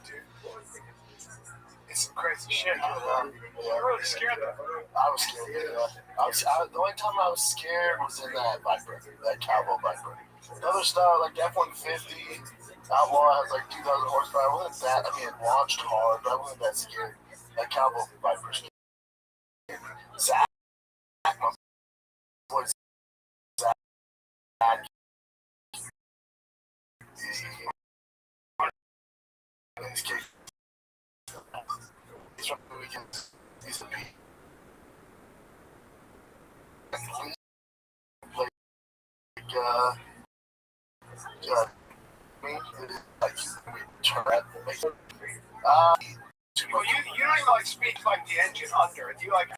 Dude. It's some crazy shit. You're really scared of them. I was scared. The only time I was scared was in that Viper, that Cowboy Viper. The other stuff, like F-150, Outlaw has like 2,000 horsepower. I wasn't that. I mean, it launched hard, but I wasn't that scared. That Cowboy Viper scared. Zach, my boy Zach. In this case, he's from the weekend. He's a beat. Well, you don't even like speak like the engine under it. You like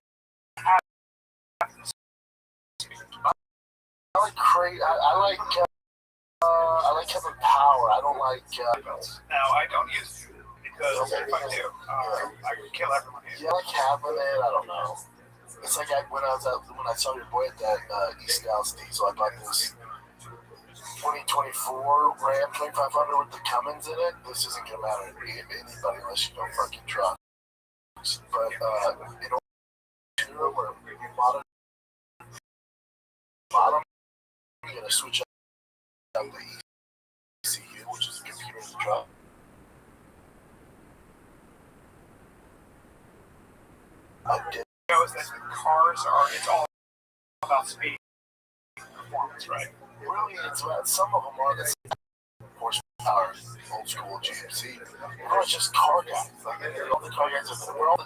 have I like I like having power. I don't like no, I don't use it because if I do, I could kill everyone here. Yeah, I like having it. I don't know. It's like when I saw your boy at that East Dallas Diesel, I bought this 2024 Ram 2500 with the Cummins in it. This isn't gonna matter to anybody unless you don't fucking truck. But in order where you bottom, you're gonna switch out the ECU, which is the computer in the truck. I did know that the cars it's all about speed, performance, right? Really, it's about some of them are the same horsepower, old school GMC. We're not just car guys. Like all the car guys we're all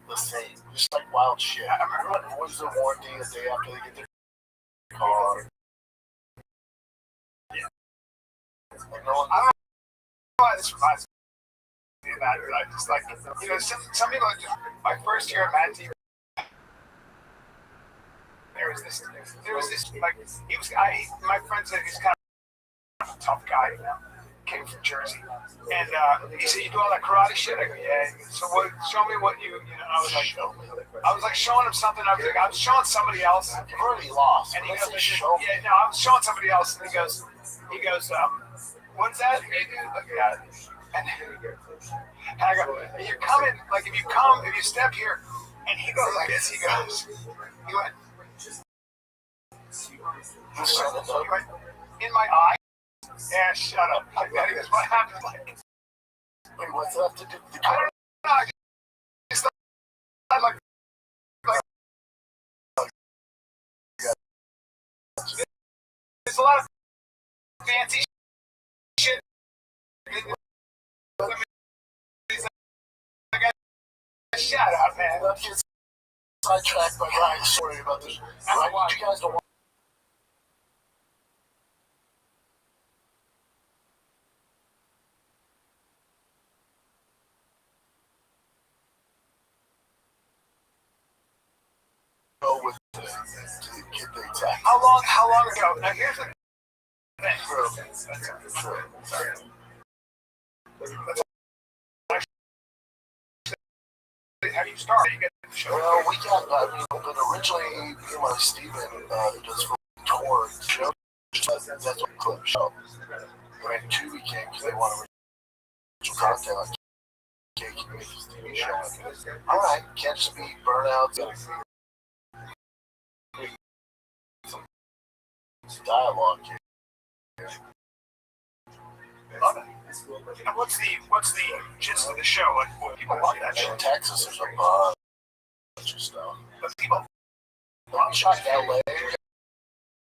the same. Just like wild shit. I remember when boys are warranty a day after they get their car. Yeah. Like no one. I don't know why this reminds me of that. Like just like some people. My first year at Mad TV. There was this like my friend said he's kind of a tough guy, you know, came from Jersey, and he said, "You do all that karate shit?" I go, "Yeah." So show me what you know. I was like showing him something. I was showing somebody else. You've already lost. And he goes, "Yeah, no, I was showing somebody else." And he goes, "What's that?" Yeah. And I go, "You're coming. Like if you step here," and he goes like this. He went. In my eye? Yeah, shut up. Like that. He goes, what happened? Like, wait, what's up to do? I don't know. I just like there's a lot of fancy shit. Shut up, man. Let's get sidetracked by Ryan's story about this. You guys don't want with to get the exact. How long ago? Now here's the thing. How do you start? You get the show. Well, we got. But originally, me and my Steven, who does tour show, that's what clip show. And then 2 weeks came because they wanted original content. Like, okay, can you make this TV show? All right, can't just be burnouts. Some dialogue here. Love it. And what's the gist of the show? Like, well, people love that shit. In Texas, there's a bunch of stuff. But people shot in LA.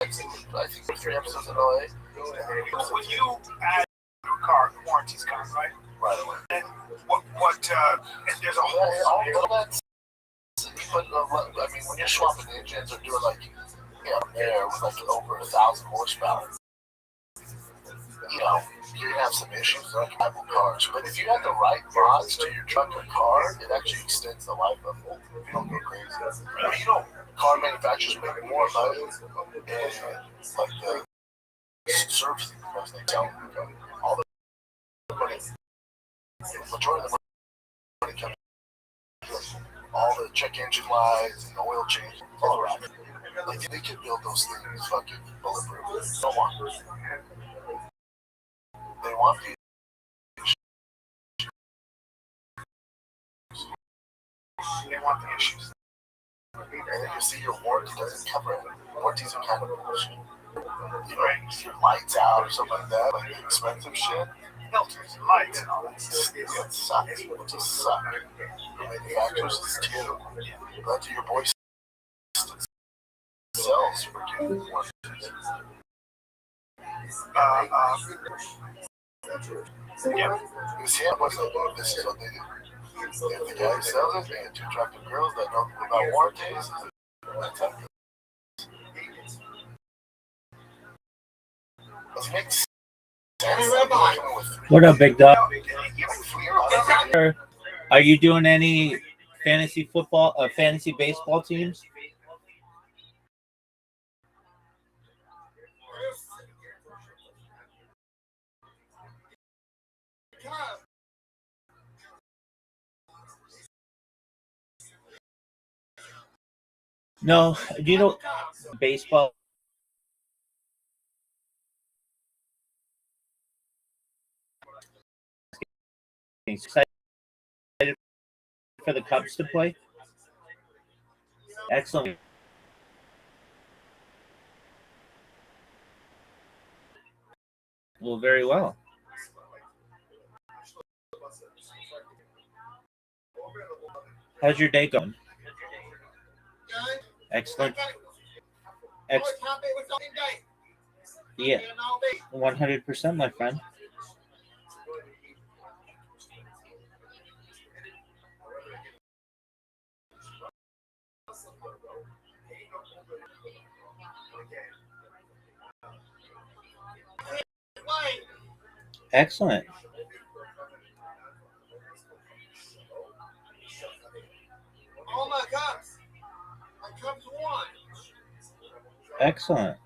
I think 3 episodes in LA. When you add a car, the warranty's coming, right? Right away. And and there's a whole that's. But I mean, when you're swapping engines or doing like there with like over 1,000 horsepower, you know, you're gonna have some issues like Apple cars. But if you have the right mods to your truck or car, it actually extends the life of it. If you don't go crazy. I mean, car manufacturers make more money, and like the servicing because they tell them all the money, the majority of the money comes. all the check engine lights and the oil change, all right. Like they could build those things fucking bulletproof. Don't want. They want the issues. And then you see your warranty doesn't cover it. Warranties are kind of bullshit. You know, your lights out or something like that, like the expensive shit. Filters, lights, and all that stuff. It sucks. It just sucks. The manufacturers is terrible. But your boy sells freaking warranties. Yeah. This is what they do. If the guy sells it, they get two attractive girls that know about warranties. That's how it doesn't make sense. What up, big dog? Are you doing any fantasy football, fantasy baseball teams? No, you know, baseball. Excited for the Cubs to play? Excellent. Well, very well. How's your day going? Excellent. Yeah, 100%, my friend. Excellent. Oh my Cubs! My Cubs won. Excellent.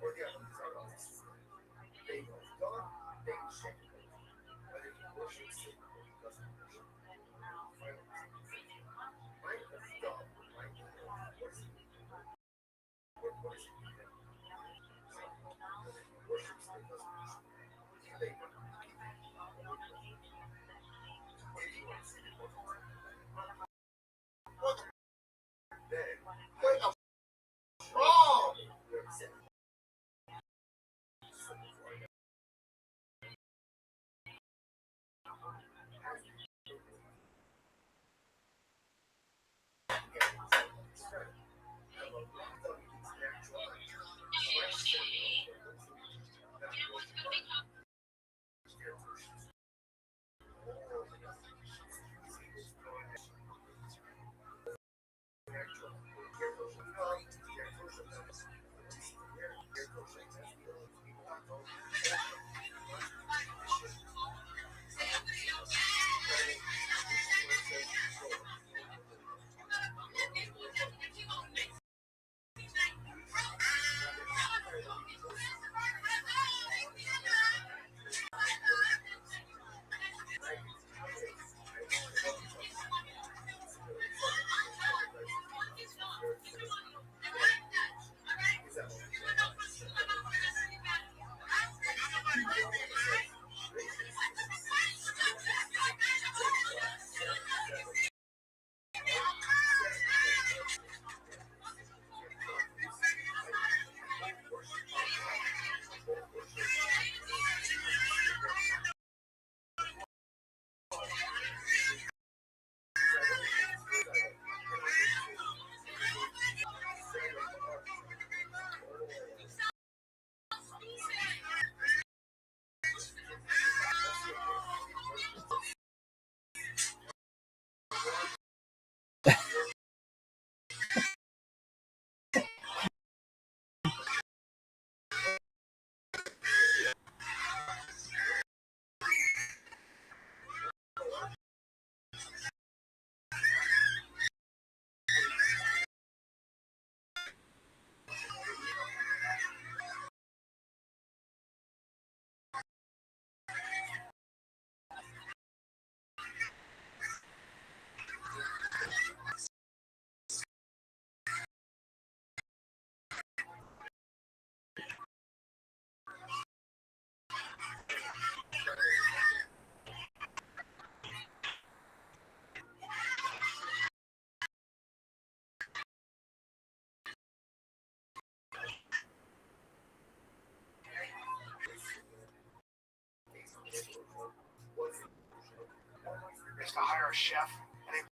to hire a chef, and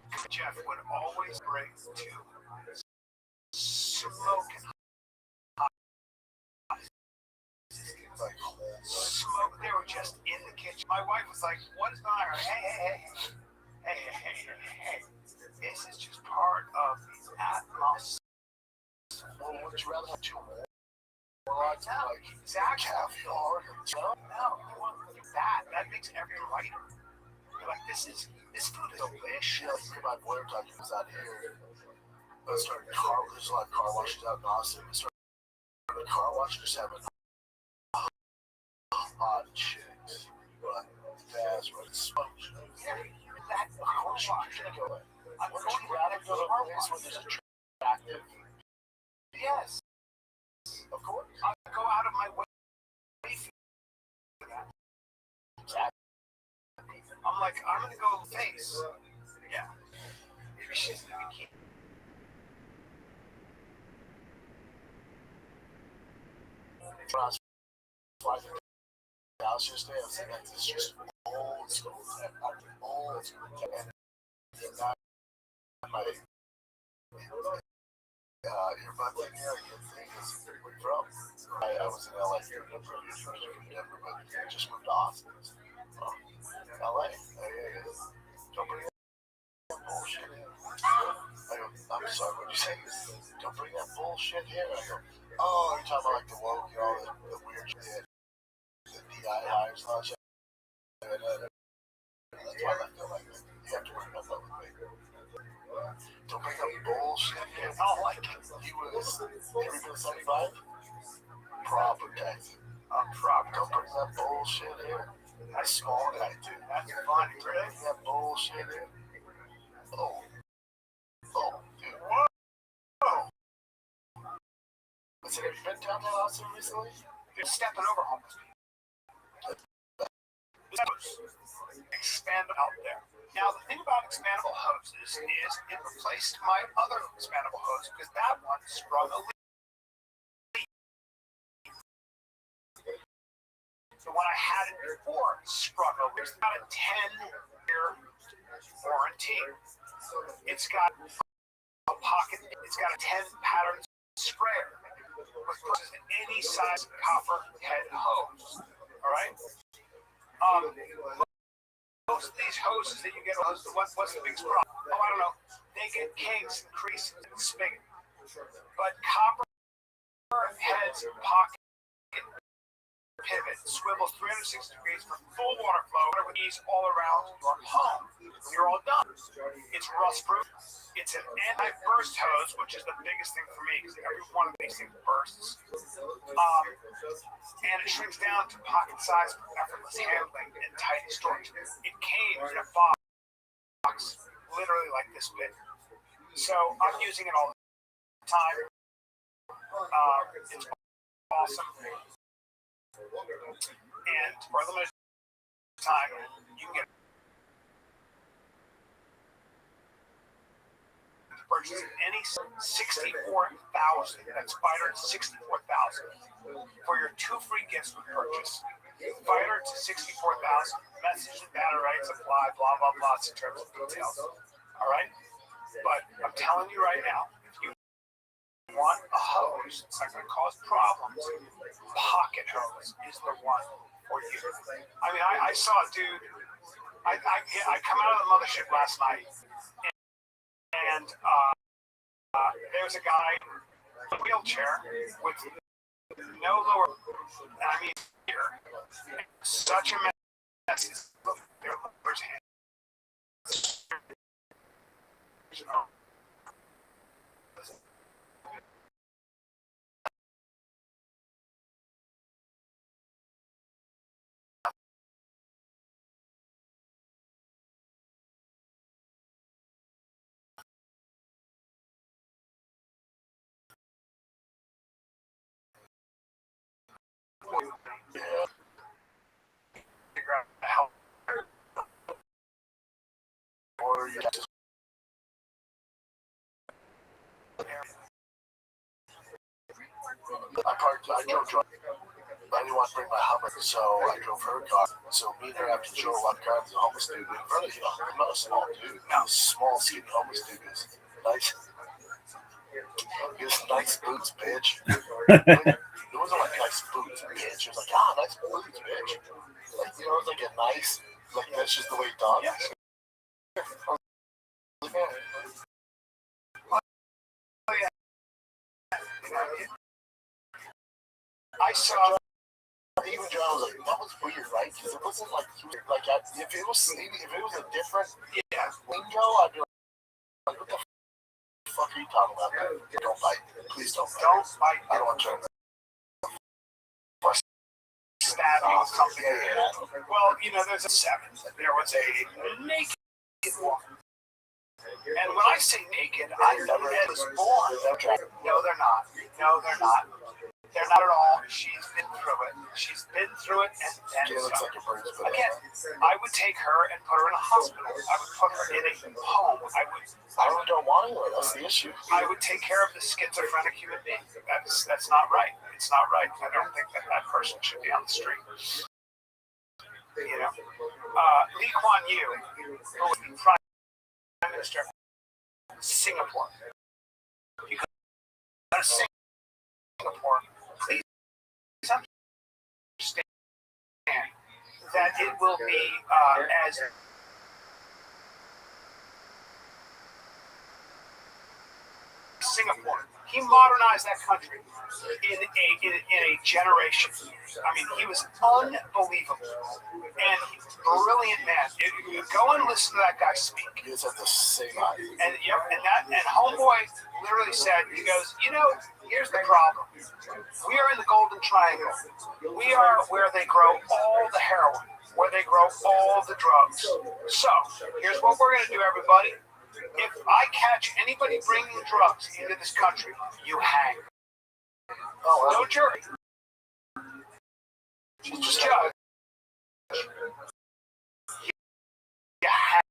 the chef would always bring two smoking hot smoke. They were just in the kitchen. My wife was like, "What is the matter? Hey. This is just part of the atmosphere." Well, would you rather have two more? Like exactly. Caviar. No, you want that. That makes everything lighter. You're like, this food is delicious. My boyfriend talking was out here. There's a lot of car washes out in Austin. We started a car wash, just having hot chicks. But that's what it's supposed to be. That, of course, you should go in. Would you rather go to a place where there's attractive? Yes. Of course. I go out of my way for that. Exactly. I'm like, I'm gonna go face. Yeah. Maybe she's gonna be cute. When I was flying through Dallas yesterday, I was like, this is just old school. Old school. And now my earbud thing here, where you from? I was in LA for Denver, but I just moved to Austin. LA. Don't bring that bullshit in. I go, I'm sorry, what did you say? Don't bring that bullshit here. I go, oh, you're talking about like the woke, the weird shit, the DIY and all that shit. That's why I feel like you have to bring that up with me. Don't bring up bullshit here. I don't like it. He was every bit 75. Proper taxi. Proper. Don't bring that bullshit here. That's small guy too. That's funny, right? That bullshit here. Oh, dude. Whoa. Listen, have you been down to Austin recently? You're stepping over homeless people. Expand out there. Now, the thing about expandable hoses is it replaced my other expandable hose because that one sprung a leak. The one I had it before sprung a leak. There's about a 10-year warranty. It's got a pocket. It's got a 10-pattern sprayer, which pushes any size copper head hose. All right. Most of these hoses that you get, what's the biggest problem? Oh, I don't know. They get kinks and creases in the spigot. But copper heads pocket pivot swivels 360 degrees for full water flow. Water would ease all around your home. You're all done. It's rust-proof. It's an anti-burst hose, which is the biggest thing for me because every one of these things bursts. And it shrinks down to pocket size for effortless handling and tidy storage. It came in a box, literally like this big. So I'm using it all the time. It's awesome. And for a limited time, you can get purchase any 64,000. That's Fighter 64,000 for your 2 free gifts with purchase. Fighter to 64,000. Message and data rights apply. Blah blah blah. In terms of details. All right. But I'm telling you right now, if you want a hose that's not going to cause problems, pocket hose is the one for you. I mean, I saw a dude. I come out of the mothership last night. And there's a guy in a wheelchair with no lower, I mean, here, such a mess. Look, their lower's hand. Or you just I drove drunk. I didn't want to bring my Hummer, so I drove her car. So me and her have to show a lot of cars. The homeless dude in front of you. I'm not a small dude. I'm a small, skinny homeless dude. Is nice. He has nice boots, bitch. It wasn't like nice boots, bitch. It was like, nice boots, bitch. Like, it was like a nice, like, that's just the way he talks. Yeah. I saw even John was like, that was weird, right? Because it wasn't like he was like if it was a different lingo, I'd be like, what the fuck are you talking about? Don't bite. Please don't bite. Don't bite. I don't want to stab something. Yeah. Well, there's a 7. There was a naked woman. And when I say naked, I never was born. No, they're not. No, they're not. They're not at all. She's been through it. She's been through it, and again, I would take her and put her in a hospital. I would put her in a home. I really don't want her. That's the issue. I would take care of the schizophrenic human being. That's not right. It's not right. I don't think that person should be on the street. Lee Kuan Yew, who was the Prime Minister of Singapore. You go to Singapore, please understand that it will be as Singapore. He modernized that country in a generation. I mean, he was unbelievable and brilliant man. Go and listen to that guy speak. He was at the same height. And homeboy literally said, he goes, here's the problem. We are in the Golden Triangle. We are where they grow all the heroin, where they grow all the drugs. So here's what we're going to do, everybody. If I catch anybody bringing drugs into this country, you hang. No jury. Just judge. You hang.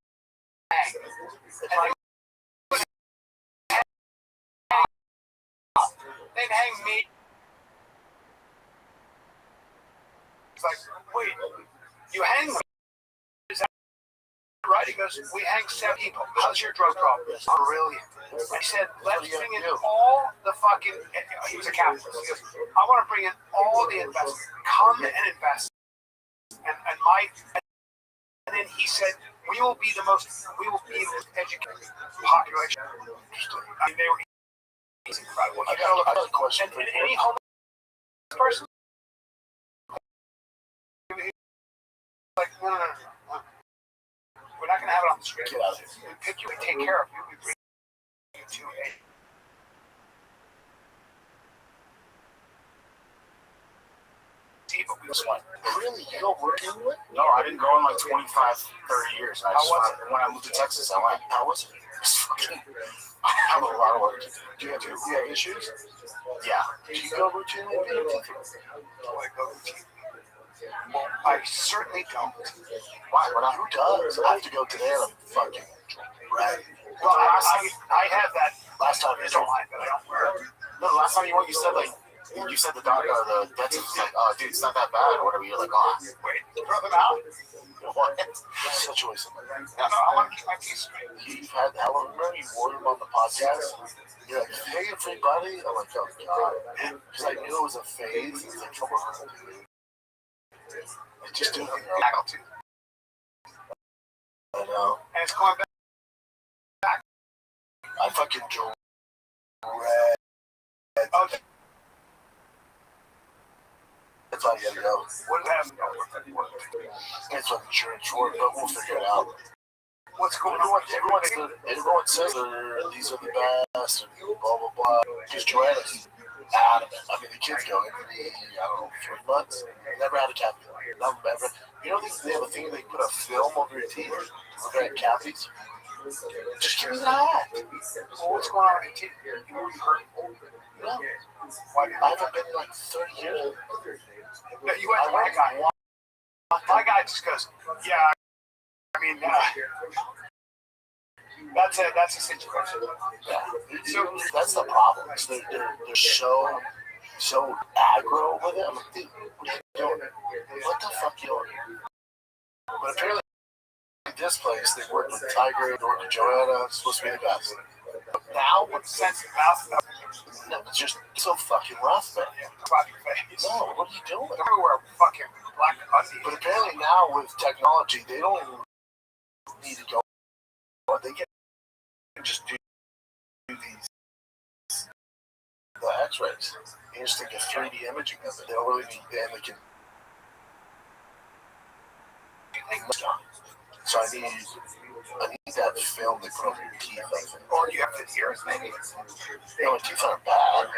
They'd hang me. It's like, wait, you hang me? Is that right? He goes, we hang 7 people. How's your drug problem? Brilliant. He said, let's bring in all the fucking, he was a capitalist. He goes, I want to bring in all the investors. Come and invest. And then he said, we will be the most educated population. I mean, they were incredible. I got a question. And any homeless person, like, no. We're not going to have it on the street. Get out of here. We pick you and take care of you. We bring you to a but we just went, really? You don't work anywhere? No, I didn't go in like 25, 30 years. When I moved to Texas, I went, how was it? I have a lot of work to do. Do you have issues? Yeah. Do you go routinely? Do I go routinely? I certainly don't. Why? Who does? I have to go today and I'm fucking right. Well, I had that last time. I don't mind, but I don't wear it. No, the last time you went, you said the doctor, the dentist was like, oh, dude, it's not that bad or whatever. You're like, oh, wait, throw them out? What? Such a waste of money. No, I want to keep my piece straight. You've had that one, remember you wore him on the podcast? You're like, hey, everybody. I'm like, oh, God. Because I knew it was a phase. It's like, come on, dude. I just do it. I know. And it's going back. I fucking dread. Okay. That's all you gotta go. What happened? It's what insurance for, but we'll figure it out. What's going on? Everyone says these are the best, and blah, blah, blah. Just join us. Out of it. I mean, the kids go every, 3 months. Never had a cavity. Never. They have a thing, they put a film over your teeth. Look at cavities. Just give me that. Well, what's going on with your teeth? You were hurt. No. I haven't been in like 30 years. No, you went to my guy. My guy just goes, yeah, I mean, that's a situation. Yeah. So that's the problem. They're so so aggro with it. I'm like, dude, what are you doing? What the fuck you doing? But apparently, this place, they worked with Tiger, they worked with Joanna, it's supposed to be the best. But now, with sense of mouth, no, it's just so fucking rough, man. No, what are you doing? Everywhere, fucking black undies. But apparently now, with technology, they don't even need to go. They can just do these the X-rays. You just take a 3D imaging of it. They don't really need, and they can. So I need that film they put on your teeth. Or you have to hear it, maybe. No, my teeth aren't bad.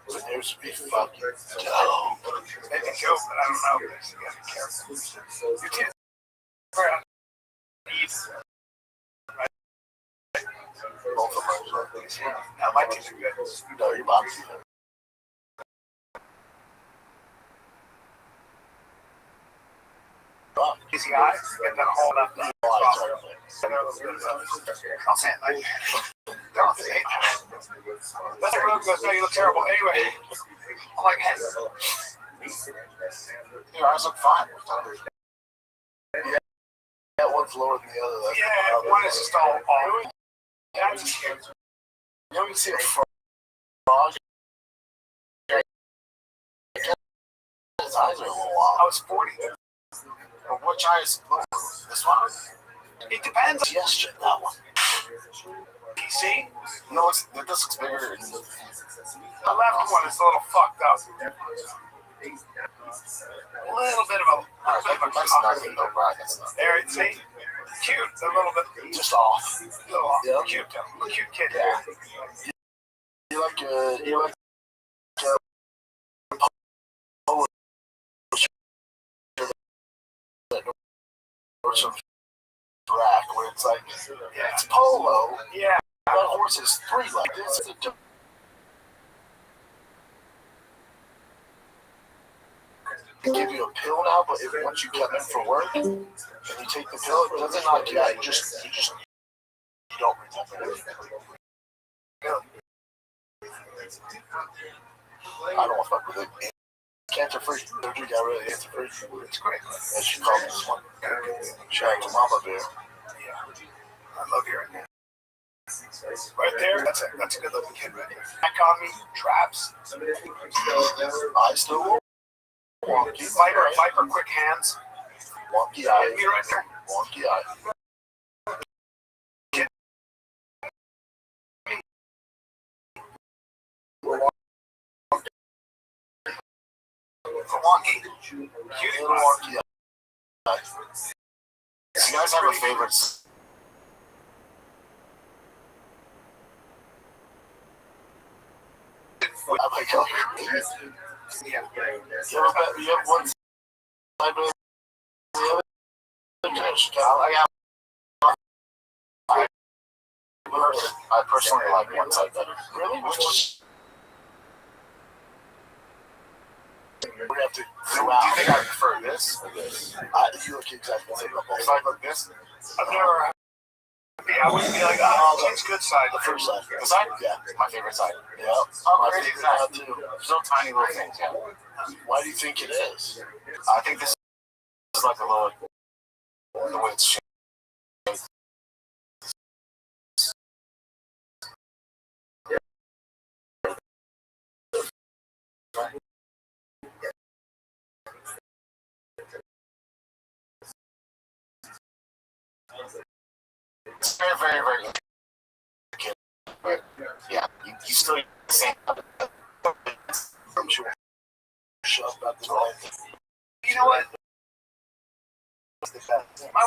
But theirs would be fucking dope. Maybe dope, but I don't know. You gotta be careful. Your teeth are both of them. Now my teeth are good. No, your mom's teeth are. Easy eyes, get that whole up. I'll say it like don't say it. That's a road goes, no, you look terrible. Anyway, I'm like, hey, your eyes look fine. Yeah, one's lower than the other. Yeah, one is just all. You ever see a frog? His eyes are a little wild. I was 40. Well, which eye is lower? This one? It depends. Suggestion, that one. You see? No, this looks bigger. The left one is a little fucked up. A little bit of a nothing, though, right? There, see? Cute, a little bit. Just off. A little off. Yeah. Cute, though. Cute kid. Yeah. You like or some track where it's like, yeah, it's polo. Yeah. That horse is 3 legs. They give you a pill now, but once you come in for work and you take the pill, it doesn't knock you out. You don't remember anything. I don't want to fuck with it. Cancer free. Surgery got rid of cancer free. It's great. And she called me this one. Shout out to Mama Bear. Yeah. I love hearing that. Right there, that's a good looking kid right there. Back on me, traps. I still will. Wonky. Viper, quick hands. Wonky eye. Me right there. Wonky eye. Wonky. Cutie wonky eye. You guys have a favorite? I'm like, oh, yeah. You have one side of the other. I personally like one side better. Really? Which one? We're gonna have to zoom out. Do you think I prefer this or this? You look exactly the same. If I look this, I've never. I wouldn't be like, oh, that's good side. The first side. The side? Yeah, my favorite side. Yeah. My favorite side too. There's no tiny little things. Yeah. Why do you think it is? I think this is like a little, the way it's shaped. It's very, very, very good. But yeah, you still need the same. I'm sure. Shut up about the life. You know what? My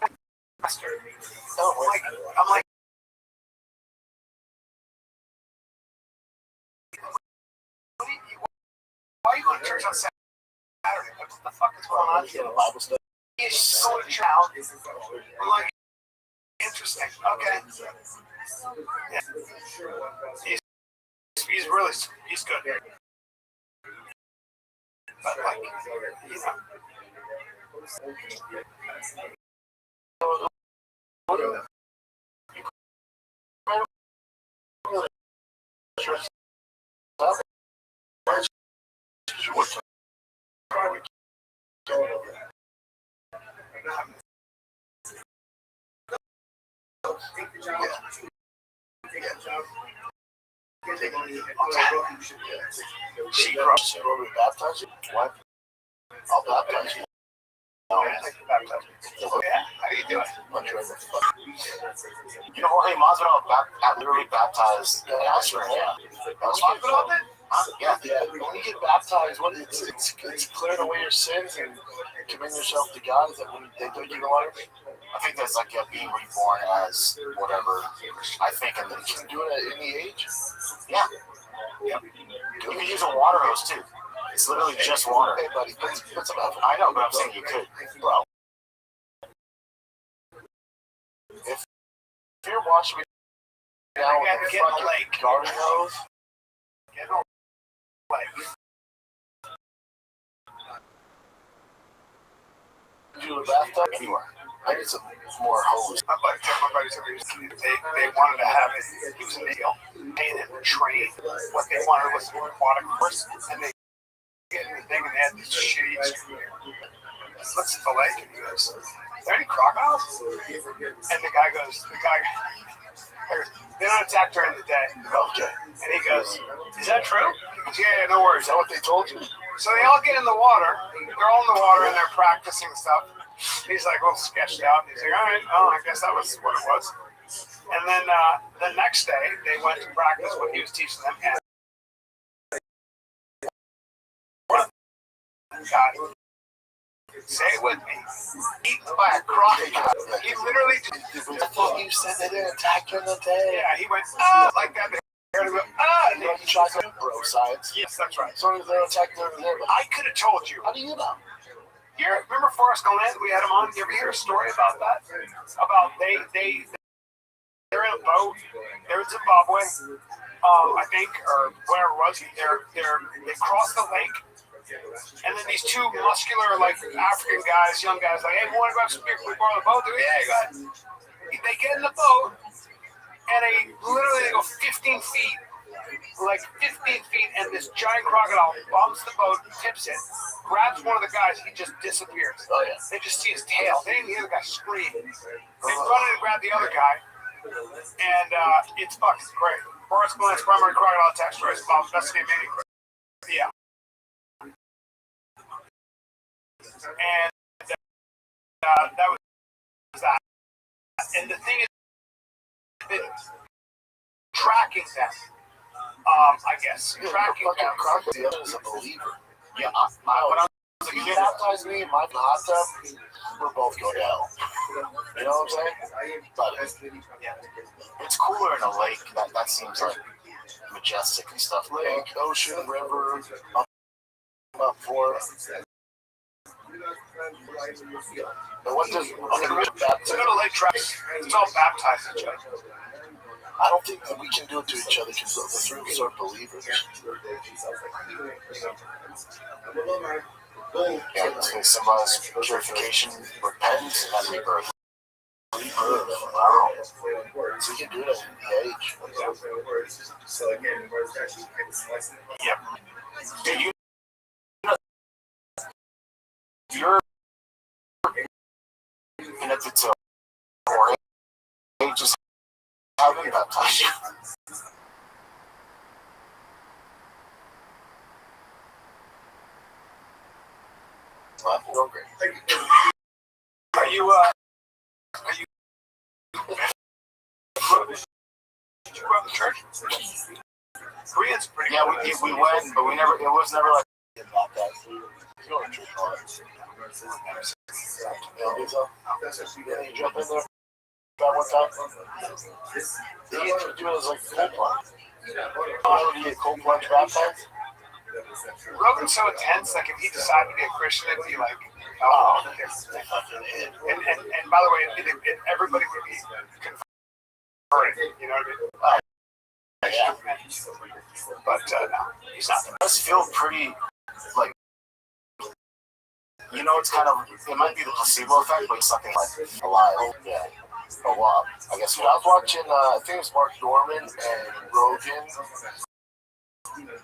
master. I'm like, why are you going to church on Saturday? What the fuck is going on here? Bible study. He's so child. I'm like, interesting. Okay. Yeah. He's really, he's good. But like, you know. She crushed you. Want me to baptize you? What? I'll baptize you. No, yeah, how do you do it? You know what? Hey, Masvidal literally baptized the Asher. Yeah. Masvidal did? Yeah. When you get baptized, it's clearing away your sins and committing yourself to God. Is that when they do you the water? I think that's like being reborn as whatever. I think, and then you can do it at any age. Yeah. Yep. You can use a water hose too. It's literally just water. Hey, buddy, put some effort. I know, but I'm saying you could, bro. If you're watching me now with a fucking garden hose, get on the lake. Do a bathtub anywhere. I need some more hose. My buddy told me they wanted to have it. He was in the deal. They didn't trade. What they wanted was an aquatic course, and they get anything and they had this shitty. Looks at the lake and he goes, "Are there any crocodiles?" And the guy goes, "They don't attack during the day." Okay. And he goes, "Is that true?" He goes, "Yeah, no worries." Is that what they told you? So they all get in the water. They're all in the water and they're practicing stuff. He's like all sketched out. He's like, "All right, oh, I guess that was what it was." And then the next day, they went to practice what he was teaching them. And God, say it with me. Eaten by a crocodile. He literally did. You said they didn't attack during the day. Yeah, he went, like that. And then he tried to bro science. Yes, that's right. So they attacked during the day. I could have told you. How do you know? Remember Forrest Gump? We had him on. You ever hear a story about that? About they're in a boat. They're in Zimbabwe, I think, or whatever it was. They cross the lake, and then these two muscular, like African guys, young guys, like, "Hey, we want to go have some beer. Can we borrow the boat?" They're, "Yeah, go ahead." They get in the boat, and they go 15 feet. Like 15 feet, and this giant crocodile bumps the boat, tips it, grabs one of the guys, he just disappears. Oh, yeah. They just see his tail. They didn't hear the guy scream. They run in and grab the other guy, and it's fucking great. Forrest Gump's primary crocodile attack story is about investigating maniac. Yeah. And that was that. And the thing is, been tracking them. I guess. Tracking them. The other is a believer. Yeah, when I was a kid, baptized me in my hot tub, we're both going to hell. You know what I'm saying? But it's cooler in a lake. That seems like majestic and stuff. Lake, ocean, river, up for. But what does to go to lake tracks? It's all baptized each other. I don't think that we can do it to each other because the three of us are believers. Yeah, it's going to symbolize purification, repentance, and rebirth. Wow. So you can do it at any age. Yep. Dude, you're connected to or ages. How do you baptize you? Well, you're great. Are you did you go to church? Koreans pretty good. Yeah, we went, but we never. It was never like baptized. You go to church all right. You jump in there. That one time, they used to do it as like cold plunge. How do you get cold plunge baptized? Rogan's so intense, like if he decided to be a Christian, it'd be like, oh, and by the way, everybody would be converted, you know what I mean? Yeah. But no, he's not. It does feel pretty, like, you know, it's kind of, it might be the placebo effect, but it's something like alive. Yeah. Oh, wow. I guess I was watching, I think it was Mark Dorman and Rogan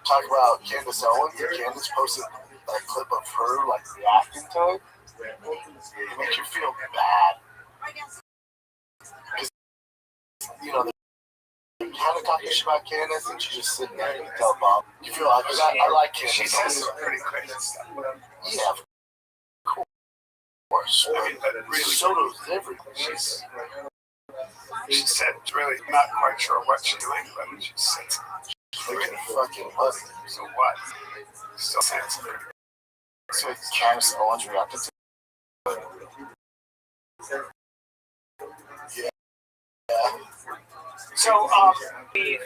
talk about Candace Owens, and Candace posted a clip of her, like, reacting to it. It makes you feel bad. Because, you know, they're kind of talking shit about Candace, and she's just sitting there and you tell Bob. You feel like, I like Candace. She says some pretty crazy stuff. Yeah, of course. I mean, but really, so does everyone. She said really not quite sure what she's doing, but she said freaking fucking pussy. so what? Still sensitive. So Candace Owens reacted to it. Yeah. So, I believe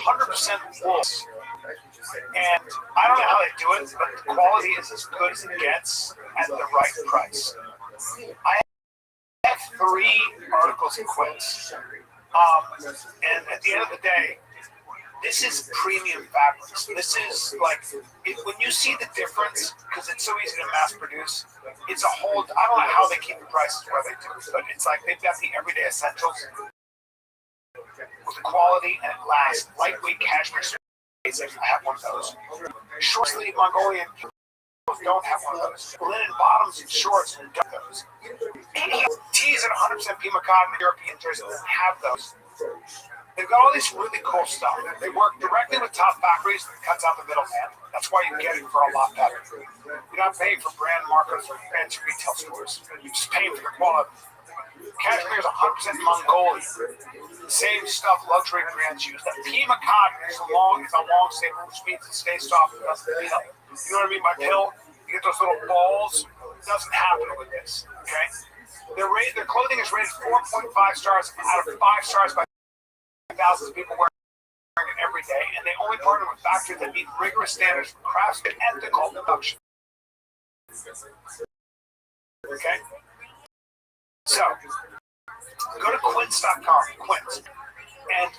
100% wolves. And I don't know how they do it, but the quality is as good as it gets at the right price. I have 3 articles in Quince. And at the end of the day, this is premium fabrics. This is like, when you see the difference, because it's so easy to mass produce, it's a whole, I don't know how they keep the prices where they do, but it's like they've got the everyday essentials with the quality and it lasts. Lightweight cashmere suits, I have one of those. Short sleeve Mongolian don't have one of those. Linen bottoms and shorts don't have those. Tees and 100% Pima cotton European jerseys doesn't have those. They've got all this really cool stuff. They work directly with top factories that cuts out the middleman. That's why you get it for a lot better. You're not paying for brand markers or fancy retail stores. You're just paying for the quality. Cashmere is 100% Mongolian. Same stuff luxury brands use. That Pima cotton is a long staple, which means it stays soft and doesn't peel. You know what I mean by peel? You get those little balls. It doesn't happen with this. Okay? Their clothing is rated 4.5 stars out of 5 stars by thousands of people wearing it every day, and they only partner with factories that meet rigorous standards for craftsmanship and ethical production. Okay? So, go to Quince.com, Quince, and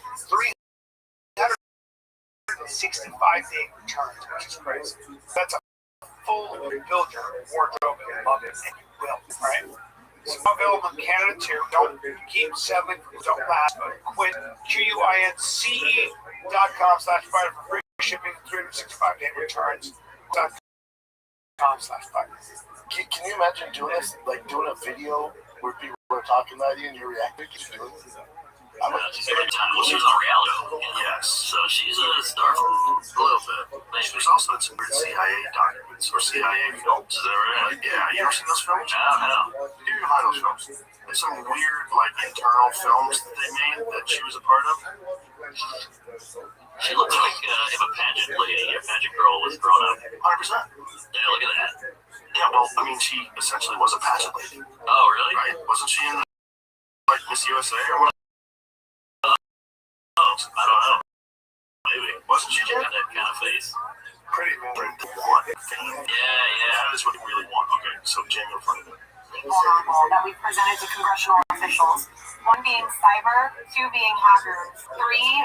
365-day returns, which is crazy. That's a full build your wardrobe and love it, and you will, right? It's available in Canada too. Don't keep settling for don't last, but QUINCE.com/fighter for free shipping, 365-day returns. .com/fighter. Can you imagine doing this, like doing a video where people are talking about you and you're reacting? Can you do it? Well, she's on reality. Yes, so she's a star for a little bit. She was also in some weird CIA documents or CIA films. Is that right? Yeah, you ever seen those films? No. You can find those films. There's some weird, like, internal films that they made that she was a part of. She looks like if a pageant lady or pageant girl was grown up. 100%. Yeah, look at that. Yeah, well, I mean, she essentially was a pageant lady. Oh, really? Right? Wasn't she in, like, Miss USA or whatever? I don't know. Maybe. Wasn't she Got Jen? that kind of face. Pretty man. What? Fame. Yeah. That is what we really want. Okay, so Jen, in front of it. Vulnerable that we presented to congressional officials. 1 being cyber, 2 being hackers, 3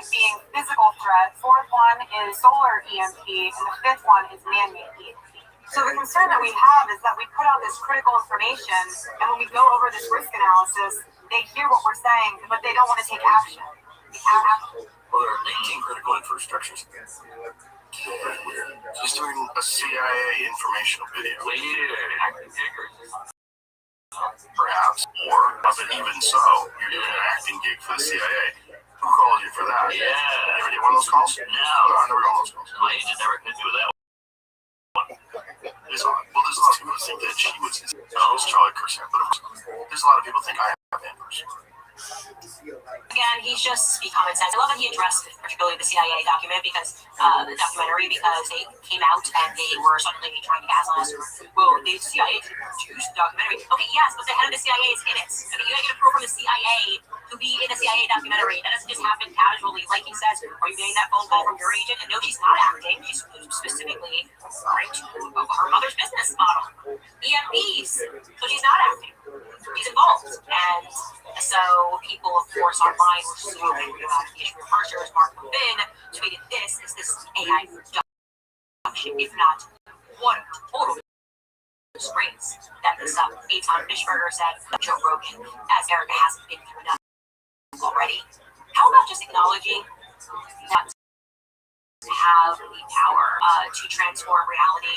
being physical threat, 4th one is solar EMP, and the 5th one is man-made EMP. So the concern that we have is that we put out this critical information, and when we go over this risk analysis, they hear what we're saying, but they don't want to take action. Well, there are 18 critical infrastructures. She's doing a CIA informational video. Perhaps, or even so, you're doing an acting gig for the CIA. Who called you for that? Yeah. You ever get one of those calls? No. I never got one of those calls. My agent never could do that. There's a lot of people who think that she was his. It's Charlie Kirsten, but there's a lot of people think I have Amber's. Again, he's just common sense. I love that he addressed particularly the CIA document because the documentary because they came out and they were suddenly trying to gaslight us. Well, the CIA produced the documentary. Okay, yes, but the head of the CIA is in it. I mean, you gotta get approval from the CIA to be in a CIA documentary. That doesn't just happen casually. Like he says, are you getting that phone call from your agent? And no, she's not acting. She's specifically right to her mother's business model. EMPs, but she's not acting. She's involved. And so people, of course, online were assuming the issue reversers. Mark Levin tweeted this AI production, if not one total disgrace that this Eitan Fishburger said Joe Rogan, as Erica hasn't been through enough already. How about just acknowledging that have the power to transform reality.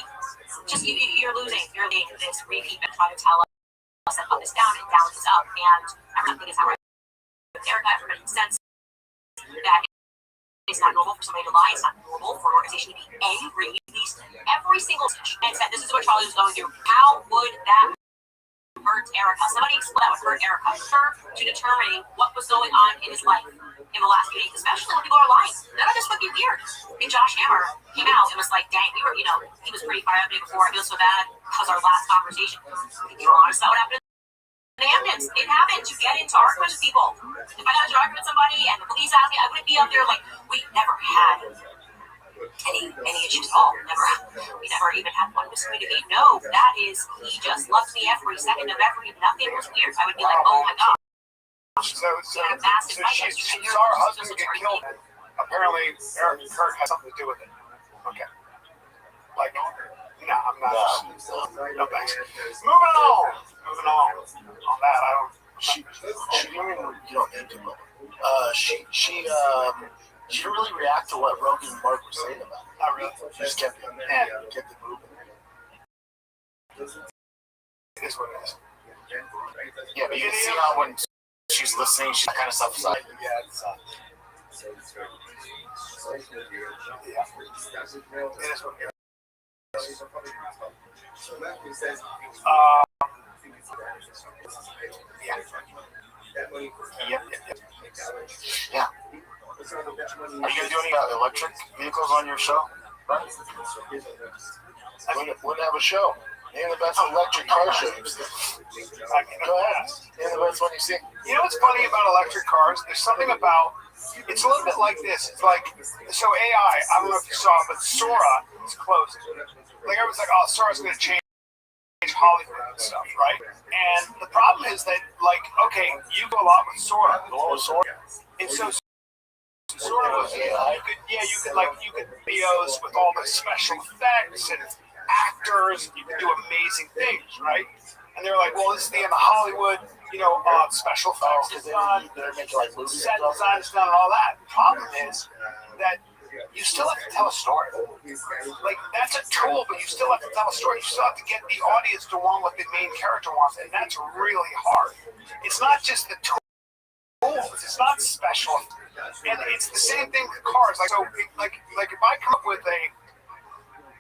Just you're losing. You're letting this repeat and try to tell us that up is down and down is up, and everything is how right. Erica, everybody sense that it's not normal for somebody to lie. It's not normal for an organization to be angry. Every single session and said, "This is what Charlie was going through." How would that hurt Erica? Somebody explain that would hurt Erica. To determining what was going on in his life in the last few days, especially when people are lying. None of this would be weird. And Josh Hammer came out and was like, "Dang, we were, he was pretty fired up before. I feel so bad because our last conversation." You know, honestly, that would happen. Commandments. It happened to get into arguments with people. If I got into argument with somebody and the police asked me, I wouldn't be up there like, we never had any issues at all. We never even had one miscommunicate. No, that is, he just loves me every second of nothing was weird. I would be like, oh my god. So she saw her husband get killed. Apparently, Eric Kurt had something to do with it. Okay. Like, no, I'm not. No thanks. Moving on. On that, I don't. She didn't even, need to know. She didn't really react to what Rogan and Mark were saying about it. Not really. She just kept it moving. It is what it is. Yeah, but you can see how when she's listening, she's that kind of stuff aside. Yeah, it's yeah. It is what it is. Yeah. Are you gonna do any electric vehicles on your show? Right? We're gonna have a show. Name the best electric car shows. Go ahead. Name the best one you see. You know what's funny about electric cars? There's something about it's a little bit like this. It's like so AI. I don't know if you saw it, but Sora is closing. Like everyone's like, oh, Sora's gonna change Hollywood and stuff, right? And the problem is that, like, okay, you go a lot with Sora. And so Sora was, you could videos with all the special effects and actors. You could do amazing things, right? And they're like, well, this is the end of Hollywood. Special effects is done, set design is done, and all that. The problem is that you still have to tell a story. Like, that's a tool, but you still have to tell a story. You still have to get the audience to want what the main character wants, and that's really hard. It's not just the tools. It's not special. And it's the same thing with cars. Like, so, like if I come up with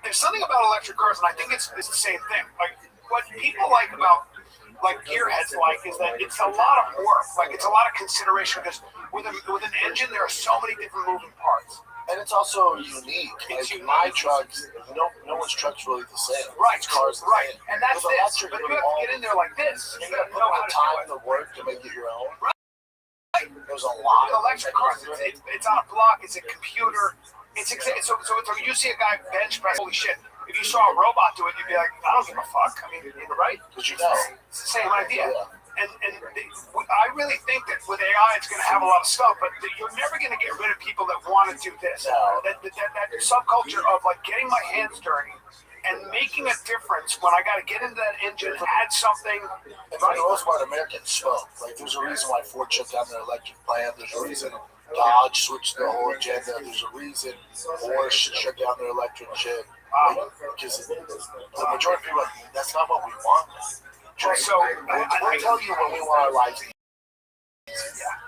there's something about electric cars, and I think it's the same thing. Like, what people like about gearheads is that it's a lot of work. Like, it's a lot of consideration because with an engine, there are so many different moving parts. And it's also unique. My trucks, no one's truck's really the same. Right. Cars, right. And that's this. But you have to get in there like this. You got to put the time, the work to make it your own. Right. There's a lot. Electric cars, it's on a block. It's a computer. So you see a guy bench press. Holy shit! If you saw a robot do it, you'd be like, I don't give a fuck. I mean, right? Because it's the same idea. Yeah. And I really think that with AI, it's going to have a lot of stuff, but you're never going to get rid of people that want to do this. No. That subculture of like getting my hands dirty and making a difference when I got to get into that engine, add something. And for the most part, Americans smoke. Like, there's a reason why Ford shut down their electric plant. There's a reason Dodge switched their whole agenda. There's a reason Porsche shut down their electric shit. Because the majority of people are like, that's not what we want. So we'll tell you when we want our lives.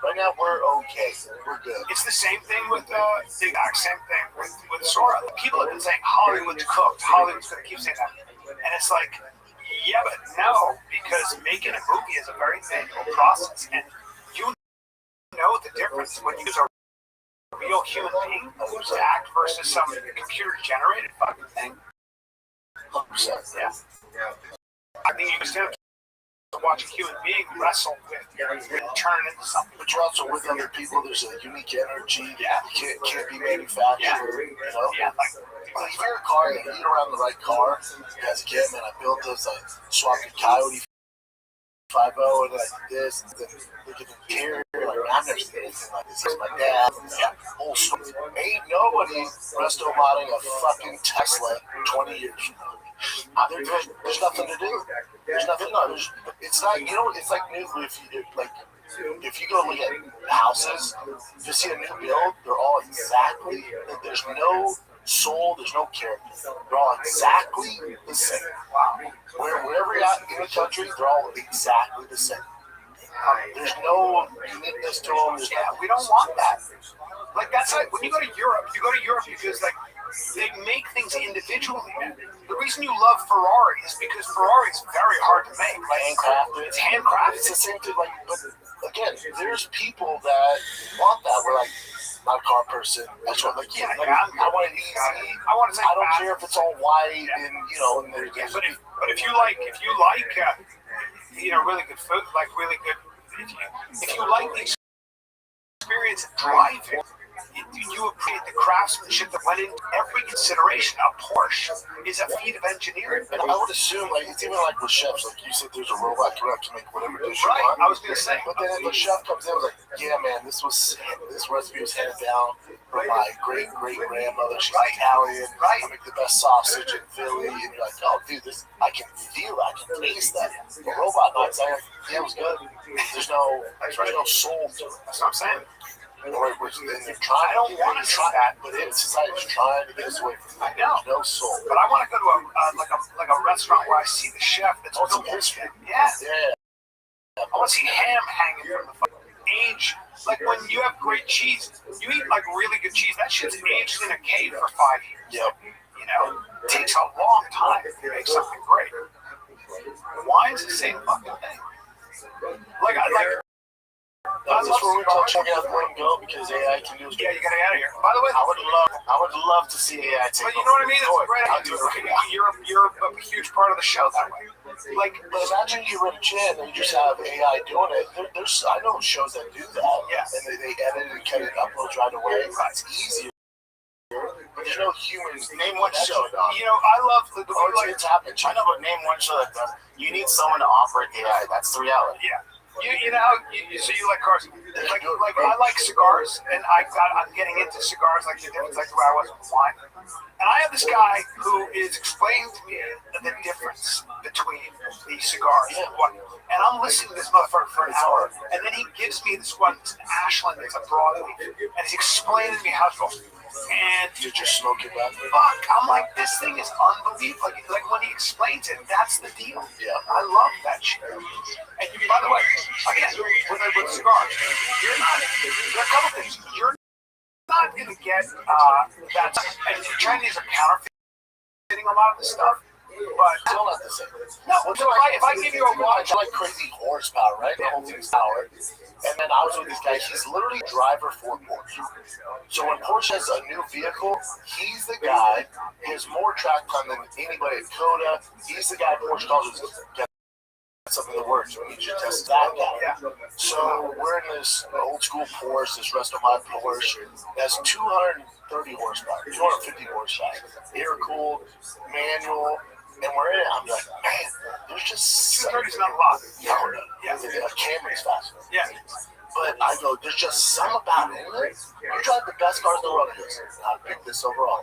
Right now, we're okay. We're good. It's the same thing with the exact same thing with Sora. People have been saying Hollywood's cooked. Hollywood's going to keep saying that, and it's like, yeah, but no, because making a movie is a very manual process, and you know the difference when you use a real human being who's act versus some computer-generated fucking thing. 100%. Yeah. I think you can watch a human being wrestle with turn into something. But you're also with other people. There's a unique energy that can't be manufactured. Yeah. Yeah, like if you're a car and you get around the right car, as a kid, man, I built this. I swapped a Coyote 5.0 and like this. Look at the interior. Like, I've never seen anything like this. Here's my dad. Whole story. Ain't nobody resto modding a fucking Tesla 20 years from now. There's nothing to do. There's nothing. No, it's not. It's like new. If you like if you go look at houses, you see a new build, they're all exactly, there's no soul, there's no character. They're all exactly the same. Wherever you're at in the country, they're all exactly the same. There's no uniqueness to them. We don't want that. Like that's like when you go to Europe because like they make things individually. The reason you love Ferrari is because Ferrari is very hard to make. Like handcrafted. It's handcrafted. It's the same thing. Like, but again, there's people that want that. We're like, not a car person. That's what. Like, I want it easy. I don't care if it's all white and And but if you like really good food, like really good. If you like the experience of driving, you appreciate the craftsmanship that went into every consideration. A Porsche is a feat of engineering. And I would assume, like, it's even like with chefs, like you said, there's a robot coming out to make whatever dish you Right, want. I was going to say. But then the chef comes in and was like, yeah, man, this recipe was handed down from my great-great-grandmother. She's Italian. I make the best sausage in Philly. And you're like, oh, dude, I can feel that. I can taste that. The robot knocks out, yeah, it was good. There's no soul to it. That's what I'm saying. I don't want to try that, but society's trying to get us away from that. I know. There's no soul. But I want to go to a restaurant where I see the chef that's some history. Yeah. Yeah. I want to see ham hanging from the age. Like when you have great cheese, you eat like really good cheese. That shit's aged in a cave for 5 years. Yep. It takes a long time to make something great. Wine's the same fucking thing. That's just where we talk out let them go because AI can do. Yeah, you gotta get out of here. By the way, I would love to see AI take. But you know what I mean? It's right out. You're a huge part of the show that way. Like, but imagine you're rich in and you just have AI doing it. I know shows that do that. Yeah. And they edit and cut it, uploads right away. It's easier. But there's no humans. Name one show, dog. I love the way it's happening. I know, but name one show that does. You need someone to operate AI. That's the reality. Yeah. So you like cars? Like I like cigars, and I'm getting into cigars like the difference, like the way I was with wine. And I have this guy who is explaining to me the difference between the cigars and what. And I'm listening to this motherfucker for an hour, and then he gives me this one, it's an Ashland, it's a broadleaf, and he's explaining to me how it's going. And you're just smoking that. Fuck, I'm like, this thing is unbelievable. Like when he explains it, that's the deal. Yeah. I love that shit. And by the way, again, with cigars, there are a couple things. You're not going to get that. And the Chinese are counterfeiting a lot of this stuff. But still not the same. No, if I give you a watch, I like crazy horsepower, right? The whole thing's power. And then I was with this guy. He's literally driver for Porsche. So when Porsche has a new vehicle, he's the guy. He has more track time than anybody at Coda. He's the guy Porsche calls us. Get something that works. We need you to test that guy. Yeah. So we're in this old school Porsche, this rest of my Porsche. It has 230 horsepower, 250 horsepower. Air cooled, manual. And we're in it. I'm like, man, there's just 230 is not a lot. No. Yeah. Camry's faster. Yeah. But I go, there's just something about it. You drive the best cars in the world. I picked this overall.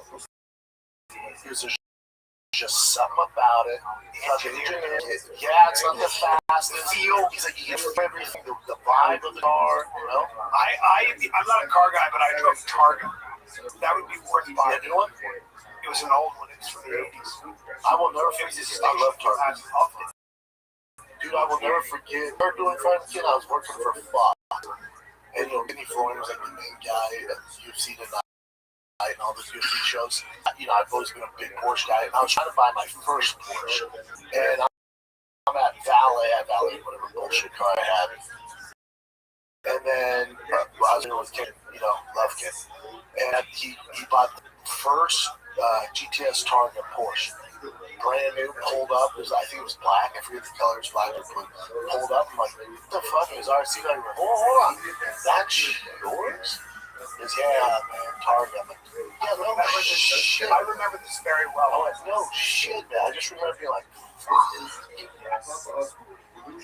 There's just something about it. Yeah, it's not the fastest. Feel. He's like, you get everything. The vibe of the car, I'm not a car guy, but I drove Targa. That would be worth buying. The new one? It was an old one. It's from the 80s. I will never forget this. I love Targa. Dude, I will never forget. We were doing Friends Kid. I was working for Fox. And Vinny Floyd was like the main guy at UFC tonight and all the UFC shows. I've always been a big Porsche guy. And I was trying to buy my first Porsche. And I'm at Valet, whatever bullshit car I had. And then I was there with Ken, love Ken. And he bought the first GTS Targa Porsche. Brand new, pulled up. I think it was black. I forget the color. It was black or blue. Pulled up. I'm like, what the fuck? It was RC. Like, hold on. That's yours? He goes, yeah, man, Targa. I'm like, yeah, no shit. I remember this very well. I went, no shit, man. I just remember being like, I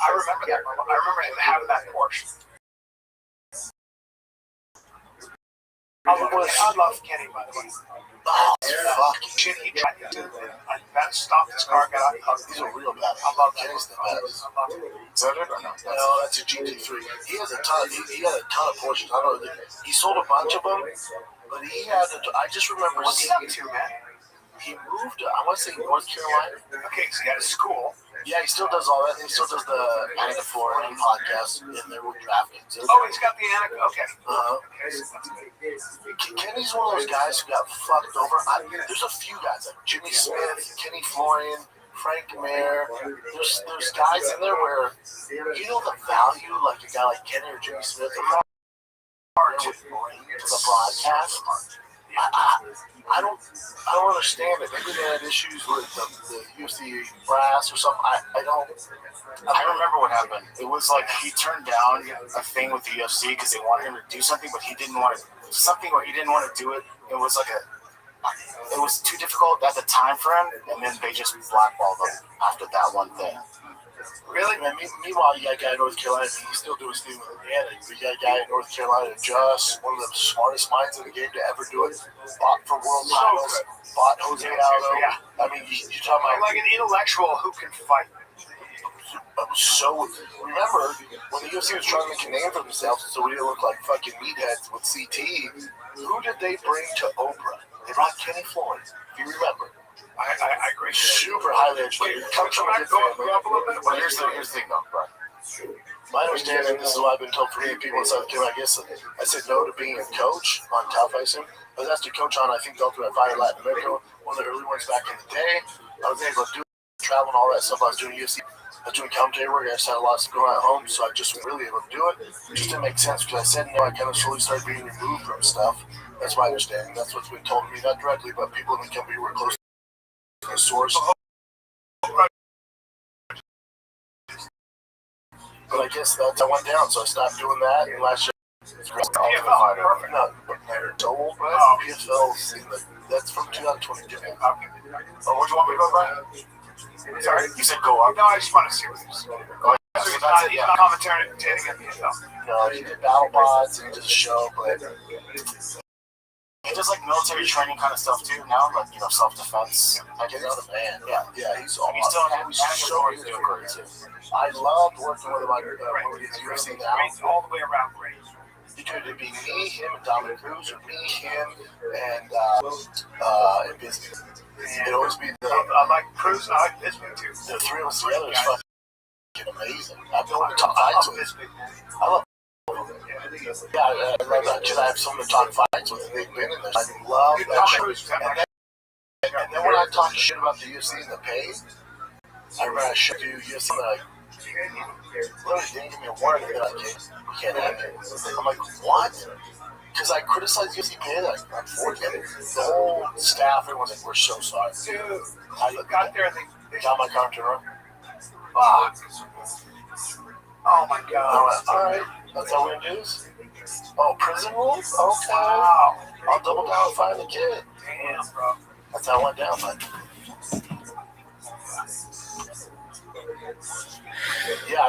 remember that. I remember him having that Porsche. I love Kenny, by the way. Oh, it's fucking shit he tried to do. That stopped his car, got out. He's a real bad. I love that. Kenny's the best. Is that it or no? No, that's a GT3. He has a ton. He had a ton of Porsches. I don't know. He sold a bunch of them, but he had. I just remember. What's he up to, man? He moved. I want to say North Carolina. Okay, so he had a school. Yeah, he still does all that. He still does the Anna Florida podcast in there with DraftKings. Oh, he's got the Anna. Okay. Kenny's one of those guys who got fucked over. There's a few guys like Jimmy Smith, Kenny Florian, Frank Mayer. There's guys in there where you know the value like a guy like Kenny or Jimmy Smith would bring to the broadcast. I don't understand it. Maybe they had issues with the UFC brass or something. I don't. I remember what happened. It was like he turned down a thing with the UFC because they wanted him to do something, but he didn't want to. Something where he didn't want to do it. It was like it was too difficult at the time for him, and then they just blackballed him after that one thing. Really? Man, meanwhile, you got a guy in North Carolina, he's still doing his thing with Indiana. You got a guy in North Carolina, just one of the smartest minds in the game to ever do it. Fought for world titles, fought Jose Aldo. Yeah. I mean, you're talking about like an intellectual who can fight. So, remember, when the UFC was trying to make a name for themselves so we didn't look like fucking meatheads with CT, who did they bring to Oprah? They brought Kenny Floyd, if you remember. I agree. Super highly educated. Comes from a good family. But here's the thing, though, Brian. My understanding, this is what I've been told from many people in South Carolina. I guess I said no to being a coach on Tough Icing. I was asked to coach on, I think, Ultimate Fighter Latin America, one of the early ones back in the day. I was able to do travel and all that stuff. I was doing UFC. I was doing commentary work. I just had a lot of stuff going on at home, so I just wasn't really able to do it. It just didn't make sense because I said no. I kind of slowly started being removed from stuff. That's my understanding. That's what's been told to me, not directly, but people in the company were close to the source. But I guess that went down, so I stopped doing that. And last year, told PFL, that's from 2022. Oh, what do you want me to go, Brian? Sorry, You said go up. no, I just want to see what he's doing. Go ahead. So he's not commentating at the NFL. No, he did battle bots and he did a show, but He does like military training kind of stuff too now, like self-defense. I get another man. Yeah, he's He's still so he's doing great too. I loved working with him on when we did UFC now. Great, all the way around great. It'd be me, him, and Dominic Cruz, or me, him, and Biscuit. It'd always be I like Cruz, I like Biscuit too. the three of us together is fucking amazing. I've been able to talk fights with him. I love Yeah, I love that kid. I have someone to talk fights with, and they've been in this. I love that shit. And then when I talk shit about the UFC and the pay, I remember I should do UFC, and I really didn't give me a warning that we can't have it. I'm like, what? Because I criticized UFC pay, like, I'm forgetting. The whole staff, everyone's like, we're so sorry. Dude, I got there, they Got my car to run. fuck. Oh my I god. went, all right, that's all we're gonna do is, oh, prison rules? Okay. Wow. I'll double down and find the kid. Damn, bro. That's how it went down, but yeah,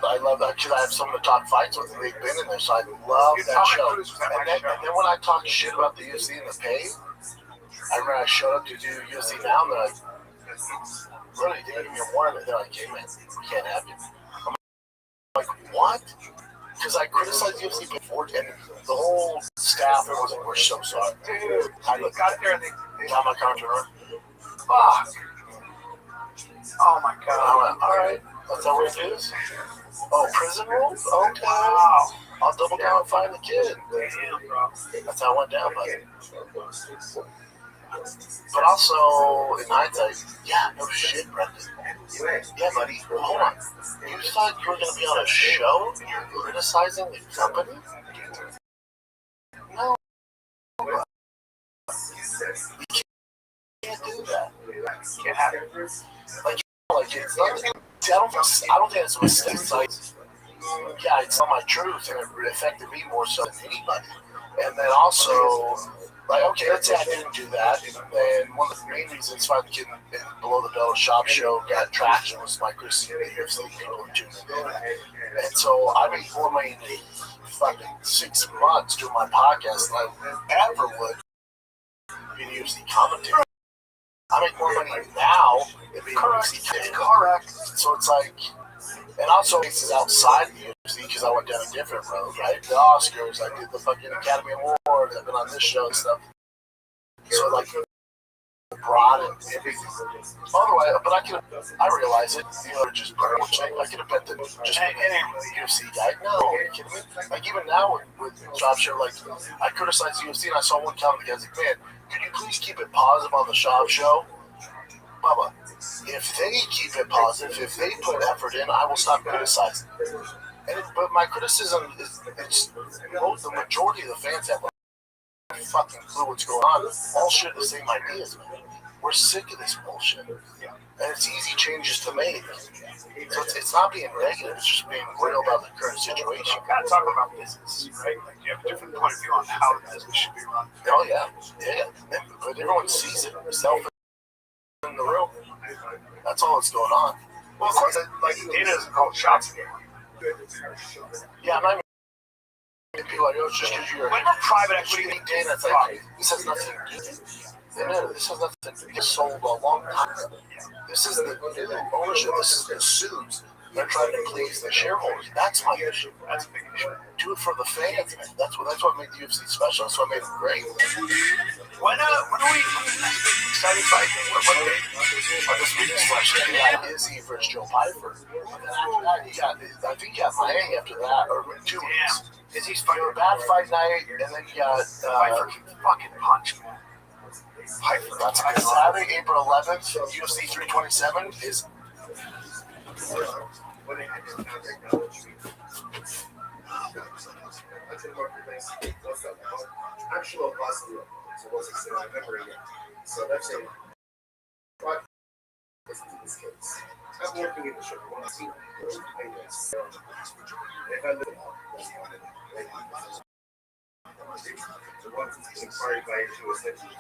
I love that kid. I have someone to talk fights with, and they've been in there, so I love that show. And then when I talk shit about the UFC and the pay, I remember I showed up to do UFC now, and they're like, really, they give me a warning. They're like, hey man, we can't have you. I'm like, what? Because I criticized UFC before, and the whole staff, everyone's like, we're so sorry. Dude, I got there, they got my car to run. fuck. Oh my I god. went, all right, that's how we're gonna do this. Oh, prison rules? Okay. Wow. I'll double down and find the kid. Damn, bro. That's how it went down, buddy. But also, in hindsight, yeah, no shit, Brendan. Yeah, buddy, hold on. You thought you were going to be on a show and you're criticizing the company? No. You can't do that. Can't have it. Like it's not. See, I don't think it's a mistake. It's like, yeah, it's not my truth, and it affected me more so than anybody. And then also, like, okay, let's say I didn't do that, and then one of the main reasons why the kid in Below the Bell Shop show got traction was my criticism of UFC people were tuning in. And so I made more money in fucking 6 months doing my podcast than I ever would being UFC commentator. I make more money now than being UFC. Correct. So it's like, and also places outside the UFC because I went down a different road, right? The Oscars, I did the fucking Academy Awards, I've been on this show and stuff. So like, broad and everything. Otherwise, but I realize it, just I could have bet that just any UFC guy. No, are you kidding me? Like even now with Job Show, like I criticized the UFC and I saw one comment, the guy's like, man, could you please keep it positive on the Shop Show? Bubba, if they keep it positive, if they put effort in, I will stop criticizing. But my criticism is, the majority of the fans have fucking clue what's going on. All shit the same ideas, man. We're sick of this bullshit. And it's easy changes to make. So it's not being negative, it's just being real about the current situation. You gotta talk about business, right? Like you have a different point of view on how the business should be run. Oh yeah. But everyone sees it himself in the room. That's all that's going on. Well, of course, like Dana doesn't call shots anymore. Yeah, I'm not even people like, oh, it's just because you're when a private equity Dana, it's like, this has nothing to do with it. This has nothing to get sold a long time ago. This is the ownership. This is the suits. They're trying to please the shareholders. That's my issue. That's a big issue. Do it for the fans, man. That's what made the UFC special. That's what made it great. When are we exciting fight? What day? This week's question, you got Izzy versus Joe Piper. I think you got Miami after that, or 2 weeks. Izzy's fighting A bad fight night, and then you got Piper can fucking punch, man. Piper. That's Saturday, April 11th, UFC 327 is. Actual positive. So what's it I remember again. So that's a this case. I'm working in the shop. I want to see if I live the one who's inquired by to essentially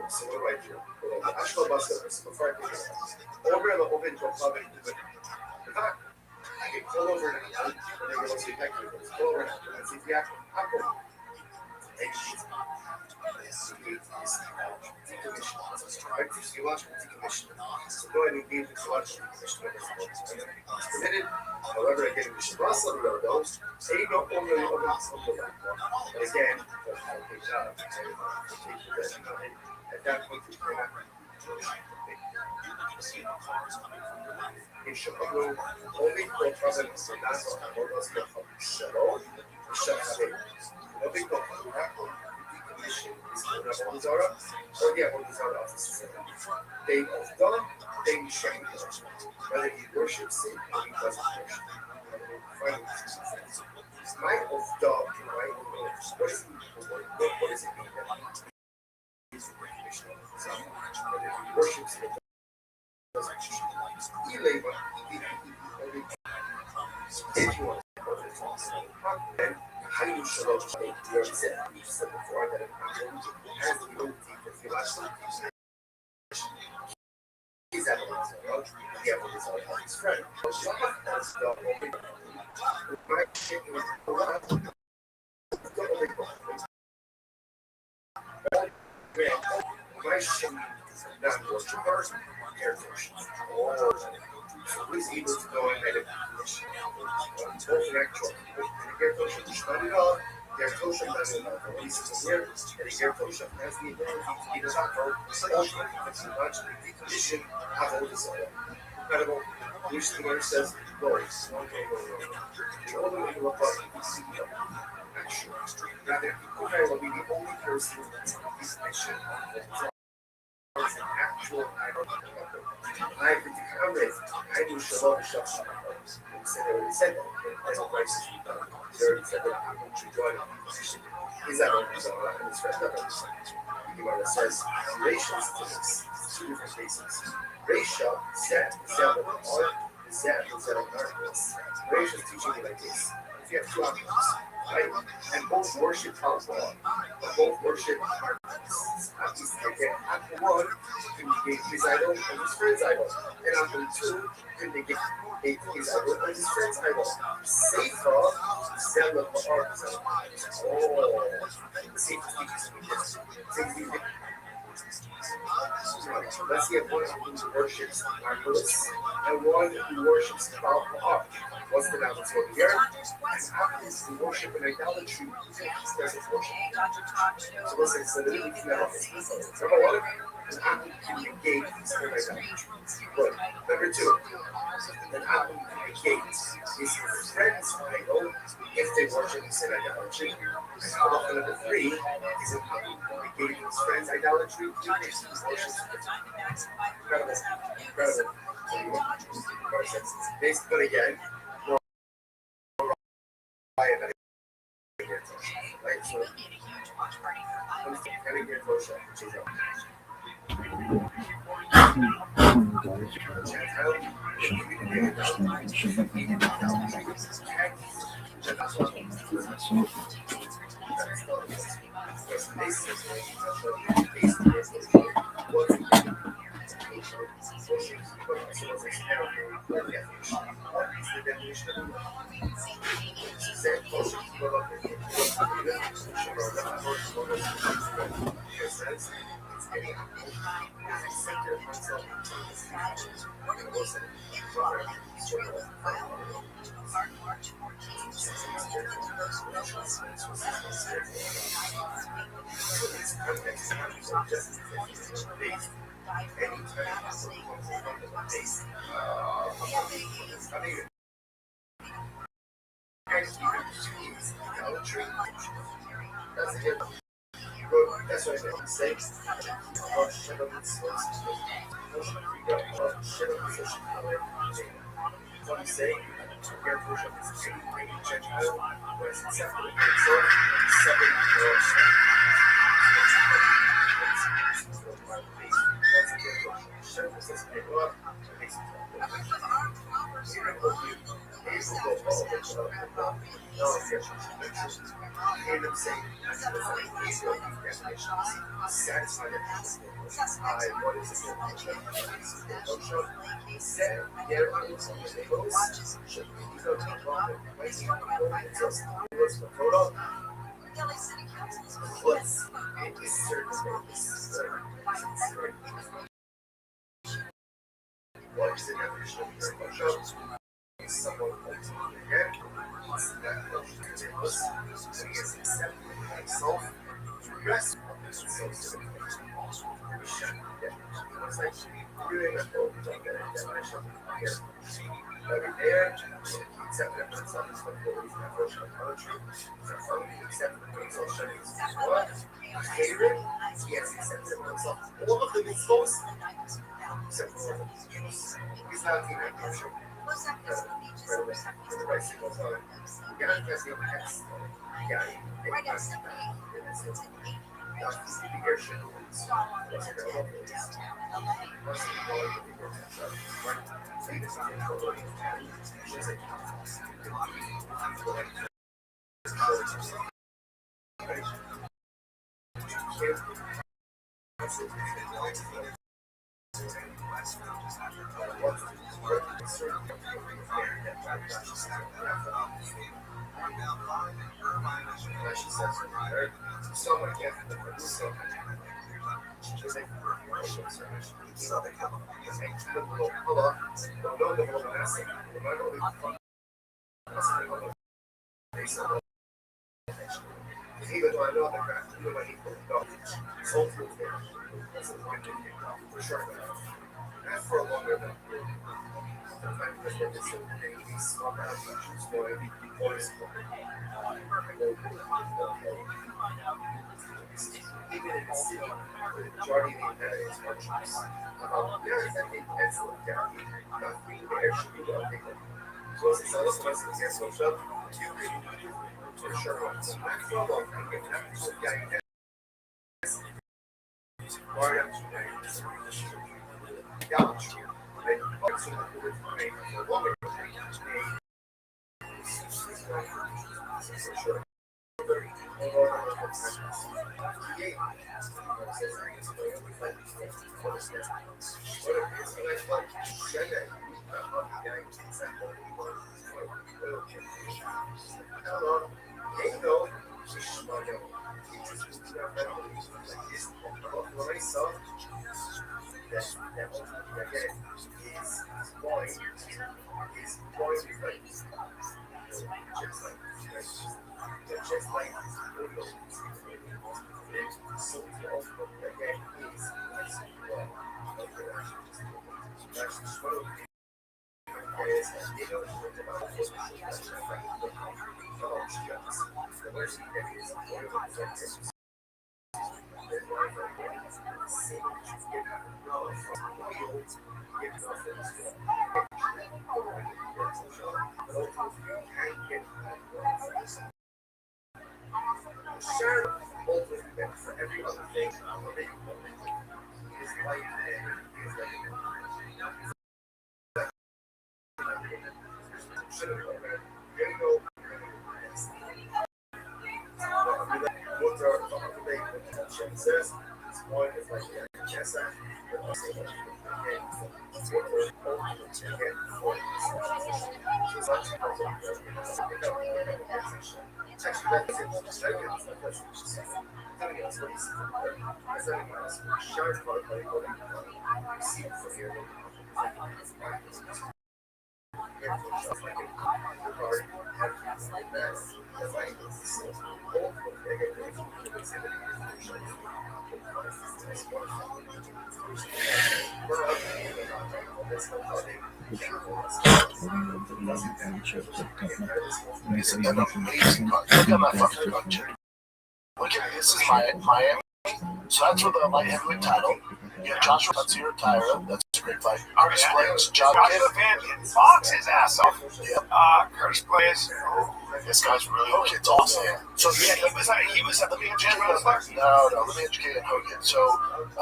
so what do I do? The actual bus service before I pick over the open to a public I can pull over and they go to the pull over and see the actual so go ahead and engage the selection committed. However, again, we should cross some of those. Say you don't own the other. And again, at that point, in Chicago, only for presidents and that's what was the shadow. They of God, they shame whether he worships him or he doesn't worship him. My of God, right? What is it mean? Whether he worships him or doesn't worship him. He labor, if you want to how you should have said before that it happened has the ability to feel actually he's at his friend. So he's able to go ahead and their Tosha doesn't release it here, and their Tosha has the ability to either much decondition have all this incredible, which the word says, Lord, the only way to apply CEO. Actually, rather, Kukai will be the only person that's mission actual I could comment, I do Shalom Shalom. He said that as a place there said that people should join the position. He's not on his own, and his friend not on his own. He says racial statistics, 2 different cases. Racial, Zat, example, or Zat, example, darkness. Racial is teaching you like this. If you have 2 options, right? And both worship Allah, but both worship darkness. Again, after 1, can negate his idol and his friend's idol. And after 2, can negate his idol and his friend's idol. Safer, Zella for art. Oh, safety. Let's see if one who worships Artemis and one who worships Baal. What's the balance over here? And Athens who worship in idolatry doesn't worship. So listen, so the really few elements. Number one, an Athens can negate his idolatry. Good. Number two, an Athens can negate his friend's idol if they worship in idolatry. And how about number three is an Athens can negate his friend's idolatry if he worships incredible. Basically, again, right? So, I'm kind of good motion. That's what I'm saying. What I'm saying, your version is any Gentile was accepted. So, second what is the definition of spiritual? Someone holds on again, that was accepted himself, rest of this self. It's like really not focused on that definition. Every day, accepted himself is what is that version of poetry. Accepted himself, showing what? Favorite? Yes, accepted himself. All of the mitzvot, except for one of the Jews. He's not in that version. Even though I know the craft, even when he put it up, soul food for sure. Not for a longer than sometimes because they're just these small manufacturers for a voice. Even in the city, the majority of the United States there is, I think, excellent guarantee. There should be no thing. So it's all this place is against what's up. For sure. It's an amazing card. Look at my fucking picture. Look at this is Miami. So that's for the light heavyweight title. You have Joshua Tutsier Tyra. That's a great fight. Curtis Blades, John Kidd. Van can box his ass off. Yep. Curtis Blades. This guy's really okay. It's awesome. So Yeah, he was at the beginning of wrestler. No, let me educate you on Hogan. So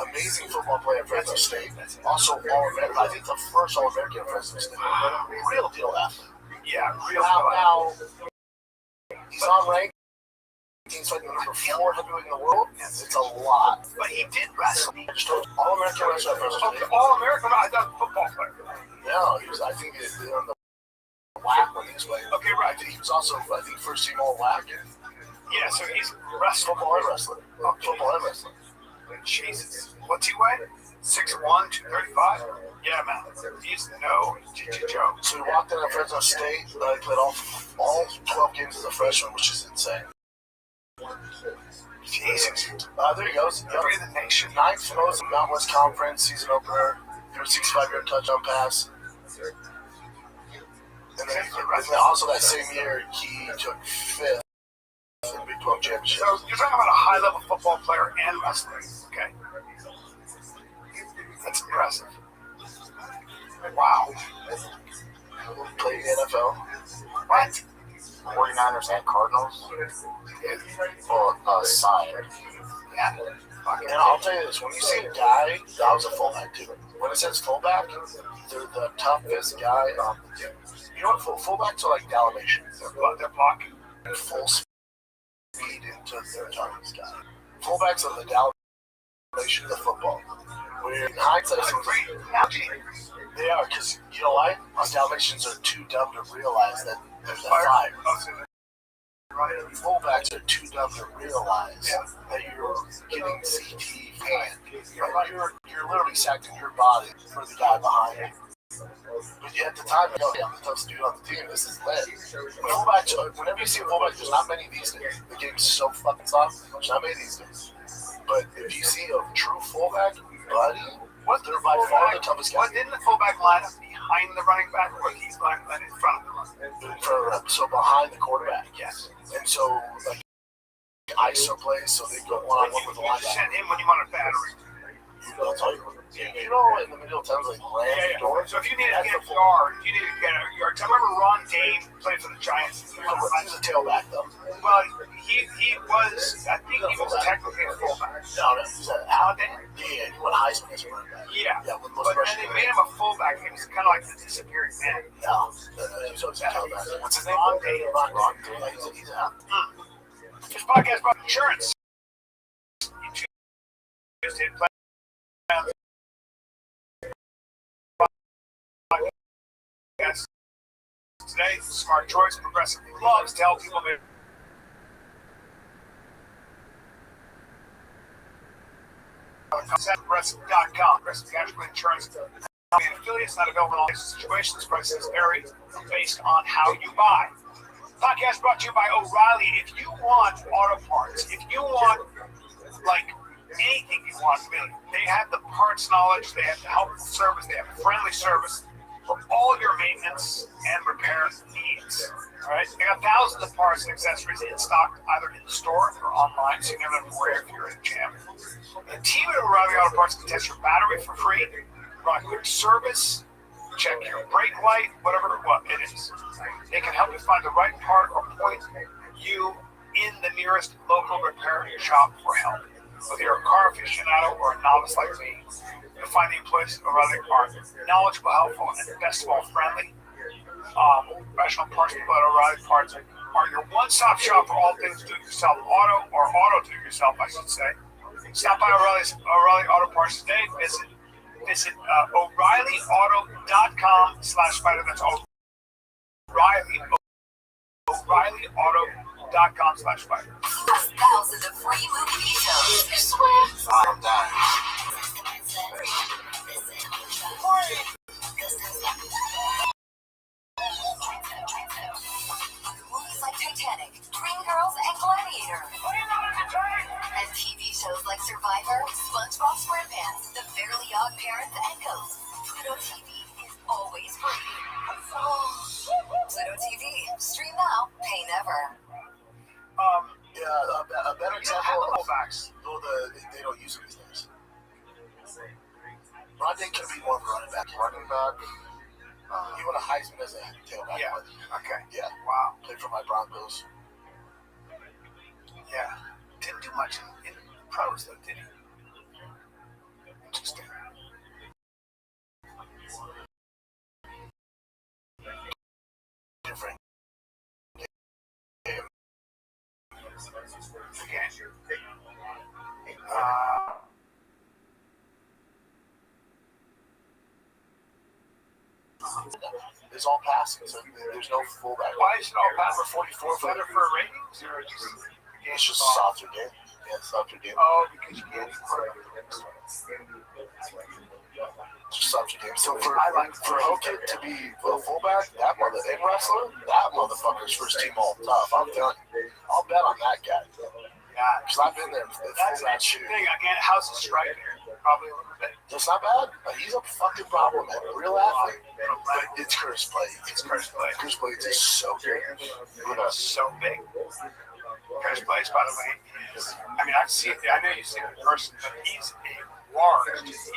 amazing football player at Fresno State. Also All-American. I think the first All-American at Fresno State. Real deal athlete. Yeah, real. Now he's on rank. He's like number 4 heavyweight in the world. It's a lot. But he did wrestle. I just told you, All-American wrestler at Fresno State. All-American. I thought football player. No, he was. I think he was on the WAC when he was playing. Okay, right. He was also, I think, first team All WAC. Yeah, so he's wrestling. Football and wrestling. Football and wrestling. Jesus. What's he weigh? 6'1", 235? Yeah, man. He's no joke. So he walked in at Fresno State. He played all 12 games as a freshman, which is insane. Jesus. There he goes. Every the nation. 9th most in Mountain West Conference season opener. 65-yard touchdown pass. And then also that same year, he took 5th in the Big 12 championship. So you're talking about a high-level football player and wrestler, okay? That's impressive. Wow. Played in the NFL. What? 49ers and Cardinals. Or signed. Yeah. And I'll tell you this, when you see a guy, that was a fullback too. When it says fullback, they're the toughest guy on the team. You know what fullbacks are like Dalmatians? They're blocking. Full speed into their toughest guy. Fullbacks are the Dalmatians of football. Where in hindsight, That's a great analogy. they are, because you know why? Us Dalmatians are too dumb to realize that there's a fire. Fullbacks are too dumb to realize that you're getting CT fanned. You're literally sacking your body for the guy behind you. But at the time, I'm the toughest dude on the team. This is lit. Fullbacks, whenever you see a fullback, there's not many these days. The game's so fucking soft. There's not many these days. But if you see a true fullback, buddy, they're by far the toughest guy. What didn't the fullback line up behind the running back, or he's lying in front of the running back? So behind the quarterback. Yes. And so, like, ISO plays, so they go one-on-one with the You send linebacker. him when you want a battery. They'll tell you. You know, in the middle of towns, like, land door. So if you need to get a yard, you need to get a yard. I remember Ron Dane played for the Giants. He was a tailback, though. Well, he was, I think he was technically a fullback. No, he's an Al Dane? Yeah, he went Heisman as a running back. Yeah. Yeah, with But most then they made him a fullback. He was kind of like the disappearing man. No, he was always a tailback. What's his name? Ron Dane. Ron Dane. He's out. This podcast about insurance. You just hit play. Today, smart choice, progressive loves to help people make Progressive.com. Progressive Casualty Insurance Company affiliates not available in all situations. Prices vary based on how you buy. Podcast brought to you by O'Reilly. If you want auto parts, if you want like anything you want, they have the parts knowledge, they have the helpful service, they have friendly service for all your maintenance and repair needs. All right, they got thousands of parts and accessories in stock, either in the store or online, so you never have to worry if you're in a jam. The team at O'Reilly Auto Parts can test your battery for free, run a quick service, check your brake light, whatever it is. They can help you find the right part or point you in the nearest local repair shop for help. Whether you're a car aficionado or a novice like me, you'll find the employees of O'Reilly are knowledgeable, helpful, and best of all, friendly. Professional parts people at O'Reilly Parts are your one-stop shop for all things do-it-yourself auto, or auto do-it-yourself, I should say. Stop by O'Reilly Auto Parts today. Visit O'ReillyAuto.com/fighter. That's O'ReillyAuto.com/fighter. Thousands of free movie details. You swear? I'm dying. Movies like Titanic, Dreamgirls, and Gladiator. And TV shows like Survivor, SpongeBob SquarePants, The Fairly Odd Parents, and Ghosts. Pluto TV is always free. Pluto TV. Stream now, pay never. Yeah, a better example of facts. Though they don't use it these days. Rondé can be more of a running back. He won a Heisman as a tailback. Yeah. Okay. Yeah. Wow. Played for my Broncos. Yeah. Didn't do much in pros though, did he? Interesting. Different. Okay. It's all passing, so there's no fullback. Why is it all Number passing? 44 for Better for ratings or just? It's just a softer game. Yeah, softer game. Oh, because you can't. Just softer game. So for Hokit to be a fullback, that motherfucker's first team all tough. I'm telling you. I'll bet on that guy. Yeah. Because I've been there. That's an interesting thing. Again, how's the strike there? Probably a little bit. It's not bad. He's a fucking problem, man. Real athlete. But it's Curtis Blades. Curtis Blades is so good. So big. Curtis Blades, by the way, is, I mean, I know you've seen him in person, but he's a large. He's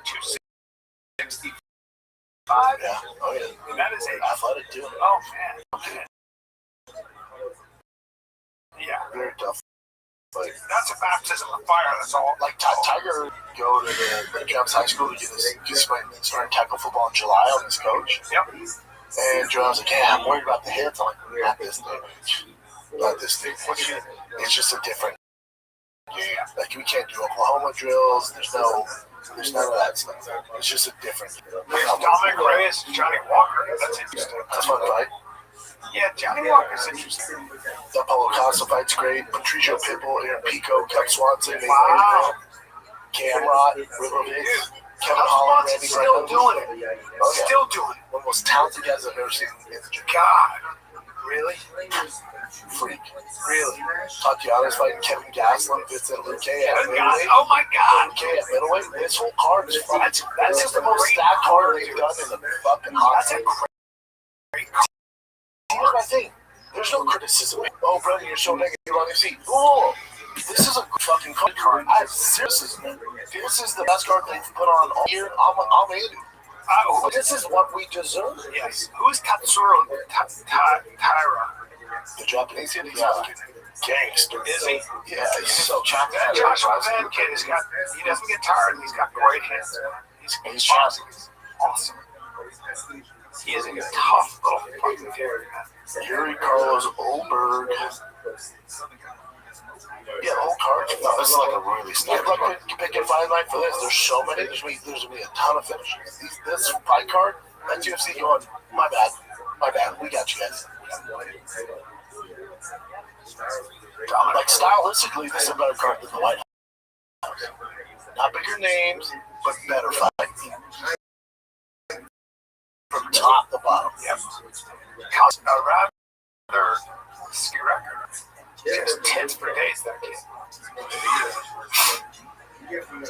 265. Yeah. Oh, yeah. And that is athletic, too. Oh, man. Yeah. Very tough. Like, that's a baptism of fire. That's all. Like Tiger go to the Cubs high school to get started tackle football in July on his coach. Yep. And Joe's like, yeah, I'm worried about the hits. I'm like, not this thing. Not this thing. It's just a different game. Like we can't do Oklahoma drills. There's none of that stuff. It's just a different. Dominic Reyes and Johnny Walker. That's interesting. That's fun, right? Yeah, Johnny Walker's interesting. That Paulo Costa fight's great. Patricio Pitbull, Aaron Pico, Kevin Swanson, wow. Camrod, Rivervix, Kevin Holland, Randy still doing it. Oh, yeah. Still doing it. One of the most talented guys I've ever seen in the gym. God. Really? Freak. Really. Tatiana's fighting Kevin Gastelum, Vincent Luque at middleweight. Oh my God. Luque at middleweight. This whole card is fun. That's just the most stacked card they've done in the fucking hot. That's a great card. Here's my thing. There's no criticism. Oh, Brendan, you're so negative on MC. Oh, this is a fucking good card. I have zero criticism. This is the best card they've put on all year. I'm in. This is what we deserve. Yes. Who's Tatsuro Taira? The Japanese kid? Yeah. Gangster. Is he? Yeah, he's so chopped. That Joshua Van kid he doesn't get tired. He's got great hands. He's awesome. He is a tough little fucking dude. Yuri Carlos Olberg. Yeah, the whole card. No, this is like a really stacked card. You pick a fight line for this. There's so many. There's going to be a ton of finishes. This fight card, that's UFC going, my bad. We got you guys. Like, stylistically, this is a better card than the White dogs. Not bigger names, but better fighting. From top to bottom. Yep. Cost a rather risky record. Just tits for days, that kid.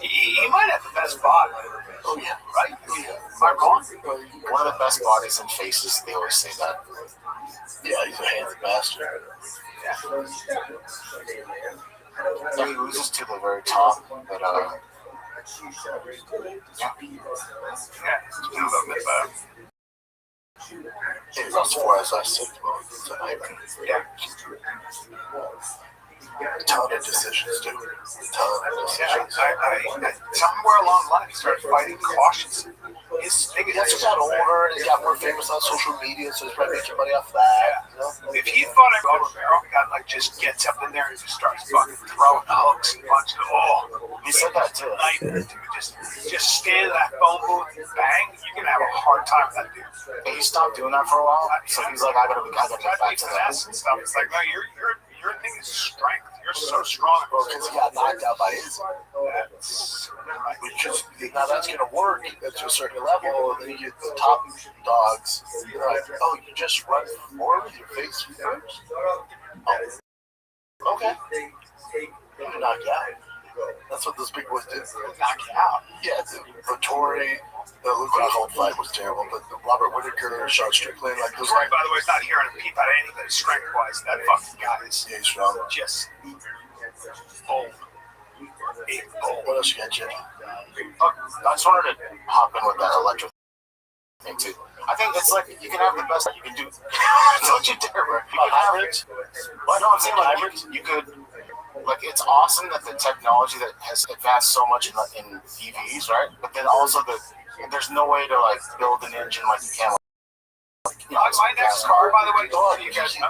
He might have the best body. Oh yeah, Right? Am I wrong? One of the best bodies and faces. They always say that. Yeah, he's a handsome bastard. Yeah. He loses to the very top, but Yeah, a little bit better. he lost 4 as last 6 tonight. Yeah. Ton of decisions, dude. Ton of Yeah, decisions. somewhere along the line, he started fighting cautious. His thing is, He just got older and he got more famous on social media, so he's probably making money off that. You know? if he thought Romero got just gets up in there and just starts fucking throwing hooks and punches, He said that too. nightmare, dude. Just stand in that phone booth and bang, you can have a hard time with that dude. And he stopped doing that for a while, so he's like, I gotta get Try to back be to that. fast and stuff. It's like, no, your thing is strength. You're so strong. Well, because he got knocked out by his. That's Which is, now that's going to work to a certain level, and then you get the top dogs. You're like, oh, you just run forward with your face first? Oh. Okay. You knock you out. That's what those big boys did. knock you out. Yeah, the Vittori, the Luke Rockhold fight was terrible, but the Robert Whittaker, Sean Strickland, like those Corey, by the way, is not hearing a peep out of anything strength-wise. That fucking guy is yeah, he's strong. just old. What else you got, Jimmy? I just wanted to hop in with that electric thing too. I think it's like you can have the best you can do. Don't you dare, bro. You can have it. Well, no, I'm saying like you could. Like it's awesome that the technology that has advanced so much in EVs, right? But then also there's no way to like build an engine like you can. Like, My next car, by the way, you guys know.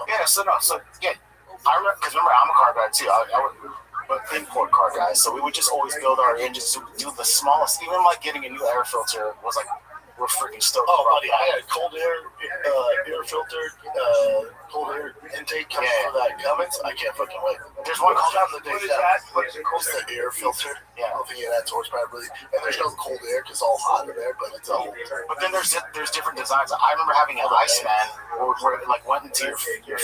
Yeah, so I remember because I'm a car guy too. I would, but import car guys, so we would just always build our engines to do the smallest. Even like getting a new air filter was like we're freaking stoked. Oh, buddy, I had cold air filtered, cold air intake coming for that Cummins. I can't fucking wait. There's one called What is that? What is it called? It's the air filter. Yeah. I don't think it adds horsepower really. And there's no cold air because it's all hot in there, but it's all. But then there's different designs. I remember having an Iceman where it like went into your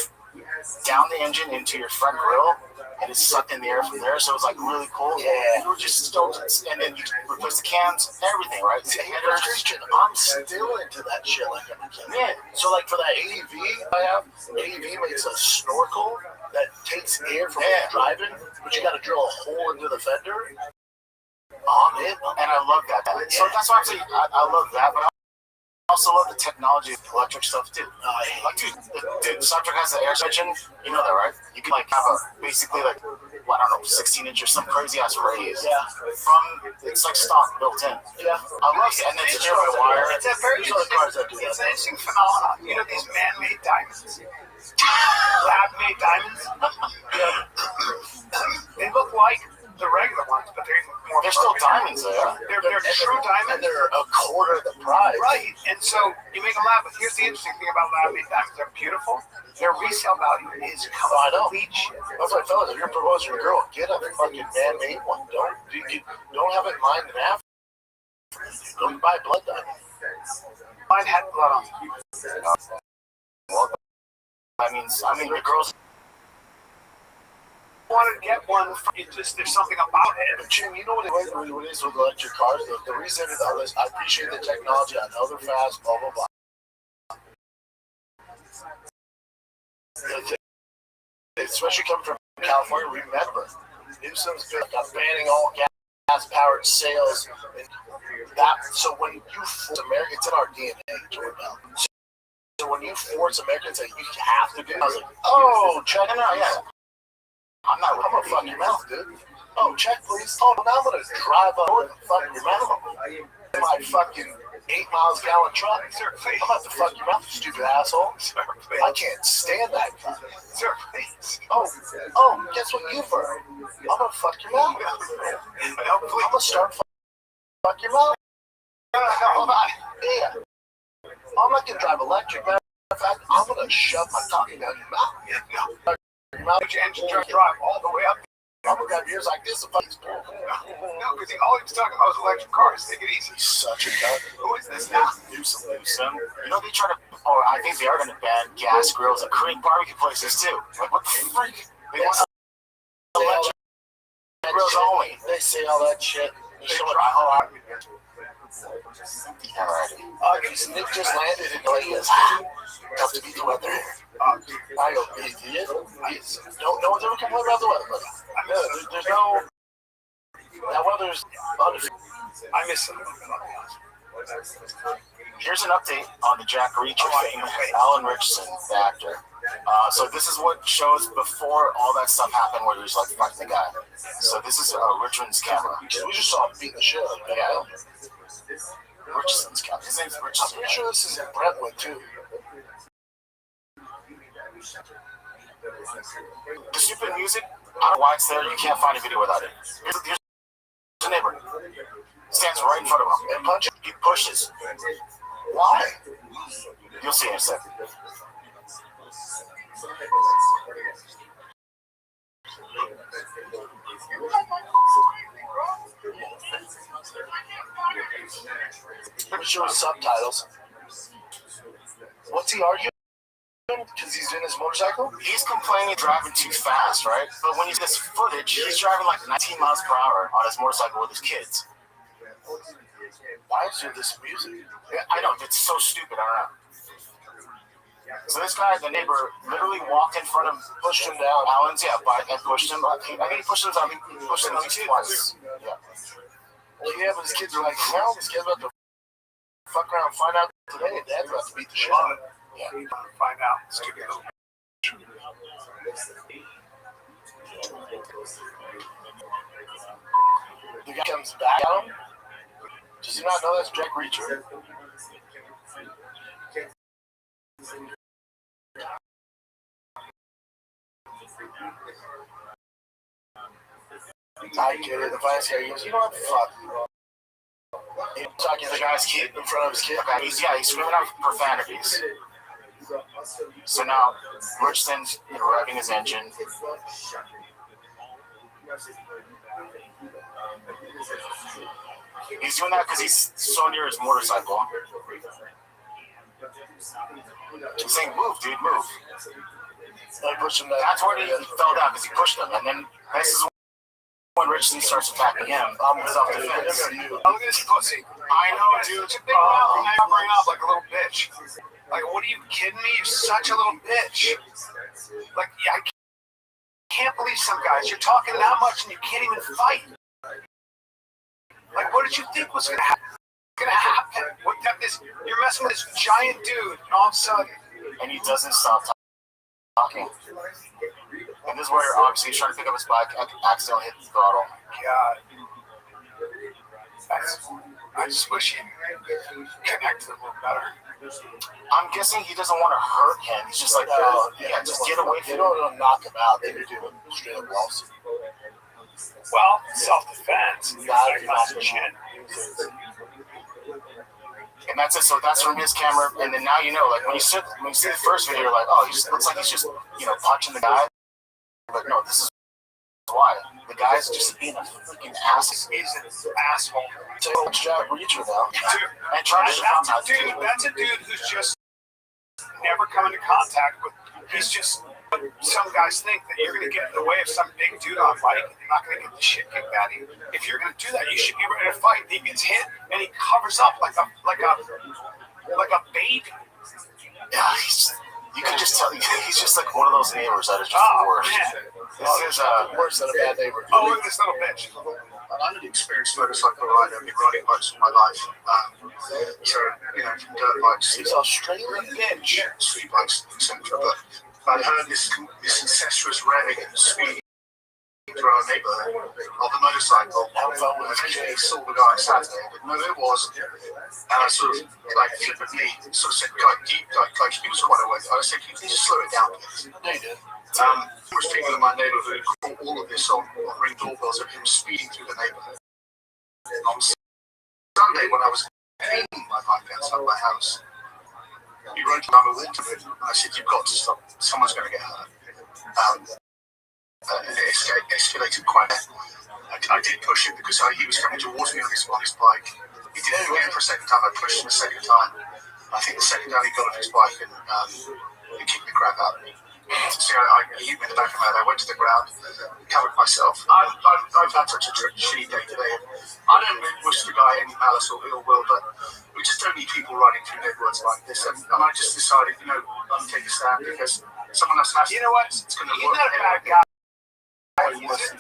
down the engine into your front grill, and it sucked in the air from there. So it was like really cool. Yeah. You were just stoked, and then you replace the cams, everything, right? Christian, I'm still into that shit like I'm a Yeah. So like for that AEV I have, AEV makes a snorkel that takes air from driving, but you got to drill a hole into the fender. I'm in. And I love that. So that's why I'm saying I love that, but I also love the technology of electric stuff too. Like, dude, the Cybertruck has the air suspension. You know that, right? You can like have basically like, well, I don't know, 16-inch or some crazy ass raise. Yeah. It's like stock built in. Yeah. I love it. And then it's a wire. It's a very There's other cars that do that. It's an interesting phenomenon. You know these man-made diamonds, lab-made diamonds. They look like the regular ones, but they're more. They're still diamonds, though. They're true And diamonds. they're a quarter the price. Right, and so you make a lab. But here's the interesting thing about lab-made diamonds: they're beautiful. Their resale value is complete shit. That's why, fellas, if you're proposing a girl, get a fucking man-made one. Don't have it in mind and half. Don't buy blood diamond. Mine had blood on it. Well, I mean, the girls. Wanted to get one. There's something about it. But Jim, you know what it is with electric cars? The reason I appreciate the technology. I know they're fast, blah, blah, blah. Especially coming from California, remember, Newsom's been banning all gas-powered sales. And so when you force America, it's in our DNA to rebel. So when you force Americans that you have to do, I was like, oh, check it out, yeah. I'm gonna fuck your mouth, dude. Oh, check, please. Oh, now I'm gonna drive up north and fuck your mouth. In my fucking 8 miles gallon truck. I'm about to fuck your mouth, you stupid asshole. I can't stand that guy. Oh, guess what you've heard? I'm gonna fuck your mouth. I'm gonna start fuck your mouth. Yeah. I'm not gonna drive electric. Matter of fact, I'm gonna shove my tongue down your mouth. Your engine drive all the way up bubblegum ears like this. No, because all he was talking about was electric cars. Take it easy. He's such a cunt. Who is this now? Newsom. You know, they try to, or I think they are going to ban gas grills at Korean barbecue places too. Like, what the freak? They want electric grills only. They say all that shit. They try hard. Yeah, right. Because Nick just landed in Vegas. Tough to beat the weather here. I go, no one's ever complained about the weather, but there's no. That weather's undefeated. I miss him. Here's an update on the Jack Reacher thing. Alan Richardson, the actor. So this is what shows before all that stuff happened, where he was like fucking the guy. So this is Richardson's camera. We just saw him beat the shit out of him. Yeah. Richardson's camera. His name's Richardson. I'm pretty sure this is in Brentwood too. The stupid music, I don't know why it's there. You can't find a video without it. Here's the neighbor. Stands right in front of him and punches. He pushes. Why? You'll see in a second. Pretty sure subtitles. What's he arguing? Because he's in his motorcycle? He's complaining driving too fast, right? But when you see this footage, he's driving like 19 miles per hour on his motorcycle with his kids. Why is there this music? I know, it's so stupid, I don't know. So this guy, the neighbor, literally walked in front of, pushed him down. Alan's, yeah, and pushed him. I think he pushed him at least twice. Yeah. Well, yeah, but his kids are like, well, this kid's about to fuck around and find out today. Dad's about to beat the shit out of him. Yeah. Find out. Stupid. The guy comes back at him. Does he not know that's Jack Reacher? I get it. The vice guy goes, you know what? Fuck. He's talking to the guy's kid in front of his kid. Okay, he's screaming out profanities. So now, Richardson's revving his engine. He's doing that because he's so near his motorcycle. He's saying, move, dude, move. That's where he fell down, because he pushed him. And then this is when Richardson starts attacking him. Self-defense. Look at this pussy. I know, dude. Bring up like a little bitch. Like, what are you kidding me? You're such a little bitch. Like, yeah, I can't believe some guys. You're talking that much and you can't even fight. Like, what did you think was gonna happen? What got this? You're messing with this giant dude, and all of a sudden, and he doesn't stop talking. And this is where obviously he's trying to pick up his bike, accidentally hit the throttle. God, I just wish he connected a little better. I'm guessing he doesn't want to hurt him. He's just like, yeah, just get away from him. They don't want to knock him out. They do a straight up lawsuit. Well, self-defense. And that's it. So that's from his camera. And then now you know, like when you see the first video, you're like, oh, he just looks like he's just punching the guy. But no, this is why the guy's just being a freaking ass. He's an asshole. So it's Jack Reacher now. And trying to that's a dude who's just never come into contact with. He's just. Some guys think that you're going to get in the way of some big dude on a bike and you're not going to get the shit kicked out of you. If you're going to do that, you should be ready to fight. He gets hit and he covers up like a baby. Yeah, you can just tell he's just like one of those neighbors that is just the worst. Man. This is worse than a bad neighbor. Oh, look at this little bitch. I'm an experienced motorcycle rider. I've been riding bikes all my life. So, from dirt bikes, He's Australian bitch. street bikes, etc. But I heard this incestuous revving and speeding through our neighborhood of the motorcycle. I actually saw the guy on Saturday. I didn't know who it was. And I sort of, flippantly, said, he was quite away. I said, can you just slow it down, please? They did. There was people in my neighborhood who caught all of this on ring doorbells of him speeding through the neighborhood. And on Sunday, when I was cleaning my bike outside my house, he wrote down a link to it, and I said, you've got to stop. Someone's going to get hurt. it escalated quite. I did push him because he was coming towards me on his bike. He did it again for a second time. I pushed him a second time. I think the second time he got off his bike and he kicked the crap out of me. So he hit me in the back of my head. I went to the ground, covered myself. I've had such a shitty day today. I don't wish the guy any malice or ill will, but we just don't need people riding through neighborhoods like this. And I just decided, I'm taking a stand because someone else has to. You know what? It's going to He's work. not a bad guy.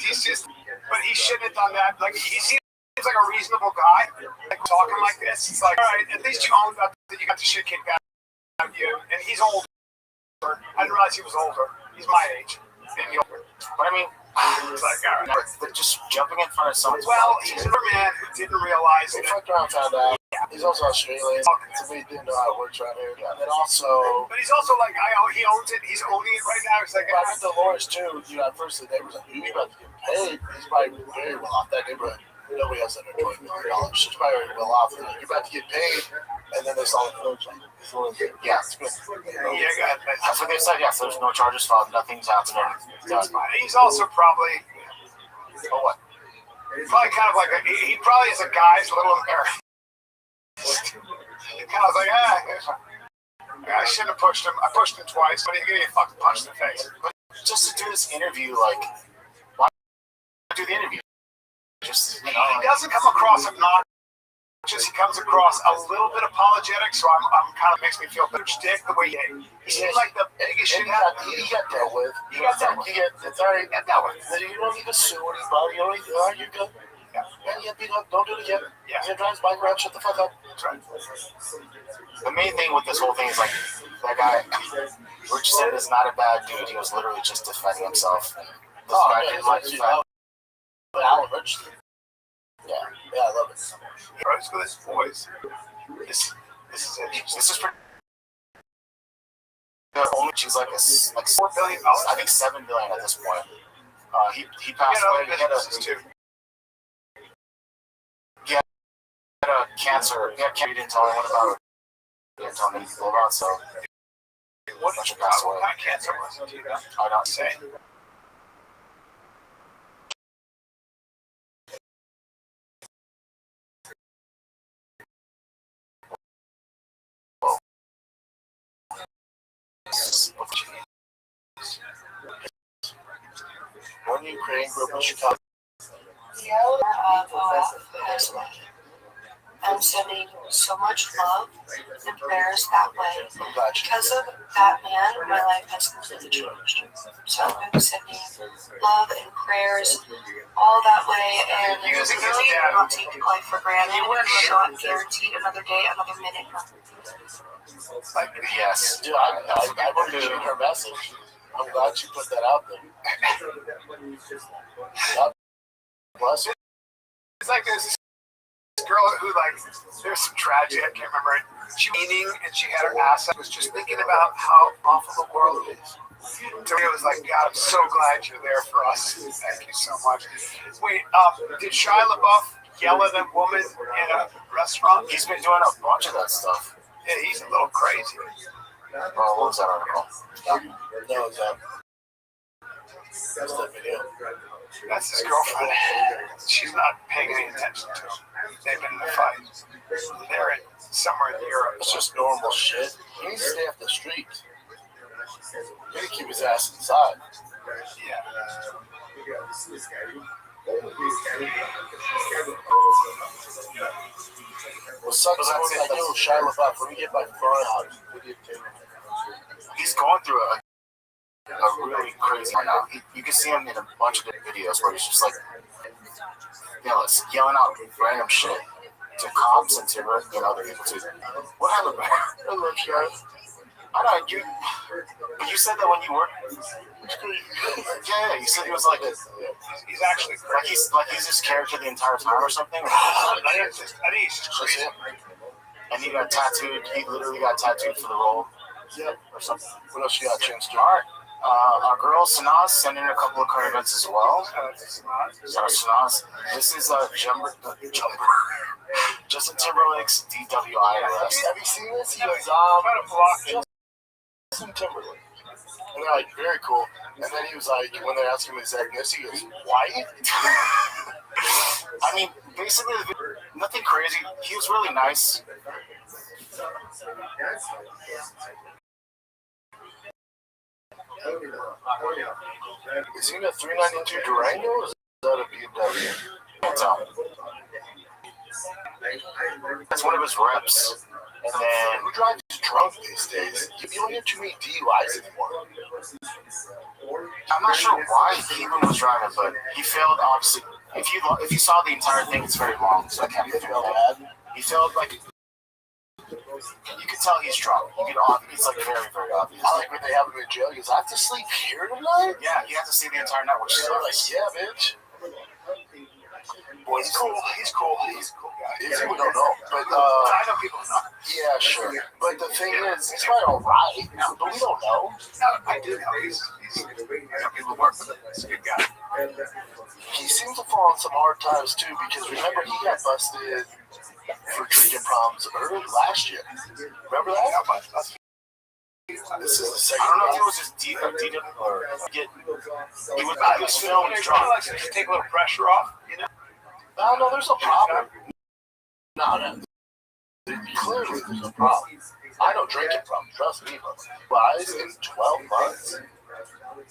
He's just, but he shouldn't have done that. Like, he seems like a reasonable guy. Like, talking like this, it's like, all right, at least you owned up that you got the shit kicked out of you. And he's older. I didn't realize he was older. He's my age. Maybe older. But I mean, it's like, all right. but just jumping in front of someone's Well, he's a man who didn't realize he it. fucked around, found out. He's also Australian, so we didn't know how it works around here. And then also, But he's also like, he owns it. He's owning it right now. He's like, I met Dolores too. At first the neighbors like, you about to get paid. He's probably very well off. That neighborhood, nobody has under $20 million. She's probably very well off. You're about to get paid, and then they saw the village like, yeah, it's good. yeah, go ahead. That's what they said. Yeah, so there's no charges filed. Nothing's happening. That's fine. He's also probably, Oh what? probably kind of like he probably is a guy who's a little embarrassed. Kind of like, I shouldn't have pushed him. I pushed him twice, but he's gonna get fucking punched in the face. But just to do this interview, like, why do the interview? Just He doesn't come across obnoxious. He comes across a little bit apologetic, so I'm kind of makes me feel a dick the way he seems like the biggest shit. he got dealt with. He got dealt with. It's alright. Get that way. You don't need to sue anybody. You're good. Yeah, don't do it again. Yeah. He drives bike around, shut the fuck up. That's right. The main thing with this whole thing is like, that guy, Rich said is not a bad dude. He was literally just defending himself. This guy didn't like to defend. Alan Rich. Yeah, I love it. Rose with his boys. This is interesting. This is pretty. Only she's like $4 billion. I think $7 billion at this point. He passed away. He had a cancer. He had cancer. He didn't tell anyone about it. He didn't tell many people about it. So What kind of cancer was it? I don't Say. When Ukraine grew up in Chicago. I'm sending so much love and prayers that way. I'm glad you Because of that man, my life has completely changed. So I'm sending love and prayers all that way, and really do not take life for granted. You are not guaranteed another day, another minute. Yes, dude, I want to read her message. I'm glad you put that out there. God bless you. It's like there's this girl who there's some tragedy, I can't remember it. She was eating and she had her ass. I was just thinking about how awful the world is. To me, it was like, God, I'm so glad you're there for us. Thank you so much. Wait, did Shia LaBeouf yell at a woman in a restaurant? He's been doing a bunch of that stuff. Yeah, he's a little crazy. Oh, what was that article? No, that's that video. That's his girlfriend. She's not paying any attention to him. They've been in a fight. They're somewhere in Europe. It's just normal shit. He needs to stay off the street. He needs to keep his ass inside. Yeah. What sucks is I know Shia LaBeouf, when we get my phone out, he's going through a really crazy right now. You can see him in a bunch of videos where he's just like, yelling out random shit to cops and to other people too. What happened, man? I love Shia. I know you. But you said that when you were. Yeah, you said he was like He's actually crazy. like he's this character the entire time or something. I think he's just crazy. And he got tattooed. He literally got tattooed for the role. Yeah, or something. What else you got, Chance? All right. Our girl Sanaz sent in a couple of current events as well. Sanaz. This is Justin Timberlake's DWI arrest. Have you seen this? He was Justin Timberlake. they're like, very cool. And then he was like, when they asked him his ethnicity, he goes, white? I mean, basically, nothing crazy. He was really nice. Is he in a 392 Durango or is that a BMW? Can't tell. That's one of his reps. And then, who drives drunk these days? You don't hear too many DUIs anymore. I'm not sure why he even was driving, but he failed, obviously. If you saw the entire thing, it's very long, so I can't feel bad. He failed, like, you can tell he's drunk. It's like very, very obvious. I like when they have him in jail. He goes, I have to sleep here tonight? Yeah, you have to see the entire night, which is like, yeah, bitch. Boy, he's cool. He's cool. He's a cool guy. We don't know. But, I know people know. Yeah, sure. But the thing is, he's probably alright, but we don't know. No, I do know. I know people who work with him. He's a good guy. He seems to fall on some hard times, too, because remember, he got busted for drinking problems early last year. Remember that? This is the second. I don't know if it was his deed or he was filmed drunk. To take a little pressure off, you know? No, there's no problem. No. Clearly, there's no problem. I don't drink it from. Trust me, but rise in 12 months.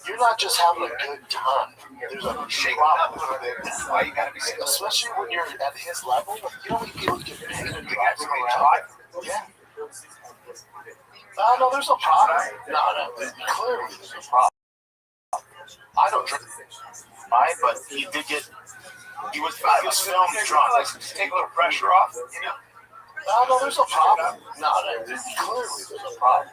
You're not just having a good time. There's a problem. Why you gotta be safe? Especially when you're at his level. You don't need people to get paid to drive around. Yeah. No, there's no problem. No. Clearly, there's no problem. I don't drink Fine, but he did get. He was filmed drunk. To take a little pressure off, you know? No, there's no problem. No, clearly there's no problem.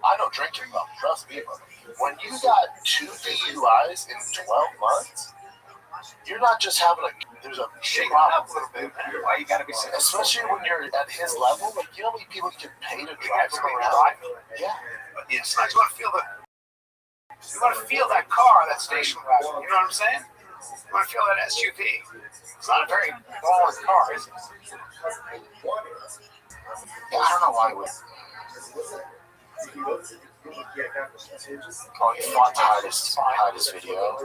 I don't drink it, though. Trust me, brother. When you got 2 DUIs in 12 months, you're not just having there's a problem. Up a little bit. Why you gotta be safe? Especially when you're at his level, like, you know how many people get paid to drive around? Yeah. But yes, I just want to feel you want to feel that car, that station wagon. You know what I'm saying? You want to feel that SUV. It's not a very baller car, is it? Yeah, I don't know why it was. Oh, he fought to hide his video.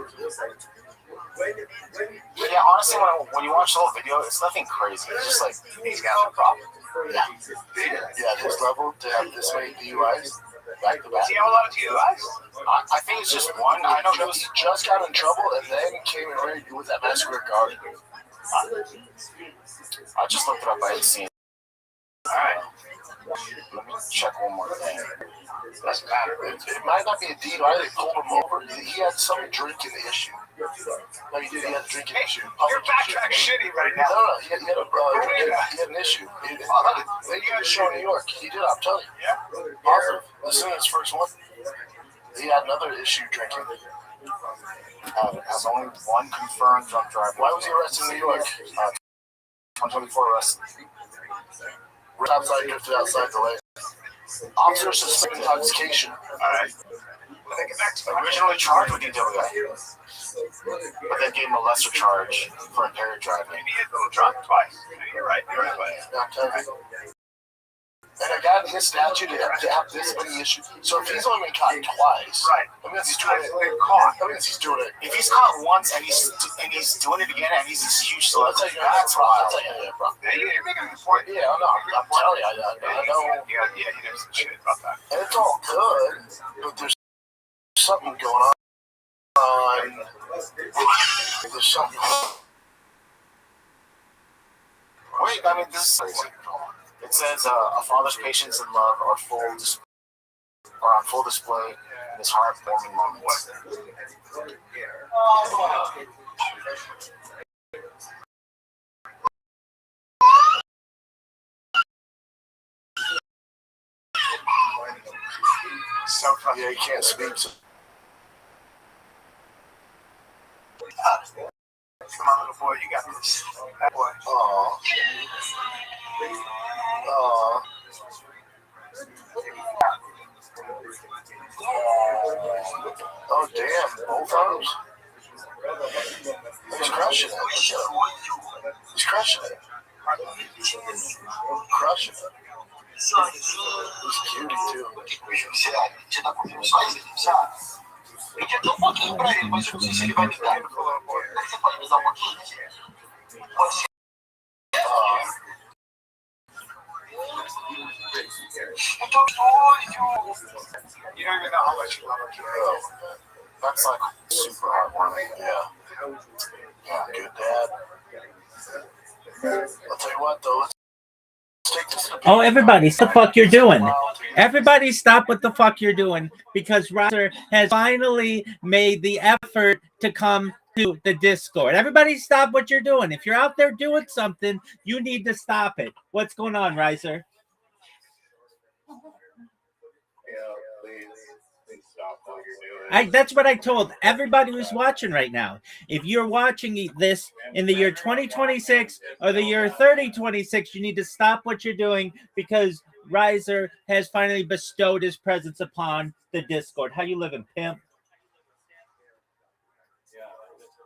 But yeah, honestly, when you watch the whole video, it's nothing crazy. It's just like, He's got no problem. Yeah, his level to have this many DUIs back to back. Does he have a lot of DUIs? I think it's just one. I know he just got in trouble and then came in ready with that Masquerade Garden. I just looked it up. I hadn't seen it. Alright. Let me check one more thing. Doesn't matter. It might not be a DUI. They pulled him over. He had some drinking issue. No, he did. He had a drinking issue. You're backtracking shitty right now. No. He had an issue. They got a show in New York. He did. I'm telling you. Yeah. Positive. As soon as first one, he had another issue drinking. Has only one confirmed drunk driver. Why was he arrested in New York? 124 arrests. Outside, drifted outside the lane. Officer suspected intoxication. Alright. Well, they get back to Originally charged with DWI, but then gave him a lesser charge for impaired driving. maybe a little drunk twice. You're right. I'm telling you. And a guy in his statute to have this many issues. So if he's only been caught twice, Right. that means he's doing it. That means he's doing it. If he's caught once and he's doing it again and he's this huge I'll celebrity, tell you, that's wild. bro. Yeah, you're making a good point. Yeah, I'm telling you, I know. Yeah, you know some shit about that. And it's all good, but there's something going on. There's something. Wait, I mean, this is crazy. It says a father's patience and love are on full display in this heartwarming moment. So funny. Yeah, he can't speak. So. Come on, little boy, you got this. That boy. Oh. Oh, damn. Both arms. He's crushing it. He's crushing it. Crushing it. He's cutie, too. Gente, um pouquinho pra ele, mas eu não sei se ele vai ligar. Você pode me usar um pouquinho? Pode ser. Então, you don't even know how much you love her. That's like super heartwarming. Yeah. Yeah, good dad. I'll tell you what, though. Let's take this. Oh, everybody, stop the fuck you're doing. Everybody stop what the fuck you're doing, because Riser has finally made the effort to come to the Discord. Everybody stop what you're doing. If you're out there doing something, you need to stop it. What's going on, Riser? That's what I told everybody who's watching right now. If you're watching this in the year 2026 or the year 3026, you need to stop what you're doing, because Riser has finally bestowed his presence upon the Discord. How you living, pimp? Yeah,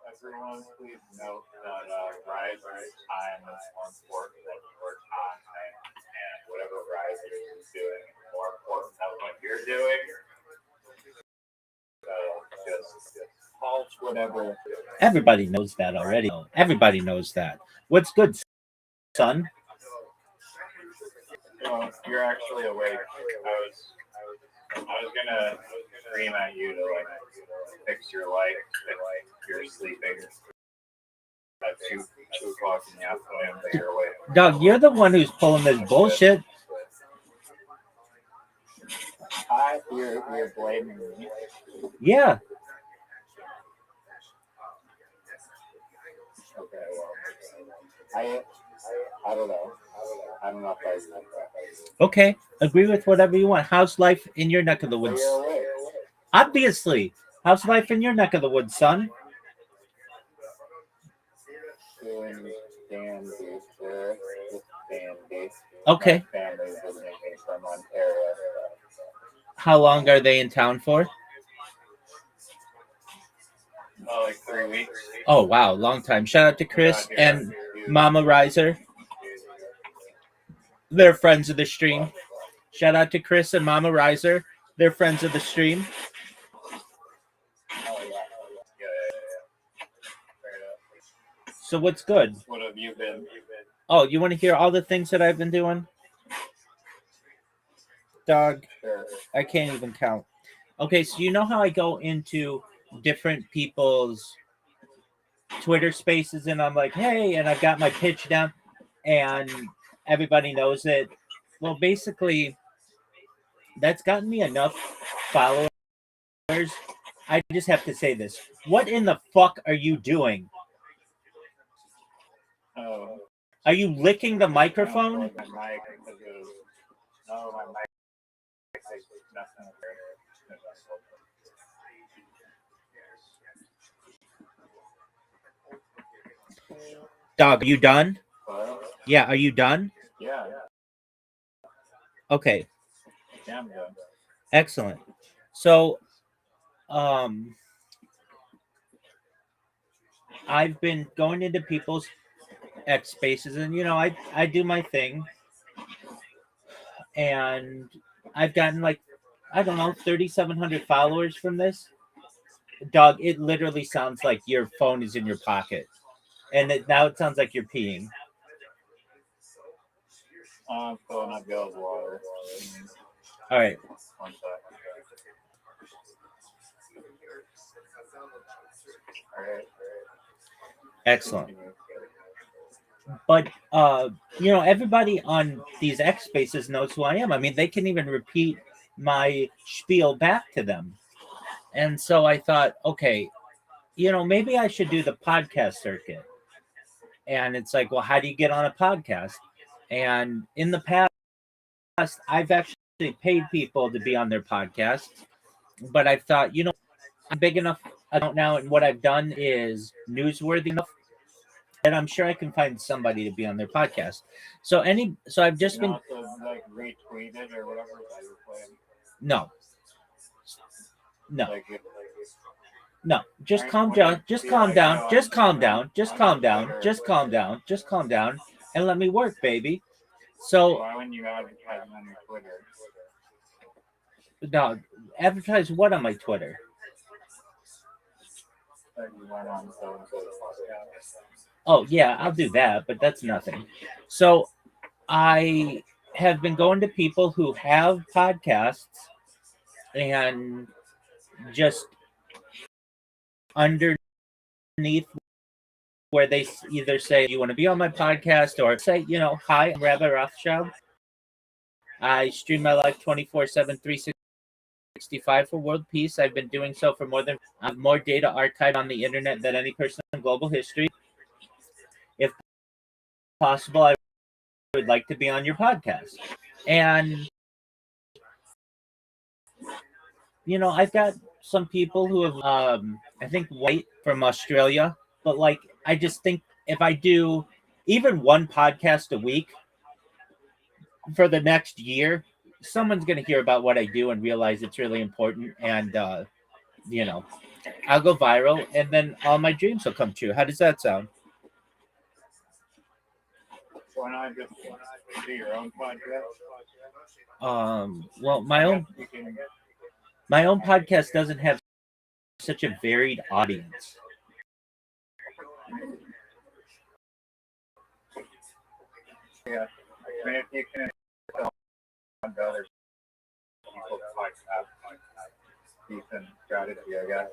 everyone, please note that Riser's time is more important than your time, and whatever Riser is doing is more important than what you're doing. Just halt whatever. Everybody knows that already. Everybody knows that. What's good, son? Well, you're actually awake. I was gonna scream at you to like fix your light, but you're sleeping at 2 o'clock in the afternoon, but you're awake. Doug, you're the one who's pulling this bullshit. You're blaming me. Yeah. Okay, well, I don't know. I don't know if I agree with that. Okay, agree with whatever you want. How's life in your neck of the woods? Obviously. How's life in your neck of the woods, son? Doing dandy, sir. Just dandy. Okay. My family's visiting me from Ontario. How long are they in town for? Oh, like 3 weeks. Oh, wow. Long time. Shout out to Chris and Mama Riser. They're friends of the stream. Shout out to Chris and Mama Riser. They're friends of the stream. So what's good? What have you been? Oh, you want to hear all the things that I've been doing? Dog, I can't even count. Okay, so you know how I go into different people's Twitter spaces and I'm like, hey, and I've got my pitch down and everybody knows it. Well, basically, that's gotten me enough followers. I just have to say this. What in the fuck are you doing? Oh. Are you licking the microphone? No, my mic says nothing. Dog, are you done? Hello? Yeah, are you done? Yeah. Okay. Yeah, I'm done. Excellent. So, I've been going into people's X spaces and, I do my thing. And I've gotten 3,700 followers from this. Dog, it literally sounds like your phone is in your pocket. And now it sounds like you're peeing. I'm filling up Bill's water. All right. 1 sec. All right. Excellent. But, everybody on these X spaces knows who I am. I mean, they can even repeat my spiel back to them. And so I thought, okay, maybe I should do the podcast circuit. And it's like, well, how do you get on a podcast? And in the past, I've actually paid people to be on their podcasts. But I've thought, I'm big enough now, and what I've done is newsworthy enough that I'm sure I can find somebody to be on their podcast. So I've just been retweeted or whatever that you're playing. No. No, just calm down. Just calm down. Just calm down. Just calm down. Just calm down. Just calm down. And let me work, baby. So why wouldn't you advertise on your Twitter? No, advertise what on my Twitter? you went on so-and-so's podcast. Oh, yeah, I'll do that, but that's nothing. So I have been going to people who have podcasts and just underneath where they either say, you want to be on my podcast, or say, hi, I'm Rabbi Rothschild. I stream my life 24/7, 365 for world peace. I've been doing so for I have more data archived on the internet than any person in global history. If possible, I would like to be on your podcast. And, I've got some people who have, I think, white from Australia, but I just think if I do even one podcast a week for the next year, someone's going to hear about what I do and realize it's really important. And, I'll go viral and then all my dreams will come true. How does that sound? Why not just do your own podcast? Well, my own podcast doesn't have such a varied audience. Yeah, I mean, if you can tell other people have decent strategy, I guess.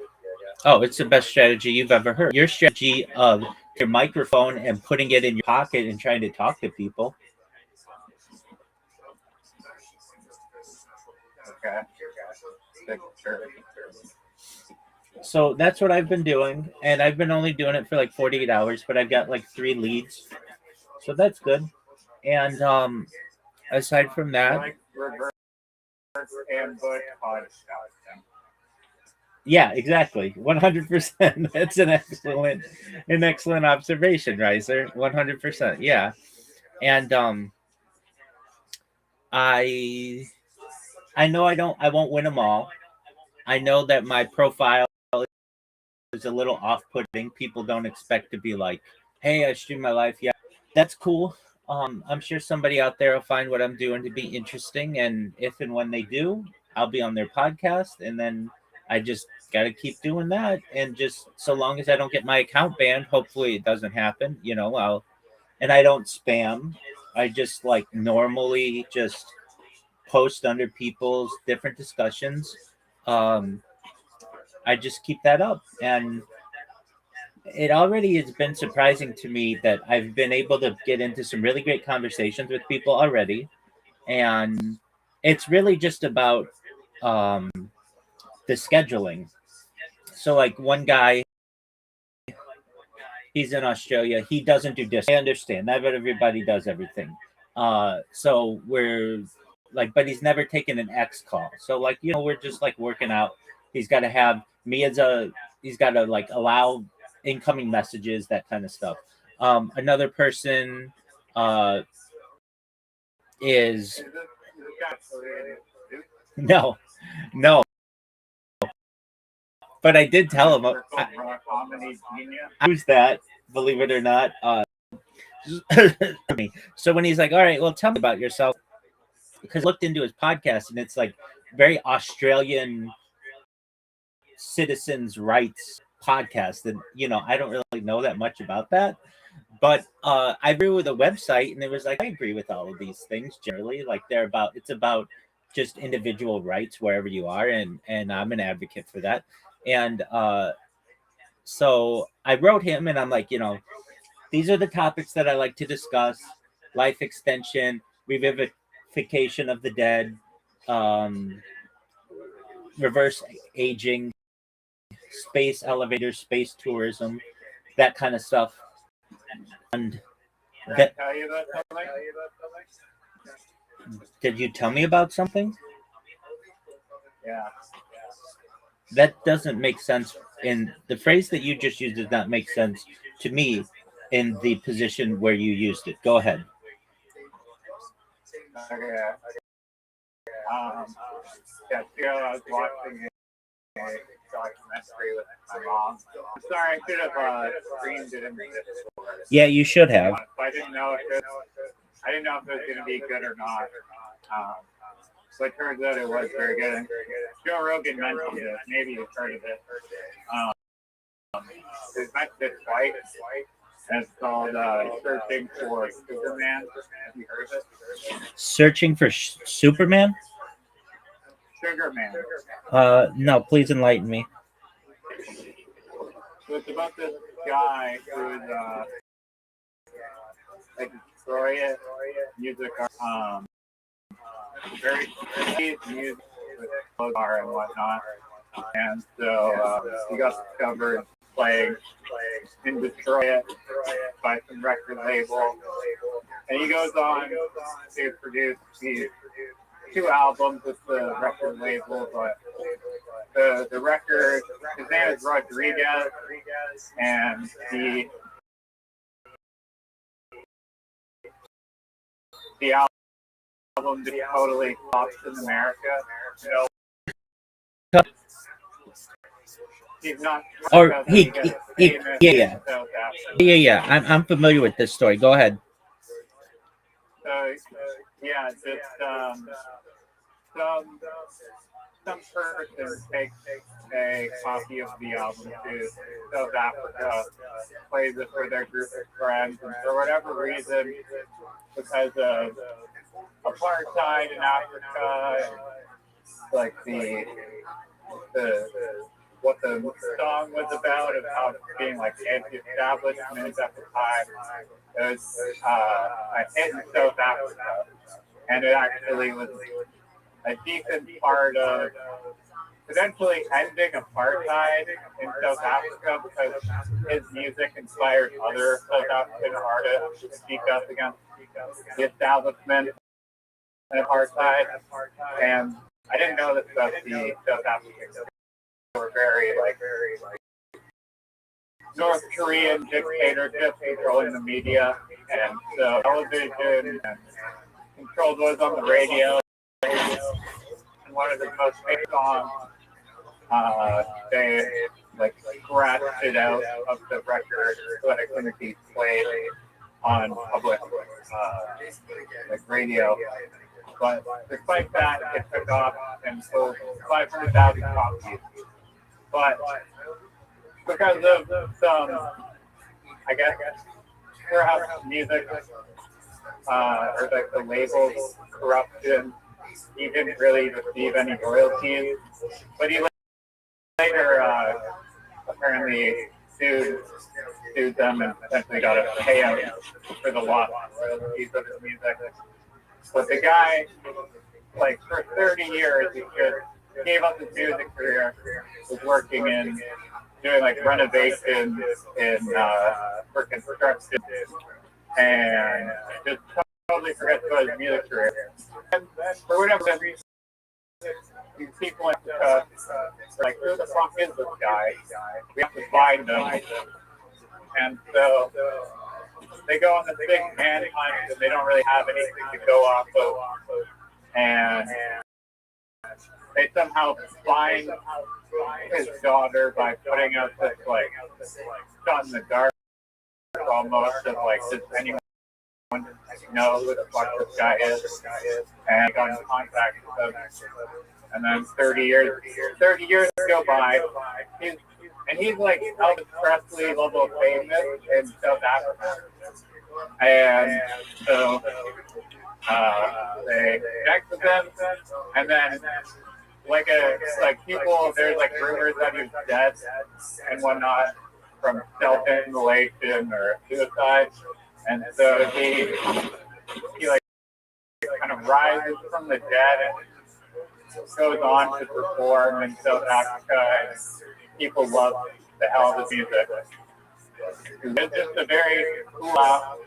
Oh, it's the best strategy you've ever heard. Your strategy of your microphone and putting it in your pocket and trying to talk to people. Okay. So that's what I've been doing, and I've been only doing it for 48 hours, but I've got 3 leads, so that's good. And aside from that, reverse ambush podcast. yeah, exactly, 100%. That's an excellent observation, Reiser. 100%, yeah. And I know I won't win them all. I know that my profile is a little off-putting. People don't expect to be like, hey, I stream my life. Yeah, that's cool. I'm sure somebody out there will find what I'm doing to be interesting, and if and when they do, I'll be on their podcast, and then I just got to keep doing that, and just so long as I don't get my account banned, hopefully it doesn't happen, and I don't spam. I just normally just post under people's different discussions. I just keep that up, and it already has been surprising to me that I've been able to get into some really great conversations with people already, and it's really just about the scheduling. So one guy, he's in Australia, he doesn't do this. I understand that, but everybody does everything. So we're but he's never taken an X call. So we're just working out. He's got to have me he's got to allow incoming messages, that kind of stuff. Another person is no, but I did tell him who's that, believe it or not. So when he's like, all right, well, tell me about yourself, because I looked into his podcast and it's very Australian citizens' rights podcast, and I don't really know that much about that, but I agree with the website, and it was I agree with all of these things generally. It's about just individual rights wherever you are, and I'm an advocate for that. And so I wrote him, and I'm these are the topics that I like to discuss: life extension, revivification of the dead, reverse aging, space elevators, space tourism, that kind of stuff. And did you tell me about something? Yeah. That doesn't make sense. In the phrase that you just used does not make sense to me in the position where you used it. Go ahead. Okay. I was watching a documentary with my mom. I'm sorry, I could have streamed it in the Discord. Yeah, you should have. I didn't know if it was going to be good or not. So it turns out it was very good. Joe Rogan mentioned it. Maybe you've heard of it. It's mentioned twice. And it's called Searching for Superman. Have you heard of it? Searching for Superman? Sugarman. No, please enlighten me. So it's about this guy who's like destroy music, very music with guitar and whatnot. And so he got discovered playing in Detroit by some record label. And he goes on to produce these 2 albums with the record label, but the record, his name is Rodriguez, and the album just totally flops in America. So he's not. Or yeah. I'm familiar with this story. Go ahead. So yeah, just some person takes a copy of the album to South Africa, plays it for their group of friends, and for whatever reason, because of apartheid in Africa, and like the what the song was about how being like anti-establishment at the time. It was a hit in South Africa, and it actually was a decent part of potentially ending apartheid in South Africa, because his music inspired other South African artists to speak up against the establishment and apartheid. And I didn't know this about the South Africans. They were very North Korean dictatorship controlling the media, and so television, and controlled what was on the radio. And one of the most famous songs, they scratched it out of the record so that it couldn't be played on public radio. But despite that, it took off and sold 500,000 copies. But because of some, I guess, perhaps music or the label's corruption, he didn't really receive any royalties. But he later apparently sued them and essentially got a payout for the lost royalties of his music. But the guy, for 30 years, he just gave up his music career, was working in doing renovations for construction, and just totally forgets about his music career. And for whatever reason, these people in Africa are like, who the fuck is this guy? We have to find him. And so they go on this big manhunt, and they don't really have anything to go off of. And they somehow find his daughter by putting out this shot in the dark almost of does anyone know who the fuck this guy is? And I got in contact with him. And then 30 years go by. He's Elvis Presley level famous in South Africa. And so they connect with them, and then people, there's rumors that he's dead and whatnot from self-immolation or suicide, and so he kind of rises from the dead and goes on to perform in South Africa, and people love the hell of his music. It's just a very cool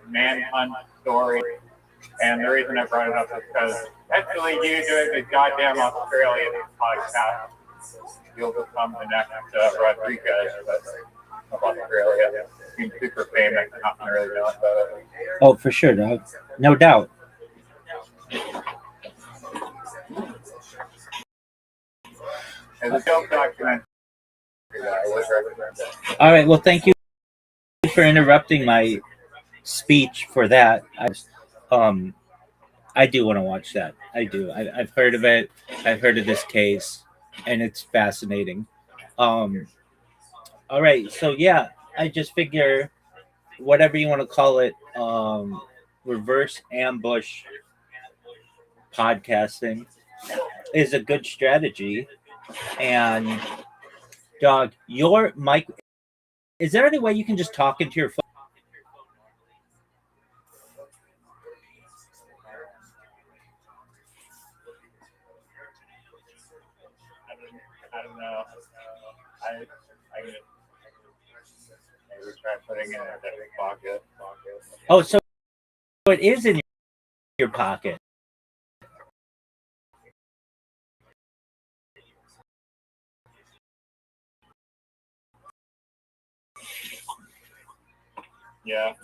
manhunt story, and the reason I brought it up is because actually you doing the goddamn Australian podcast, you'll become the next Rodriguez of Australia. He's super famous, nothing really known about it. Oh, for sure, no doubt. As a dope documentary, I would recommend it. All right, well, thank you for interrupting my speech for that. I do want to watch that. I do. I've heard of it. I've heard of this case, and it's fascinating. All All right. So yeah, I just figure whatever you want to call it, reverse ambush podcasting is a good strategy. And dog, your mic. Is there any way you can just talk into your phone? I don't know. I maybe try putting it in a different pocket. Oh, so it is in your pocket. Yeah.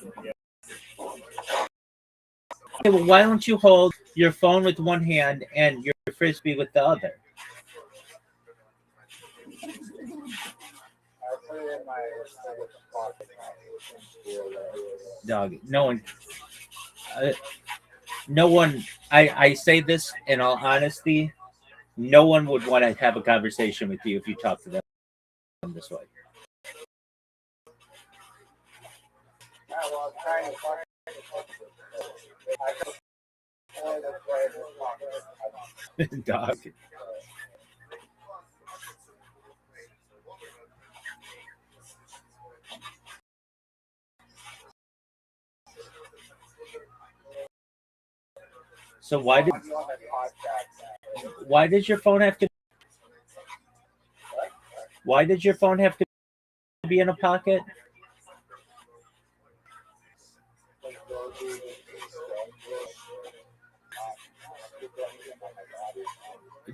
Okay, well, why don't you hold your phone with one hand and your frisbee with the other? I put it in my pocket. Dog, no one. I say this in all honesty. No one would want to have a conversation with you if you talk to them this way. Well, I'm trying to find Dog. So why did your phone have to? Why did your phone have to be in a pocket?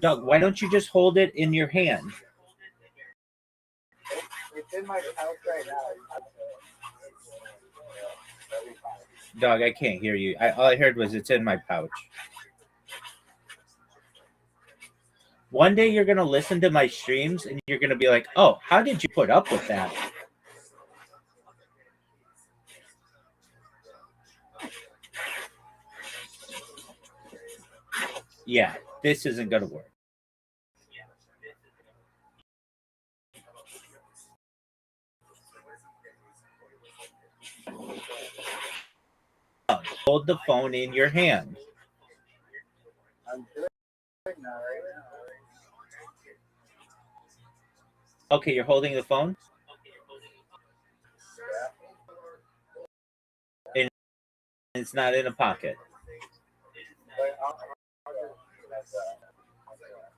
Dog, why don't you just hold it in your hand? It's in my house right now. Dog, I can't hear you. All I heard was it's in my pouch. One day you're going to listen to my streams and you're going to be like, oh, how did you put up with that? Yeah, this isn't going to work. Hold the phone in your hand. I'm doing it now, right now. Okay, you're holding the phone? And it's not in a pocket.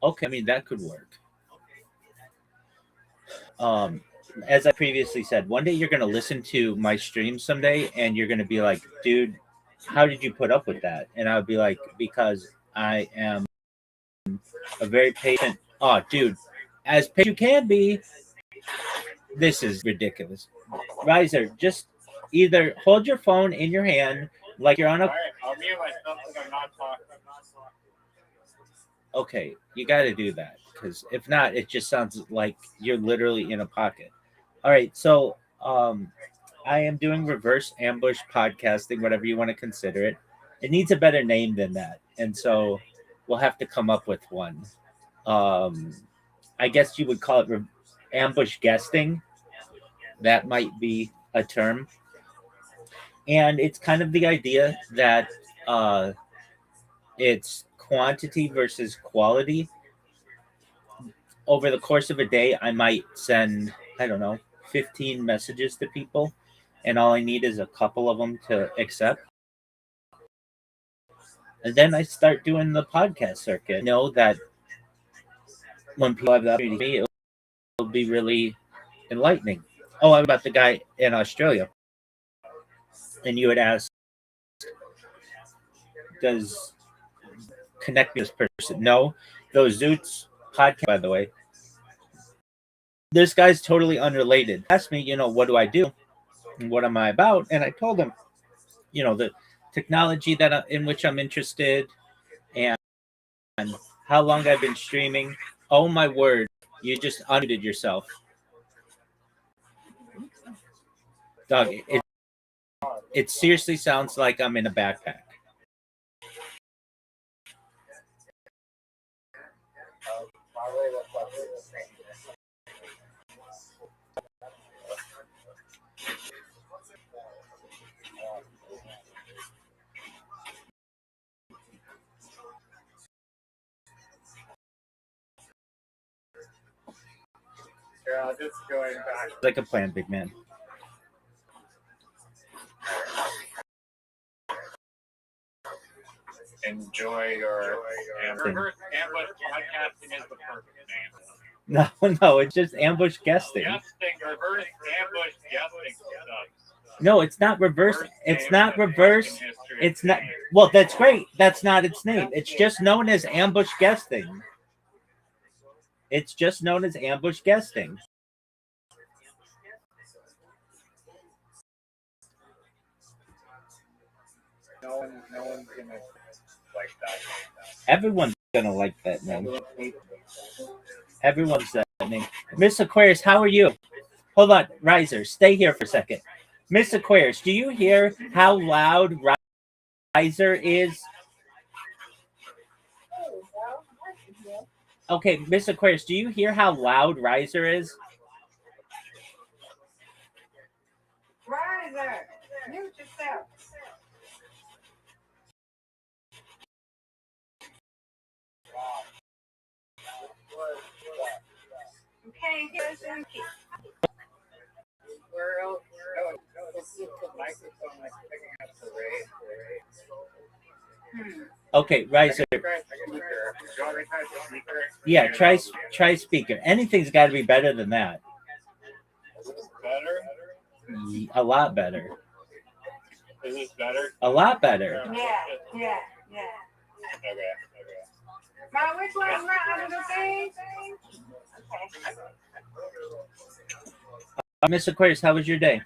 Okay, I mean, that could work. As I previously said, one day you're going to listen to my stream someday and you're going to be like, dude, how did you put up with that? And I'll be like, because I am a very patient. Oh, dude, as patient you can be. This is ridiculous. Riser, just either hold your phone in your hand like you're on a. All right, I'll mute myself so I'm not talking. Okay, you got to do that because if not, it just sounds like you're literally in a pocket. All right, so I am doing reverse ambush podcasting, whatever you want to consider it. It needs a better name than that, and so we'll have to come up with one. I guess you would call it ambush guesting. That might be a term, and it's kind of the idea that it's quantity versus quality. Over the course of a day, I might send, I don't know, 15 messages to people, and all I need is a couple of them to accept. And then I start doing the podcast circuit. I know that when people have the opportunity, it'll be really enlightening. Oh, I'm about the guy in Australia. And you would ask, does connect me to this person? No. Those Zoots podcast, by the way, this guy's totally unrelated. Asked me, what do I do? And what am I about? And I told him, the technology in which I'm interested and how long I've been streaming. Oh my word, you just unmuted yourself. Doug, it seriously sounds like I'm in a backpack. Just going back. Like a plan, big man. Enjoy your reverse ambush podcasting is the perfect name. No, it's just ambush guesting. Reverse ambush guesting sucks. No, it's not reverse. It's not reverse. It's not. Well, that's great. That's not its name. It's just known as ambush guesting. It's just known as ambush guesting. No one's gonna like that. Everyone's gonna like that name. Everyone's that name. Miss Aquarius, how are you? Hold on, Riser, stay here for a second. Miss Aquarius, do you hear how loud Riser is? Okay, Miss Aquarius, do you hear how loud Riser is? Riser, mute yourself. You can't hear us in the World, the microphone like picking up the rate. Okay, Riser. Yeah, try speaker. Anything's got to be better than that. Better? A lot better. Is this better? A lot better. Yeah. Okay. Mom, which one's not under the thing? Miss Aquarius, how was your day?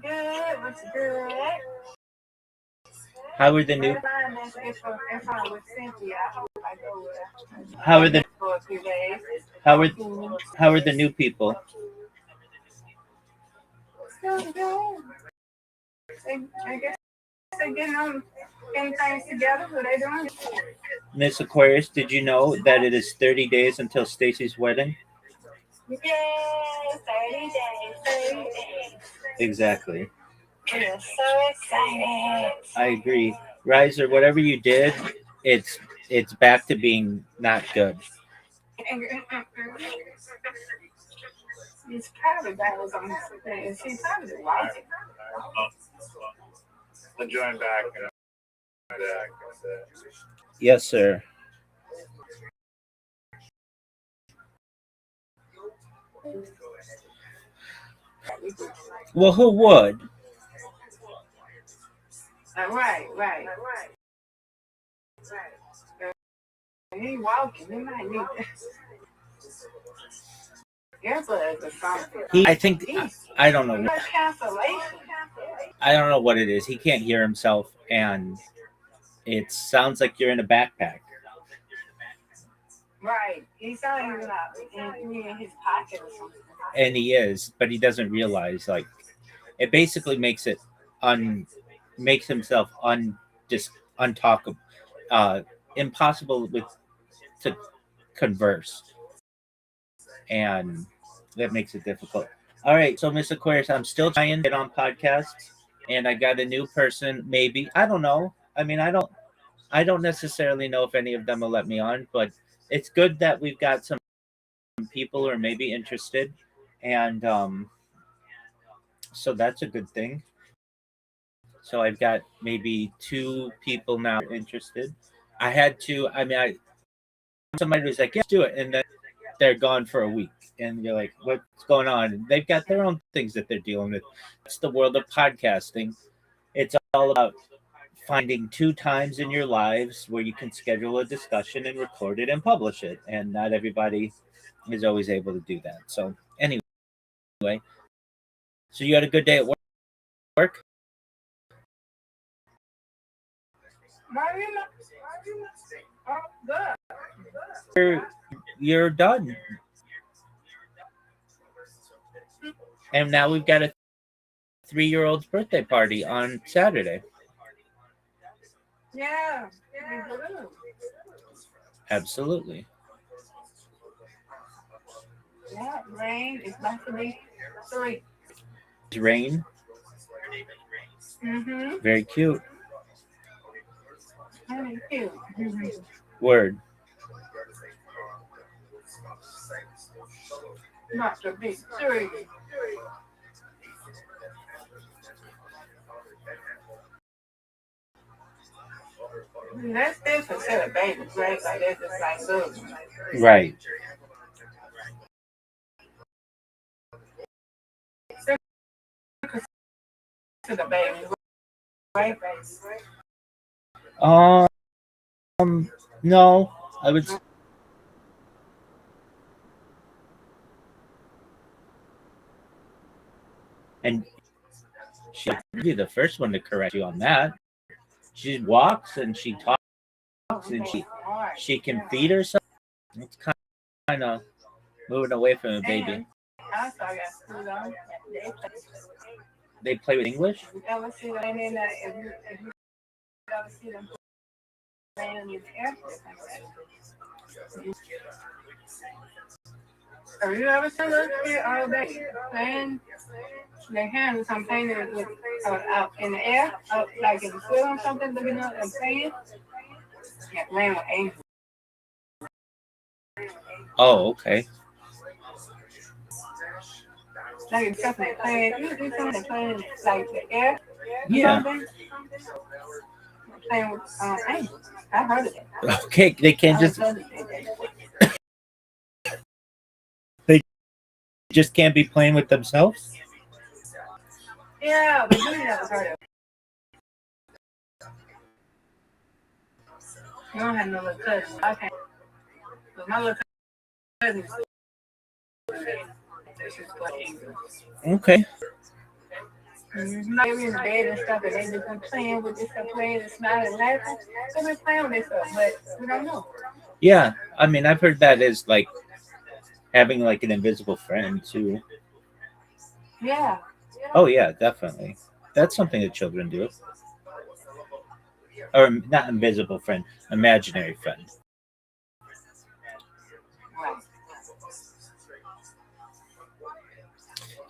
Good, was good. How are the new? If I'm with Cynthia, I hope I go with her. How are the? For a few days. How are the new people? Still good. I guess they're getting things together. What they doing? Miss Aquarius, did you know that it is 30 days until Stacy's wedding? Yay, 30 days. Exactly. We're so excited. I agree. Riser, whatever you did, it's back to being not good. He's probably battles on this thing. He probably likes it. I'll join back. Yes, sir. Well, who would? Right. He walking. He might need earbuds or something. I think I don't know. Cancellation. I don't know what it is. He can't hear himself, and it sounds like you're in a backpack. Right. He's not even in his pocket or something. And he is, but he doesn't realize. Like, it basically makes himself untalkable, impossible to converse, and that makes it difficult. All right, so Miss Aquarius, I'm still trying to get on podcasts, and I got a new person. Maybe, I don't know. I mean, I don't necessarily know if any of them will let me on, but it's good that we've got some people who are maybe interested, and so that's a good thing. So I've got maybe 2 people now interested. Somebody was like, yeah, let's do it, and then they're gone for a week, and you're like, what's going on? And they've got their own things that they're dealing with. It's the world of podcasting. It's all about finding 2 times in your lives where you can schedule a discussion and record it and publish it, and not everybody is always able to do that. So anyway, so you had a good day at work? You're done. And now we've got a 3-year-old's birthday party on Saturday. Yeah. Absolutely. Yeah, rain is about to be 3. Rain. Mm-hmm. Very cute. Very cute. Mm-hmm. Word. Not to be three. That's different set of babies, right? Like they're just like good. Right. To the baby, right? No, I would. And she'll be the first one to correct you on that. She walks and she talks and she can feed herself. It's kind of moving away from a baby. They play with English. You ever see them in that? If you ever see them playing in the air? Have you ever seen those kids all day playing? Their hands are painted with out in the air, out like in the field or something, looking up and playing. Yeah, playing with angels. Oh, okay. Like it's definitely playing. You see something playing like the air. Yeah. Playing with angels. I heard of it. Okay, they can't just. They just can't be playing with themselves. Yeah, but you never heard of it. You don't have no little cousin. I can't. But my little cousin. Okay. Not even in the bed and stuff, and they just been playing with this stuff, playing and smiling and laughing. They've been playing with this stuff, but we don't know. Yeah, I mean, I've heard that is like having like an invisible friend too. Yeah. Oh yeah, definitely. That's something that children do. Or not invisible friend, imaginary friend.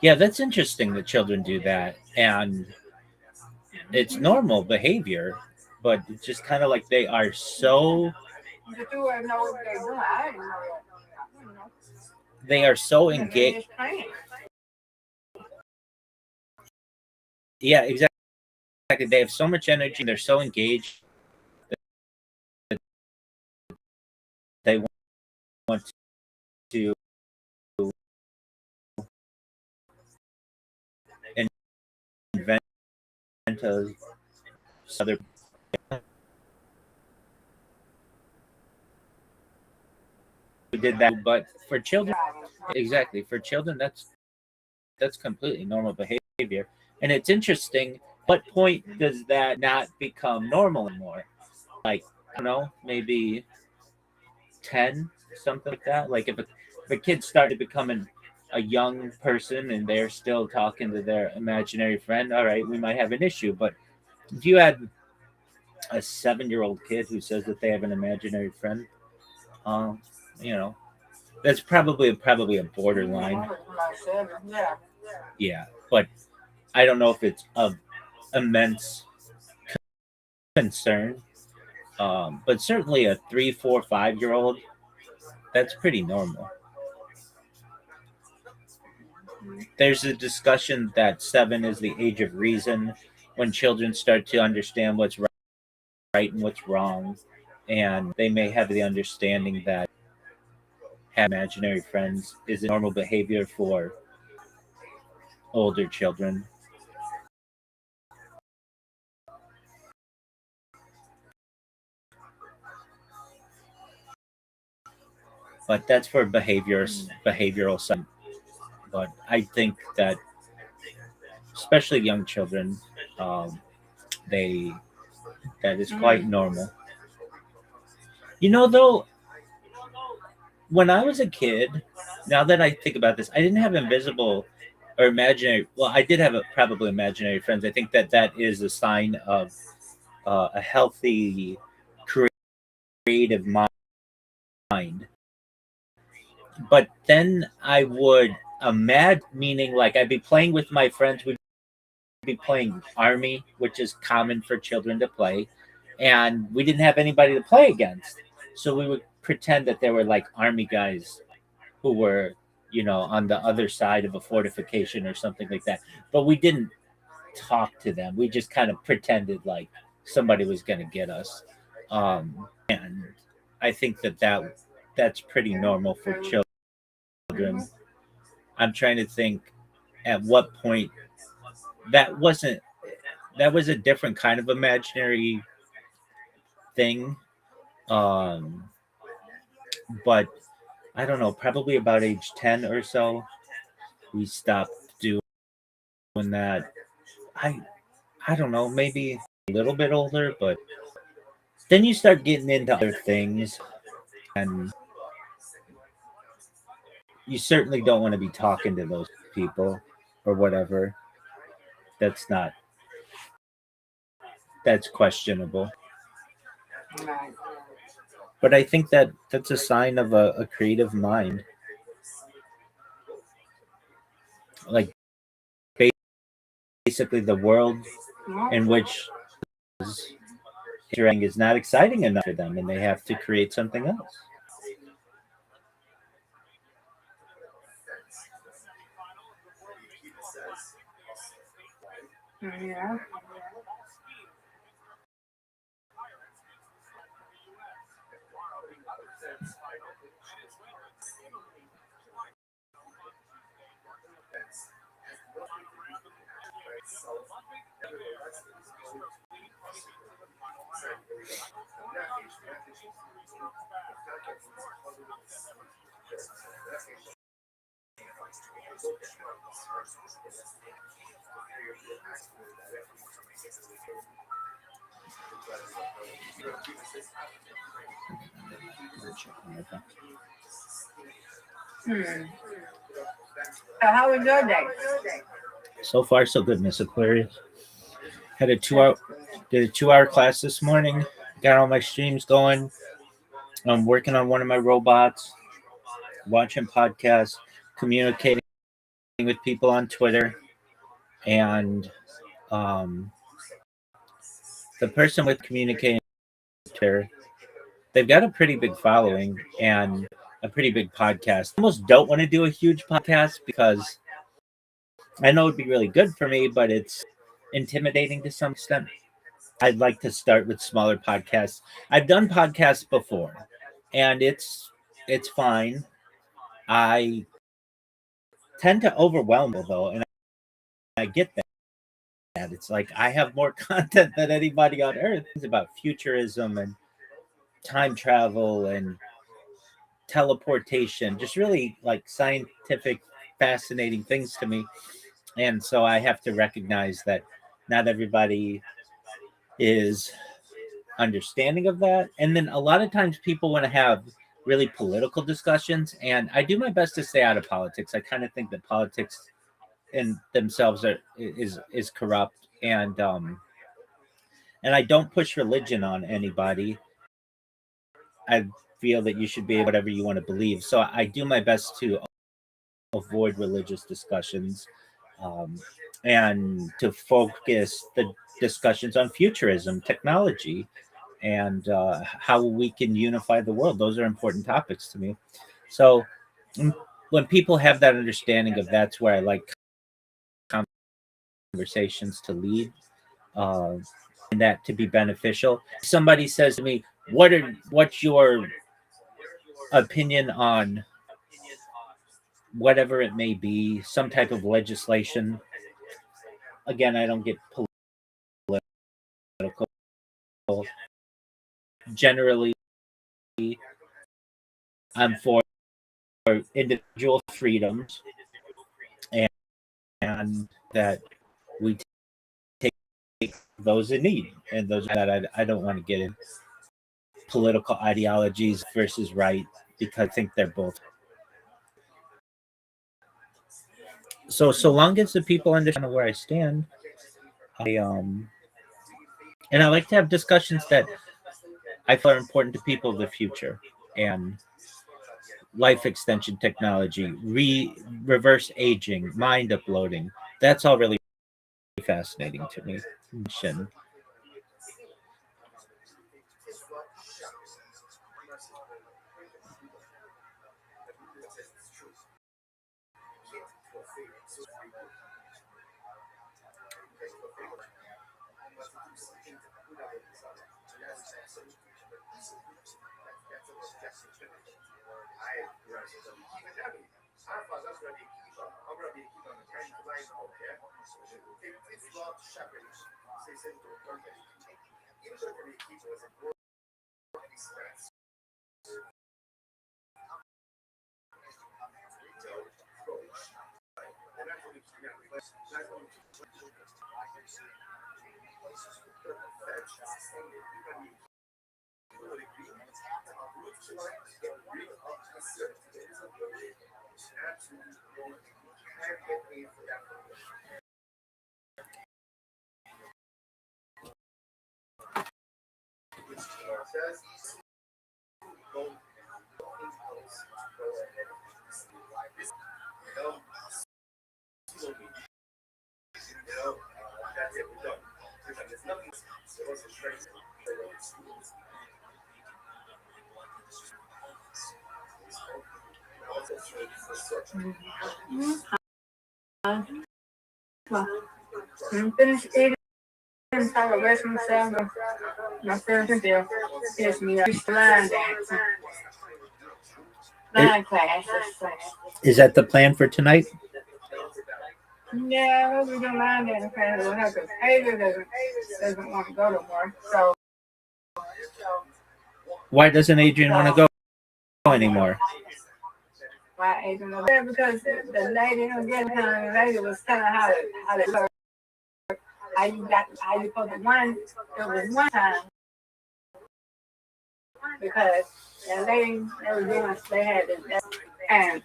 Yeah, that's interesting that children do that, and it's normal behavior, but it's just kind of like they are so The two of them know what they're doing. I didn't know that. they are so engaged. Yeah, exactly. They have so much energy. They're so engaged. They want to invent other. We did that, but for children, exactly for children, that's completely normal behavior, and it's interesting. What point does that not become normal anymore? Like, I don't know, maybe 10, something like that. Like if a kid started becoming a young person and they're still talking to their imaginary friend, all right, we might have an issue. But if you had a 7-year-old kid who says that they have an imaginary friend, you know, that's probably a borderline. Yeah, but I don't know if it's of immense concern. But certainly a 3, 4, 5-year-old, that's pretty normal. There's a discussion that 7 is the age of reason, when children start to understand what's right and what's wrong, and they may have the understanding that having imaginary friends is a normal behavior for older children. But that's for behavioral side. But I think that especially young children, they that is quite normal. You know, though, when I was a kid, now that I think about this, I didn't have invisible or imaginary. Well, I did have probably imaginary friends. I think that is a sign of a healthy, creative mind. But then I would imagine, meaning like I'd be playing with my friends. We'd be playing Army, which is common for children to play, and we didn't have anybody to play against. So we would pretend that they were like Army guys who were, on the other side of a fortification or something like that. But we didn't talk to them. We just kind of pretended like somebody was going to get us. And I think that's pretty normal for children. I'm trying to think at what point that wasn't that was a different kind of imaginary thing. Um, but I don't know, probably about age 10 or so, we stopped doing that. I I don't know, maybe a little bit older, but then you start getting into other things, and you certainly don't want to be talking to those people or whatever. That's not that's questionable. Right. But I think that's a sign of a creative mind. Like basically the world in which is not exciting enough for them and they have to create something else. Yeah. Hmm. So how was your day? So far, so good, Miss Aquarius. Had a 2 hour did a 2 hour class this morning. Got all my streams going. I'm working on one of my robots, watching podcasts, communicating with people on Twitter, and um, the person with communicating with Twitter, they've got a pretty big following and a pretty big podcast. I almost don't want to do a huge podcast because I know it'd be really good for me, but it's intimidating to some extent. I'd like to start with smaller podcasts. I've done podcasts before, and it's fine. I tend to overwhelm it though, and I get that. It's like I have more content than anybody on earth. It's about futurism and time travel and teleportation, just really like scientific, fascinating things to me. And so I have to recognize that not everybody is understanding of that. And then a lot of times people want to have really political discussions, and I do my best to stay out of politics. I kind of think that politics in themselves is corrupt, and I don't push religion on anybody. I feel that you should be whatever you want to believe. So I do my best to avoid religious discussions, um, and to focus the discussions on futurism, technology, and how we can unify the world. Those are important topics to me. So when people have that understanding of that's where I like conversations to lead, uh, and that to be beneficial. Somebody says to me, what's your opinion on whatever it may be, some type of legislation? Again, I don't get political. Generally, I'm for individual freedoms, and that we take those in need, and those that I don't want to get in political ideologies versus right, because I think they're both. So long as the people understand where I stand, and I like to have discussions that I feel are important to people of the future, and life extension technology, reverse aging, mind uploading. That's all really fascinating to me. I'm finished eating. So I will rest myself. My friend still pissed me off. She's line dancing. Line classes. Is that the plan for tonight? Yeah, we're doing line dancing class with her because Hazel doesn't want to go no more. So Why doesn't Adrian want to go anymore? why Adrian was there? Because the lady who get time, the lady was telling her how to learn. How you supposed to run. It was one time because the lady they had this and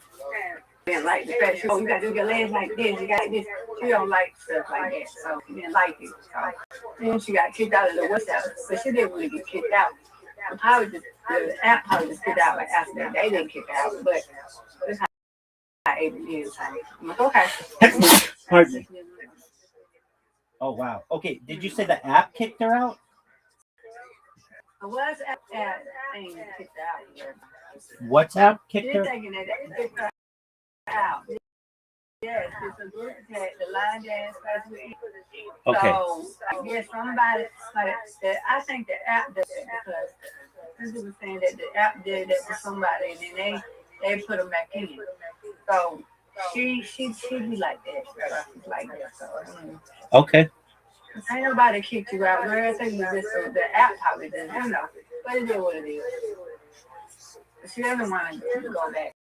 didn't like the fact you got to do your legs like this, you got this. She don't like stuff like that, so she didn't like it. So then she got kicked out of the West House, but she didn't really get kicked out. The app probably just kicked out like after that. They didn't kick out, but that's how Adrian is. I'm like, okay. Pardon me. Oh wow. Okay. Did you say the app kicked her out? What's app ain't kicked out? WhatsApp kicked her? You're thinking that kicked her out. Yes, it's a group that the line dance class with. Okay. So I guess somebody like that. I think the app did it because this was saying that the app did that for somebody, and then they put them back in. So she be like that. She's like that. So okay. Ain't nobody kicked you out. Girl, I think you just the app probably did. I don't know, but it is what it is. She doesn't want to go back.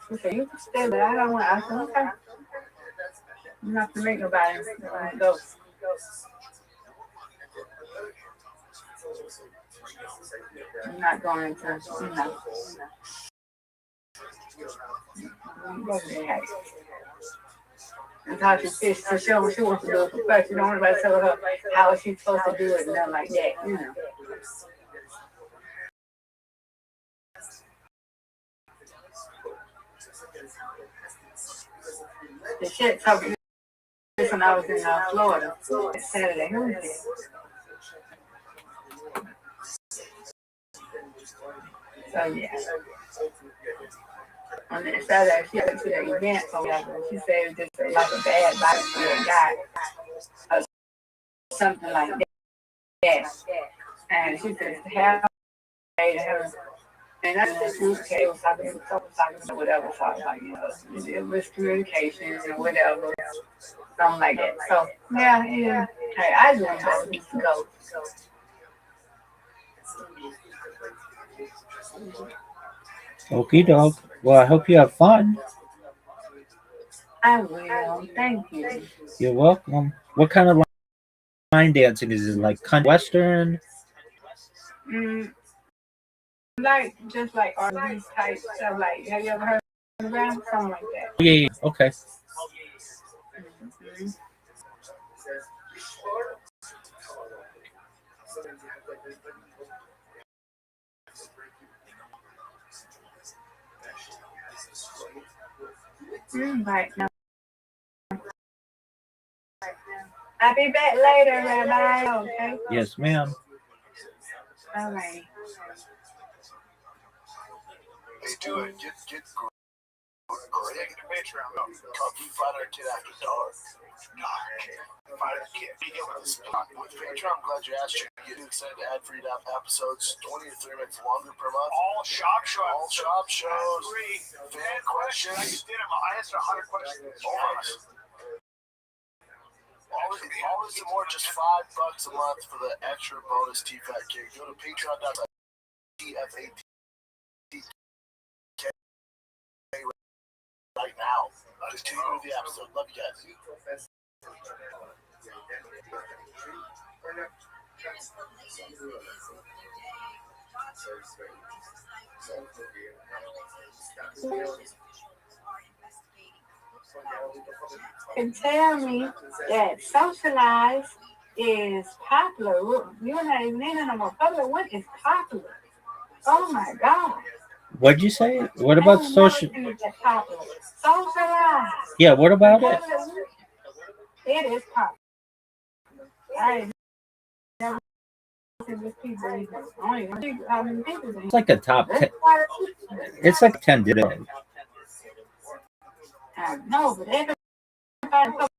She said, you can stay, but I don't want to. I said, okay. I'm not going to make nobody go. I'm not going to, go there. And how she fits to show what she wants to do it for first. You don't want anybody to tell her how she's supposed to do it and nothing like that, The shit talking this when I was in Florida Saturday. Who was it? So yeah. On that Saturday, she went to the event or whatever. She said it was just like a bad vibe for a guy or something like that. And she said to have her. And that's just okay. Was talking about whatever. So I was like, it was communication and whatever. Something like that. So yeah. Hey, I just want to go. Okie doke. Well, I hope you have fun. I will. Thank you. You're welcome. What kind of line dancing is it? Like country western? Like just like R&B type stuff. Like, have you ever heard of around something like that? Yeah. Okay. Right now. I'll be back later, Rabbi. Okay. Yes, ma'am. All right. They do it. Get Yeah, get the Patreon. Called Fighter Kid After Dark. Fighter Kid. With Patreon, I'm glad you asked. You get extended ad-free episodes, 20 to 30 minutes longer per month. All shop shows. All shop shows. Free. Fan questions. I just did them. I answered 100 questions. All this and more, just $5 a month for the extra bonus TFAT kid. Go to patreon.com/TFAT right now. Just tune in with the episode. Love you guys. Can tell me that socialize is popular. You're not even in it no more. Public what is popular? Oh my God. What'd you say? What about social? Socialize. Yeah, what about it? It is popular. I never seen this people. It's like a top 10. It's like 10 today. I know, but everybody. But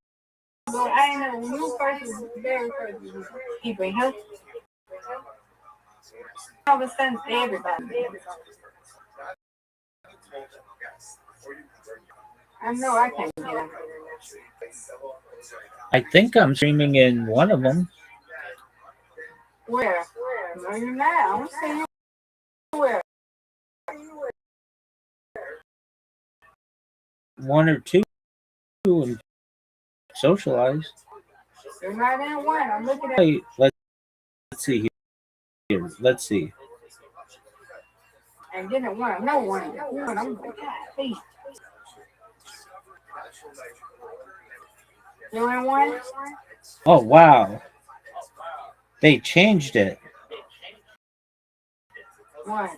I know when you first, very first, people help. All of a sudden, everybody. I know I can't get them. I think I'm streaming in one of them. Where? No, you're not. I don't see you. Where? One or two and socialize. You're right in one. I'm looking at. Hey, let's see here. Let's see. And didn't one. No one. I'm like, God, please. You in one? Oh wow. They changed it. One.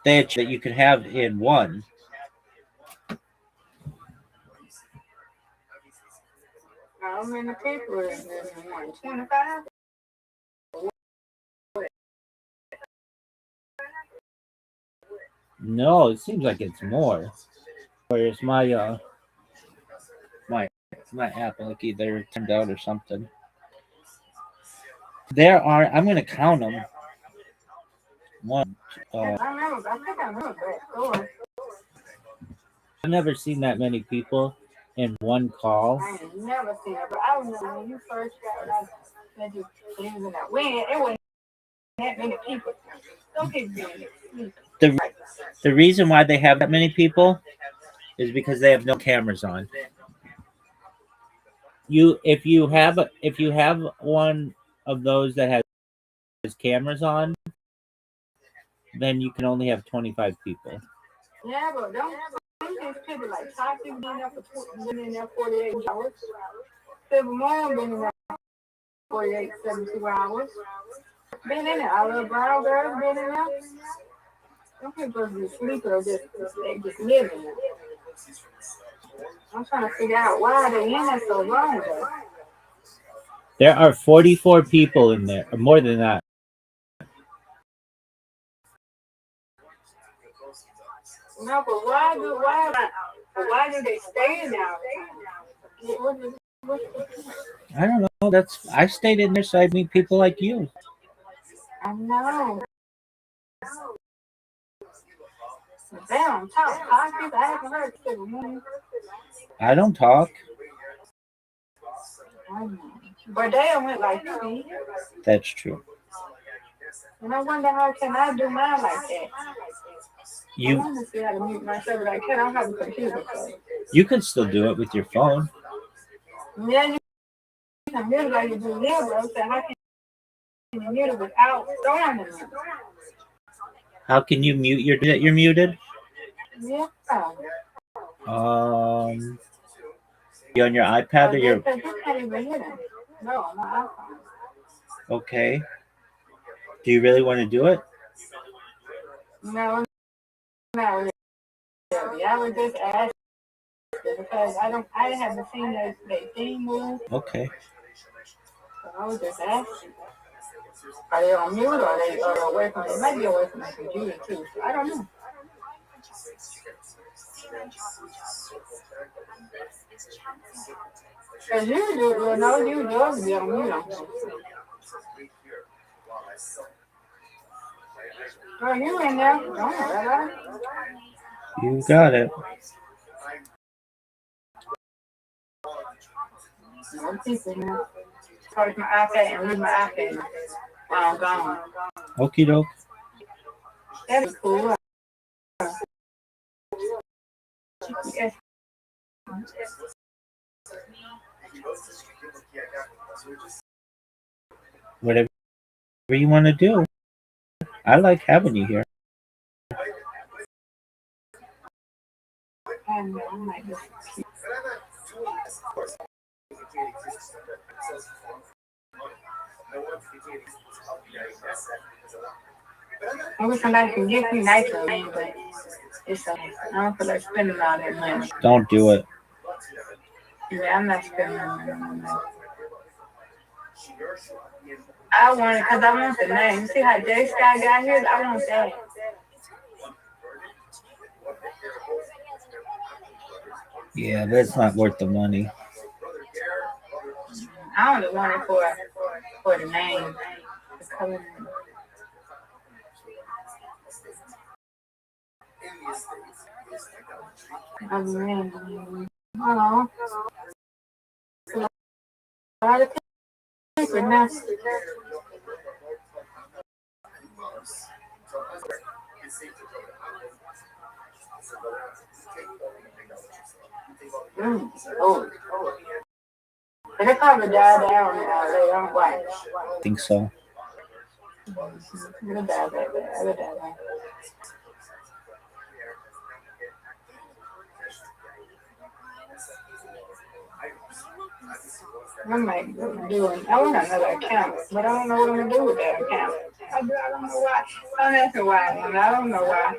That you can have in one. How many people is this one? 25? No, it seems like it's more. Where's my my app like either turned out or something. There are. I'm gonna count them. One. I think I remember that. I've never seen that many people in one call. I ain't never seen it, but I remember when you first got that you was in that wind, it wasn't that many people. Some people The reason why they have that many people is because they have no cameras on. If you have one of those that has cameras on, then you can only have 25 people. Yeah, but don't these people like Toxic been in there 48 hours. People more been in there 48, 72 hours. Been in there. Our little brown girls been in there. Some people just sleep or they just live in there. I'm trying to figure out why they in there so long though. There are 44 people in there, or more than that. No, but why do they stay in there? I don't know. I stayed in there so I meet people like you. I know. They don't talk. I haven't heard people. I don't talk. But they went like me. That's true. And I wonder how can I do mine like that? I want to see how to mute myself, but I can't. I don't have a computer. So. You can still do it with your phone. Yeah, you can mute it like you do here, bro. So how can you mute it without throwing it? How can you mute you're muted? Yeah. You on your iPad or your? You can't even hear them. No, on my iPhone. Okay. Do you really want to do it? No, not really. I would just ask because I haven't seen that theme move. Okay. So I would just ask. Are they on mute or are they away from? They might be away from the computer too. So I don't know. Cause you do know you love them, you know. Oh, you in there? Don't worry. You got it. No people, man. Charge my iPad and leave my iPad while I'm gone. Okie doke. That'd be cool. Yes. Whatever you want to do. I like having you here. I know, I might just keep. I wish somebody could give me nicer money, but it's okay. I don't feel like spending all that money. Don't do it. Yeah, I'm not spending money. I want it because I want the name. See how J Sky got here? I want that. Yeah, that's not worth the money. I only want it for the name. The color name. Oh, man. Oh. A lot of people now. Oh. But they probably died down later on. Why? I think so. It'll die back there. It'll die back. I might do it. I want another account, but I don't know what I'm gonna do with that account. I don't know why. Don't ask me why. I don't know why.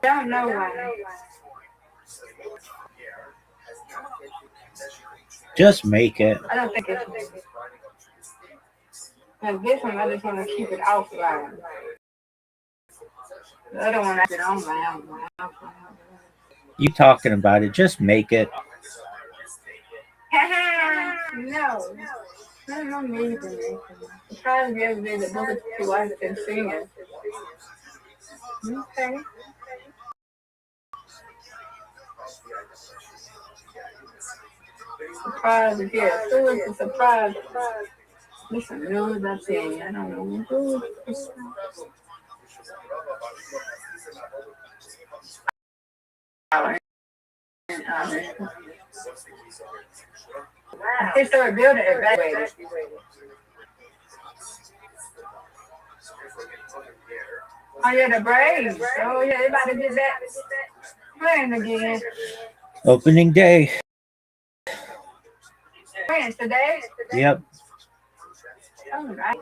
I don't know why. Just make it. I don't think it's. Because this one, I just want to keep it offline. The other one, I did online. You talking about it. Just make it. No. I don't need to make it. I'm trying to give me the book of two wives and singing. Okay. Surprise again. Who is the surprise? Listen, news I tell you. I don't know who is historic building evacuated. Oh yeah, the Braves. Oh yeah, they about to get that playing again. Opening day. When today? Yep. All right.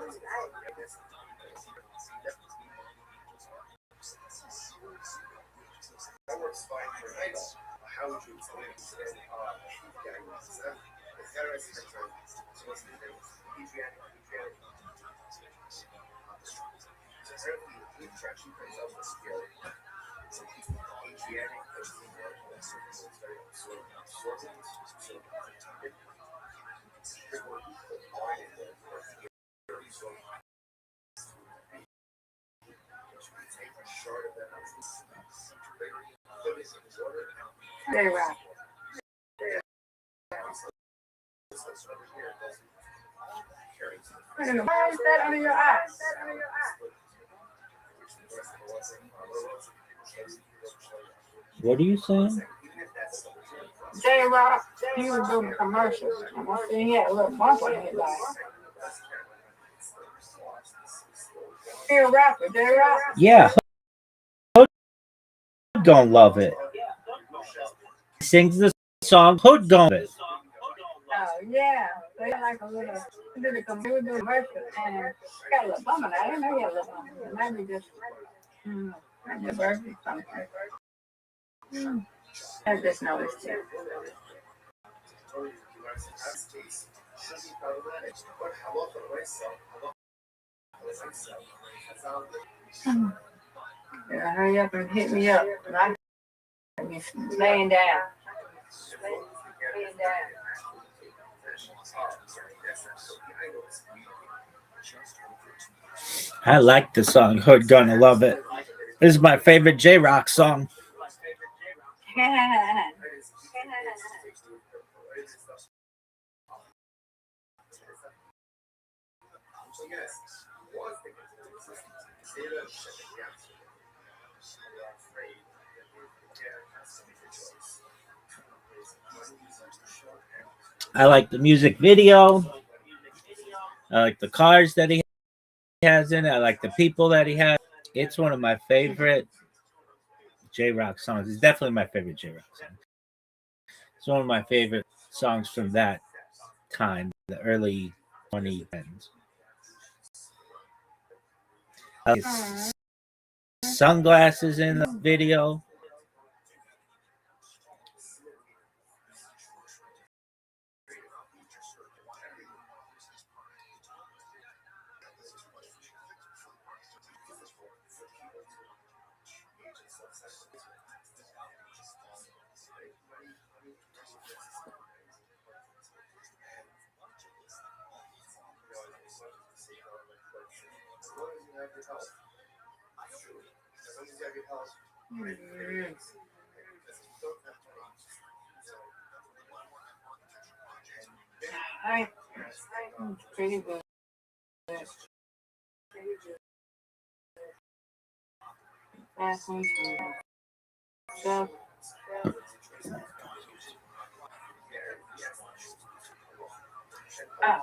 Very right. Why is that under your eyes? What are you saying? J-Rock, he was doing commercials. And I see he had a little bump on his eye. He a rapper, J-Rock. Yeah. Hood gon' love it. He sings the song Hood gon' love it. Oh, yeah. So he like a little, he did a commercial and got a little bump on it. I didn't know he had a little bump on it. Maybe just, maybe a birthday something. I just noticed it. Yeah, hurry up and hit me up. I'm laying down. I like the song Hood Gonna Love It. This is my favorite J-Rock song. I like the music video. I like the cars that he has in it. I like the people that he has. It's one of my favorite J-Rock songs. It's definitely my favorite J-Rock song. It's one of my favorite songs from that time, the early 2010s. Sunglasses in the video. Pretty good. That's one stuff. Oh.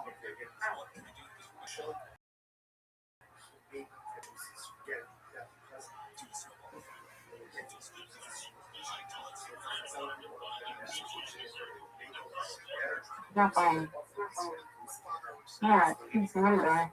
Not fine. All right. I'm done.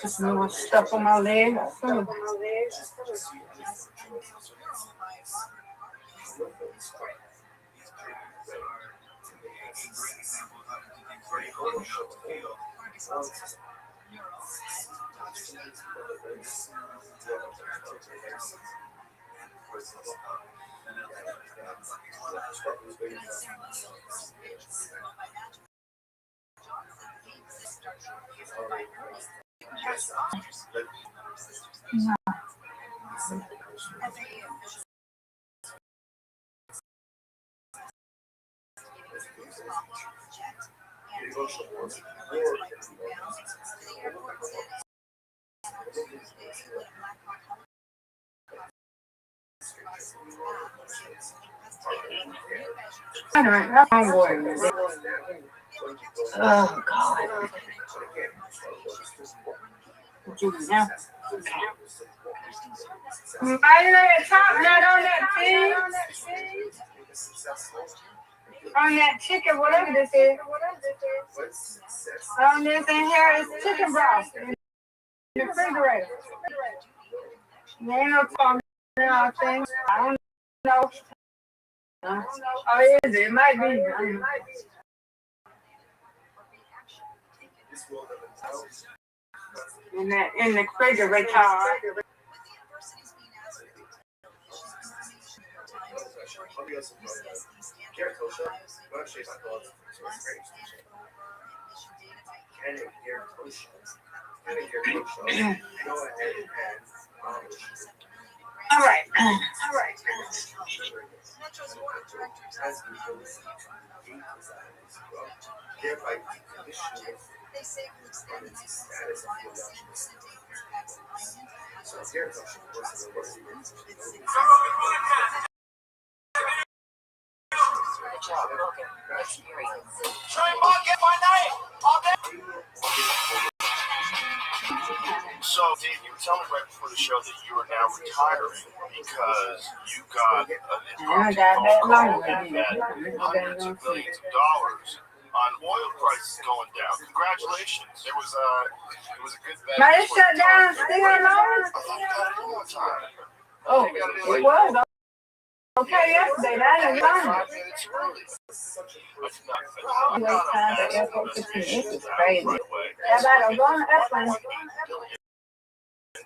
Some more stuff on my leg. All right, I'm worried. Oh, God. What you do now? Why you at the top, not on that thing? On that chicken, whatever this is. On this in here is chicken broth in the refrigerator. There ain't no talking now thing. I don't know. Oh, is it? It might be. In the refrigerator. All right. Good job, Logan. Experience. So, Dave, you were telling me right before the show that you are now retiring because you got an impromptu phone call that hundreds of millions of dollars on oil prices going down. Congratulations! It was a good bet. Might it shut down still long? I thought you got it in on time. Oh, it was okay yesterday. That is long. 5 minutes early. Wait time for airport 15. This is crazy. Everybody going to airplane.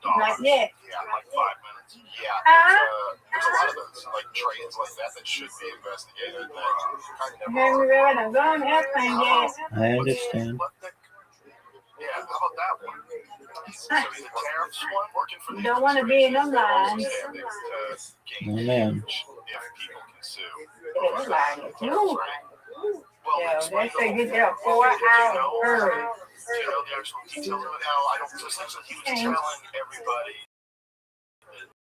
Not yet. Yeah, like 5 minutes. Yeah, there's a lot of those like trades like that should be investigated. I'm going to airplane yet. I understand. Yeah, how about that one? So the tariffs one working for You don't want to be in them lines. Oh, man. If people can sue. It's like, no. Yeah, they say get there 4 hours early. Do you know the actual details of it now? I don't just think that he was telling everybody that,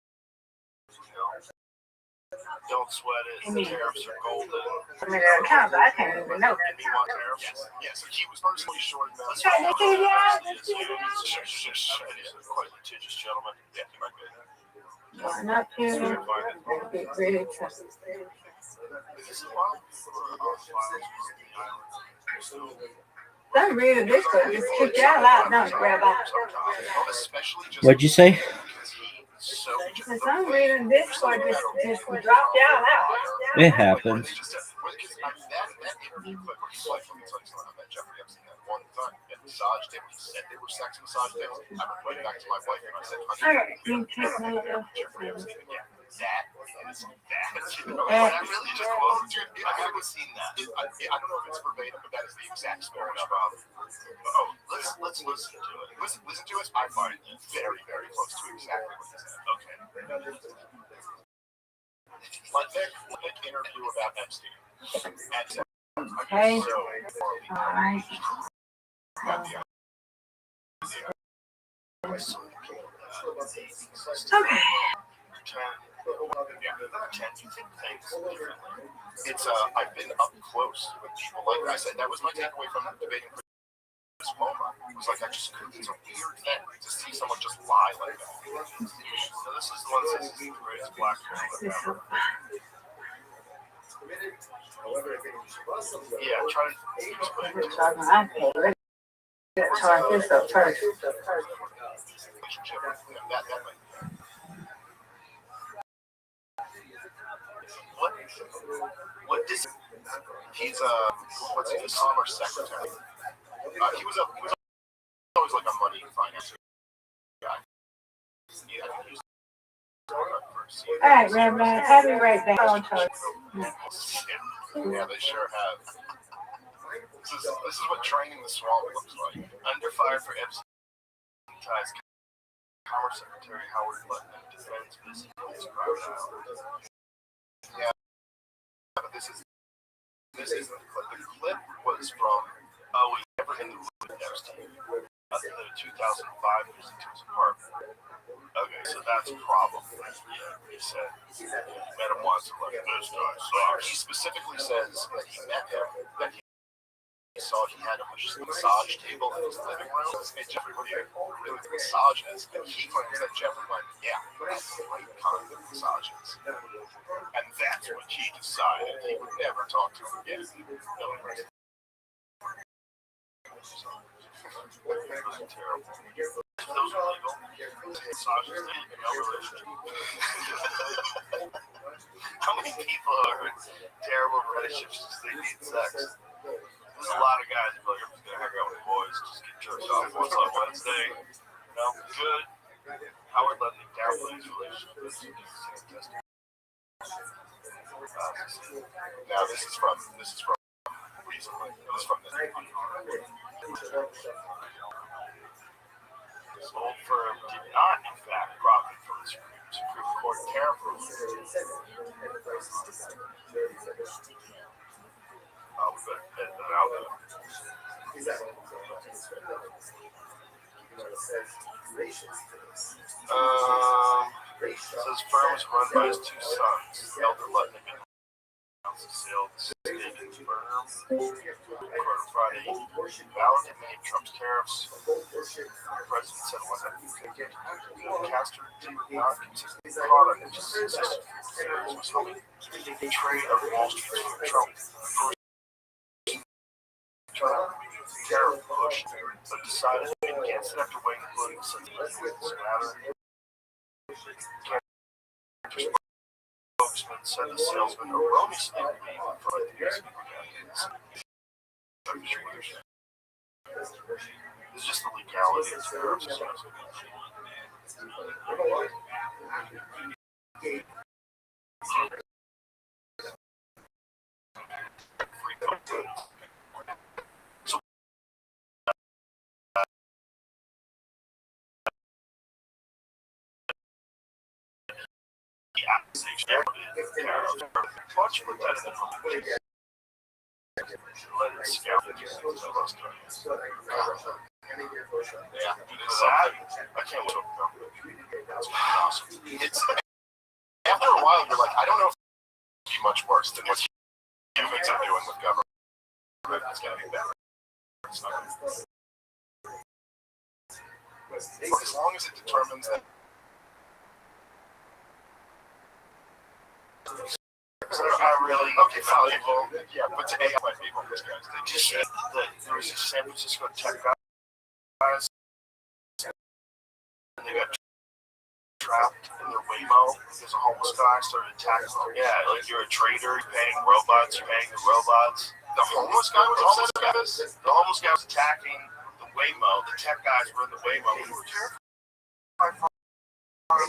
don't sweat it, the tariffs are golden. I mean, there are times I can't even know. And he wants tariffs. Yes, so he was personally short about it. Trying to see that? He's a quite litigious gentleman. Yeah, he might be. Going up here, get ready to. I'm reading this one. Just kick y'all out, don't you, Rabbi? What'd you say? Since I'm reading this one, just drop y'all out. It happens. All right, you take my I really just quoted you. I haven't seen that. I don't know if it's verbatim, but that is the exact spirit of let's listen to it. Listen to it. I find it very, very close to exactly what he said. Okay. Like that interview about Epstein. Okay. All right. Okay. It's I've been up close with people. Like I said, that was my takeaway from debating this moment. It was like it's a weird thing to see someone just lie like that. So this is the one that says the greatest black man. Yeah, try to explain it. Start this up first. What this? He's what's he? The Commerce Secretary. He was always like a money and finance guy. All right, Rabbi, I'll be right back. Yeah, they sure have. This is what training the swamp looks like. Under fire for Epstein ties. Commerce Secretary Howard Lutton defends this private island. Yeah, but this isn't the clip. The clip was from we never in the room with Epstein. The 2005 visit to his apartment. Okay, so that's probably he said met him once and like this guy sucks. He specifically says that he met him, that he saw he had a massage table in his living room. And Jeffrey, what do you really think massage is? And he claims that Jeffrey went, yeah, that's the right kind of massages. And that's when he decided he would never talk to him again. Terrible. Those are legal. Massages, no relationship. How many people are in terrible relationships just they need sex? There's a lot of guys who are like, I'm just gonna hang out with boys, just get jerked off once on Wednesday. Good. Howard Lutton, terrible in his relationship. Now this is from recently. It was from the This old firm did not, in fact, profit from the Supreme Court tariff ruling. We better edit that out. Says firm was run by his two sons. Elder Lutnick announced the sale of the stake in the firm. Court Friday validated Trump's tariffs. The president said it wasn't Castor did not consider the product, which is consistent was helping the trade of Wall Street for Trump. Tariff push, but decided against it after weighing political sensitivity in this matter. Spokesman said the salesman erroneously believed for the news. This is just the legality of tariffs. Much for that. Let it scout the yeah, I can't wait to that's awesome. It's after a while you're like, I don't know if it's much worse than what humans are doing with government. It's gonna be better. It's not gonna be as long as it determines that are really valuable. Yeah, but to AI people, these guys, they just said that there was a San Francisco tech guys, and they got trapped in their Waymo because a homeless guy started attacking them. Yeah, like you're a trader, you're paying robots, you're paying the robots. The homeless guy was the homeless guy was attacking the Waymo. The tech guys were in the Waymo. We were terrified. Because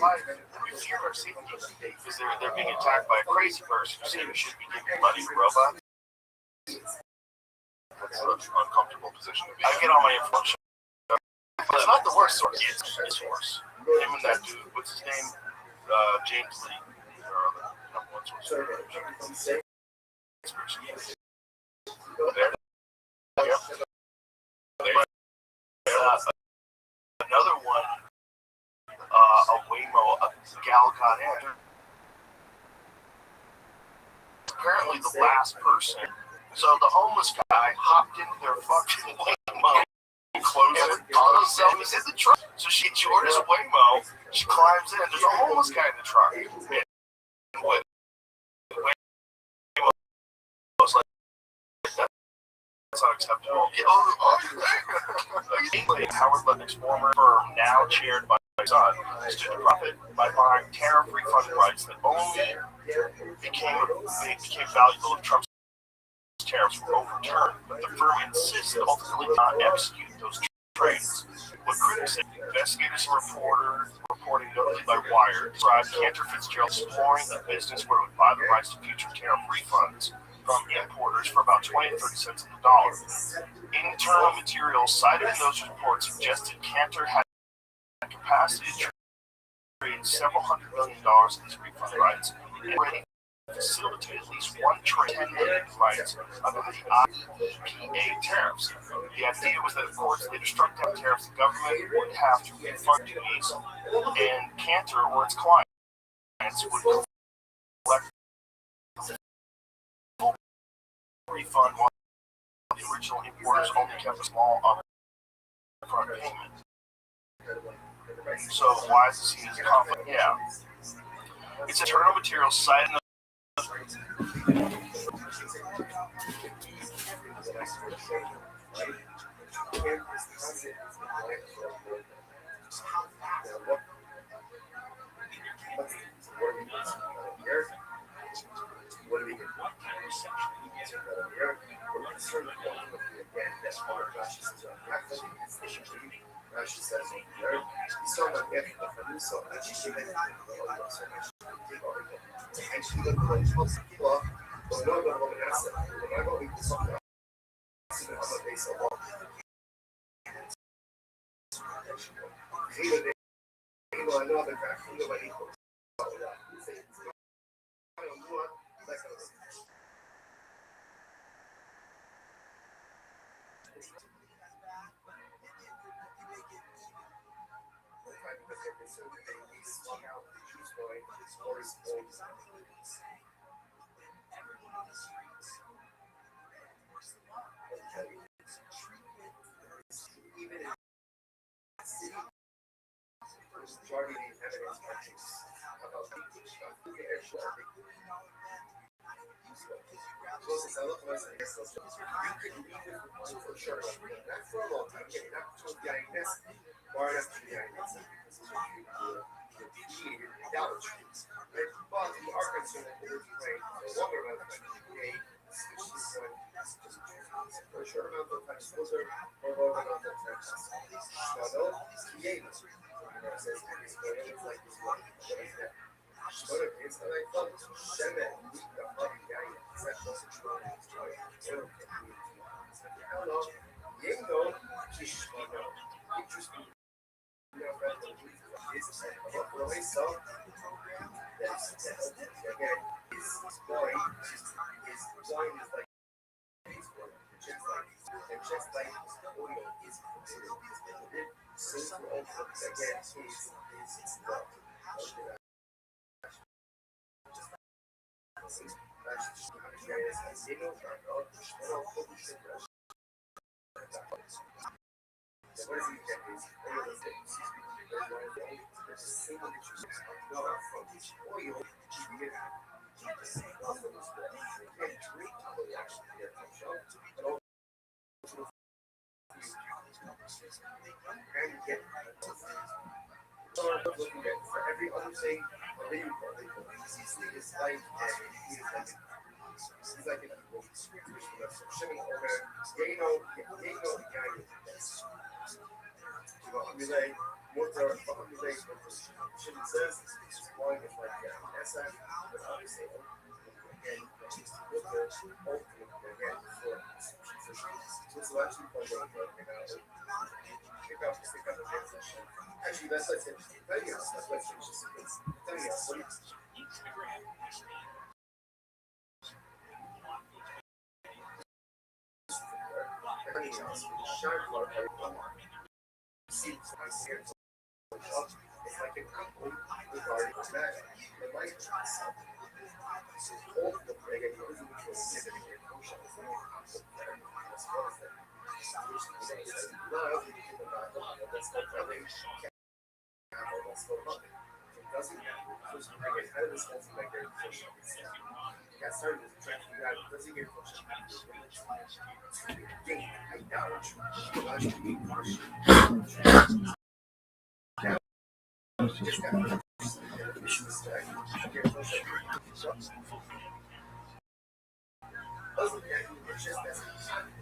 they're being attacked by a crazy person who said we shouldn't be giving money to robots. That's an uncomfortable position to be in. I get all my information. It's not the worst source. It's worse. Him and that dude, what's his name? James Lee. Or number one source. Another one. A Waymo, a gal got in. Apparently the last person. So the homeless guy hopped into their fucking Waymo and closed it. He's in the truck. So she orders a Waymo. She climbs in. There's a homeless guy in the truck. And what? The Waymo was like, that's unacceptable. Howard Lutnick's former firm, now chaired by son, stood to profit by buying tariff refund rights that only became valuable if Trump's tariffs were overturned. But the firm insists it ultimately not execute those trades. What critics say, investigators and reporting notably by Wired described Cantor Fitzgerald exploring a business where it would buy the rights to future tariff refunds from importers for about 20 to 30 cents on the dollar. Internal materials cited in those reports suggested Cantor had capacity to trade several $100 million in these refund rights and already facilitate at least one trade $10 million rights under the IEPA tariffs. The idea was that, of course, later struck down tariffs, the government would have to refund duties, and Cantor or its clients would collect full refund while the original importers only kept a small upfront payment. So why is this seen as a conflict? Yeah. It's internal material cited in the Rashi says over there, so much getting the Fanuso, and she should make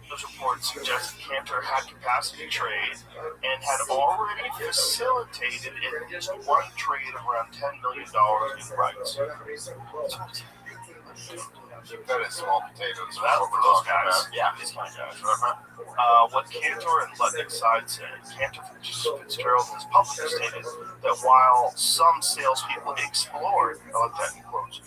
Those reports suggest Cantor had capacity to trade and had already facilitated at least one trade of around $10 million in rights. That is small potatoes. That for those guys. Yeah, these kind of guys. What Cantor and Lutnick's side said, Cantor Fitzgerald has publicly stated that while some salespeople explored, I like that in quotes,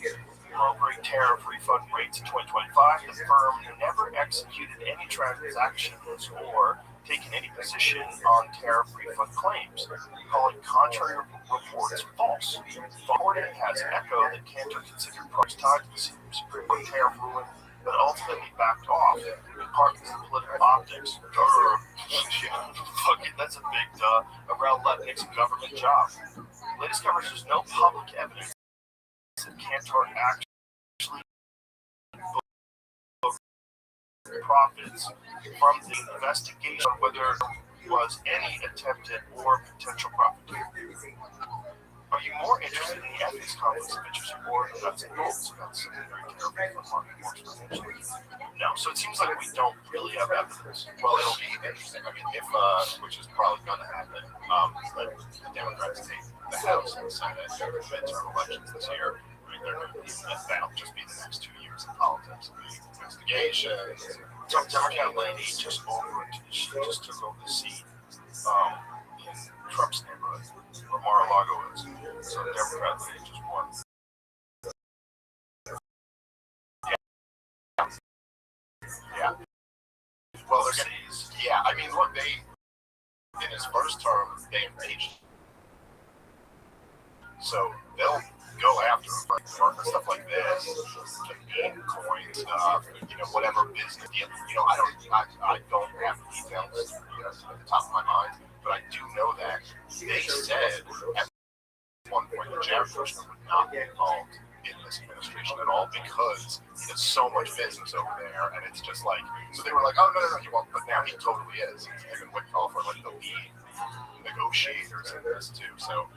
brokering tariff refund rates in 2025, the firm never executed any transactions or taken any position on tariff refund claims, calling contrary reports false. Forwarding has echoed that Cantor considered price tied to the Supreme Court tariff ruling, but ultimately backed off, in part because of political optics. Fuck it, that's a big around Lutnick's government job. Latest coverage, there's no public evidence that Cantor actually booked profits from the investigation, whether there was any attempted or potential profit. Are you more interested in the ethics conflicts of interest or the nuts and bolts? No, so it seems like we don't really have evidence. Well, it'll be interesting. I mean, if which is probably going to happen, but the Democrats take the House and the Senate midterm elections this year. I mean, that'll just be the next 2 years in politics. Investigations. Some Democrat lady just took over the seat in Trump's neighborhood, where Mar-a-Lago is. So Democrat lady just won. Yeah. Well, they're gonna. Yeah, I mean, look, in his first term, they impeached. So they'll go after him for stuff like this, Bitcoin stuff, whatever business. I don't have the details at the top of my mind, but I do know that they said at one point that Jared Kushner would not be involved in this administration at all because he does so much business over there, and it's just like, so they were like, oh, no, he won't, but now he totally is. Him and Whitcall for like the lead negotiators in this too, so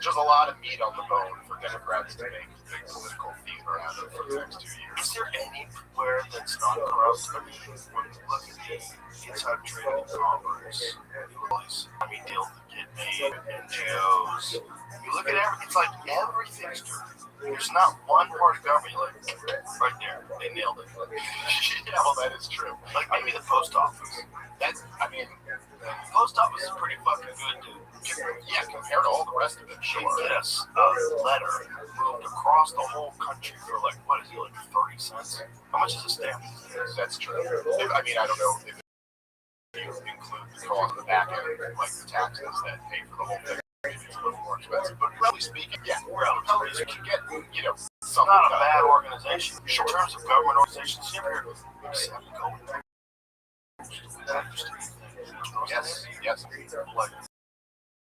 just a lot of meat on the bone for Democrats to make big political theater out of for the next 2 years. Is there anywhere that's not corrupt? I mean, when you look at the inside trading in commerce, deals that get made, NGOs, you look at everything, it's like everything's dirty. There's not one part of government like, right there, they nailed it. Yeah, well, that is true. Like maybe the post office. The post office is pretty fucking good, dude. Yeah, compared to all the rest of it, sure. Yes, a letter moved across the whole country for like 30 cents? How much is a stamp? That's true. I don't know if you include the cost of the back end, like the taxes that pay for the whole thing. It's a little more expensive, but relatively speaking, yeah, you can get, something. Not a bad organization. Sure. In terms of government organizations, you ever go Yes. Like,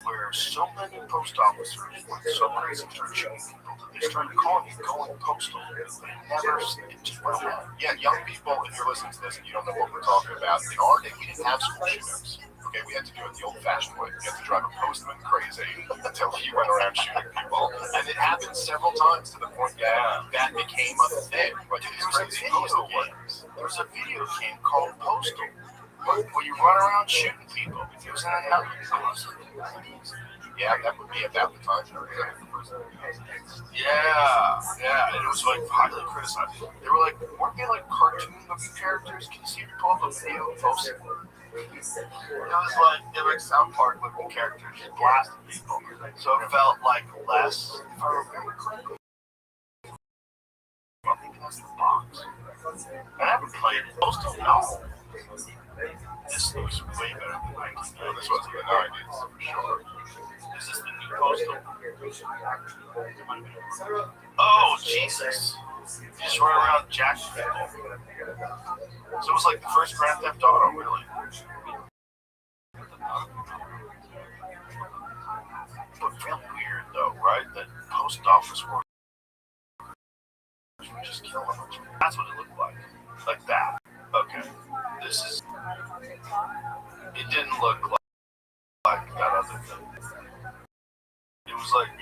where so many post officers went so crazy started shooting people that they started calling it going postal. It just went away. Yeah, young people, if you're listening to this and you don't know what we're talking about, in our day, we didn't have school shootouts. Okay, we had to do it the old-fashioned way. We had to drive a postman crazy until he went around shooting people. And it happened several times to the point that became a thing. Like, there was a video game called Postal, where you run around shooting people. It was in the 90s. Yeah, that would be about the time. Yeah, and it was like highly criticized. They were like, weren't they like cartoon-looking characters? Can you see if you pull up a video and post it? It was like South Park looking characters just blasting people. So it felt like less, if I remember correctly. I think that's the box. I haven't played it. Postal, no. This looks way better than 1990. Well, this was in the 90s, for sure. Is this the new Postal? Oh, Jesus. You just run around jacking people. So it was like the first Grand Theft Auto, really. But really weird, though, right? That post office work. Just kill them. That's what it looked like. Like that. Okay. This is. It didn't look like that other thing. It was like,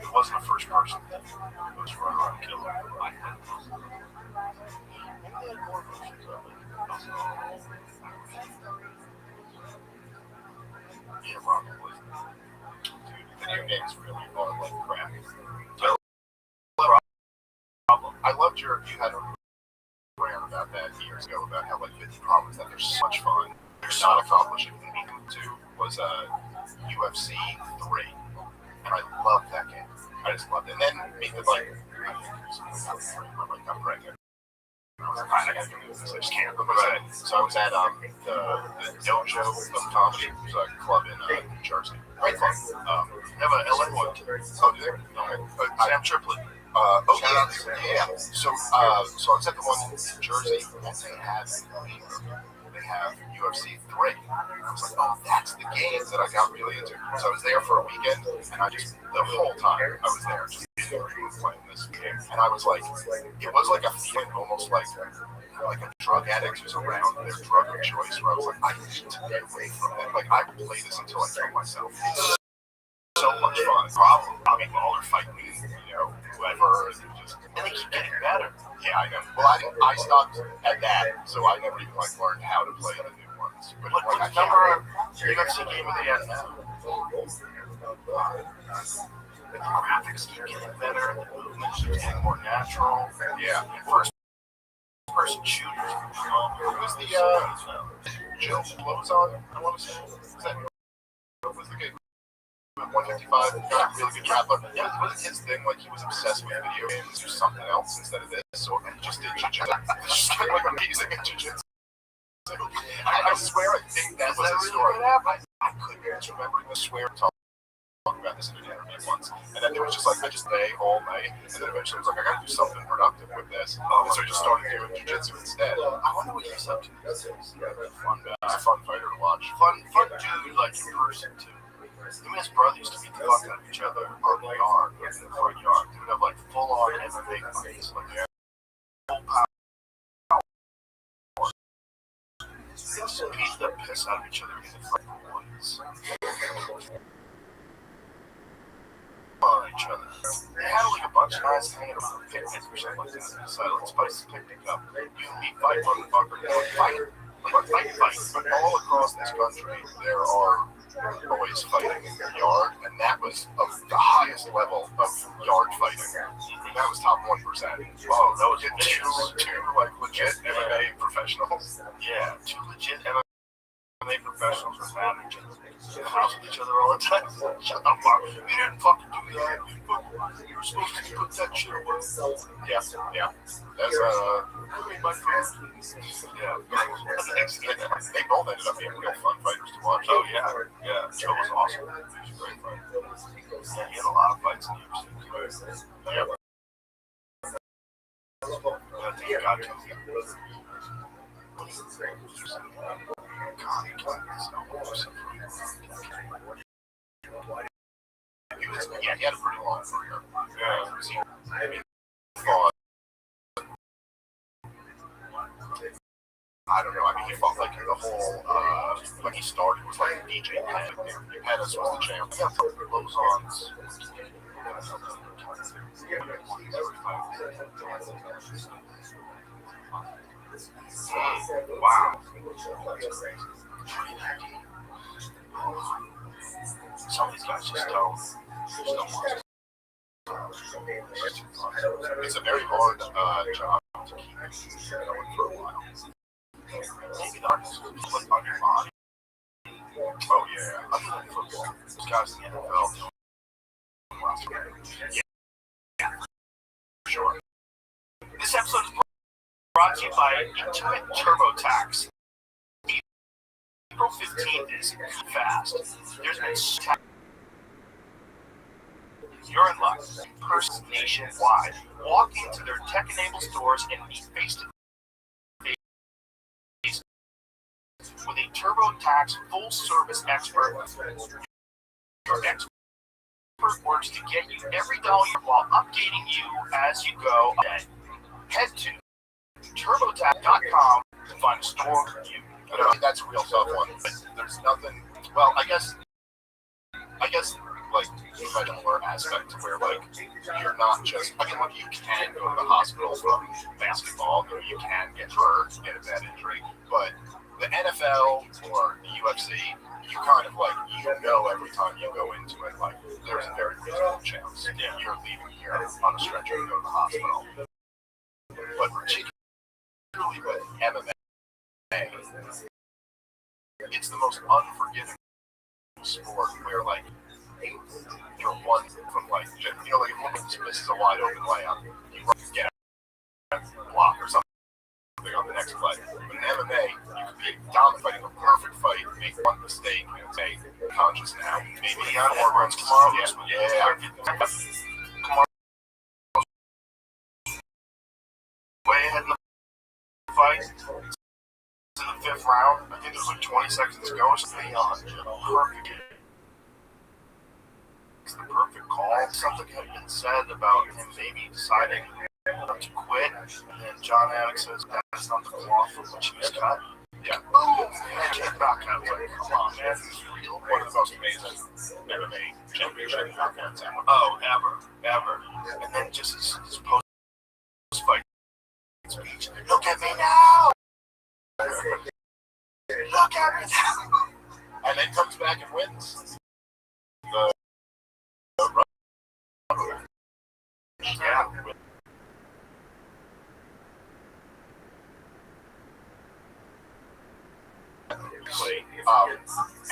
it wasn't a first person thing. It was run around killing. Maybe they had more versions of it. Yeah, probably. Dude, video games really are like crap. I loved you had a rant about that years ago about how like 50 problems that they're so much fun. They're not accomplishing. Two was UFC 3, and I loved that game. I just loved it. And then I'm pregnant. I was like, I gotta do this. I just can't. So I was at the Dojo of Comedy, which is a club in New Jersey. Great club. They have an LA one. Oh, do they? No. Sam Triplett. Yeah. So I was at the one in New Jersey, and they have UFC 3. I was like, oh, that's the game that I got really into. So I was there for a weekend, and the whole time I was there, just playing this game. And I was like, it was like a feeling almost like a drug addict who's around their drug of choice, where I was like, I need to get away from that. Like, I would play this until I kill myself. It's so much fun. Problem, robbing all or fighting, whoever. And they keep getting better. Yeah, I know. Well, I stopped at that, so I never even learned how to play the new ones. But what number UFC game of the end now? the graphics keep getting better, the movements keep getting more natural. Yeah, first person shooters. Who's the Jill? What was on? I want to say. What was the game? 155, got a really good trap. But yeah, wasn't his thing like he was obsessed with video games or something else instead of this? So he just did jiu-jitsu. Just kind of like amazing at jiu-jitsu. I swear I think that was his story. I couldn't remember. I swear talking about this in an interview once. And then it was just like, I just lay all night. And then eventually I was like, I gotta do something productive with this. And so I just started doing jiu-jitsu instead. I wonder what he's up to. He's a fun fighter to watch. Fun dude, like in person too. Him and his brother used to beat the fuck out of each other on the yard, in the front yard. They would have like full-on MMA fights, like they had full power. They used to beat the piss out of each other in the front ones. On each other. They had like a bunch of guys hanging around picnics or something like that. So let's spice the picnic up. You and me fight, motherfucker. Fight. But all across this country, there are always fighting in your yard, and that was of the highest level of yard fighting. That was top 1%. Oh, that was two like legit MMA professionals. Yeah, two legit MMA professionals were mad at each other. House with each other all the time. Shut the fuck. You didn't fucking do that. You were supposed to put that shit away. Yeah. That's my friend. Yeah. They both ended up being real fun fighters to watch. Oh yeah. Joe was awesome. He was a great fighter. Yeah, he had a lot of fights in UFC. Yeah. I think he got to. He had a pretty long career. I don't know. I mean, he fought like the whole, when he started, was like DJ Pettis was the champ. He got clothes on. Wow. Some of these guys just don't want to. It's a very hard job to keep going for a while. Maybe the hardest is like on your body. Oh yeah, other than football, these guys in the NFL. Yeah, sure. This episode is brought to you by Intuit TurboTax. April 15th is fast. There's been you're in luck. Persons nationwide walk into their tech-enabled stores and meet face-to-face with a TurboTax full-service expert. Your expert works to get you every dollar while updating you as you go. Head to TurboTax.com to find a store for you. I mean, that's a real tough one. There's nothing. Well, I guess, like, the medical aspect to where, like, you're not just. I mean, like, you can go to the hospital from basketball, you can get hurt, get a bad injury, but the NFL or the UFC, you kind of like, every time you go into it, like, there's a very reasonable chance you're leaving here on a stretcher to go to the hospital. But particularly with MMA, it's the most unforgiving sport where, like, you're one from, like, like, if this is a wide open layup, you get a block or something on the next play. But in MMA, you could be dominating a perfect fight, make one mistake, and say, conscious now. Maybe on 4 rounds tomorrow. Yeah. Tomorrow. Way ahead in the fight. In the 5th round, I think it was like 20 seconds to go. So perfect. It's the perfect call. Something had been said about him maybe deciding to quit, and then John Anik says that's not the cloth from which he was cut. Yeah. Boom! And came back, and I was like, come on, man, this is real. One of the most amazing MMA championship knockouts ever. Oh, ever. And then just his post-fight speech. Look at me now! Look at me now! And then comes back and wins. Yeah.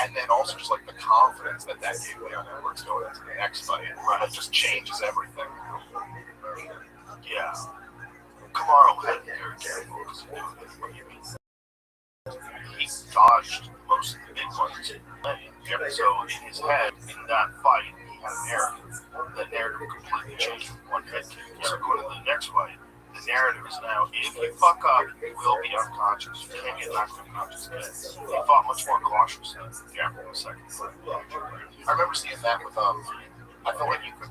And then also just like the confidence that gave Leon Edwards going into the next fight, right? It just changes everything. Yeah. Kamaru had very careful because he knew what you mean. He dodged most of the big ones. So in his head, in that fight, he had a narrative. The narrative completely changed from one head kick. So going to the next fight, the narrative is now, if you fuck up, you will be unconscious. You can't get knocked unconscious again. He fought much more cautiously after the second fight. I remember seeing that with I felt like you could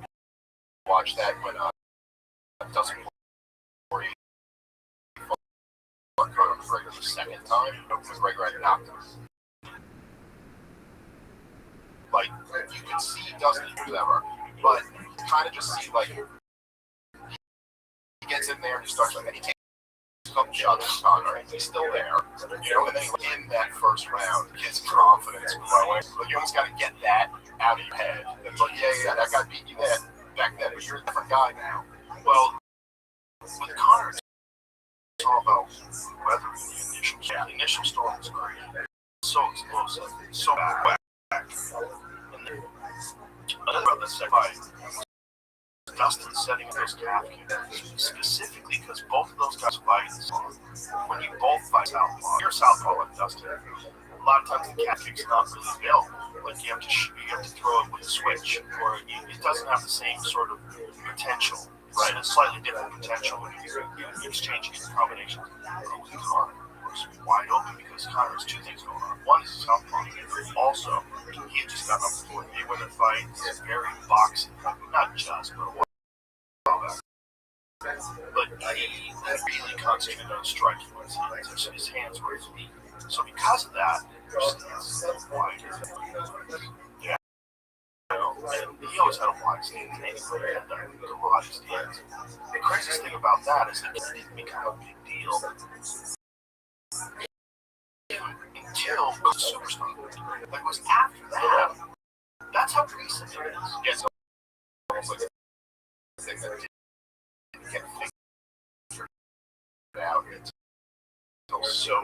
watch that when Dustin Poirier fought Conor McGregor the second time. McGregor had knocked him. Like you could see Dustin whatever, but you kind of just see like he gets in there and he starts like, and he takes a couple shots at Conor, and he's still there, you know, and then in that first round, his confidence growing. But you almost got to get that out of your head. It's like, yeah, that guy beat you back then, but you're a different guy now. Well, with Conor, it's all about weathering the initial storm. The initial storm is great. So explosive, so bad. And then another about the second fight, Dustin setting those calf kicks specifically because both of those guys fight when you both fight southpaw. You're southpaw like Dustin. A lot of times the calf kick's not really available. Like you have to throw it with a switch, or it doesn't have the same sort of potential, right? It's slightly different potential when you're exchanging combinations. It's wide open because Conor has two things going on. One is southpaw. Also, he just got up for the Mayweather fight. It's very boxing, not just, but all that. But he really concentrated on striking with his hands, so his hands were his weak. So because of that, there's wide. Yeah. And he always had a wide stance anyway. He had the wide stance. The craziest thing about that is that it didn't become a big deal until the superstar. Like it was after that. That's how recent it is. Yeah, so almost like a thing that didn't get figured out until so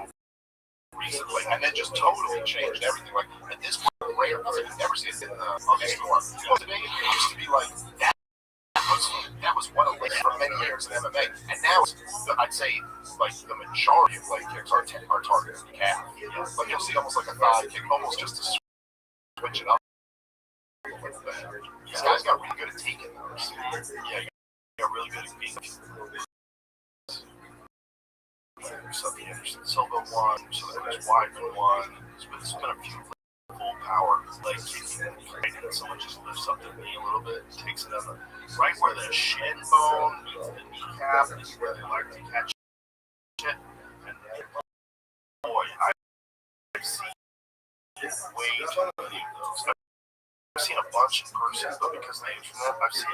recently, and then just totally changed everything. Like at this point, rare because you never see it in the other storm. Well, today it used to be like that was one of the for many years in MMA, and now I'd say like the majority of leg kicks are targeted at the calf. Like you'll see almost like a thigh kick, almost just to switch it up. These guys got really good at taking those. Yeah, you got really good at being. So the Anderson Silva won, so there was Weidman won. There's been a few full power leg kicks, and someone just lifts up their knee a little bit, takes it up right where the shin bone meets the kneecap is where they like to catch it. And boy, I've seen way too many of those. I've seen a bunch in person, but because of the internet, I've seen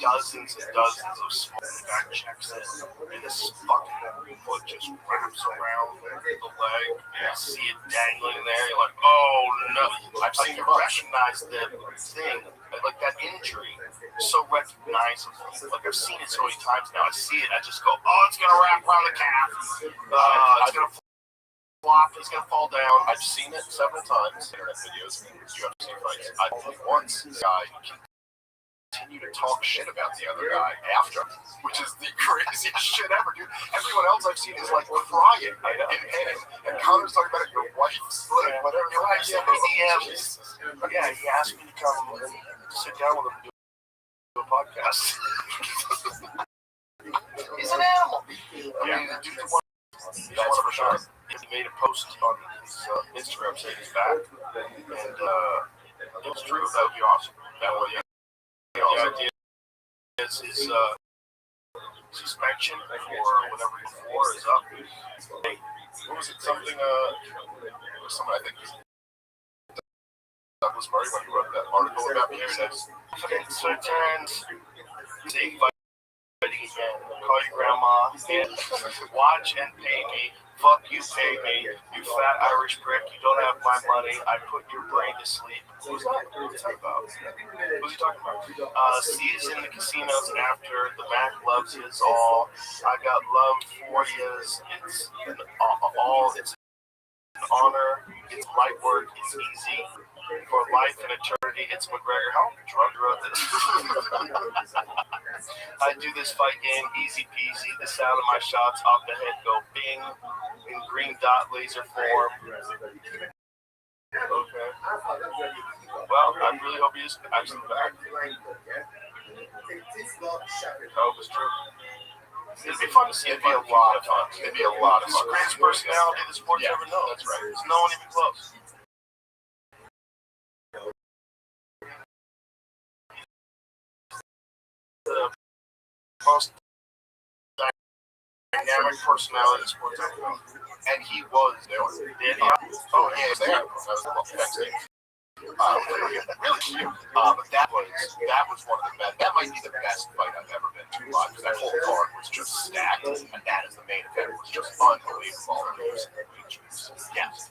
dozens and dozens of small back checks in, and this fucking foot just wraps around the leg, and you see it dangling there, you're like, oh no. I've seen you recognize the thing, like that injury, so recognizable. Like I've seen it so many times now, I see it, I just go, oh, it's gonna wrap around the calf, it's gonna flop, he's gonna fall down. I've seen it several times, internet videos, and UFC fights. I believe once the guy continued to talk shit about the other guy after, which is the craziest shit ever, dude. Everyone else I've seen is like crying in pain, and Conor's talking about your wife's like whatever. Yeah, he asked me to come and sit down with him and do a podcast. He's an animal. Yeah, that's for sure. He made a post on his Instagram saying he's back, and it was true. That would be awesome. That way, the idea is his suspension for whatever before is up. Hey, what was it? Something I think Douglas Murray when he wrote that article about me. So it turns say fighting again. Call your grandma and watch and pay me Fuck you, pay me, you fat Irish prick. You don't have my money. I put your brain to sleep. Who's that? What's that about? Who's he talking about? Sees in the casinos after the Mac loves his all. I got love for yous. It's all. It's an honor. It's light work. It's easy. For life and eternity, it's McGregor. How drunk wrote this? I do this fight game easy peasy. The sound of my shots off the head go bing in green dot laser form. Okay. Well, I really hope he is actually back. I hope it's true. It'd be fun to see. It'd be a lot of fun. It'd be a lot of fun. He's the greatest personality the sport's ever known. That's right. There's no one even close. The most dynamic personality in sports ever known. And he was there. Did he? Oh, yeah, he was there. That was the next thing. Really cute. But that was one of the best. That might be the best fight I've ever been to live, because that whole card was just stacked, and that is the main event. It was just unbelievable. Yes.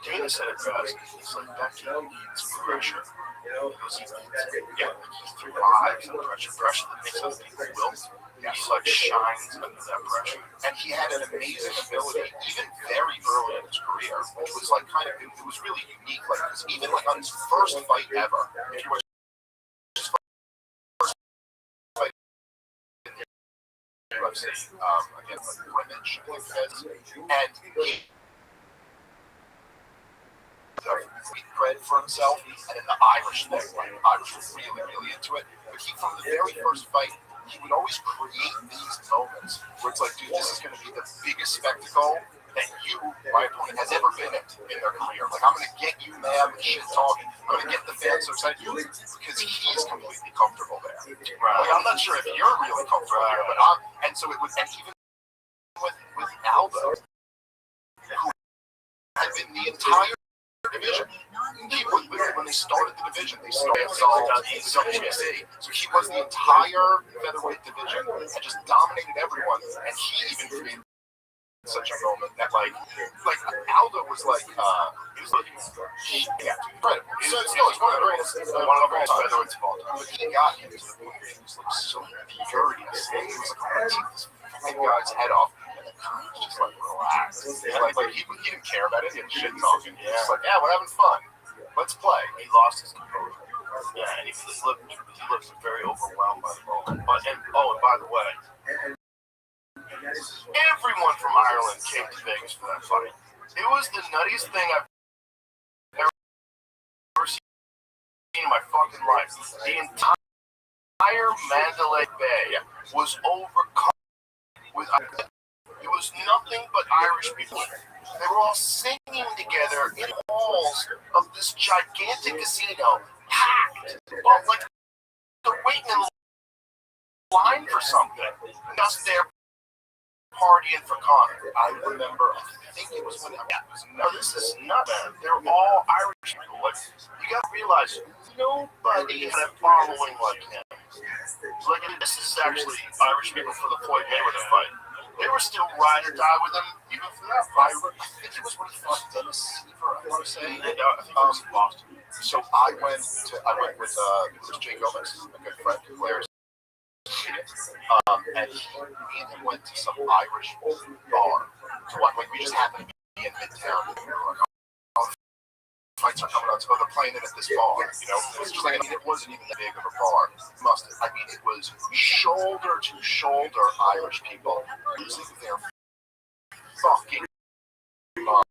Dana said it best. It's like Becky needs pressure. Because he thrives on pressure. Pressure that makes other people wilt. He like shines under that pressure. And he had an amazing ability, even very early in his career, which was like kind of, it was really unique. Like, because even like on his first fight ever, if you were his first fight in the UFC, against Grimmage, and he sweet bread for himself, and then the Irish thing, like the Irish was really, really into it. But he, from the very first fight, he would always create these moments where it's like, dude, this is going to be the biggest spectacle that you, my opponent, has ever been in their career. Like, I'm going to get you mad with shit talking. I'm going to get the fans so excited because he's completely comfortable there. Right. Like, I'm not sure if you're really comfortable here, but and so it was, and even with Aldo, who had been the entire division. He was, when they started the division, they started the WBC. So he was the entire featherweight division and just dominated everyone. And he even created such a moment that like Aldo was like, he was looking incredible. So it's one of the greatest featherweights of all time. But he got him to the point where he was like so furious. He was like, I'm gonna take this guy's head off. Just like relaxed. Like he didn't care about any of the shit talking. He was just like, yeah, we're having fun. Let's play. He lost his composure. Yeah, and he looked very overwhelmed by the moment. And by the way, everyone from Ireland came to Vegas for that fight. It was the nuttiest thing I've ever seen in my fucking life. The entire Mandalay Bay was overcome with. It was nothing but Irish people. They were all singing together in halls of this gigantic casino, packed. Well, like they're waiting in line for something. Just there partying for Connor. I remember, I think it was when this is not bad. They're all Irish people. Like, you gotta realize nobody had a following like him. Like, this is actually Irish people for the Floyd Mayweather fight. They were still ride or die with him, even for that fight. I think it was when he fought Dennis Seaver, I want to say. I think it was in Boston. So I went with Jay Gomez, a good friend of Blair's. And me and him went to some Irish bar to watch. Like, we just happened to be in Midtown. And we were like, fights are coming out, so they're playing it at this bar, It was just like, it wasn't even that big of a bar. It was shoulder to shoulder Irish people losing their fucking minds.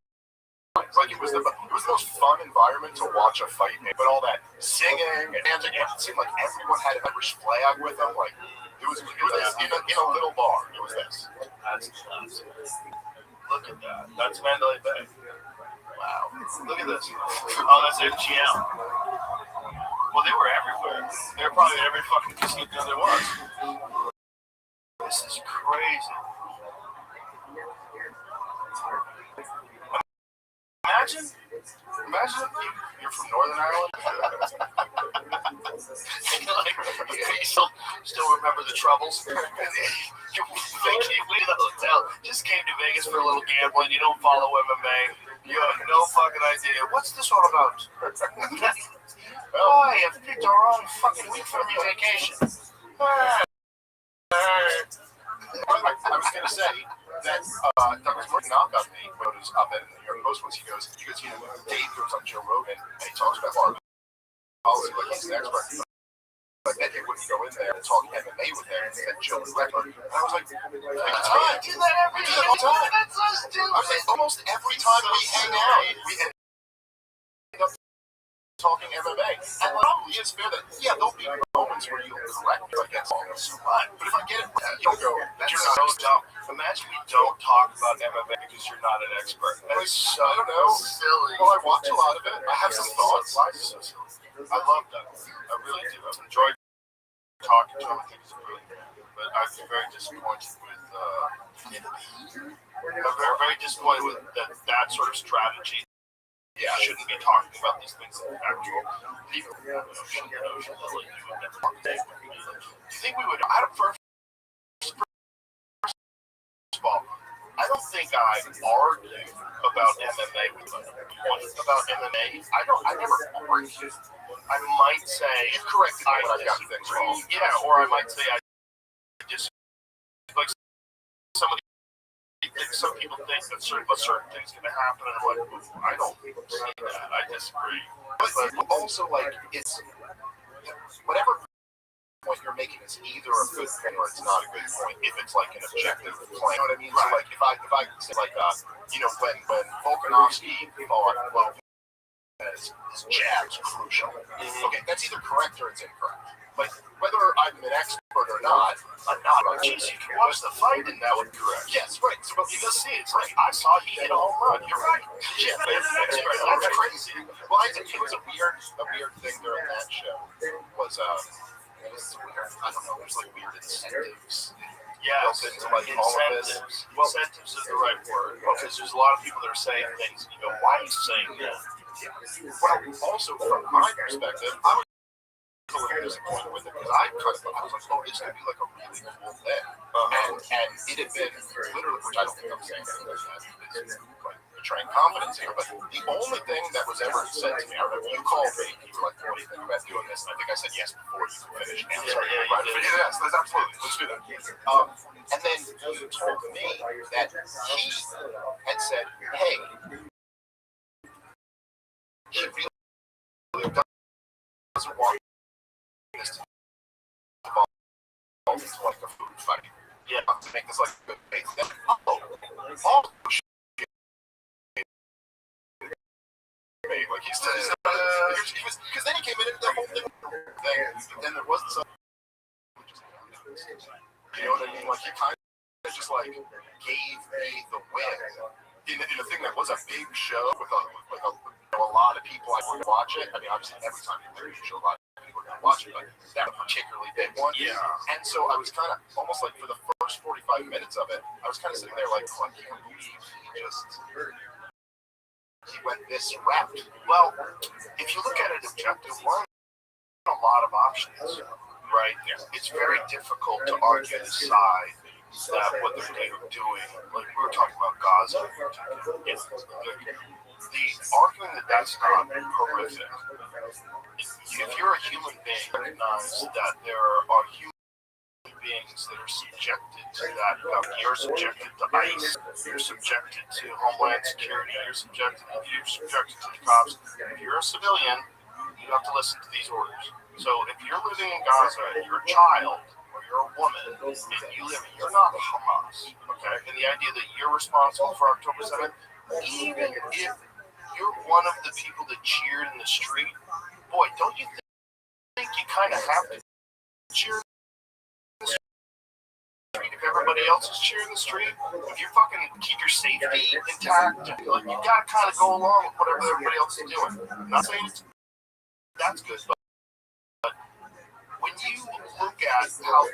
Like, it was the most fun environment to watch a fight, but all that singing and dancing, it seemed like everyone had an Irish flag with them. Like, it was in a little bar. It was this. That's nuts. Look at that. That's Mandalay Bay. Wow. Look at this. Oh, that's MGM. Well, they were everywhere. They were probably in every fucking casino there was. This is crazy. Imagine if you're from Northern Ireland. You still remember the troubles? You went to the hotel, just came to Vegas for a little gambling. You don't follow MMA. You have no fucking idea. What's this all about? Oh, I have picked our wrong fucking week for your vacation. I was going to say that Douglas Murray knocked on me when it was up in the New York Post once. He goes, you know, Dave goes on Joe Rogan and he talks about our policy like he's an expert. But then he wouldn't go in there and talk MMA with him and said Joe was record. And I was like, I do that every time. That's so stupid. I was like, almost every time we hang out, we end up talking MMA. And probably is fair that, yeah, there'll be moments where you'll correct me if I get wrong. But if I get it, you'll go, You're so dumb. Imagine we don't talk about MMA because you're not an expert. That's so I don't know. silly. Well, I watch a lot of it. I have some thoughts. I love that. I really do. I've enjoyed talking to him. I think he's really good. But I've been very disappointed with very disappointed with that sort of strategy. Yeah, I shouldn't be talking about these things in actual legal notion. Do you think we would? First of all, I don't think I argue about MMA with anyone. About MMA, I never argue. I might say, correct me when I've gotten things wrong. Yeah, or I might say I just like some people think that certain things going to happen, and I'm like, I don't see that. I disagree. But also, like, it's whatever point you're making is either a good point or it's not a good point. If it's like an objective point, you know what I mean? Right. So, like, if I say like, you know, when Volkanovski fought his jab's crucial. Mm-hmm. Okay, that's either correct or it's incorrect. Like, whether I'm an expert or not, I'm not. Geez, you can watch the fight and that would be correct. Yes, right. So, but you can see it's like, I saw he hit a home run. You're right. Yeah, that's crazy. Well, I think it was a weird thing during that show. Was it was weird. I don't know. There's like weird incentives. Yeah, like incentives. Well, incentives is the right word because there's a lot of people that are saying things. And you go, why are you saying that? Well, also from my perspective, I was a little disappointed with it because I was like, oh, this could be like a really cool thing, and it had been literally, which I don't think I'm saying that is like betraying confidence here, but the only thing that was ever said to me, I remember you called me, you were like, what do you think about doing this? And I think I said yes before you could finish. And yes, that's absolutely, let's do that. And then you told me that he had said, hey, he really doesn't want this to evolve into like a food fight. Yeah, to make this like a good faith thing. Like he said, because then he came in and the whole thing, but then there wasn't some. You know what I mean? Like he kind of just like gave me the win in a thing that was a big show with a lot of people. I would watch it. I mean, obviously every time you do a show, a lot of people are going to watch it, but that was a particularly big one. Yeah. And so I was kind of almost like for the first 45 minutes of it, I was kind of sitting there like, I can't believe he went this route. Well, if you look at it objectively, a lot of options, right? Yeah. It's very difficult to argue the side that what they're doing. Like we were talking about Gaza. The arguing that that's not horrific. If you're a human being, recognize that there are human beings that are subjected to that. You're subjected to ICE. You're subjected to Homeland Security. You're subjected to the cops. If you're a civilian, you have to listen to these orders. So if you're living in Gaza and you're a child or you're a woman and you're not Hamas, okay? And the idea that you're responsible for October 7th, even if you're one of the people that cheered in the street, boy, don't you think you kind of have to cheer in the street? If everybody else is cheering the street, if you fucking keep your safety intact, like you gotta kind of go along with whatever everybody else is doing. I'm not saying that's good, but when you look at how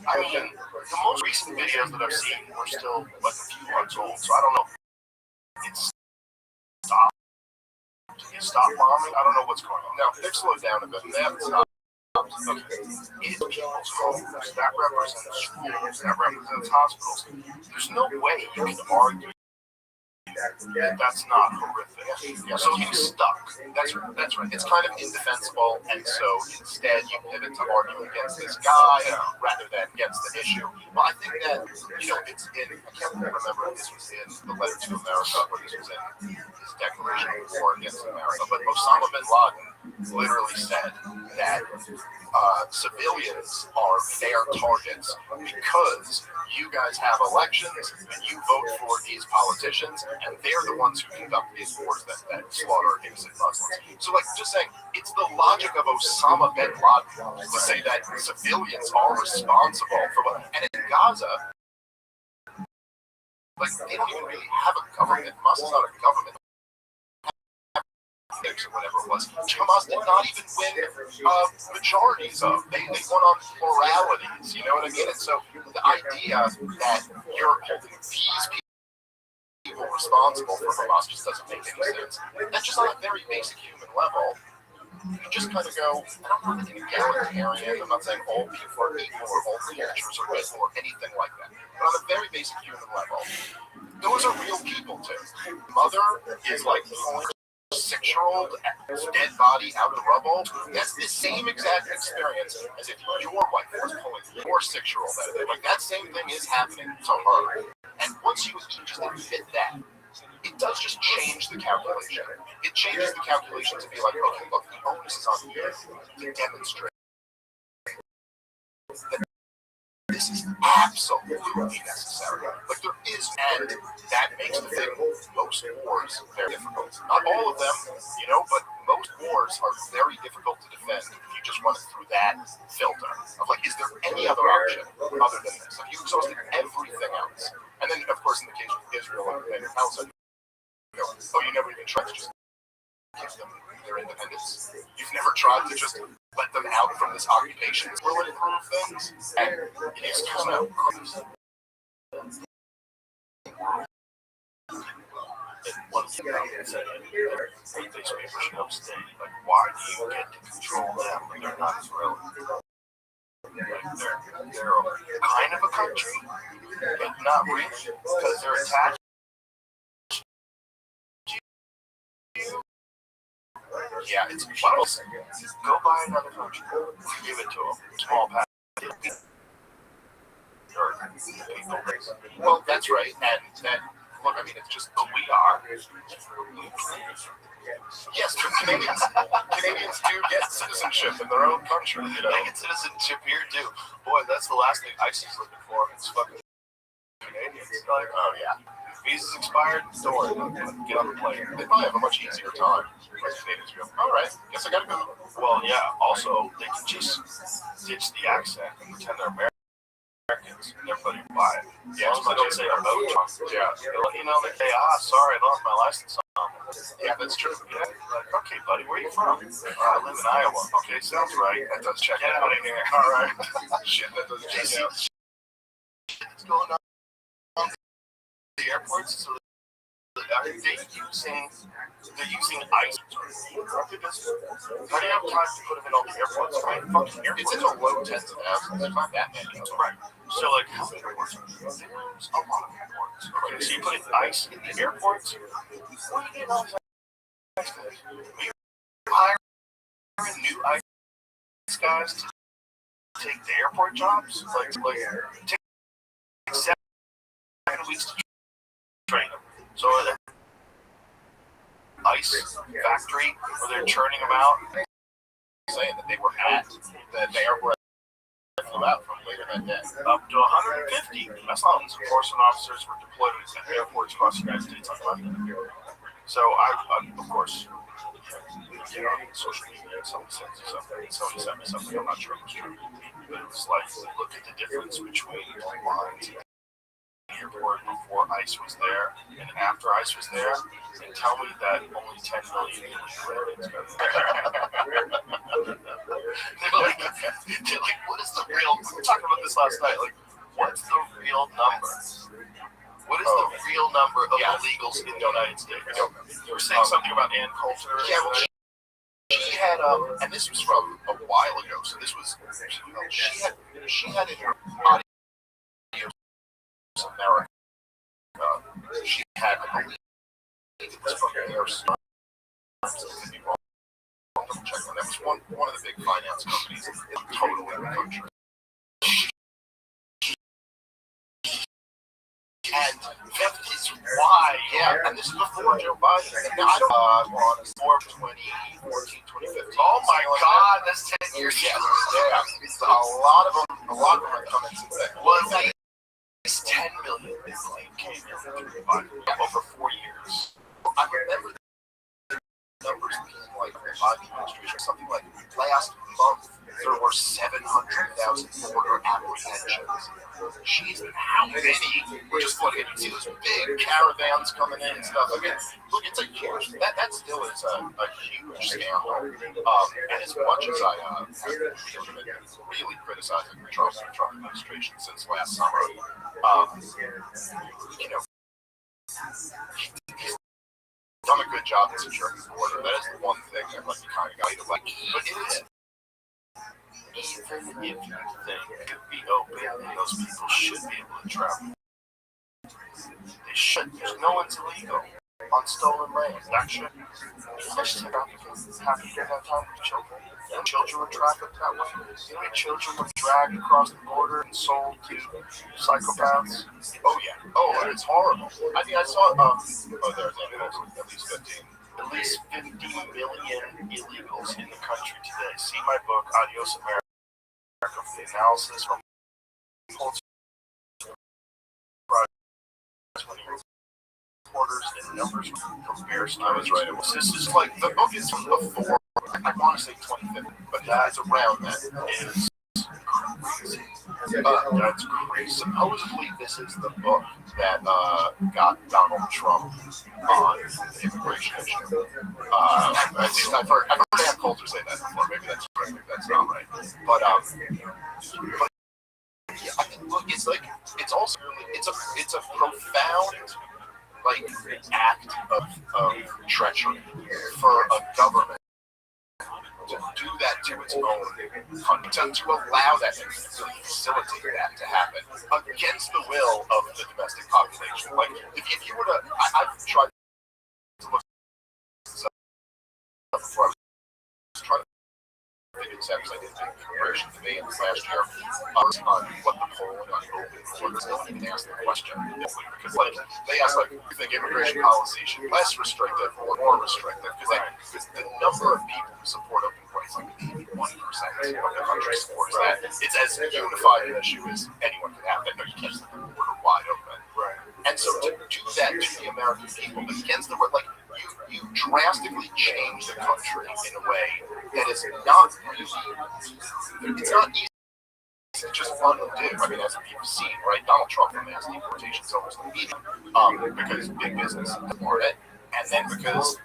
I mean, the most recent videos that I've seen are still like a few months old, so I don't know if it's stopped. stop bombing. I don't know what's going on. Now, they've slowed down a bit. They haven't stopped. Okay. It's people's homes. That represents schools. That represents hospitals. There's no way you can argue that's not horrific. So he's stuck. That's right. It's kind of indefensible, and so instead you pivot to argue against this guy rather than against the issue. Well, I think that, it's in, I can't remember if this was in the Letter to America or this was in his Declaration of War Against America, but Osama bin Laden literally said that civilians are fair targets because you guys have elections and you vote for these politicians, and they're the ones who conduct these wars that slaughter innocent Muslims. So, just saying, it's the logic of Osama bin Laden to say that civilians are responsible for what. And in Gaza, they don't even really have a government. Hamas is not a government. Or whatever it was. Hamas did not even win majorities of. They won on pluralities. You know what I mean? And so the idea that you're holding these people responsible for Hamas just doesn't make any sense. That's just on a very basic human level. You just kind of go, I'm not an egalitarian. I'm not saying all people are equal or all creatures are equal or anything like that. But on a very basic human level, those are real people too. Mother is pulling 6-year-old dead body out of the rubble. That's the same exact experience as if your wife was pulling your 6-year-old out of there. That same thing is happening to her. And once you just admit that, it does just change the calculation. It changes the calculation to be okay, look, the onus is on you to demonstrate that this is absolutely necessary. There is, and that makes the thing most wars very difficult. Not all of them, but most wars are very difficult to defend if you just run it through that filter of is there any other option other than this? You exhausted everything else. And then, of course, in the case of Israel and Palestine, you never even tried to just give them their independence. You've never tried to just let them out from this occupation. Will it improve things? And it is just no. One thing I said, these people should upstate. Why do you get to control them when they're not Israeli? They're kind of a country, but not really, because they're attached to you. Yeah, it's well, go buy another country, give it to them, small package. Well, that's right, and that. Look, it's just who we are. Yes, Canadians do get citizenship in their own country. They get citizenship here too. Boy, that's the last thing ICE is looking for. It's fucking Canadians. Oh yeah, visa's expired. Don't worry, get on the plane. They probably have a much easier time. Canadians go, all right, guess I gotta go. Well, yeah. Also, they can just ditch the accent and pretend they're Americans. Everybody will buy it. Yeah, as long as they don't say no. Yeah. They say, sorry, I lost my license on. Yeah, that's true. Yeah. Okay, buddy, where are you from? I live in Iowa. Okay, sounds right. That does check out of here. All right. Shit, that doesn't check out. What's going on at the airports? So they're using ice. How do you have time to put them in all the airports? Right? Fucking airports. It's in the low tens of thousands. There's not that many. Right. So, how many airports? There's a lot of airports. Okay, so you put ice in the airports? What do you know? Are you hiring new ice guys to take the airport jobs? Take 7 weeks to train them. So, ice factory where they're churning them out, saying that they were at the airport out from later that day. Up to 150 Muslims enforcement officers were deployed at airports across the United States on Monday. So I of course, social media, somebody sent me something, I'm not sure it was true, but it was look at the difference between lines at the airport before ICE was there and after ICE was there, and tell me that only 10 million Americans got there. They're like, what is the real, we were talking about this last night, what's the real number? What is the real number of illegals in the United States? I don't know. You were saying something about Ann Coulter. Yeah, well, she had, and this was from a while ago, so this was, she had in her Adios America, she had, I believe, it was from their start. Could be wrong. Check on that. It was one of the big finance companies totally in the country. And that is why, and this is before Joe Biden. Now, I don't on 4/20, 2015. Oh my God, that's 10 years ago. Yeah. So a lot of them are coming to that. Well, at least 10 million came here over 4 years. I remember the numbers being like the Biden administration, something like last month there were 700,000 border apprehensions. Jeez, how many were just flooding in? You see those big caravans coming in and stuff. I mean, look, it's a huge, that still is a huge scandal. And as much as I have been really criticizing the Trump administration since last summer, you know, he's done a good job in securing the border. That is the one thing that like, you kind of got to like. But it is. Even if you think it could be open, those people should be able to travel. They should. There's no one's illegal on stolen land. That should. Especially having to have time with children. And children were trafficked that way. You know, children were dragged across the border and sold to psychopaths. Oh yeah. Oh, and it's horrible. I mean, I saw. There's at least 15. At least 50 million illegals in the country today. See my book, Adios America, for the analysis from reporters and numbers from Bears. I was right. This is like, the book is from before, I want to say 2015, but that's around that. It is crazy. That's crazy. Supposedly, this is the book that got Donald Trump on the immigration issue. I've heard Ann Coulter say that before. Maybe that's right. Maybe that's not right. But yeah, I mean, look, it's like it's also it's a profound like act of treachery for a government to do that to its own country, to allow that to facilitate that to happen against the will of the domestic population. Like, if you were to, I've tried to look before I was trying to figure this out because I did the immigration debate last year on what the polling on open borders. No one even asked the question because, like, they asked, like, do you think immigration policy should be less restrictive or more restrictive? Because the number of people who support open borders, like 81% of the country supports that. It's as unified an issue as anyone can have. That no, you can't just leave the border wide open. Right. And so to do that to the American people against the like. You drastically change the country in a way that is not really, it's not easy to just undo. I mean, as you've seen, right? Donald Trump mass deportations almost immediately because big business support it, and then because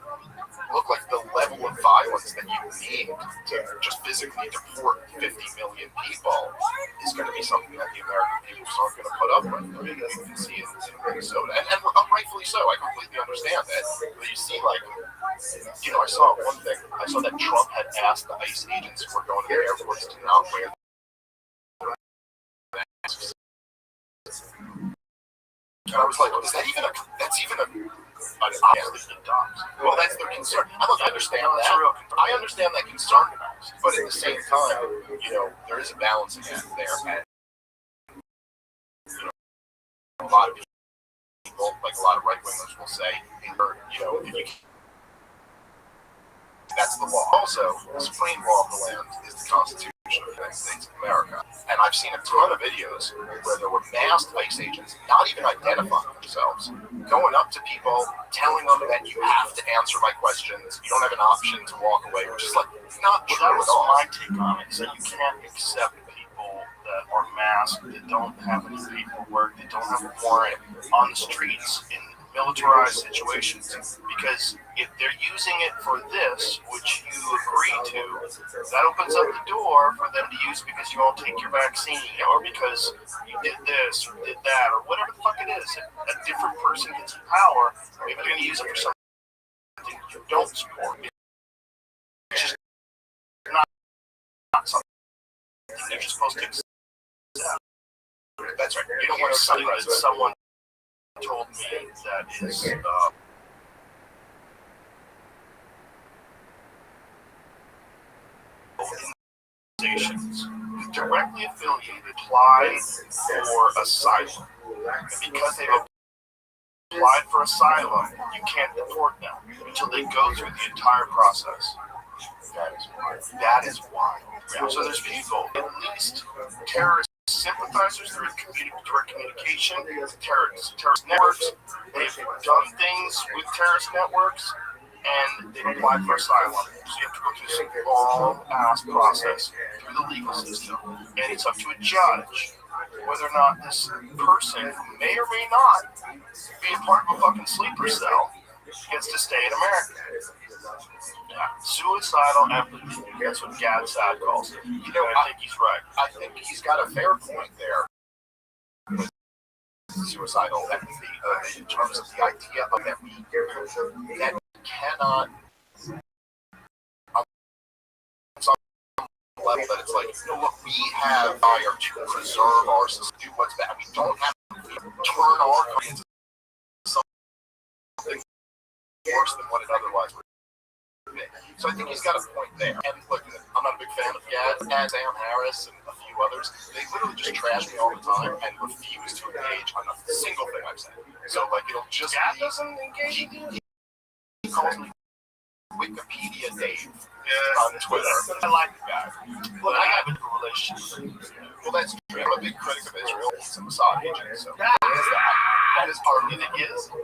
look like the level of violence that you need to just physically deport 50 million people is going to be something that the American people aren't going to put up with. I mean, you can see it in Minnesota, and rightfully so. I completely understand that. But you see, like, you know, I saw one thing. I saw that Trump had asked the ICE agents who were going to the airports to not wear masks. And I was like, is that even that's even well, that's their concern. I don't understand that. I understand that concern, but at the same time, you know, there is a balancing act there. And, you know, a lot of people, like a lot of right-wingers will say, you know, if you that's the law. Also, the supreme law of the land is the Constitution of the United States of America. And I've seen a ton of videos where there were masked ICE agents, not even identifying themselves, going up to people, telling them that you have to answer my questions, you don't have an option to walk away, which is like not true at all. My take on it. So you can't accept people that are masked, that don't have any paperwork, that don't have a warrant on the streets in the militarized situations, because if they're using it for this, which you agree to, that opens up the door for them to use because you all take your vaccine, or because you did this or did that, or whatever the fuck it is. If a different person gets in power, maybe they're going to use it for something you don't support. It's just not something they're just supposed to accept. That's right. You don't want something that someone told me that is organizations directly affiliated apply for asylum. And because they've applied for asylum, you can't deport them until they go through the entire process. That is why. Yeah. So there's people, at least terrorist sympathizers, they're in direct communication, terrorist networks. They've done things with terrorist networks, and they've applied for asylum. So you have to go through this long-ass process through the legal system, and it's up to a judge whether or not this person, who may or may not be a part of a fucking sleeper cell, gets to stay in America. Yeah. Suicidal empathy. That's what Gad Sad calls it. You know, I think he's right. I think he's got a fair point there. Suicidal empathy, in terms of the idea of that we cannot, on some level, that it's like, you know, look, we have fire to preserve our system, do what's bad. We don't have to turn our country into something worse than what it otherwise would. So I think he's got a point there. And look, I'm not a big fan of Gad and Sam Harris and a few others. They literally just trash me all the time and refuse to engage on a single thing I've said. So like, it'll just Gad doesn't engage. He calls me Wikipedia Dave on Twitter. I like the guy. Look, I have a good relationship. Well, that's true. I'm a big critic of Israel. He's a Mossad agent, so that is part of it.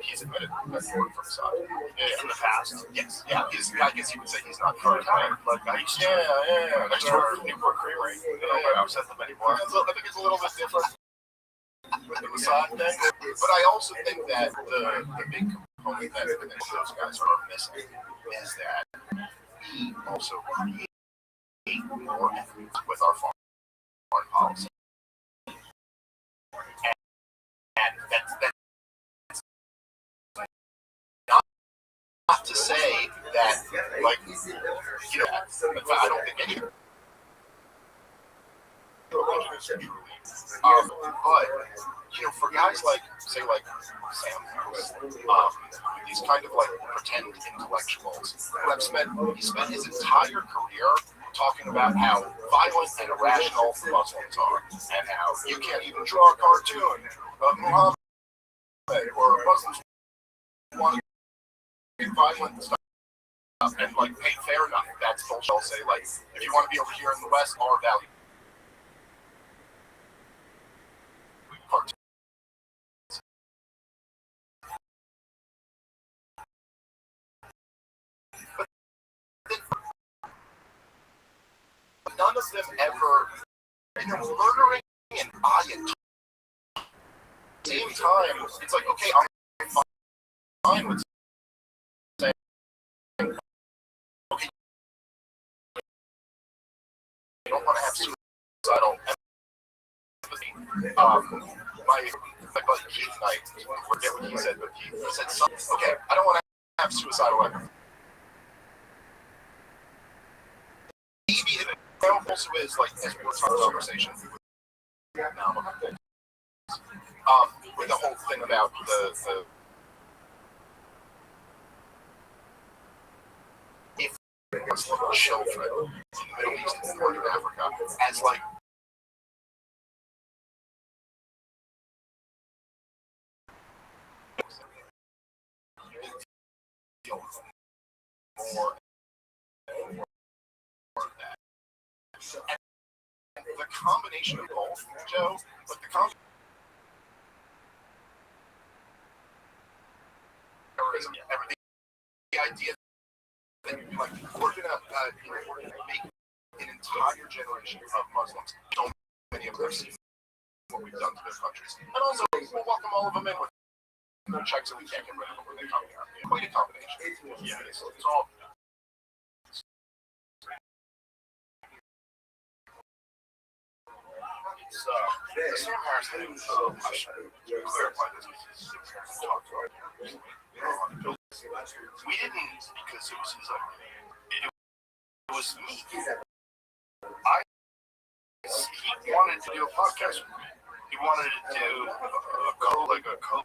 He's admitted that he worked for Mossad in the past. Yes, yeah. I guess you would say he's not current. Like I used to. Yeah. I used to work for Newport Creamery. I was at them anymore. I think it's a little bit different with the Mossad thing, but I also think that the big component that those guys are missing is that we also create more equity with our foreign policy. And that's not to say that, like, you know, I don't think any religion is truly. But, you know, for guys like, say, like Sam Harris, these kind of like pretend intellectuals who have spent his entire career talking about how violent and irrational Muslims are, and how you can't even draw a cartoon of Muhammad, or Muslims want to be violent and stuff. And like, hey, fair enough. That's bullshit. I'll say, like, if you want to be over here in the West, our value. But none of them ever, you know, murdering an ayat. At the same time, it's like, okay, I'm fine with saying, okay, you don't want to have suicidal empathy. My buddy Keith and I forget what he said, but he said something. Okay, I don't want to have suicidal empathy. Maybe it also is, like, as we were talking about conversation with the whole thing about the if Muslim children in the Middle East and Northern Africa as like more of that. And the combination of both, Joe, but the combination everything, the idea that like we're gonna make an entire generation of Muslims. So many of them see what we've done to their countries, and also we'll welcome all of them in with checks that we can't get rid of when they come here. Quite a combination. Yeah, it's all. The Sam Harris thing, I should clarify this because his parents talked about it. We didn't, because it was his idea. It was me. He wanted to do a podcast with me. He wanted to do a co.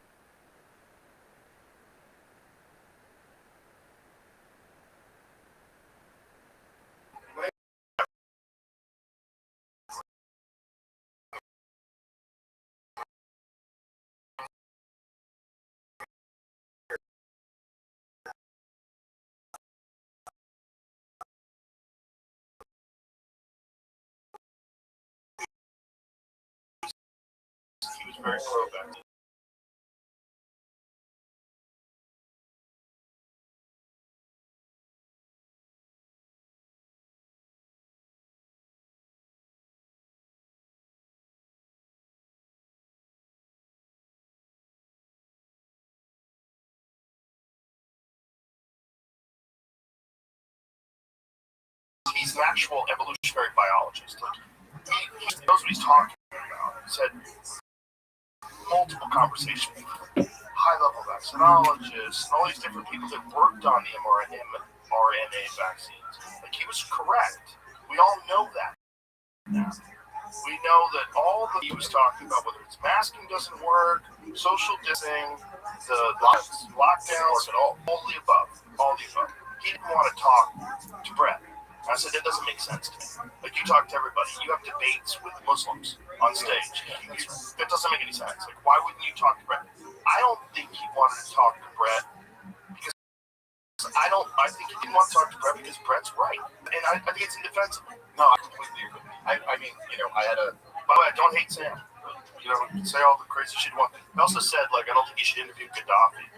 He was very pro-back. He's an actual evolutionary biologist. Like, he knows what he's talking about. He said multiple conversations with high-level vaccinologists and all these different people that worked on the mRNA vaccines. Like, he was correct. We all know that now. We know that all that he was talking about, whether it's masking doesn't work, social distancing, the lockdowns, and all the above. He didn't want to talk to Brett. I said, that doesn't make sense to me. Like, you talk to everybody. You have debates with Muslims on stage. That doesn't make any sense. Like, why wouldn't you talk to Brett? I don't think he wanted to talk to Brett because I think he didn't want to talk to Brett because Brett's right. And I think it's indefensible. No, I completely agree. I mean, I had a... By the way, I don't hate Sam. You say all the crazy shit you want. He also said, I don't think you should interview Gaddafi.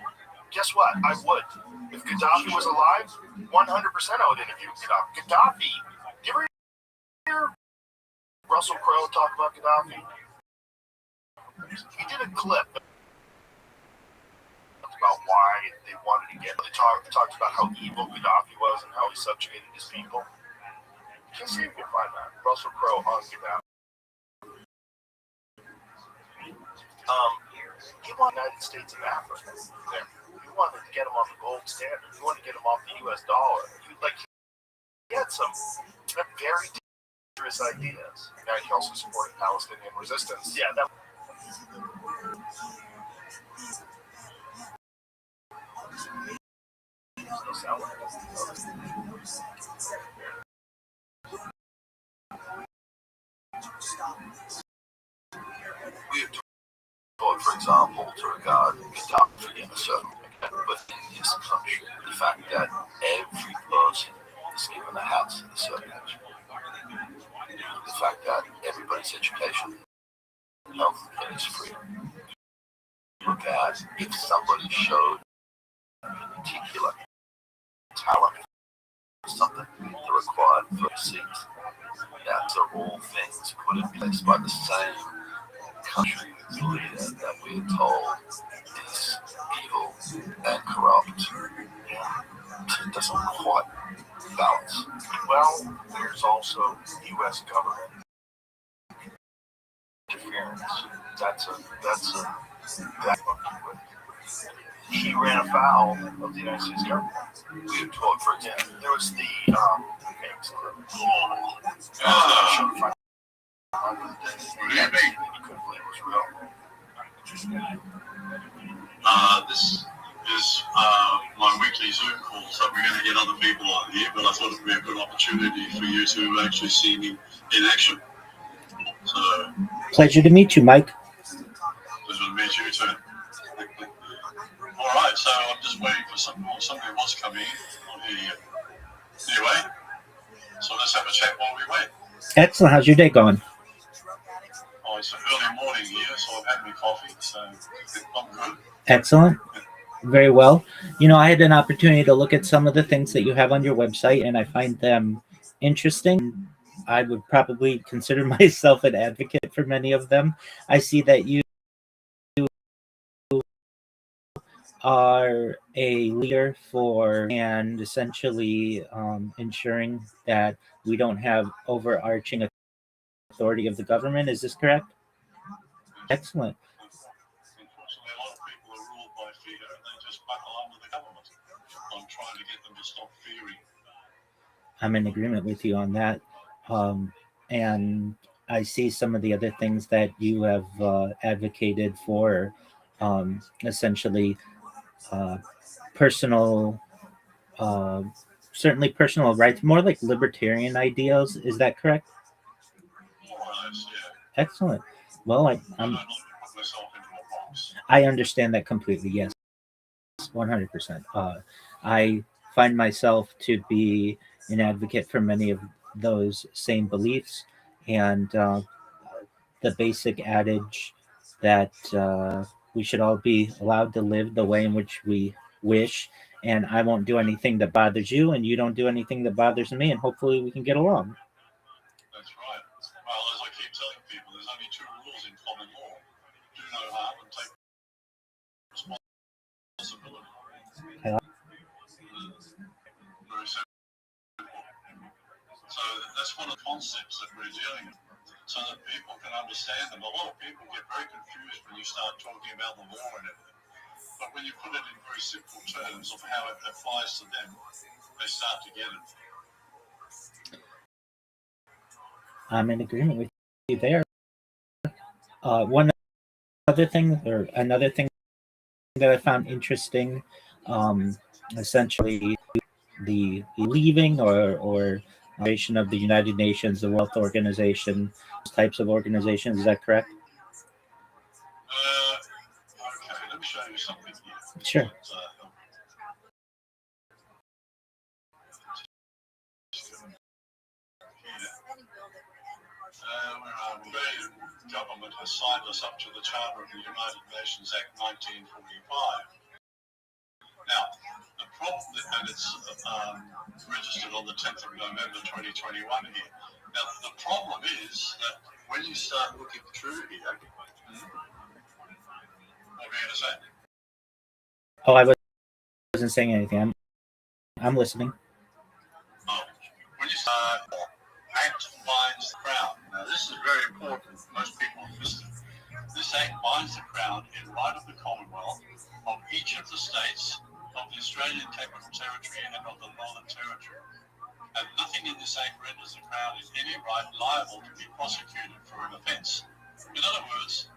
Guess what? I would. If Gaddafi was alive, 100% I would interview Gaddafi. Gaddafi, do you ever hear Russell Crowe talk about Gaddafi? He did a clip about why they wanted to get. They talked about how evil Gaddafi was and how he subjugated his people. You can see if you can find that. Russell Crowe on Gaddafi. He wanted the United States of Africa. He wanted to get him off the gold standard. He wanted to get him off the U.S. dollar. He had some very dangerous ideas. Now he also supported Palestinian resistance. Yeah, that. We have taught, for example, to regard Gaddafi in a certain way, but in this country, the fact that every person is given a house in a certain country, the fact that everybody's education and health care is free. Look at if somebody showed particular talent or something they're required for a seat. That are all things put in place by the same country's leader that we're told is evil and corrupt. It doesn't quite balance. Well, there's also U.S. government interference. That's he ran afoul of the United States government. We have taught, for example, there was the This is my weekly Zoom call, so we're going to get other people on here, but I thought it would be a good opportunity for you to actually see me in action. So, pleasure to meet you, Mike. Pleasure to meet you too. All right, so I'm just waiting for somebody wants to come in. I'll hear you. Anyway, so let's have a chat while we wait. Excellent. How's your day going? Oh, it's an early morning here, so I've had my coffee, so I'm good. Excellent. Very well. I had an opportunity to look at some of the things that you have on your website, and I find them interesting. I would probably consider myself an advocate for many of them. I see that you are a leader for and essentially ensuring that we don't have overarching authority of the government. Is this correct? Excellent. Unfortunately, a lot of people are ruled by fear and they just buckle under the government. I'm trying to get them to stop fearing. I'm in agreement with you on that. And I see some of the other things that you have advocated for, essentially personal, uh, certainly personal rights, more like libertarian ideals. Is that correct? More or less, yeah. Excellent. Well, I don't like to put myself into a box. I understand that completely. Yes, 100%. I find myself to be an advocate for many of those same beliefs, and the basic adage that we should all be allowed to live the way in which we wish, and I won't do anything that bothers you, and you don't do anything that bothers me, and hopefully we can get along. That's right. Well, as I keep telling people, there's only two rules in common law: do no harm and take responsibility. Very simple. So that's one of the concepts that we're dealing with, so that people can understand them. A lot of people get very confused when you start talking about the law and everything. But when you put it in very simple terms of how it applies to them, they start to get it. I'm in agreement with you there. One other thing, or another thing that I found interesting, essentially the leaving or creation of the United Nations, the World Health Organization, those types of organizations. Is that correct? Okay, let me show you something here. Sure. The government has signed us up to the Charter of the United Nations Act 1945. Now, the problem, and it's registered on the 10th of November 2021 here. Now, the problem is that when you start looking through here, what were you going to say? Oh, I wasn't saying anything. I'm listening. Oh, when you start, Act binds the Crown. Now, this is very important. Most people have missed it. This Act binds the Crown in right of the Commonwealth of each of the states of the Australian Capital Territory and of the Northern Territory. And nothing in this Act renders the Crown in any right liable to be prosecuted for an offence. In other words,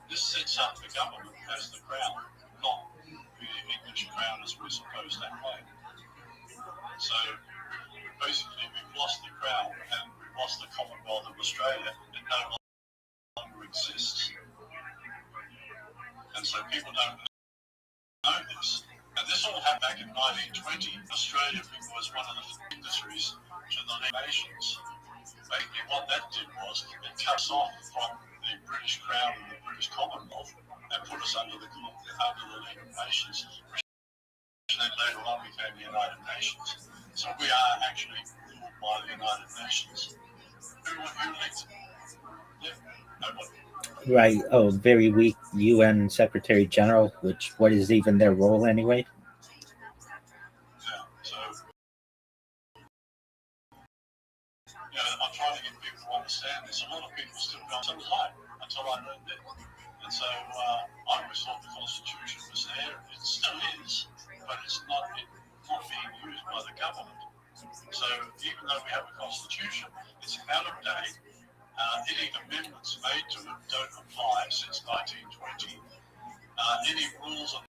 this sets up the government as the Crown, not the English Crown as we're supposed to claim. So basically we've lost the Crown and we've lost the Commonwealth of Australia. It no longer exists. And so people don't know this. And this all happened back in 1920. Australia was one of the signatories to the League of Nations. Basically what that did was it cut us off from the British Crown and the British Commonwealth and put us under the League of Nations, which then later on became the United Nations. So we are actually ruled by the United Nations. Who elected? Yeah, nobody. Right. Oh, very weak UN Secretary General. What is even their role anyway? Yeah. So I'm trying to get people to understand this. A lot of people still don't. So was I until I learned it. And so I always thought the Constitution was there. It still is, but it's not being used by the government. So even though we have a Constitution, it's out of date. Any amendments made to it don't apply since 1920. Any rules and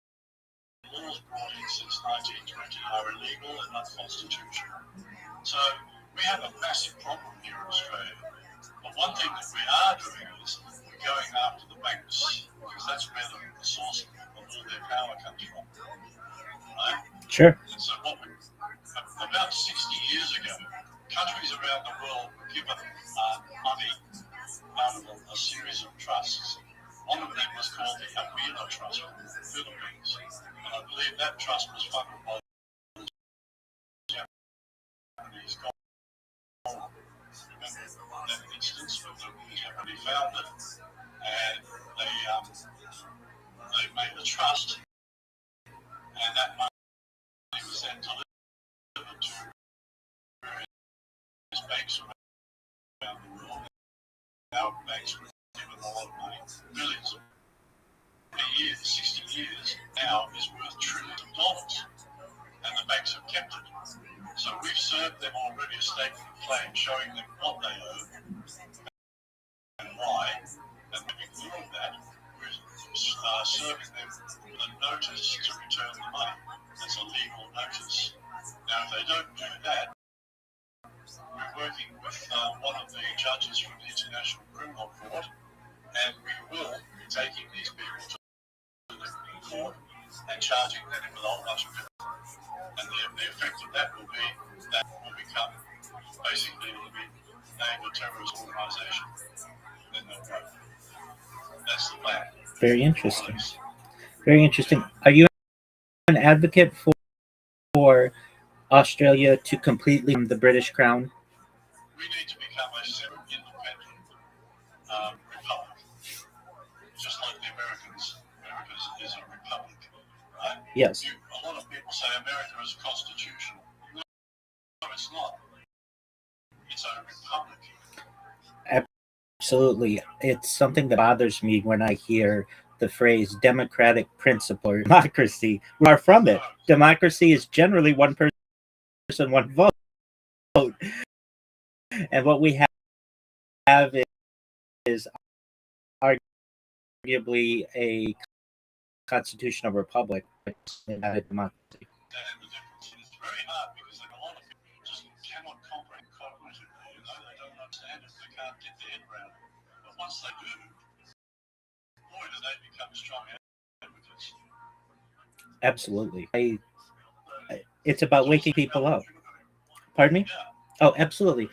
laws brought in since 1920 are illegal and unconstitutional. So we have a massive problem here in Australia. But one thing that we are doing is we're going after the banks, because that's where the source of all their power comes from. Right? Sure. And so about 60 years ago, countries around the world were given money out of a series of trusts. One of them was called the Avila Trust from the Philippines. And I believe that trust was funded by the Japanese government. Remember that instance when the Japanese found it, and they made a trust, and that money was then delivered to various banks around the world. Our banks were given a lot of money, billions of years, 60 years now is worth trillions of dollars, and the banks have kept it. So we've served them already a statement of claim showing them what they owe and why, and ignoring that, we're serving them a notice to return the money. That's a legal notice. Now, if they don't do that, we're working with one of the judges from the International Criminal Court, and we will be taking these people to the court and charging them with a whole bunch of bills. And the effect of that will be that will become basically will be named a terrorist organisation. Then they'll go. That's the plan. Very interesting. Very interesting. Are you an advocate for Australia to completely the British Crown? We need to become a separate, independent republic, just like the Americans. America is a republic, right? Yes. A lot of people say America is constitutional. No, it's not. It's a republic. Absolutely. It's something that bothers me when I hear the phrase democratic principle or democracy. We are from it. Democracy is generally one person, one vote. And what we have is arguably a constitutional republic, not a democracy. And the difference is very hard because a lot of people just cannot comprehend cognitively. They don't understand it. They can't get their head around it. But once they do, boy, do they become strong advocates. Absolutely. It's about waking people up. Pardon me? Oh, absolutely.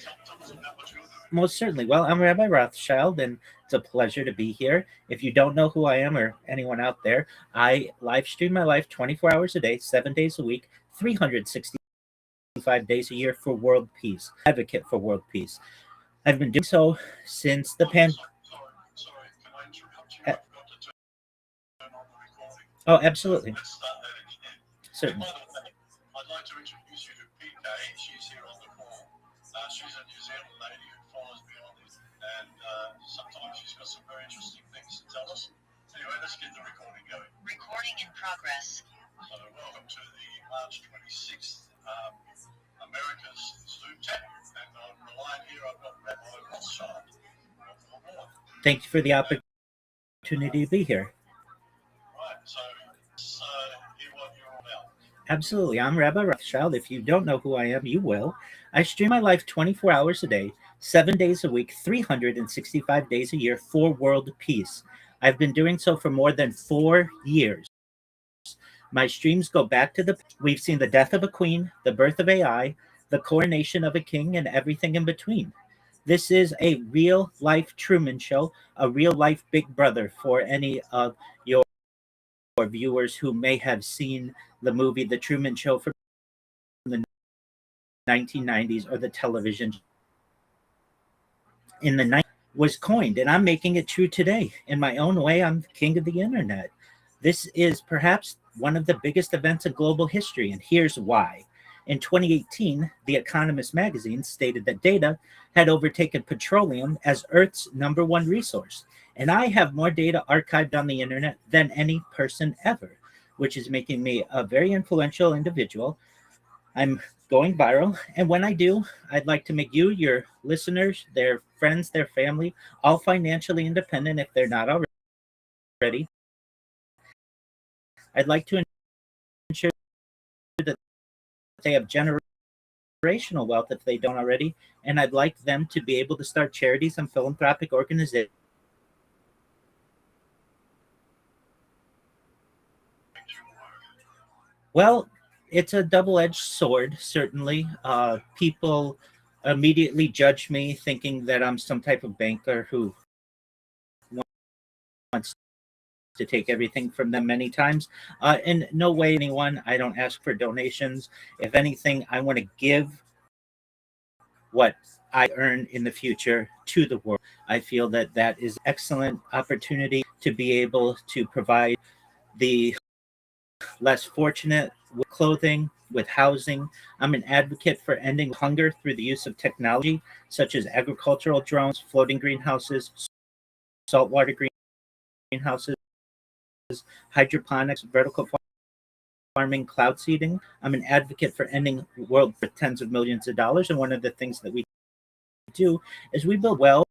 Most certainly. Well, I'm Rabbi Rothschild, and it's a pleasure to be here. If you don't know who I am or anyone out there, I live stream my life 24 hours a day, 7 days a week, 365 days a year for world peace. Advocate for world peace. I've been doing so since the Sorry, can I interrupt you? I forgot to turn on the recording. Oh, absolutely. Let's start that again. Certainly. By the way, I'd like to introduce you to PK. She's here on the call. She's a New Zealand lady who follows me on this, and sometimes she's got some very interesting things to tell us. Anyway, let's get the recording going. Recording in progress. So welcome to the March 26th America's Zoom chat, and on the line here I've got Rabbi Rothschild. Welcome aboard. Thank you for the opportunity to be here. Right, so let's hear what you're all about. Absolutely. I'm Rabbi Rothschild. If you don't know who I am, you will. I stream my life 24 hours a day, 7 days a week, 365 days a year for world peace. I've been doing so for more than 4 years. My streams go back to we've seen the death of a queen, the birth of AI, the coronation of a king, and everything in between. This is a real life Truman Show, a real life Big Brother for any of your viewers who may have seen the movie The Truman Show from the 1990s or the television in the 90s was coined, and I'm making it true today. In my own way, I'm king of the internet. This is perhaps one of the biggest events in global history, and here's why. In 2018, The Economist magazine stated that data had overtaken petroleum as Earth's #1 resource. And I have more data archived on the internet than any person ever, which is making me a very influential individual. I'm going viral. And when I do, I'd like to make you, your listeners, their friends, their family, all financially independent if they're not already. I'd like to ensure that they have generational wealth if they don't already. And I'd like them to be able to start charities and philanthropic organizations. Well, it's a double-edged sword, certainly. People immediately judge me thinking that I'm some type of banker who wants to take everything from them many times. In no way, anyone. I don't ask for donations. If anything, I want to give what I earn in the future to the world. I feel that that is an excellent opportunity to be able to provide the less fortunate with clothing, with housing. I'm an advocate for ending hunger through the use of technology such as agricultural drones, floating greenhouses, saltwater greenhouses, hydroponics, vertical farming, cloud seeding. I'm an advocate for ending world for tens of millions of dollars. And one of the things that we do is we build wells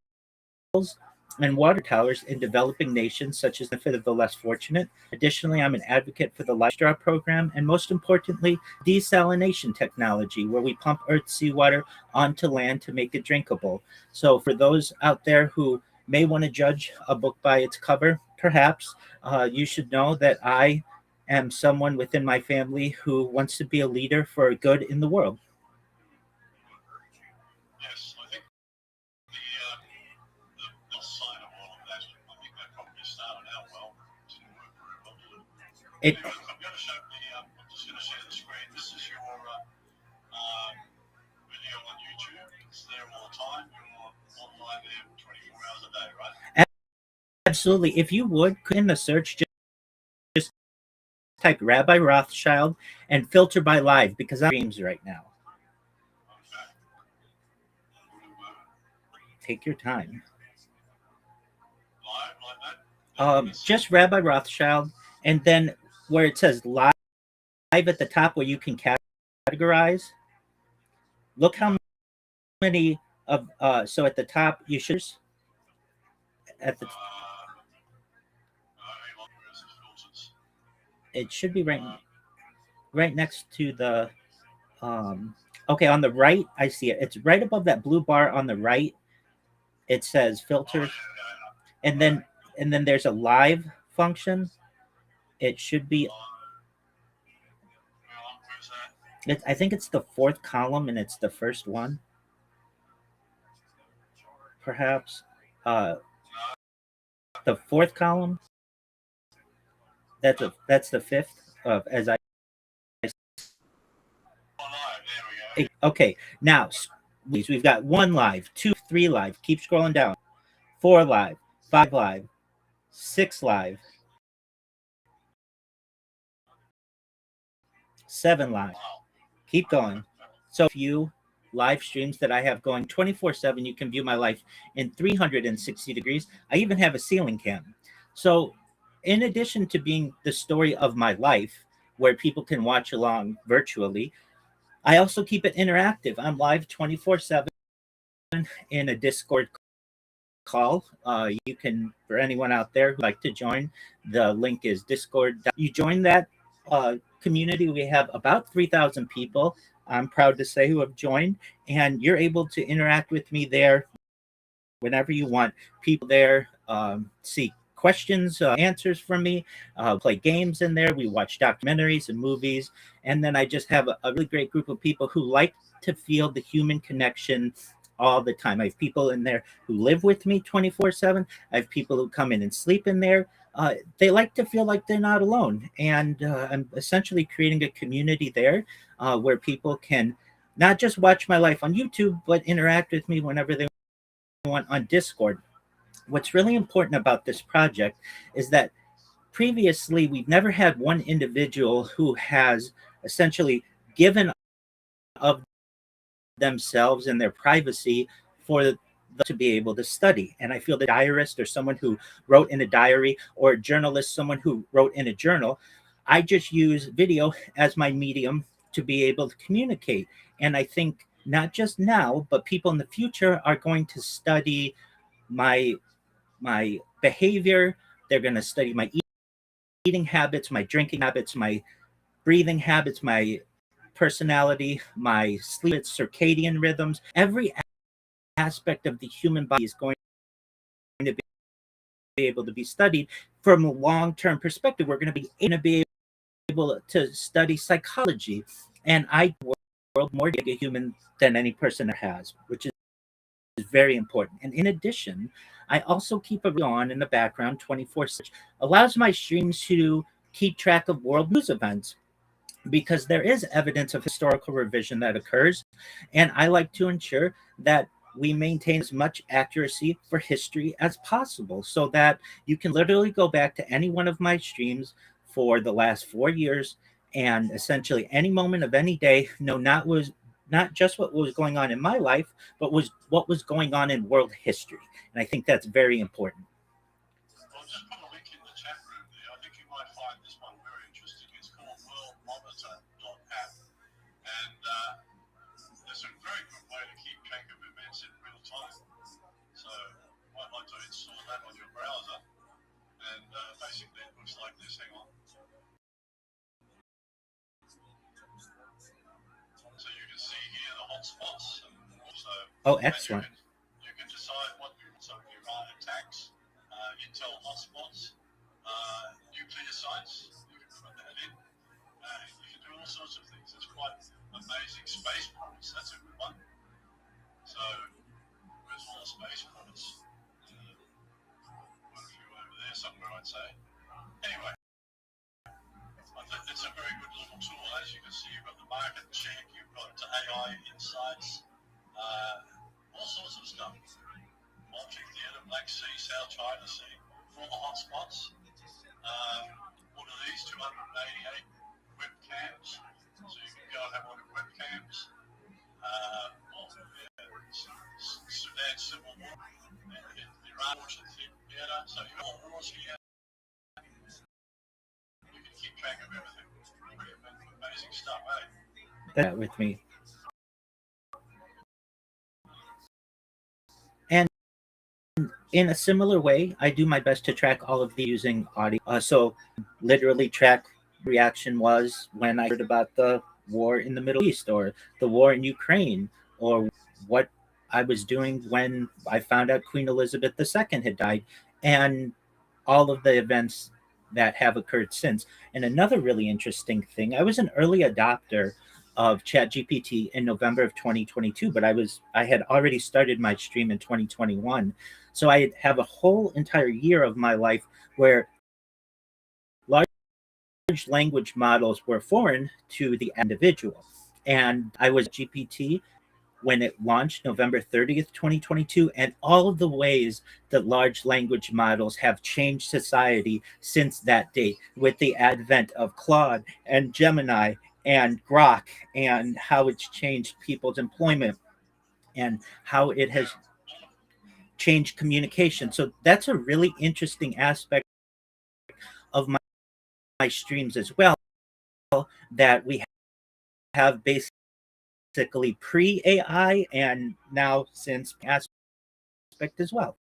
and water towers in developing nations such as the benefit of the less fortunate. Additionally, I'm an advocate for the life straw program and most importantly, desalination technology, where we pump earth seawater onto land to make it drinkable. So for those out there who may want to judge a book by its cover, perhaps you should know that I am someone within my family who wants to be a leader for good in the world. Yes, I think the sign of all of that, I think that probably started out well. Didn't work very well, did it? It I'm going to show I'm just going to share the screen. This is your video on YouTube. It's there all the time. You're online there 24 hours a day, right? absolutely. If you would, in the search, just type Rabbi Rothschild and filter by live because I'm streams right now. Okay. Take your time. Live like that? Just Rabbi Rothschild, and then where it says live at the top where you can categorize, look how many of so at the top you should at the it should be right next to the okay, on the right I see it. It's right above that blue bar on the right. It says filters, and then there's a live function. It should be I think it's the fourth column and it's the first one. Perhaps the fourth column. That's the fifth as I okay. Now we've got 1 live, 2, 3 live. Keep scrolling down. 4 live, 5 live, 6 live, 7 live. Keep going. So few live streams that I have going 24/7. You can view my life in 360 degrees. I even have a ceiling cam. So in addition to being the story of my life where people can watch along virtually, I also keep it interactive. I'm live 24/7 in a Discord call. You can, for anyone out there who'd like to join, the link is Discord. You join that community. We have about 3,000 people, I'm proud to say, who have joined, and you're able to interact with me there whenever you want. People there see questions, answers from me, play games in there. We watch documentaries and movies. And then I just have a really great group of people who like to feel the human connection all the time. I have people in there who live with me 24/7. I have people who come in and sleep in there. They like to feel like they're not alone. And I'm essentially creating a community there where people can not just watch my life on YouTube, but interact with me whenever they want on Discord. What's really important about this project is that previously we've never had one individual who has essentially given of themselves and their privacy for them to be able to study. And I feel the diarist or someone who wrote in a diary, or a journalist, someone who wrote in a journal, I just use video as my medium to be able to communicate. And I think not just now, but people in the future are going to study my behavior. They're going to study my eating habits, my drinking habits, my breathing habits, my personality, my sleep, circadian rhythms. Every aspect of the human body is going to be able to be studied from a long-term perspective. We're going to be able to study psychology, and I world more a human than any person has, which is very important. And in addition, I also keep it on in the background 24/7, allows my streams to keep track of world news events, because there is evidence of historical revision that occurs. And I like to ensure that we maintain as much accuracy for history as possible, so that you can literally go back to any one of my streams, for the last 4 years, and essentially any moment of any day, no, not just what was going on in my life, but was what was going on in world history. And I think that's very important. I'll just put a link in the chat room there. I think you might find this one very interesting. It's called worldmonitor.app. And it's a very good way to keep track of events in real time. So you might like to install that on your browser. And basically it looks like this. Hang on. So you can see here the hotspots. And also, Oh, excellent. You can decide what you want. So Iran attacks, intel hotspots, nuclear sites. You can put that in. You can do all sorts of things. It's quite amazing. Space ports, that's a good one. So where's all the space ports? Quite a few over there somewhere, I'd say. Anyway, I think it's a very good little tool. As you can see, you've got the market check, you've got AI insights, all sorts of stuff. Baltic Theatre, Black Sea, South China Sea, all the hotspots. What are these? 288 webcams. So you can go and have a look at webcams. Sudan Civil War, Iran Theatre. So you've got all wars here. You can keep track of everything. Pretty amazing stuff, eh? That with me. And in a similar way, I do my best to track all of the using audio. So literally track reaction was when I heard about the war in the Middle East or the war in Ukraine, or what I was doing when I found out Queen Elizabeth II had died, and all of the events that have occurred since. And another really interesting thing, I was an early adopter of ChatGPT in November of 2022, but I had already started my stream in 2021. So I have a whole entire year of my life where large language models were foreign to the individual. And I was GPT when it launched November 30th, 2022, and all of the ways that large language models have changed society since that date, with the advent of Claude and Gemini and Grok, and how it's changed people's employment and how it has changed communication. So that's a really interesting aspect of my streams as well, that we have basically pre-AI and now since aspect as well.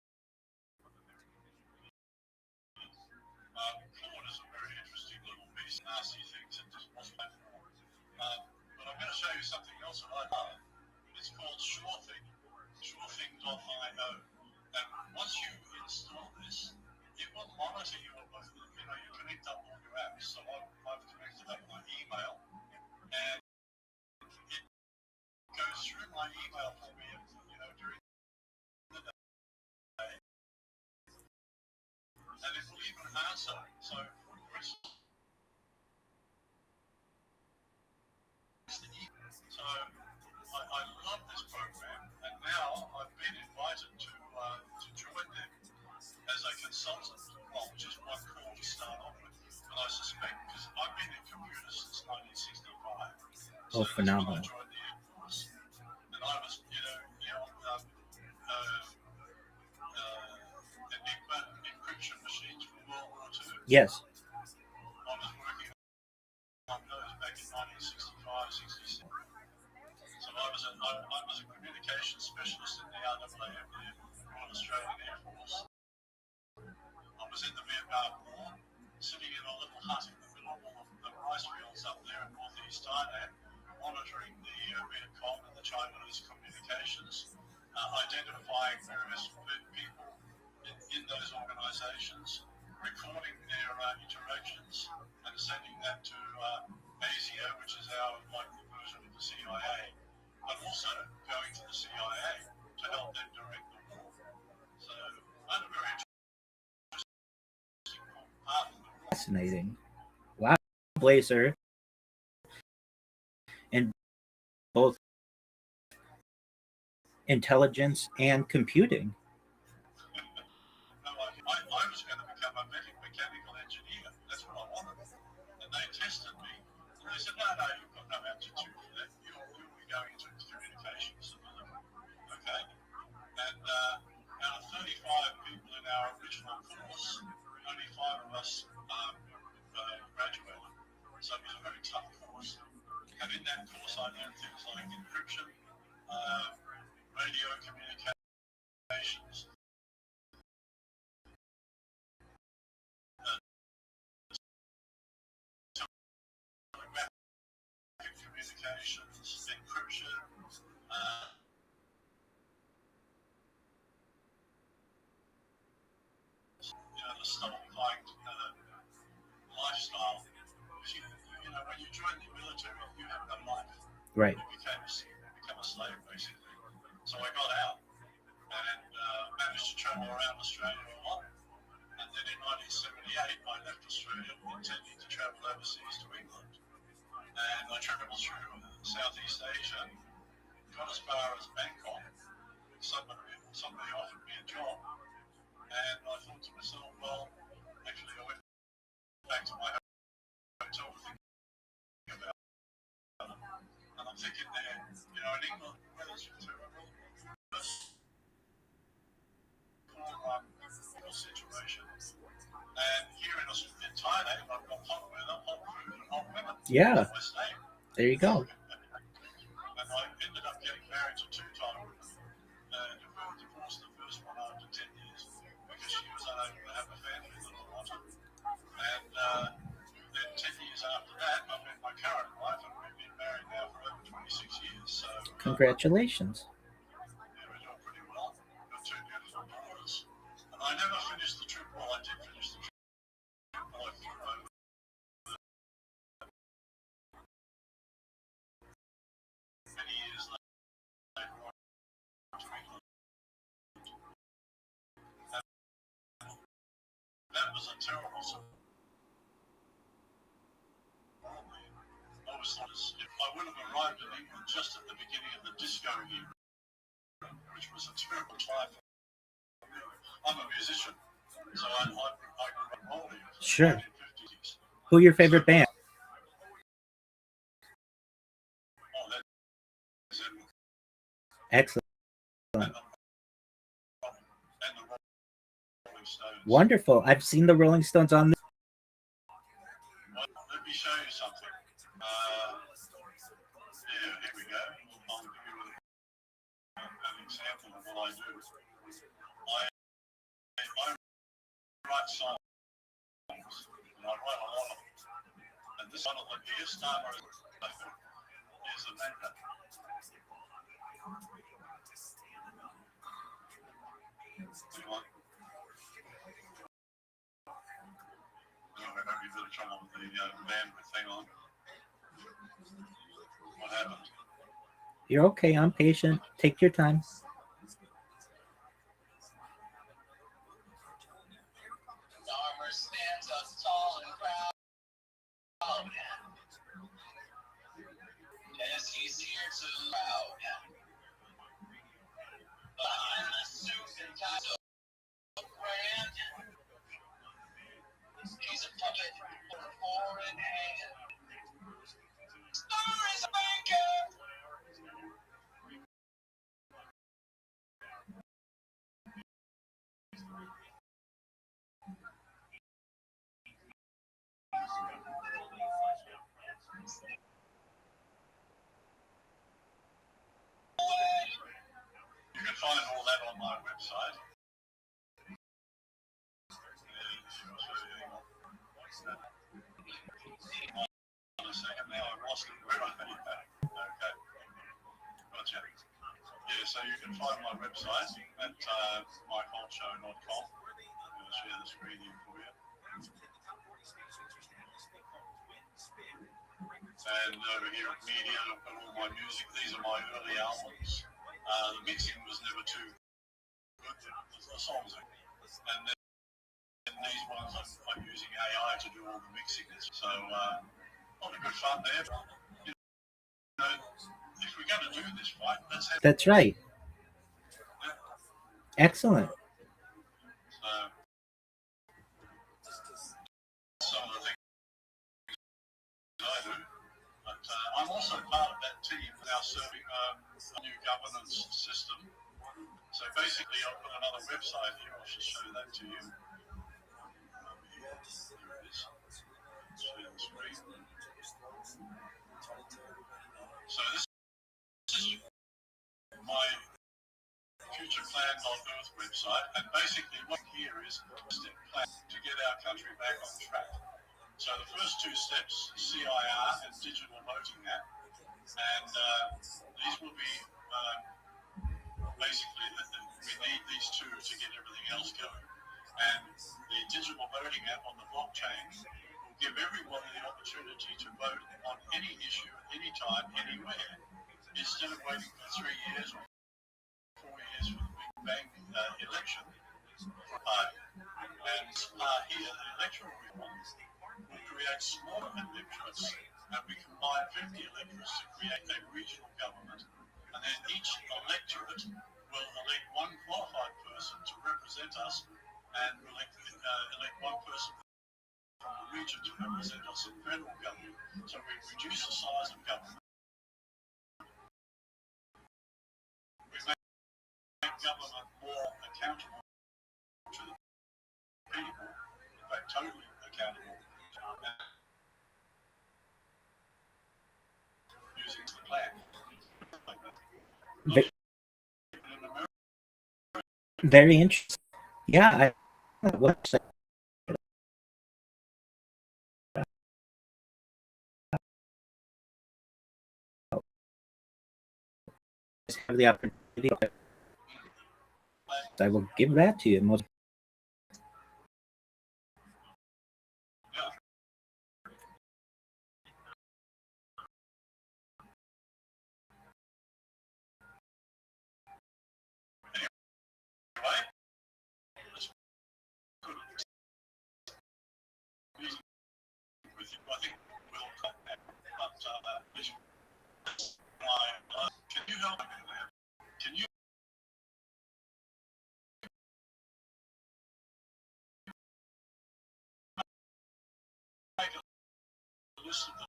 Claude is a very interesting little piece. Nasty things and just what's that for. But I'm going to show you something else that I love. It's called SureThing. SureThing.io. And once you install this, it will monitor your, you connect up all your apps. So I've connected up my email, and it goes through my email for me, during the day. And it will even answer. So, I love this program, and now I've been invited to join them as a consultant. Well, just one call to start off with, but I suspect, because I've been in computers since 1965. Oh, phenomenal. I joined the Air Force, and I was, Enigma encryption machines from World War II. Yes. I was working on those back in 1965, 66. So I was a communications specialist in the RAAF, the Royal Australian Air Force. I was in the Vietnam War, sitting in a little hut in the middle of all the rice fields up there in northeast Thailand, monitoring the Viet Cong and the Chinese communications, identifying various people in those organizations, recording their interactions, and sending that to ASIO, which is our version of the CIA, but also going to the CIA to help them direct the war. So I'm a very interesting part of the war. Fascinating. Wow, Blazer. And both intelligence and computing. I was going to become a mechanical engineer. That's what I wanted. they tested me, and they said, no, you've got no aptitude for that. You'll be going into communications. Okay? And out of 35 people in our original course, only 5 of us graduated. So it was a very tough course. And in that course, I learned things like encryption, radio communications, telegraphic communications, encryption, the stovepipe lifestyle. When you join the military, you have no life. Right. You become a slave, basically. So I got out and managed to travel around Australia a lot. And then in 1978, I left Australia intending to travel overseas to England. And I traveled through Southeast Asia, got as far as Bangkok. Somebody offered me a job. And I thought to myself, well, actually I went back to my hotel to think about it. And I'm thinking there, in England, weather's terrible. Situation. And here in Thailand, I've got hot weather, hot food, and hot women. Yeah. There you go. And I ended up getting married to 2 Thai women. And divorced the first one after 10 years because she was unable to have a family that I wanted. And then 10 years after that, I met my current wife, and we've been married now for over 26 years. So congratulations. We're doing pretty well. We've got 2 beautiful daughters. And I never finished the trip. Well, I did finish the trip. I flew over many years later on to England. And that was a terrible surprise. I would have arrived in England just at the beginning of the disco era, which was a terrible time. I'm a musician, so I grew up in Sure. the 1950s. Who are your favorite band? Oh, that's it. Excellent. And the Rolling Stones. Wonderful. I've seen the Rolling Stones on this. Well, let me show you something. Here we go. I'll give you an example of what I do. I write songs, and I write a lot of them. And this one of them here, Starmer, is a magnet. Anyone? No, we're having a bit of trouble with the bandwidth. Hang on. What happened? You're okay. I'm patient. Take your time. Starmer stands up tall and proud. Yes, he's here to loud. Behind the suit and tie so grand. He's a puppet for a foreign hand. Starmer is a banker. You can find all that on my website. A second now, I've lost it. Where are they? Okay. Gotcha. Yeah, so you can find my website at mycultshow.com. I'll share the screen here for you. And over here at media, I've got all my music. These are my early albums. The mixing was never too good. The songs are. And then these ones, I'm using AI to do all the mixing. So, a lot of good fun there. If we're going to do this fight, let's have. That's right. Excellent. So, some of the things also part of that team now serving a new governance system. So basically, I'll put another website here. I'll just show that to you. Here it is. Share the screen. So this is my Future Plans on Earth website, and basically what here is a step plan to get our country back on track. So the first two steps, CIR and Digital Voting App, and these will be basically we need these two to get everything else going. And the digital voting app on the blockchain will give everyone the opportunity to vote on any issue, anytime, anywhere, instead of waiting for 3 years or 4 years for the big bang election party. And here, the electoral reforms will create smaller electorates, and we combine 50 electorates to create a regional government, and then each electorate will elect one qualified person to represent us, and elect one person from the region to represent us in federal government. So we reduce the size of government. We make government more accountable to the people, in fact, totally accountable, using the plan. Very interesting. Yeah, website. Have the opportunity. I will give that to you. Most. Can you help me there? Can you make a list of the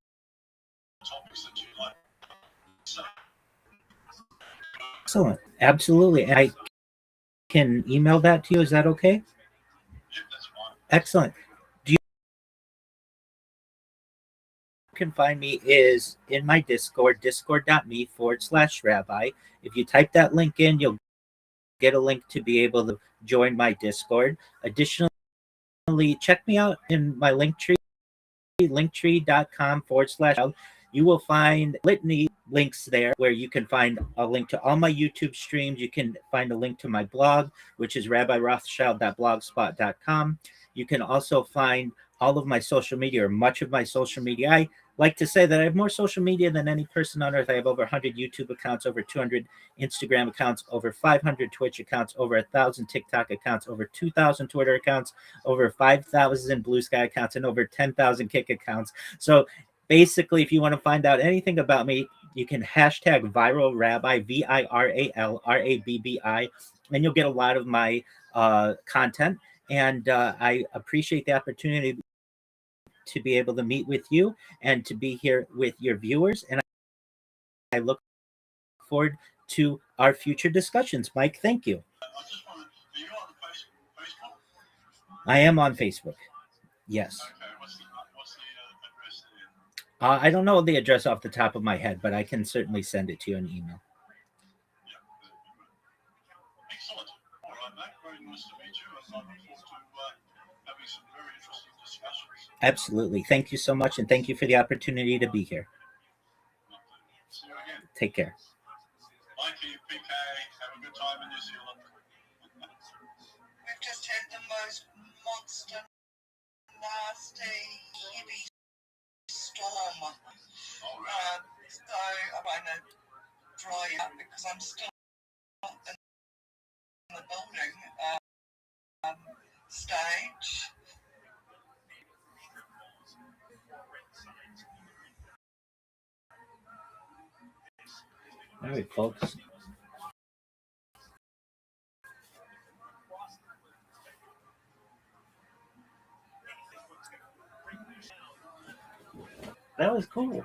topics that you like to say? Excellent. Absolutely. And I can email that to you. Is that okay? Yep, that's fine. Excellent. You can find me is in my Discord, discord.me/rabbi. If you type that link in, you'll get a link to be able to join my Discord. Additionally, check me out in my Linktree, linktree.com/. You will find litany links there where you can find a link to all my YouTube streams. You can find a link to my blog, which is rabbirothschild.blogspot.com. You can also find all of my social media, or much of my social media. I like to say that I have more social media than any person on earth. I have over 100 YouTube accounts, over 200 Instagram accounts, over 500 Twitch accounts, over 1,000 TikTok accounts, over 2,000 Twitter accounts, over 5,000 Blue Sky accounts, and over 10,000 Kick accounts. So basically, if you want to find out anything about me, you can hashtag ViralRabbi, ViralRabbi, and you'll get a lot of my content. And I appreciate the opportunity to be able to meet with you and to be here with your viewers. And I look forward to our future discussions. Mike, thank you. Are you on Facebook? I am on Facebook. Yes. Okay, what's the address there? I don't know the address off the top of my head, but I can certainly send it to you in email. Yeah, excellent. All right, mate. Very nice to meet you, and I look forward to having some very interesting discussions. Absolutely. Thank you so much, and thank you for the opportunity to be here. See you again. Take care. Thank you, PK. Have a good time in New Zealand. We've just had the most monster, nasty, heavy storm. So I'm going to dry up because I'm still in the building stage. All right, folks. That was cool.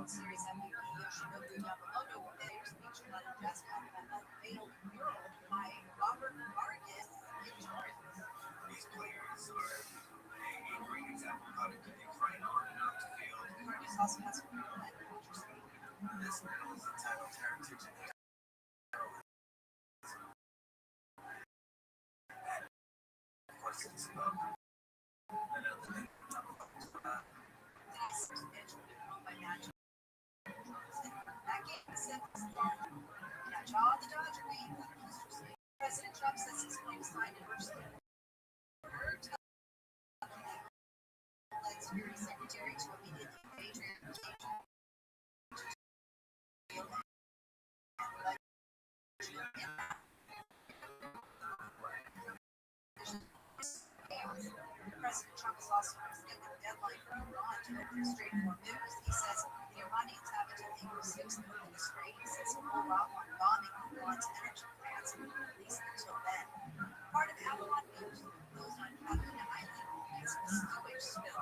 Series MVP Yoshinobu Yamamoto players featured on a dress document unveiled in Europe by Robert Vargas in charge. These players are a great example of how to do things right on and off the field. Vargas also has a real life interesting. This is entitled Heritage and of course it's about another thing. President Trump says his claims signed in led Security Secretary to immediately pay transportation. President Trump has also extended the deadline for Iran to open the Strait for news. He says the Iranians have until April 6th to open the Strait. He says it will rob on bombing Iran's energy plants, at least until then. Part of Avalon News goes on Catalina Island because of a sewage spill.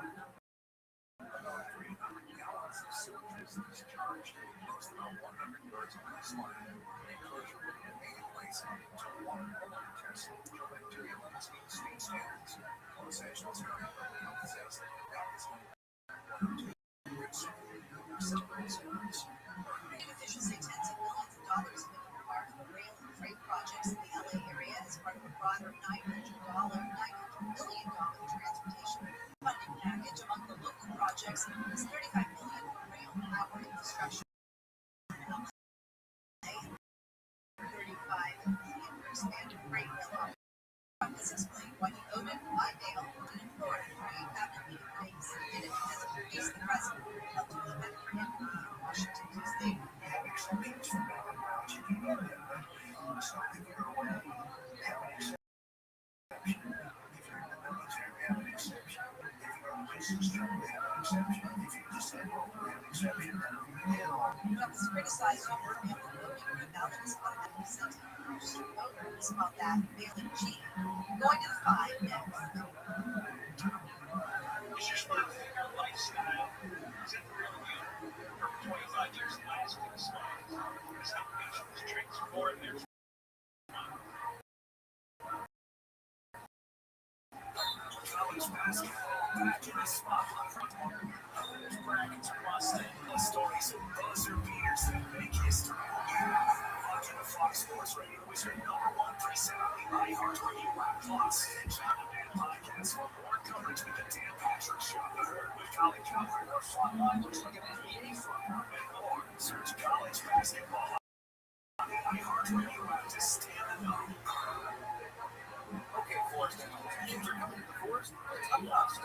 About 300 gallons of sewage was discharged, most about 100 yards of coastline. The enclosure will remain in place until water quality tests show bacteria levels meet state standards. Los Angeles County Public Health says that is officials say tens of millions of dollars have been required for rail and freight projects in the LA area as part of a broader $900 million transportation funding package. Among the local projects is $35 million for rail and power infrastructure. $35 million for expanded freight rail. Trump has explained why he voted by mail in Florida for a cabinet meeting dates. He did it because it would please the president. Helped to event for him in Washington, D.C. Trump has criticized over mail-in voting now that it's automatically sent to the registered voter. He's called that mail-in cheating. Going to the 5 next. Is your smart figure lifestyle? Is it really you? For 25 years, lasting smiles. As how patients transform their college basketball back in the spotlight. There's brackets across the stories of buzzer beaters that make history. Watching the Fox Sports Radio is your #1 preset on the iHeartRadio app Plus. And John and Dan podcast for more coverage with the Dan Patrick Show. The Herd with Colin Cowherd or Front Line looks like an NBA front line and more. Search college basketball on the iHeartRadio app to stay in the know. Okay, Forrest, kids are coming to the forest. I'm lost.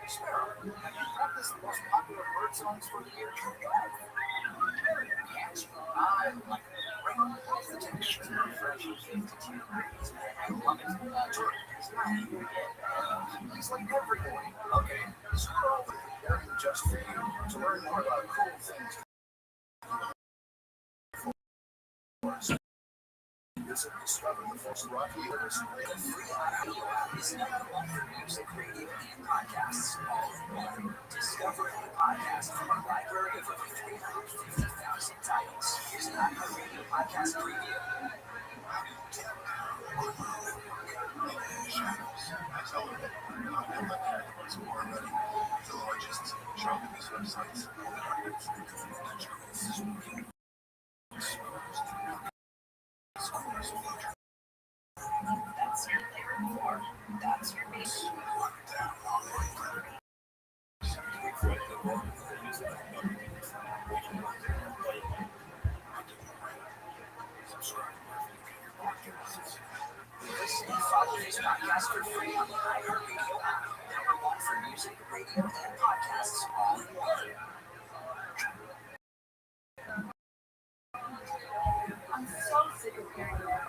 Sparrow, have you practiced the most popular bird songs for the year? Very catchy. I like it. Right off the temperature is fresh. 8 to 10 degrees. I love it. Jordan is not. He's like every morning. Okay, scroll over just for you to learn more about cool things. Visit Discover the First Rocky Universe. The free audio app is #1 for music, radio, and podcasts. All in one. Discover a podcast from a library of over 350,000 titles. Here's an iHeartRadio podcast preview. The largest shopping websites. That's your favorite form. That's your base. Listen and follow this podcast for free on the iHeartRadio app. #1 for music, radio, and podcasts all in one. I'm so sick of hearing that.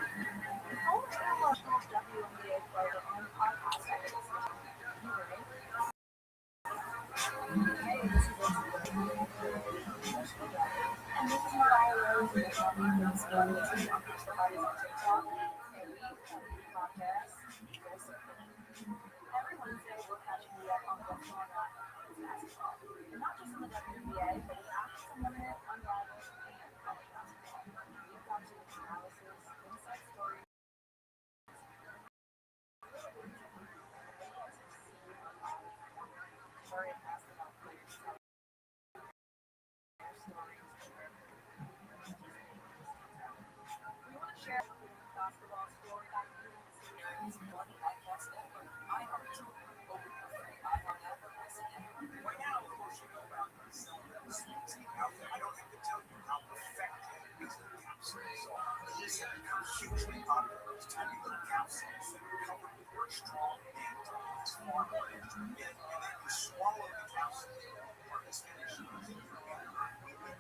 Hugely popular. It's tiny little capsules that are covered with very strong antibiotics. And then you swallow the capsule. This finish it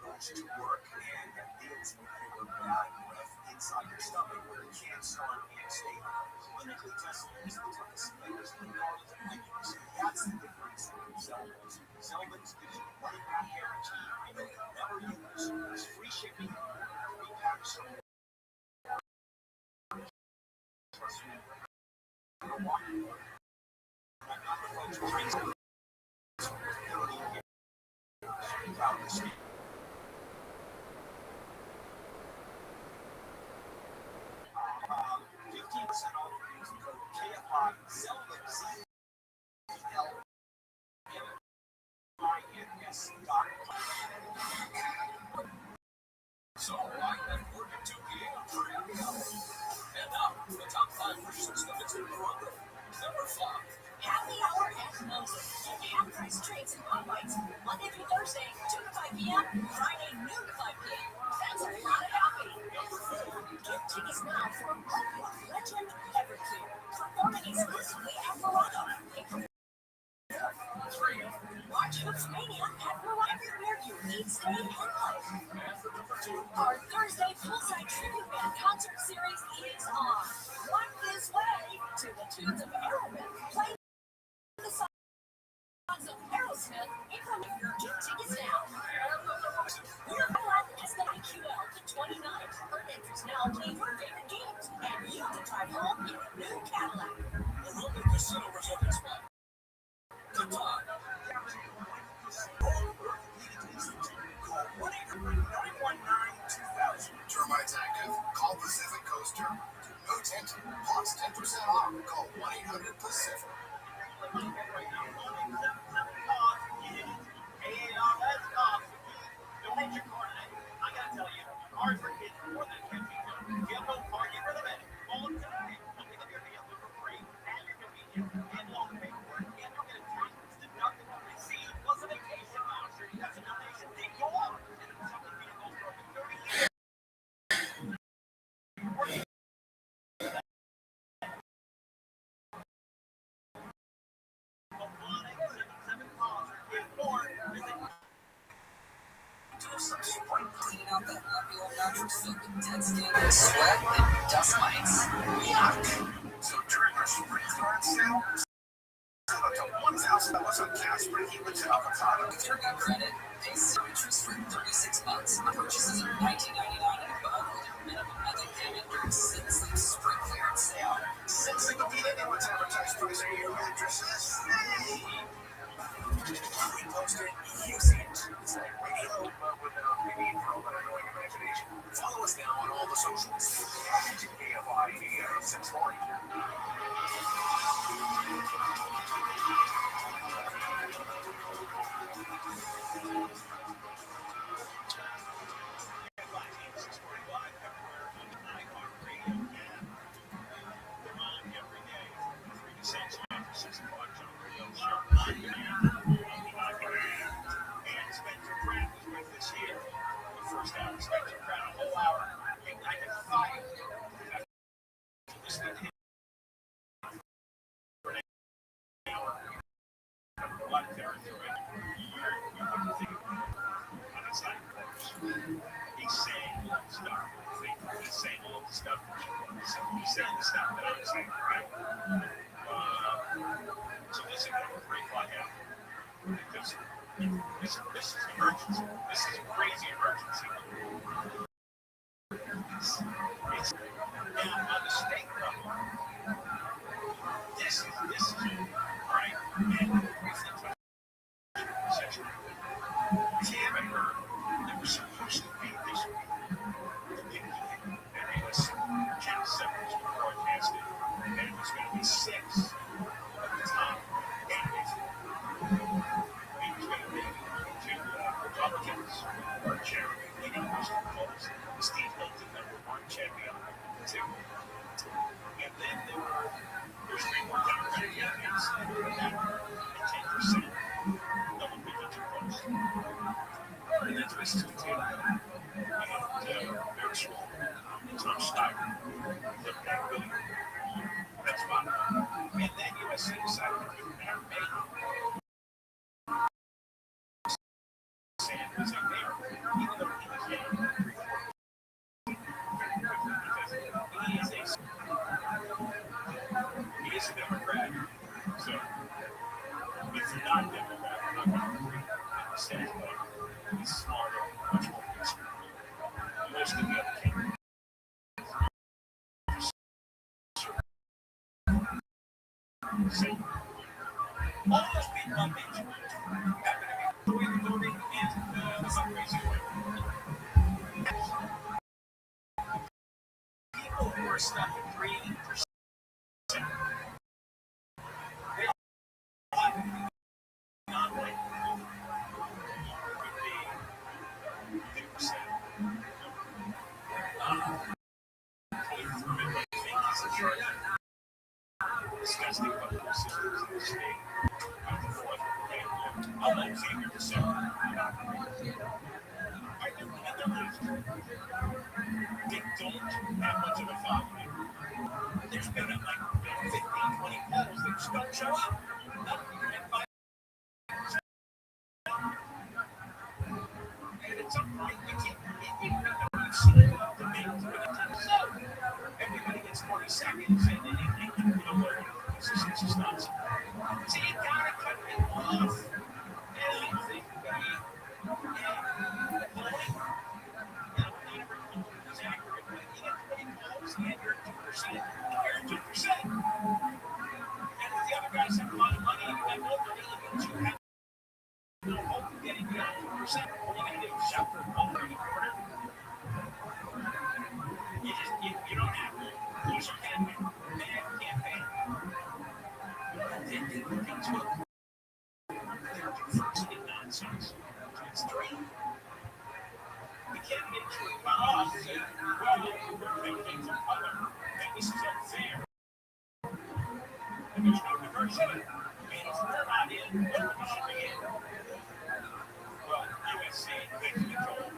goes to work and it deals with your bad breath inside your stomach where it can't start and stay clinically tested as the toughest things in the world. That's the difference from Zelman's. Zelman's gives you a money-back guarantee. You'll never use. It's free shipping. 3 packs. So I have ordered 2 p.m. And now, the top 5 purchases of the program. Number 5. Happy hour at Moses. And price trades and hot lights. Monday through Thursday, 2 to 5 p.m. Friday, noon to 5 p.m. That's a lot of happy. Number 4. Get tickets now for Oprah legend Everclear, performing exclusively at Verano. 3. Watch Hoops Mania at Verano, where you eat, stay, and play. Our Thursday poolside tribute band concert series is on. Walk this way to the tunes of Aerosmith. Play the songs of Aerosmith. Get tickets now. We're at SWQL the 29th. Earn interest now. Play your favorite games, and you can drive home in a new Cadillac. The Roman Casino Resort Spot. Good time. Call 1-800-919-2000. Termites active. Call Pacific Coaster. No tent. Plus 10% off. Call 1-800-PACIFIC. Donate your car today. I gotta tell you, cars for kids are more than a camping trip. If you have no car, get rid of it. Call them today. They'll pick up your vehicle for free at your convenience and loan paperwork. And you'll get a tax deducted receipt plus a vacation voucher. That's a donation they go on. And it's something vehicles for over 30 years. Some spring cleaning out that lumpy old mattress filled with dead skin, sweat, and dust mites. Yuck! So during our spring clearance sale, up to $1,000 on Casper, Helix, and Avocado. With your good credit, pay 0 interest for 36 months. Purchases of $19.99 and above with your minimum monthly payment during Citizens Spring Clearance Sale. Since they can beat anyone's advertised price for your mattresses, we posted, you see it. It's like radio, but without the need for all that annoying imagination. Follow us now on all the socials. AFI 640. He's saying the stuff that I'm saying, right? So this is a great podcast because this is emergency. This is crazy emergency. Now, on the state level, this is right. And sexual. We haven't heard that we're supposed to be this week. And it was Channel 7 was broadcasted, and it was going to be 6 of the top candidates. It was going to be two Republicans, or Jeremy Williams, Steve Hilton, #1 champion, 2. And then there's 3 more Democratic candidates that are at 10%. Double digits votes. And that's Mrs. Potato and very small. Tom Steyer. That's fine. And then USC decided to do Aaron May. Sanders and Mayor, even though he was young. He is a Democrat. So if you're not a Democrat, I'm not going to agree with the Senate, but he's smarter, much more conservative. Most of the other candidates. So, all those people on Main Street happen to be voting in some crazy way. People who are stuck at 3%, they all have to be non-white. Could be 2%. Disgusting political systems in the state. I'll let Xavier decide. I do, and they're left. They don't have much of a following. There's been like 15, 20 polls that just don't show up. And at some point, we can't see the debates for the time so everybody gets 40 seconds and then you know what? It's just nonsense. So you gotta cut people off. And I think guys have a lot of money and you have no ability to have no hope of getting beyond 2%. What are you going to do? Shout for a voter in the corner? You don't have to lose your campaign. Bad campaign. Then they look into it. They're diversity nonsense. It's 3. The candidates were cut off and said, well, we're making some color, and this is unfair. And there's no diversity. Means we're not in, but we should be in. Well, USC, they can control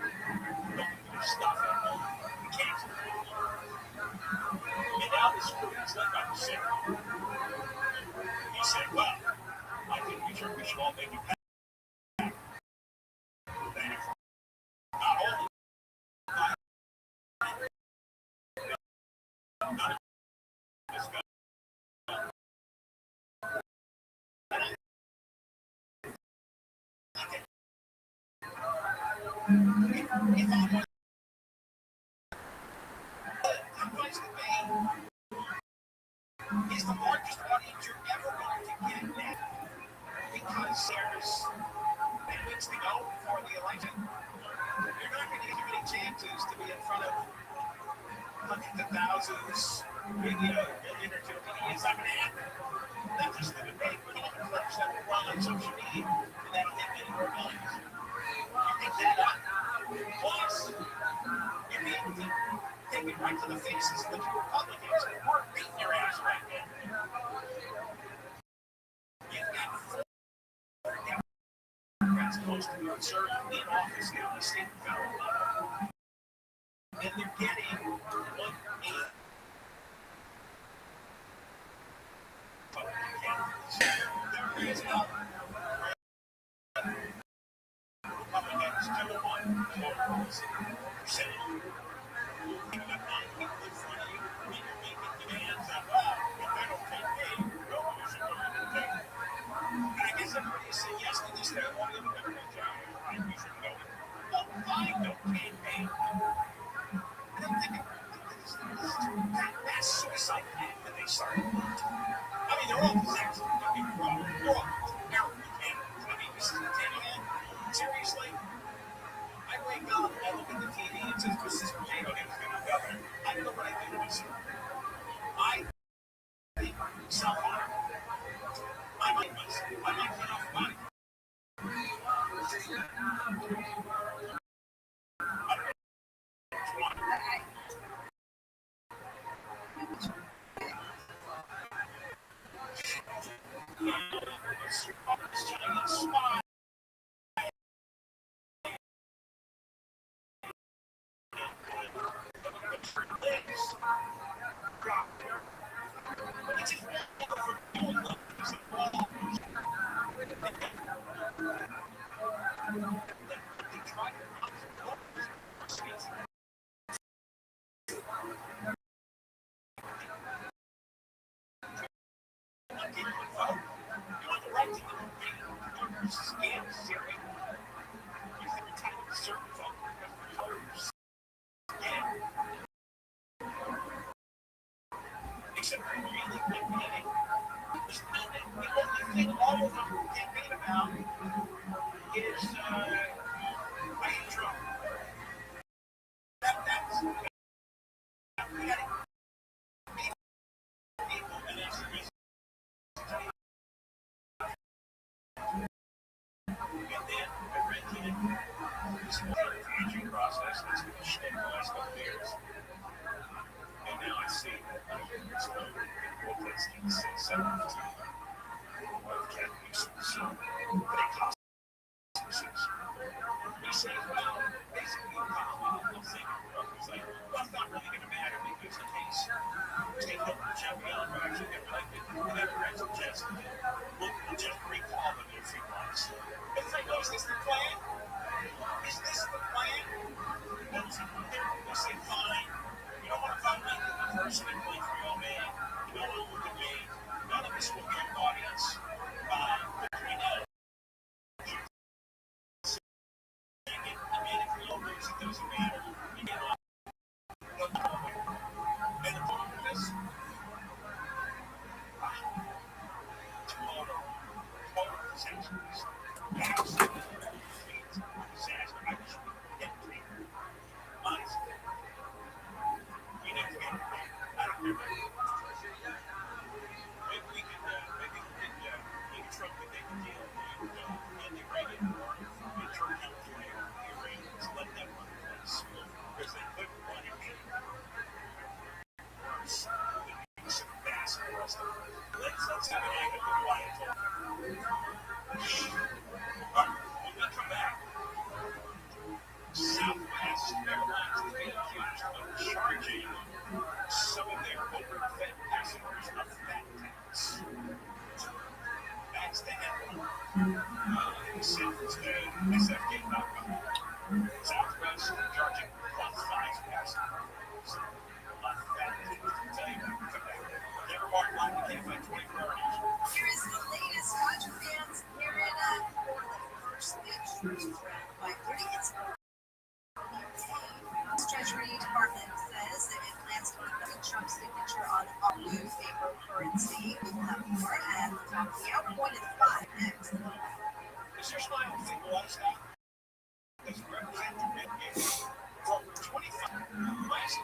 their stuff at home. We can't. And now this group is led by the Sarah. He said, well, I think we should all make it back. Not only is the largest audience you're ever going to get now because there's 10 weeks to go before the election. You're not going to get many chances to be in front of hundreds of thousands, maybe a million or 2 million. It's not going to happen. Not just the debate, but all the clips that will run on social media, and that'll hit many more millions. You pick that up. Plus, you'll be able to take it right to the faces of the two Republicans who are beating your ass right now. You've got 4 Democrats close to the conservative in office now, the state and federal level. And they're getting 1/8. There is no Republicans 2-1 percent. You've got 9 people in front of you, and you're making demands that, well, if they don't take me, nobody should go in and take me. And I guess everybody said yes to this, they want to live in a job, right? We should go in. Well, fine, don't campaign. And I'm thinking, And they started. I mean, they're all possessed. Don't get me wrong. They're all arrogant animals. I mean, this is seriously. I wake up, I look at the TV, it says Mrs. Potato Head is going to governor. I don't know what I think of myself. I think self-harm. I might cut off body. Except for really campaigning. The only thing all of them campaign about is I hate Trump. That's we got people and that's the reason. And then I rented this entry process that's been shit the last couple of years. And now I see that it's going to take 6, 7 months of Catholic so but it costs 6. He says, well, basically, I'm saying, it's like, well, it's not really going to matter because in case state health champion or actually get elected, whatever ends up just, we'll just recall them in a few months. It's like, oh, is this the plan? Is this the plan? They say, fine. You don't want to vote me personally for your man. You don't want to look at me. None of this will be an audience. But we know. I mean, if we all lose, it doesn't matter. You know, and the problem with this, total disasters. Absolutely disaster. I just get clear. Honestly. We need to get I don't care. Maybe we could Trump could make a deal with Andy Reagan and George W. Bush to let them run the place. Because they couldn't run it worse. It was some massive rest of it. Let's have an angle with Wyatt. Alright, when we come back, Southwest Airlines is being accused of charging some of their overfed passengers a fat tax. That's the headline. SFK.com. Southwest charging plus 5 passengers a fat tax. Tell you what, come back. Never walk like you can't find 24 hours. Here is the latest Dodger fans. Here in first league by 30. The Treasury Department says that it plans to put Trump's signature on all new paper currency. We will have more at the top of the hour. 1 and 5 next. Is there somebody who thinks a lot of stuff? Does represent the red game for 25 last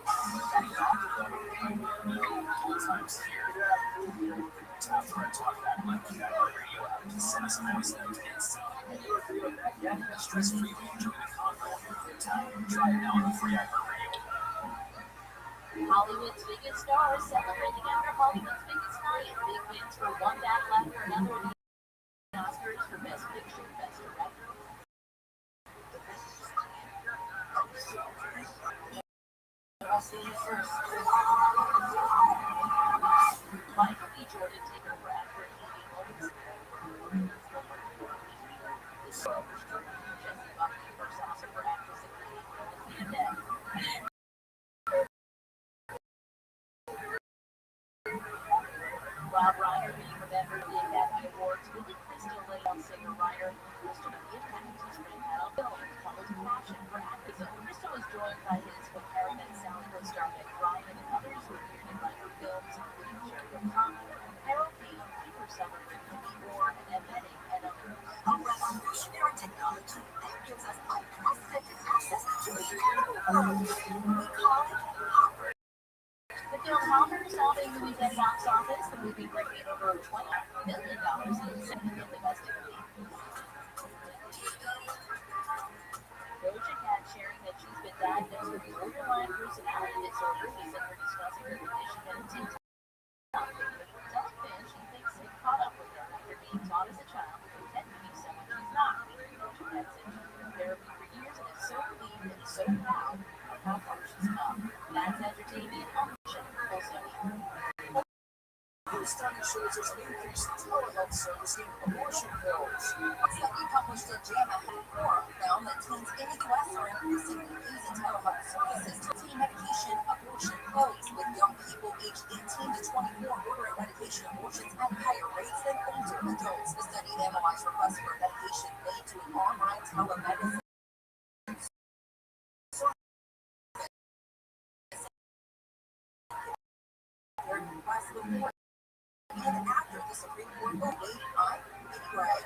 After I talk that much, that radio out to send us a voice note and stuff. Stress-free when you join the convo here in town. Try it now on the free iHeartRadio. Hollywood's biggest stars celebrating after Hollywood's biggest night. Big wins for One Bad Laughter and another of the Oscars for Best Picture, Best Director. I'll see you first. Michael B. Jordan taking over after Evie Owens. Jesse Buckley first Oscar for actress in the Rob Reiner being remembered at the Academy Awards. Billy Crystal laid on singer-writer Crystal with the impact his friend had on film. Followed a passion for acting. Crystal was joined by his co-paramedic sound co-star Meg Ryan and others who appeared in minor films, including summer with before and embedding and others. A revolutionary technology that gives us unprecedented access to the incredible world. We call it Hopper. The film Hopper solving the weekend box office, the movie bringing in over $20 million in significant domestically. Doja Cat sharing that she's been diagnosed with borderline personality disorder, recently discussing her condition in a TikTok video, telling fans she thinks it caught up with her after being taught as a child to pretend to be someone she's not. Doja Cat said she's been in therapy for years and is so relieved and so proud of how far she's come. That's entertainment on the show. Full study. The study shows us an increase in telehealth servicing abortion pills. A study published in JAMA Forum found that teens in the U.S. are increasingly using telehealth services to obtain medication abortion pills, with young people aged 18 to 24 ordering medication abortions at higher rates than older adults. The study analyzed requests for medication made to an online telemedicine requests before and after the Supreme Court weighed on Gray.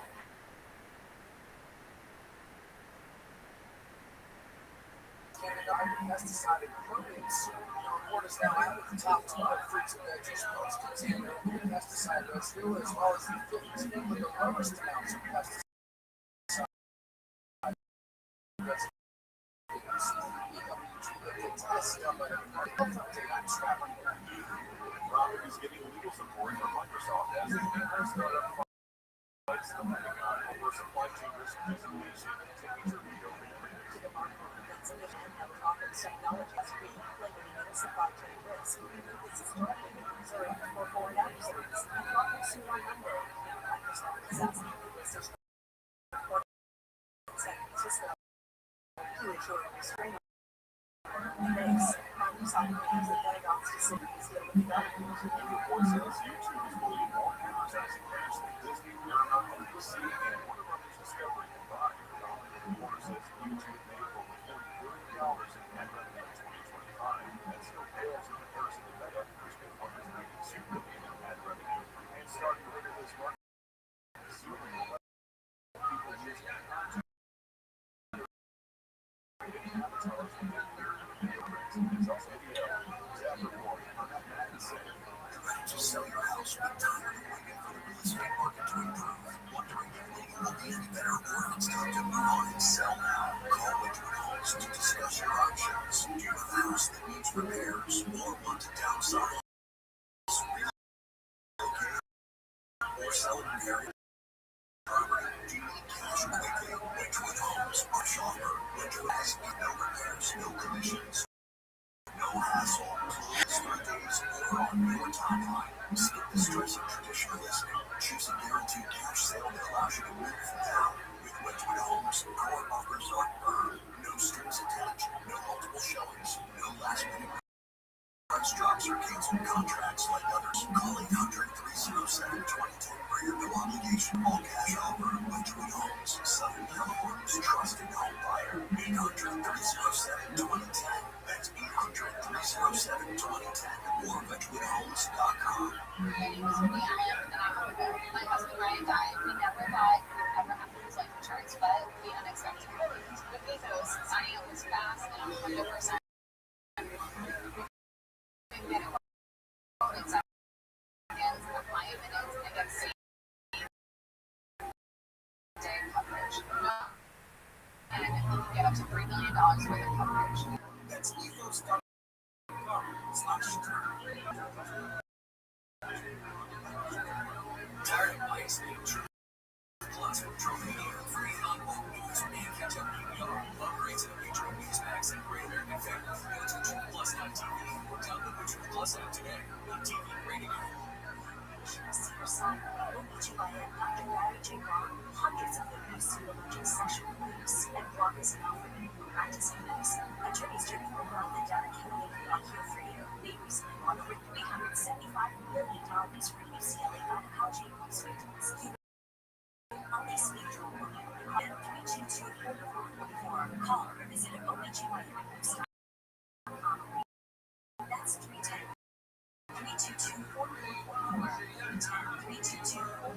Canada under pesticide and permits. The report is now out with the top 12 fruits and veggies most contaminated with pesticide residue, as well as the 15 with the lowest amounts of pesticide residue. Robert is getting legal support from Microsoft as the startup fights the Pentagon over supply chain risk designation to major veto agreements. The Department of Defense and Electronics Technology has reclaiming its supply chain risk. This is directly reserved for foreign adversaries and partners who are Monday. Microsoft is asking the business for San Francisco to ensure restraint on the base. Microsoft believes the Pentagon's decision is still in development. The report says YouTube is deleting all advertising rights that Disney, Paramount, NBC, and Warner Brothers Discovery combined. The report says YouTube made over $40 billion in ad revenue in 2025. That still pales in comparison to Meta, which made $192 billion in ad revenue. And starting later this month, Zoom will let people use ad content. Avatars in their video rigs. It's also video. Zap report. To sell your house but tired of waiting for the real estate market to improve. Wondering if maybe it will be any better or if it's time to move on and sell now. Call Witchwood Homes to discuss your options. Do you have a house that needs repairs or want to downsize? Relocate or sell an area property? Do you need cash quickly? Witchwood Homes are shopper. Witchwood has no repairs, no commissions. No hassle. Start days or on your timeline. Skip the stress of traditional listing. Choose a guaranteed cash sale that allows you to move now. With Witchwood Homes, our offers are earned. No strings attached. No multiple showings. No last minute price drops or canceled contracts like others. Call 800-307-2010 for your no obligation all cash offer. Witchwood Homes, Southern California's trusted home buyer. 800-307-2010. That's 800-307-2010 or WitchwoodHomes.com. My name is Rihanna, and I'm a widow. My husband Ryan died. We never thought we would ever have to use life insurance, but the unexpected happened. With Bezos, signing up was fast and 100%. Get it in seconds, apply in minutes, and get same day coverage. And you can get up to $3 million worth of coverage. That's tired of wasting Plus, trophy free on all news and catch up DVR. Upgrades and featuring news packs and great American family. Go to Plus.tv or download the True Plus app today. TV rating. Senior son, OBGYN Dr. Larry J. Brown, hundreds of witnesses to alleged sexual abuse and blockers in Alfred, practicing medicine. Attorneys Jimmy Brown and Dana Kennedy are here for you. They recently won over $375 million for UCLA gynecology abuse victims. Only speak to a woman and 322-4444. Call or visit OBGYN.com. That's 310. 322-4444. 310-322-4444.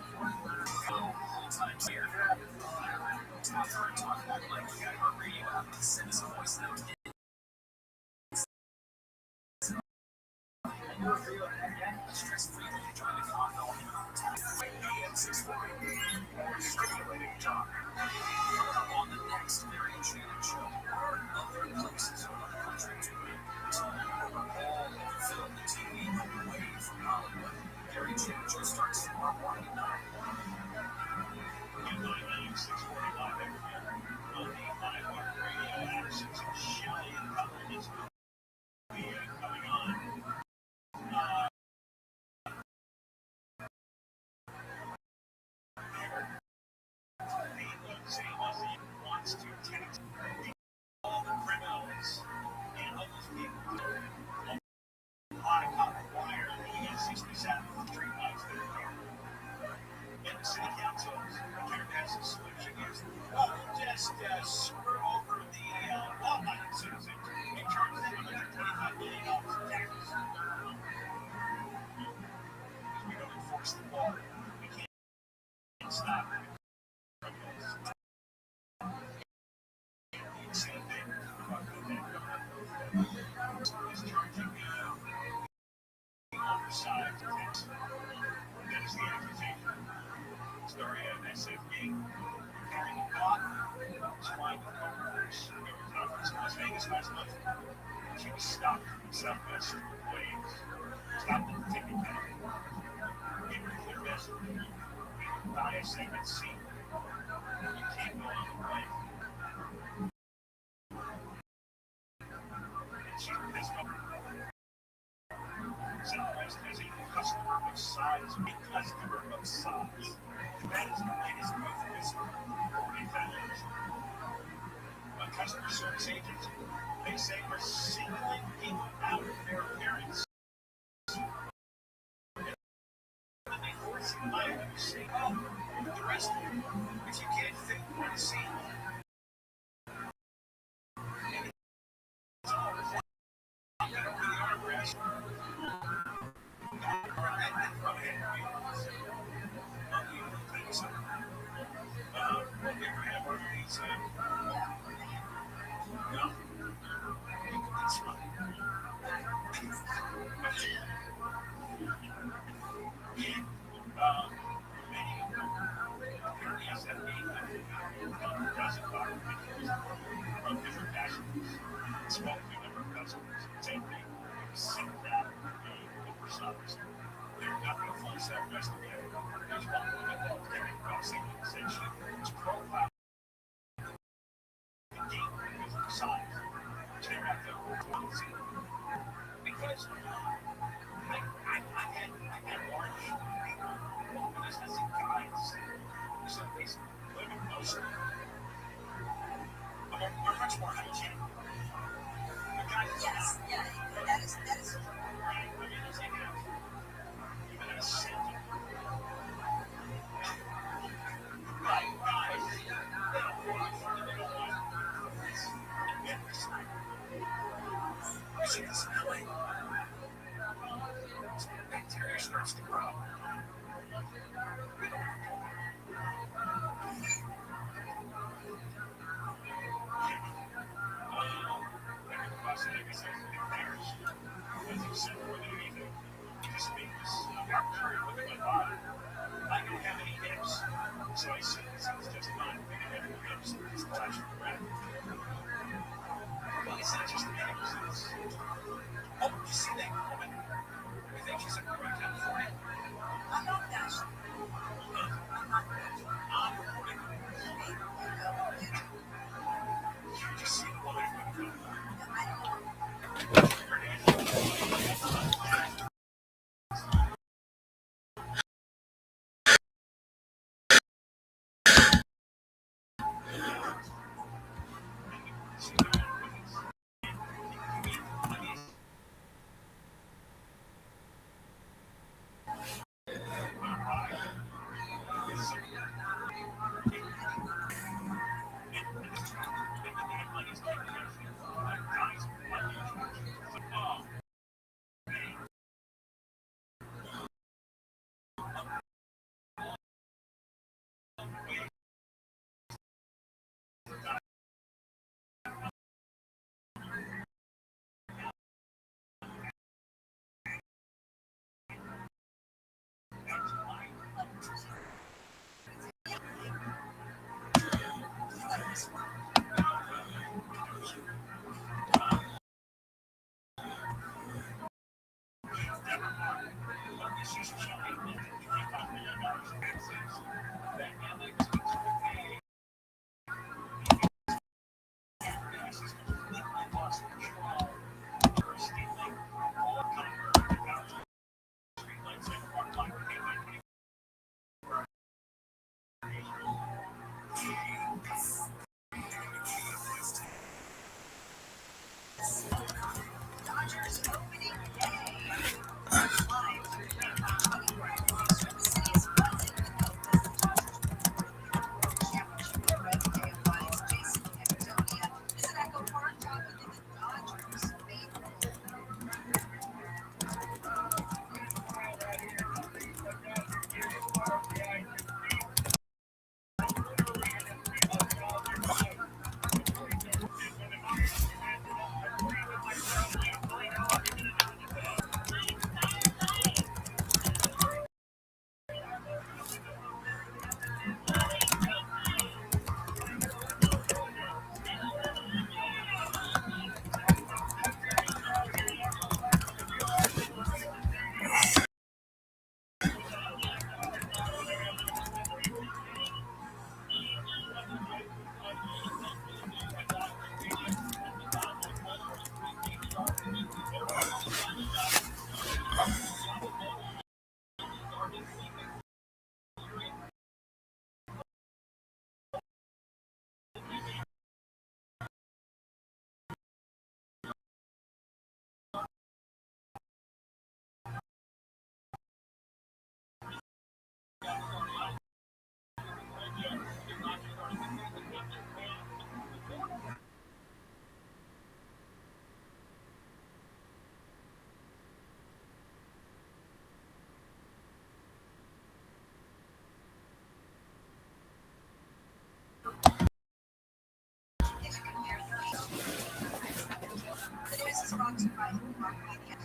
The news is brought to you by the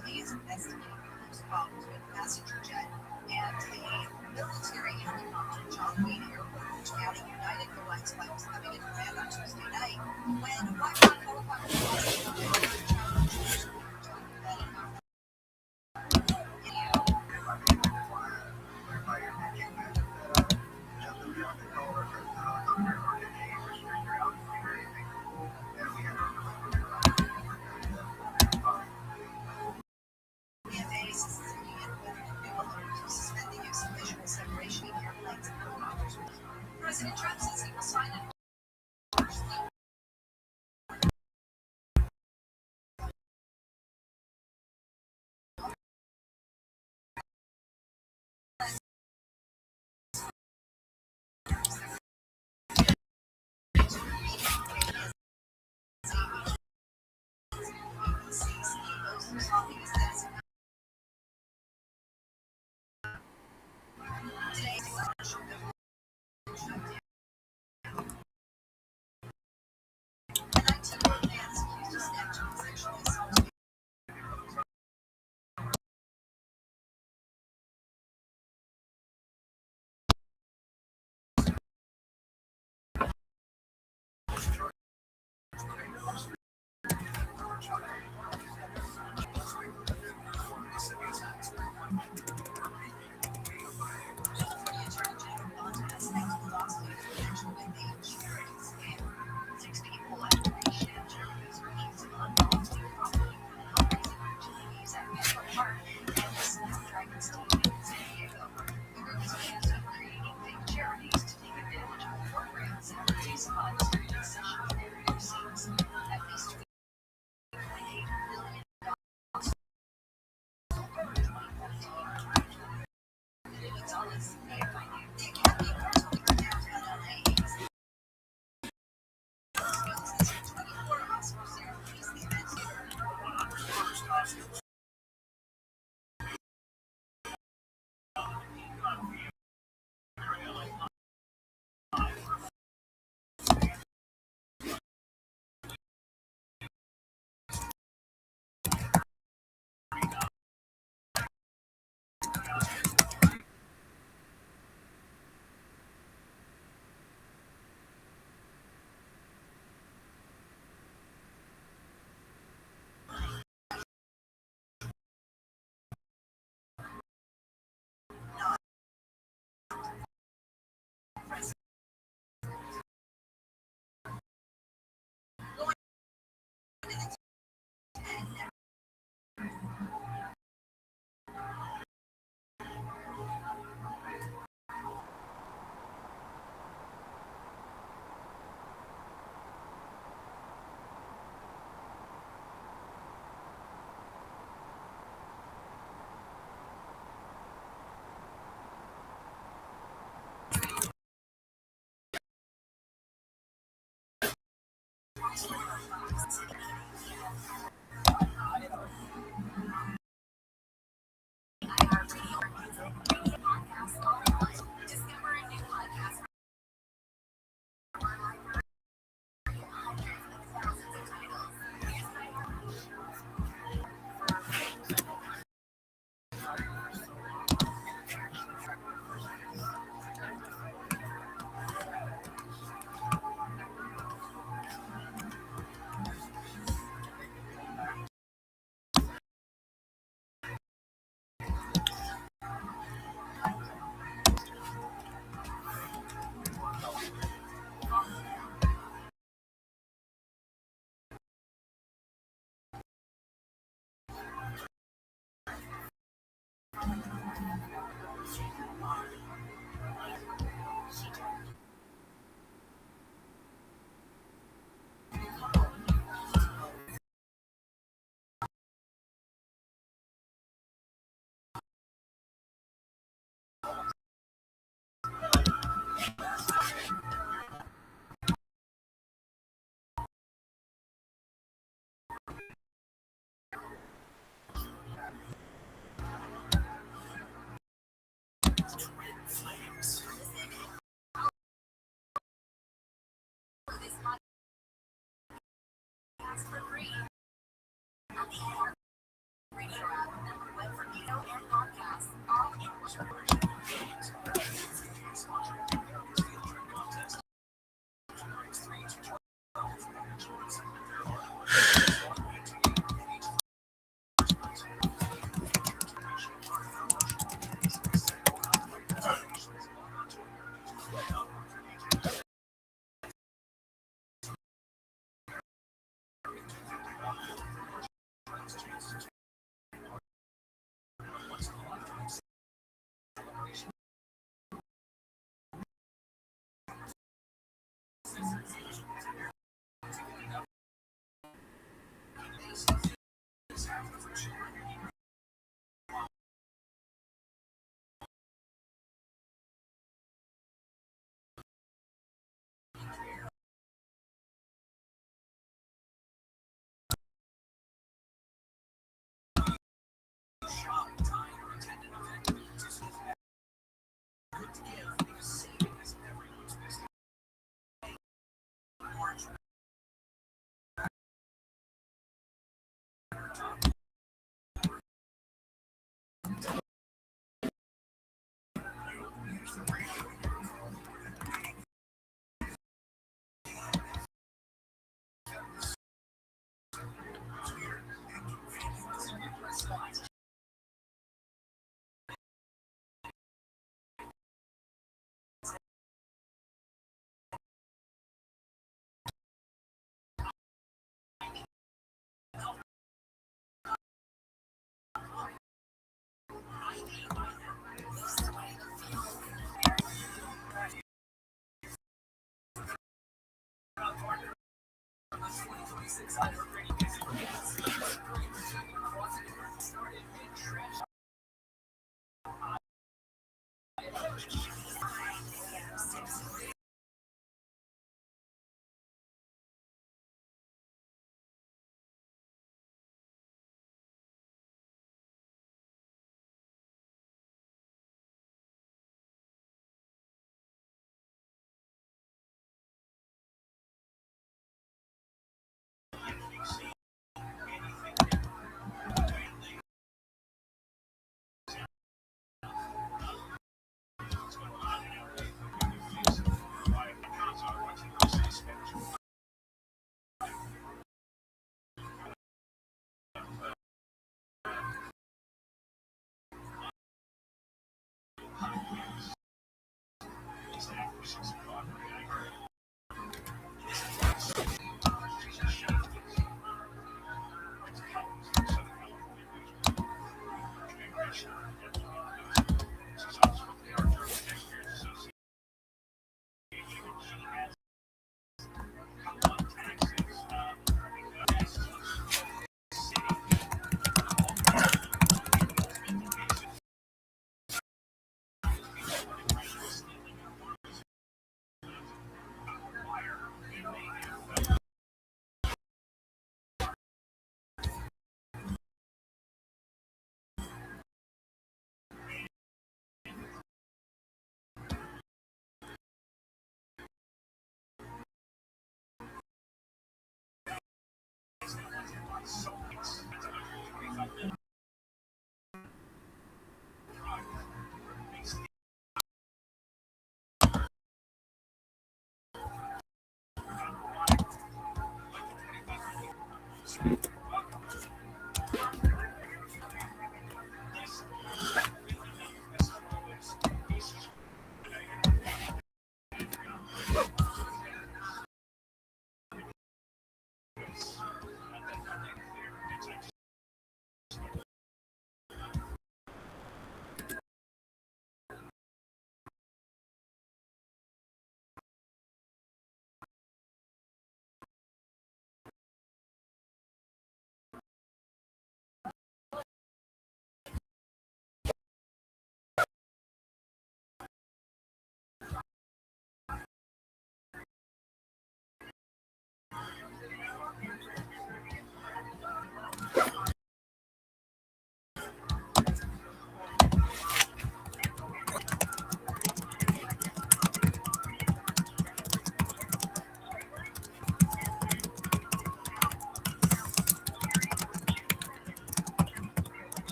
police investigating police problems with the passenger jet and the military helicopter John Wayne Airport. Now the United Airlines flight was coming in Iran on Tuesday night when a Black helicopter lost suspend the use of visual separation in airplanes and helicopters. President Trump says he will sign it.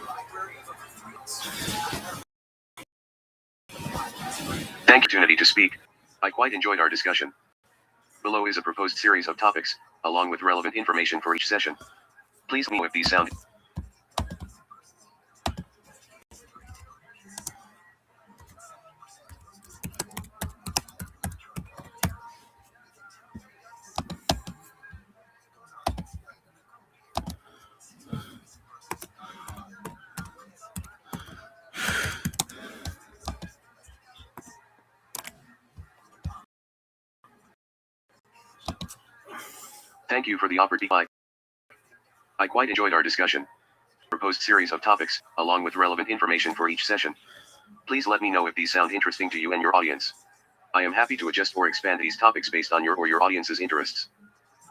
Thank you for the opportunity to speak. I quite enjoyed our discussion. Below is a proposed series of topics, along with relevant information for each session. Please let me know if these sound. Thank you for the opportunity. I quite enjoyed our discussion. Proposed series of topics, along with relevant information for each session. Please let me know if these sound interesting to you and your audience. I am happy to adjust or expand these topics based on your or your audience's interests.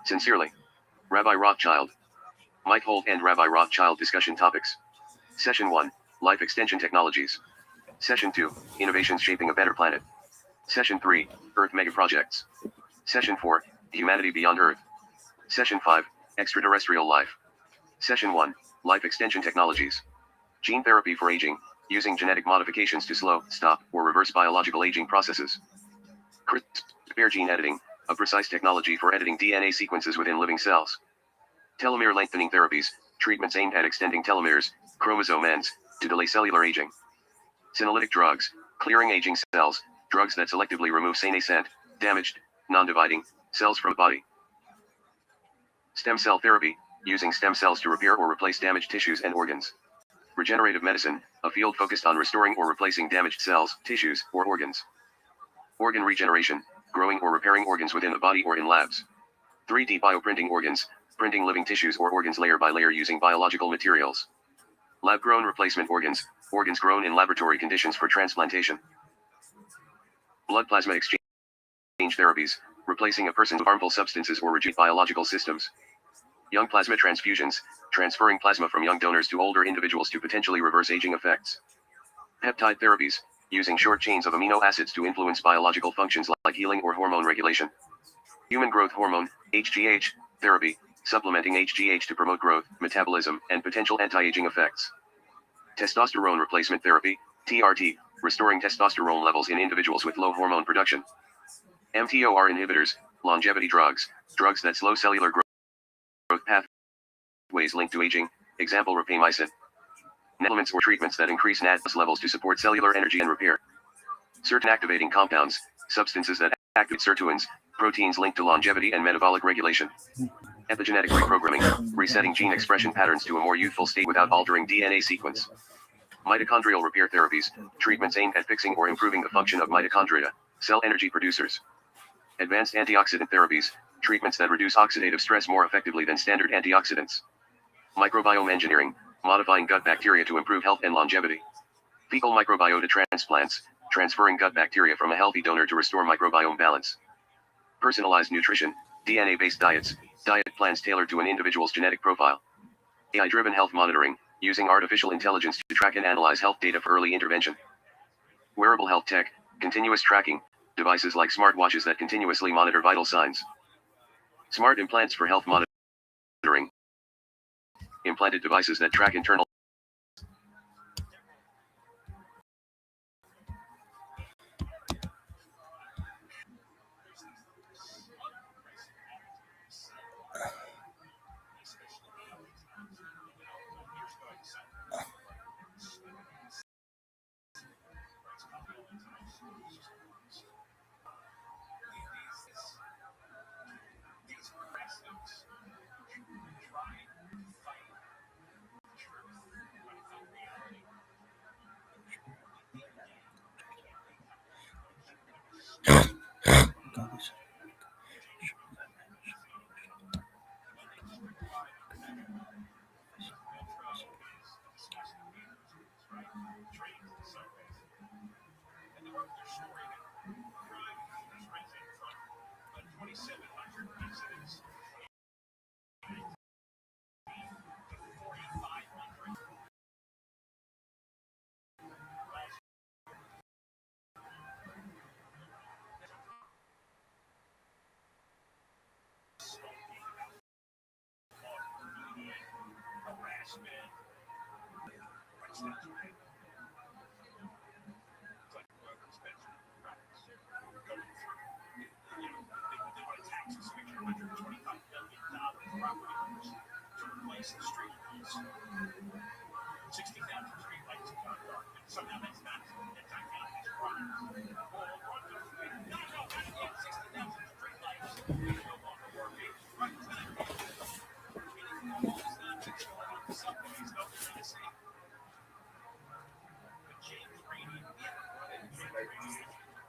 Sincerely, Rabbi Rothschild. Mike Holt and Rabbi Rothschild discussion topics. Session 1, Life Extension Technologies. Session 2, Innovations Shaping a Better Planet. Session 3, Earth Megaprojects. Session 4, Humanity Beyond Earth. Session 5, Extraterrestrial Life. Session 1, Life Extension Technologies. Gene therapy for aging, using genetic modifications to slow, stop, or reverse biological aging processes. CRISPR gene editing, a precise technology for editing DNA sequences within living cells. Telomere lengthening therapies, treatments aimed at extending telomeres, chromosome ends, to delay cellular aging. Senolytic drugs, clearing aging cells, drugs that selectively remove senescent, damaged, non-dividing, cells from the body. Stem cell therapy, using stem cells to repair or replace damaged tissues and organs. Regenerative medicine, a field focused on restoring or replacing damaged cells, tissues, or organs. Organ regeneration, growing or repairing organs within the body or in labs. 3D bioprinting organs, printing living tissues or organs layer by layer using biological materials. Lab-grown replacement organs, organs grown in laboratory conditions for transplantation. Blood plasma exchange therapies, replacing a person's harmful substances or rigid biological systems. Young plasma transfusions, transferring plasma from young donors to older individuals to potentially reverse aging effects. Peptide therapies, using short chains of amino acids to influence biological functions like healing or hormone regulation. Human growth hormone, HGH, therapy, supplementing HGH to promote growth, metabolism, and potential anti-aging effects. Testosterone replacement therapy, TRT, restoring testosterone levels in individuals with low hormone production. mTOR inhibitors, longevity drugs, drugs that slow cellular growth pathways linked to aging, example rapamycin. Supplements or treatments that increase NAD+ levels to support cellular energy and repair. Certain activating compounds, substances that activate sirtuins, Proteins linked to longevity and metabolic regulation. Epigenetic reprogramming, resetting gene expression patterns to a more youthful state without altering DNA sequence. Mitochondrial repair therapies, treatments aimed at fixing or improving the function of mitochondria, cell energy producers. Advanced antioxidant therapies, treatments that reduce oxidative stress more effectively than standard antioxidants. Microbiome engineering, modifying gut bacteria to improve health and longevity. Fecal microbiota transplants, transferring gut bacteria from a healthy donor to restore microbiome balance. Personalized nutrition, DNA-based diets, diet plans tailored to an individual's genetic profile. AI-driven health monitoring, using artificial intelligence to track and analyze health data for early intervention. Wearable health tech, continuous tracking, devices like smartwatches that continuously monitor vital signs. Smart implants for health monitoring. Implanted devices that track internal.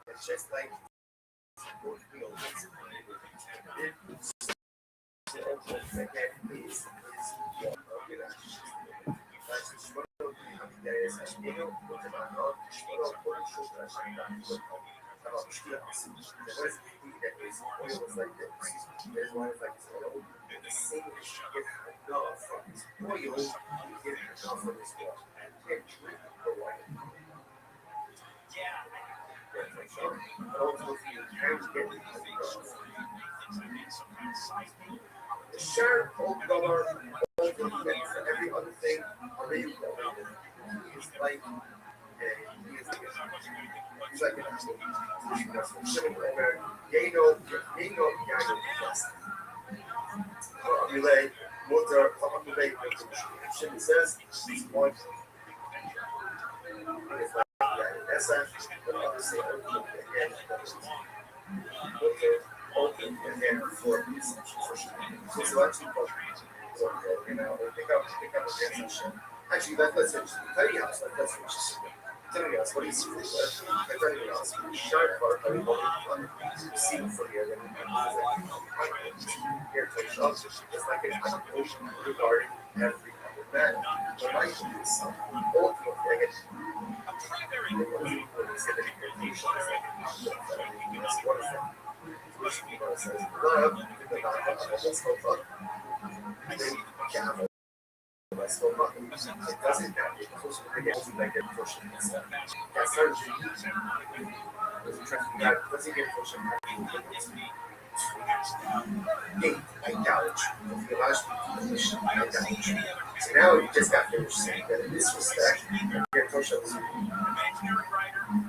It's just like sure, dollar, every other thing, he's like, he's like, relay, motor, relay, she says, one, SF, but obviously, open and then for so actually, you know, pick up against shit. Actually, that's interesting. Tiny house, that's interesting. Tiny house, what do you see? Tiny house, sharp part, see for you, then here to shop. It's like an ocean regarding every other man. But my is ultimate thing is says love, let's go fuck. It doesn't have to push it like they're pushing and stuff. That's her doesn't get pushing. I doubt the last I doubt. So now you just got finished saying that in this respect, your push-ups.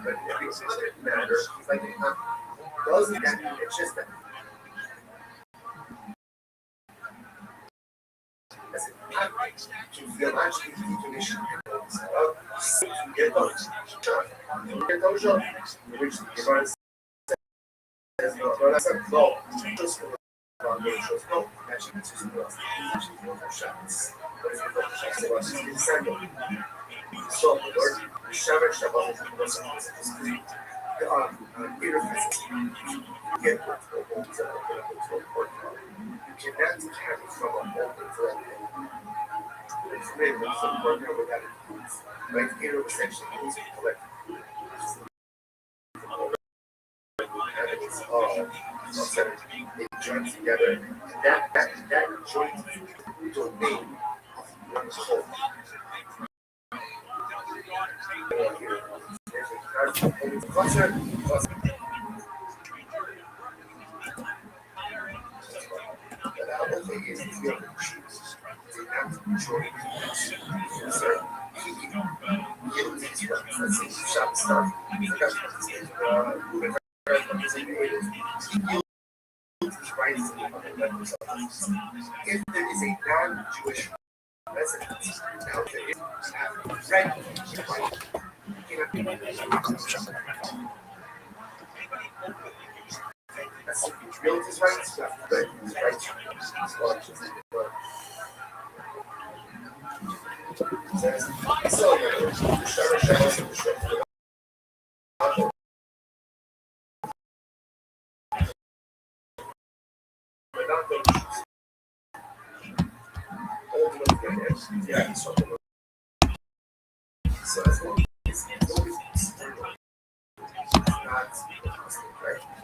But if it doesn't matter, it's like it doesn't matter. It's just that. To feel actually definition get those which the device says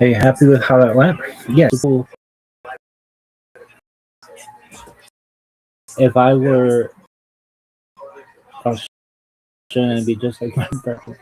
Are you happy with how that went? Yes. If I were Australian, it'd be just like my breakfast.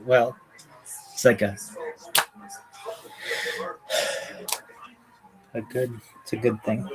Well, it's like it's a good thing.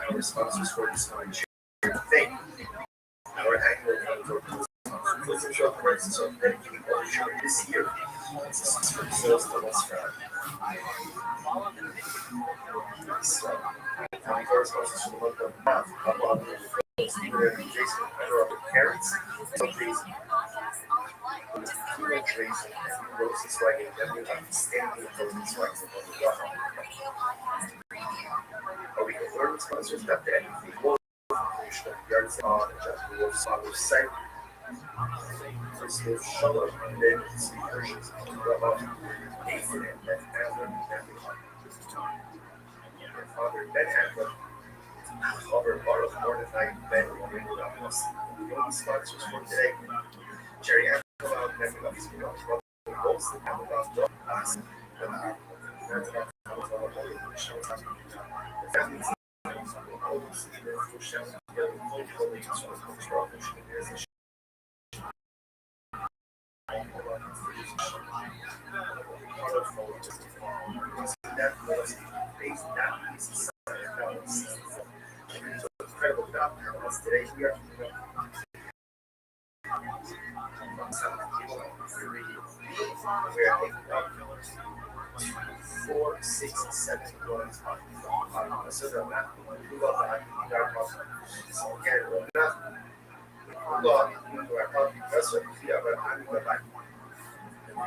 Our sponsors for this time. Thank you. Our annual Closing shop prices are dedicated to this year. This is for sales to West Friday. Our sponsors for the month of March. Jason and Robert parents. So please. Trace Roses Wagon W standing Roses Wagon on the ground. Or we can learn sponsors that the anything yards on just Wolf's father's site. Crystal Shalom and then see versions of Nathan and Ben Adler and their father Ben Adler covered part of more than 9 Ben Ramos. The only sponsors for today. Jerry Adler Ben Ramos goes to Amazon last the families incredible job today. We are 4, 6, 7 ones. So the map, we got that. So again, we're not. We got our copy. That's what we have. I'm going back.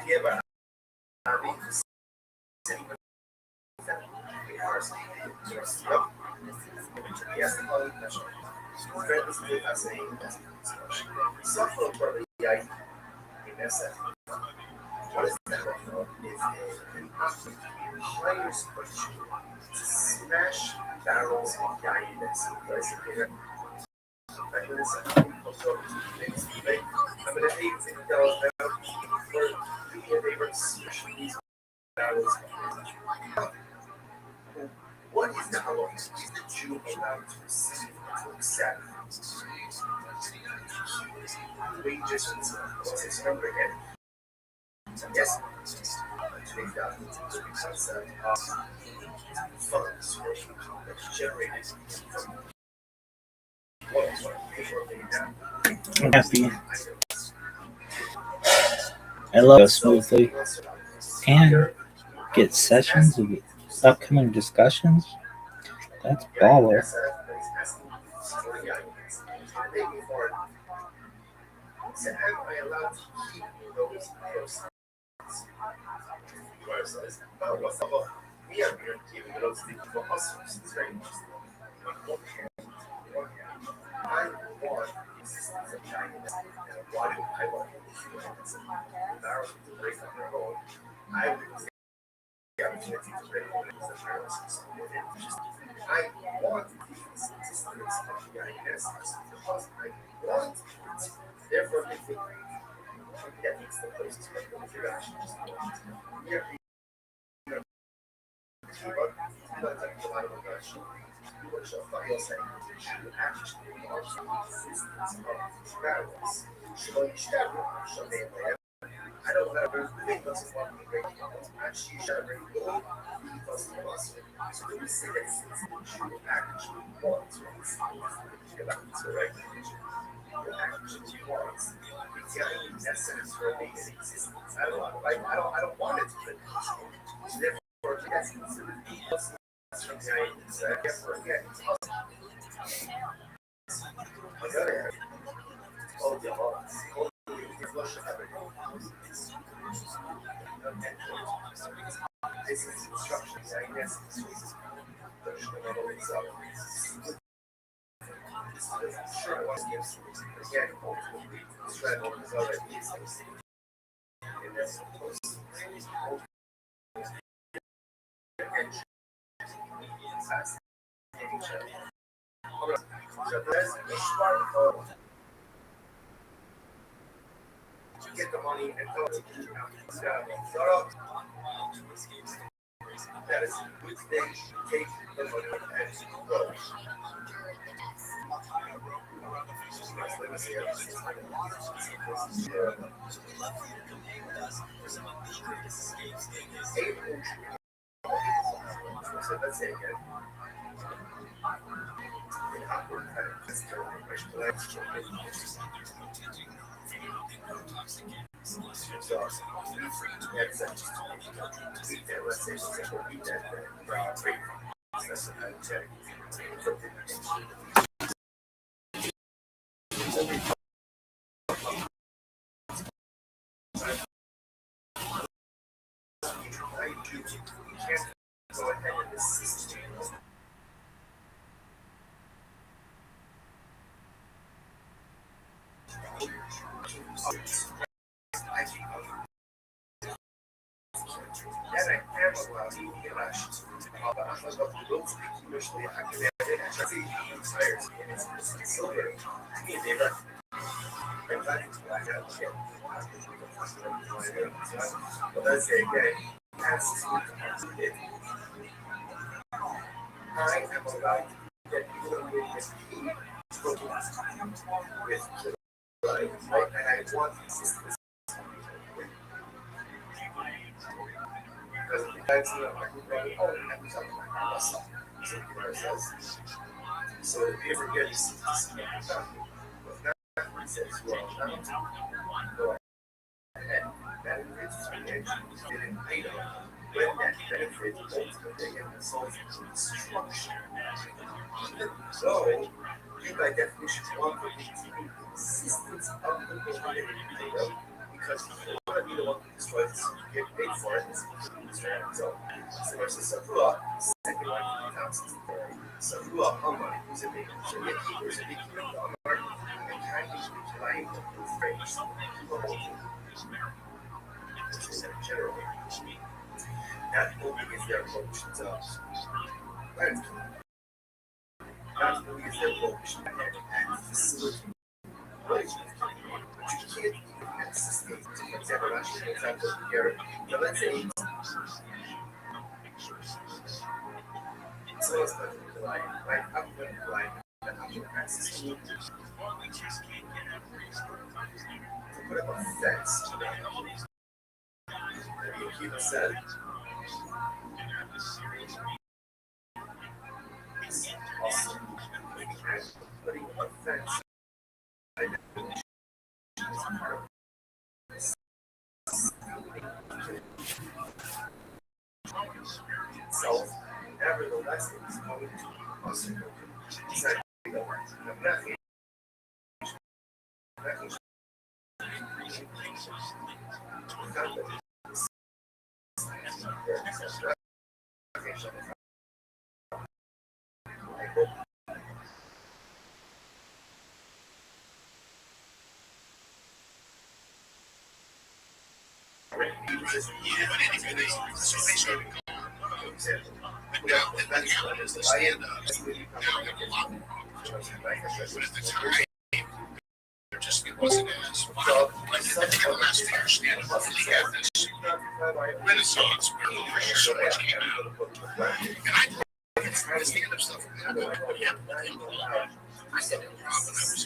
We have our yes, what is that? Is an player's question to smash barrels of guidance. I'm going to need $50 now for favorite smash these barrels. What is the allowance? Is the Jew allowed to receive to accept wages and so on? Let's remember again. Yes, today's value is because of funds that's generated from I'm happy. I love it smoothly. And get sessions of upcoming discussions. That's baller. So am I allowed to keep those proceeds? Says, we are here giving those things for customers. It's very interesting. On one hand, I want existence of China and why do I want the barrels to break on their own? I would take the opportunity to break on the barrels. I want the existence of the INS because I want it. Therefore, I think that needs the place to make the interaction. We are I don't have a big doesn't want to break and she shall bring gold because of us. So we say that she will actually want to get back to the right religion. You actually want it's the essence for being in existence. I don't want it to be. So therefore, yes, it's from the ideas. Therefore, again, it's awesome. On the other hand, all the odds, all the flush of everything. This is instructions, I guess. Sure, I want to give some again, ultimately, Israel is already and that's Get the money and go to that is which they take the money and go. So let's say again. Go ahead and assist. Let's say again, I am allowed to get people with right, and I want consistency. Because that's so if you ever get to see that says, well, go ahead, benefits didn't pay them. When that benefit ultimately results in destruction. Even though you by definition want to maintain consistency of the behavior because you want to be the one who destroys it, so you get paid for it. So versus Sakura, second one comes Sakura Hammer is a big there's a big market and kindly decline with frames generally. Not only is their emotions not only is their emotion and facility relations, but you can't even access them. For example, here, now let's say so it's like I'm going to like that I'm going to access to put up a fence. You keep it set. Awesome. Putting a fence. So, nevertheless, it's going to us. There just it wasn't as well. I think the last 10 years stand up really had this renaissance where so much came out. And I think the stand up stuff happened with him. I had a problem when I was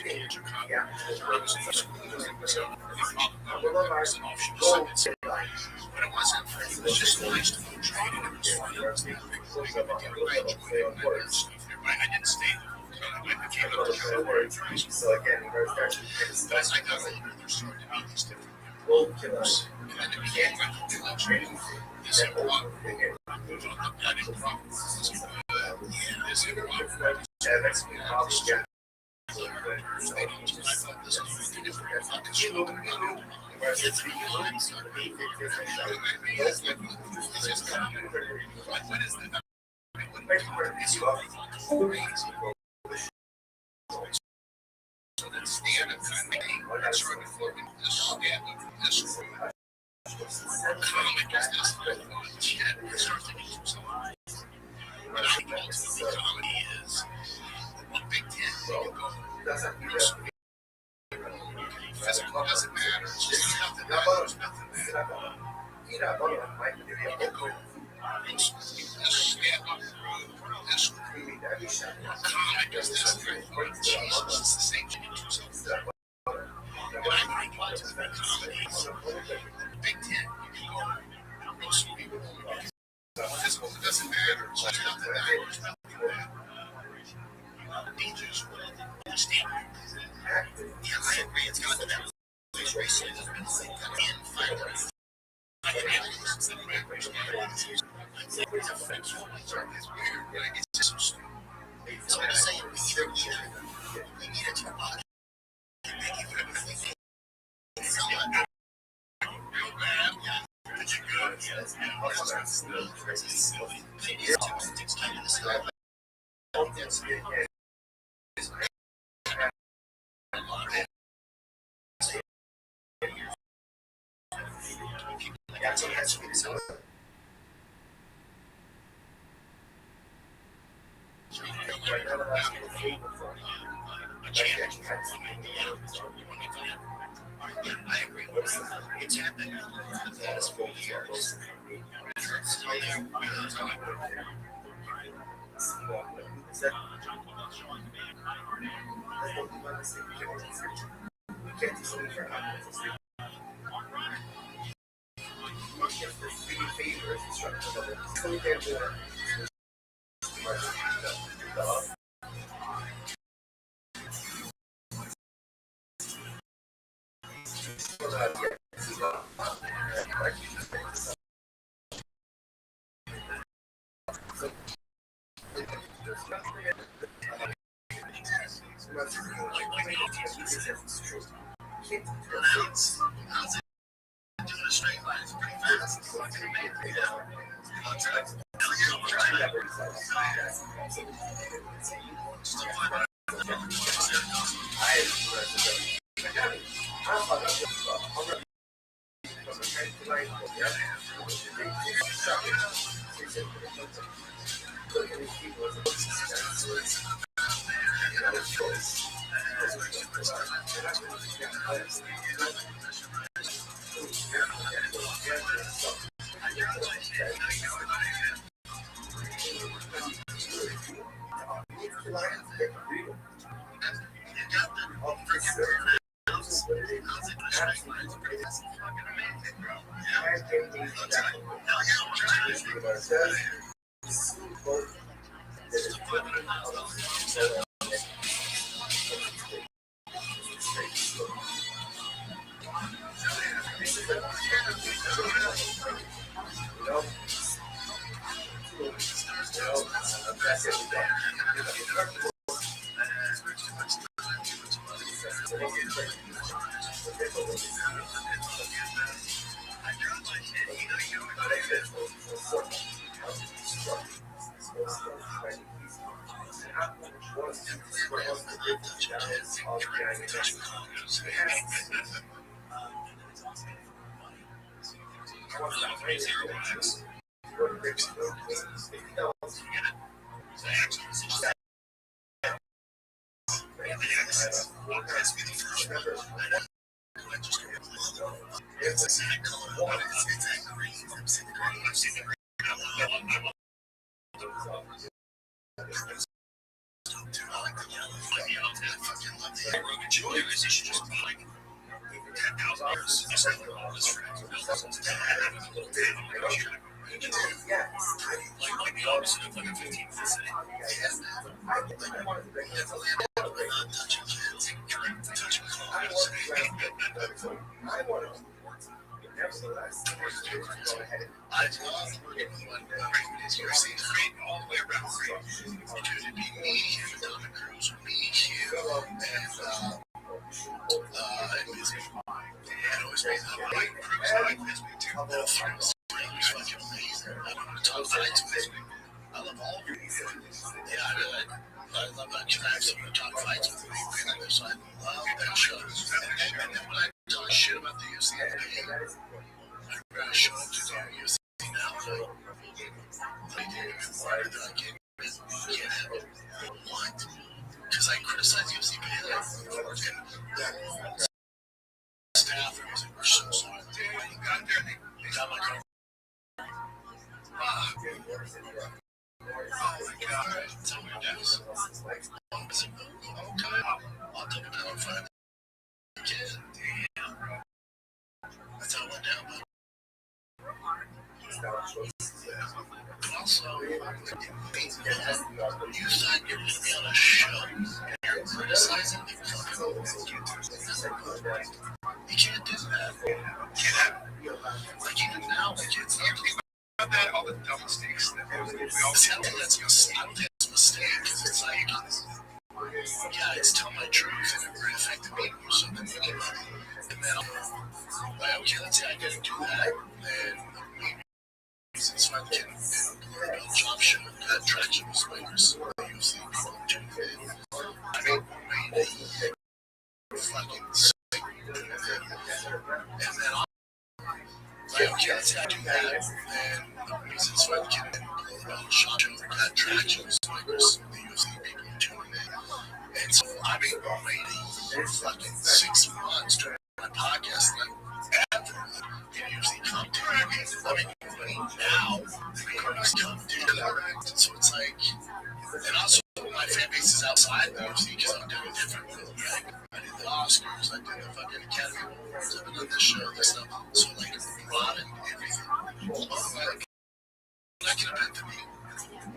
in Chicago. I was in school, so the was an offshoot of but it wasn't. It was just nice to go trade, and it was fun. It was I enjoyed it. I didn't stay there. I became a developer. So again, As I got older, there started to be these different groups, and I began to do that training. This and one, I didn't problem. This and one. They don't do I thought this was really different. I thought this was it's the lines are being it's just what is that? So then stand up kind of I'm sorry before this stand up this comic is this shit. I start thinking to myself. Comedy is the Big Ten. Physical doesn't matter. It's just nothing matters. Just stand up. This comic is this great. Jesus, it's the same thing. And I want to be comedy. Big Ten. Most people. Physical doesn't matter. It's just nothing matters. Teachers will understand. Yeah, I agree. It's got to be that. So I'm saying we need to watch. I agree. It's happened for the last 4 years. Yeah. What? Because I criticized UFC before, and that staff was like, we're so sorry. They got there, they got my car. Oh my God. Tell me your dad's. Okay, I'll take it down and find the kid. Damn. That's how it went down, but also, you said you're going to be on a show and you're criticizing the company. You can't do that. Like, even now, like, it's not about that, all the dumb mistakes that we all see. I don't think that's a mistake, because it's like, yeah, it's telling my truth and it really affected me more so than anybody. And then, like, okay, let's say I didn't do that, then maybe it's fine. Can Blurbell Job Show got traction with spiders. UFC people tune in. I mean, maybe fucking sick. And then like, okay, let's say I do that, then the reasons why the kid didn't Blurbell Job Show got traction with spiders. The UFC people tune in. And so I've been waiting fucking 6 months to my podcast thing ever. And usually come to me. I mean, now the cards come to. So it's like, and also my fan base is outside the UFC because I'm doing different. Like, I did the Oscars, I did the fucking Academy Awards, I've been on this show, this stuff. So like, broadened everything. Like, I could have been to me.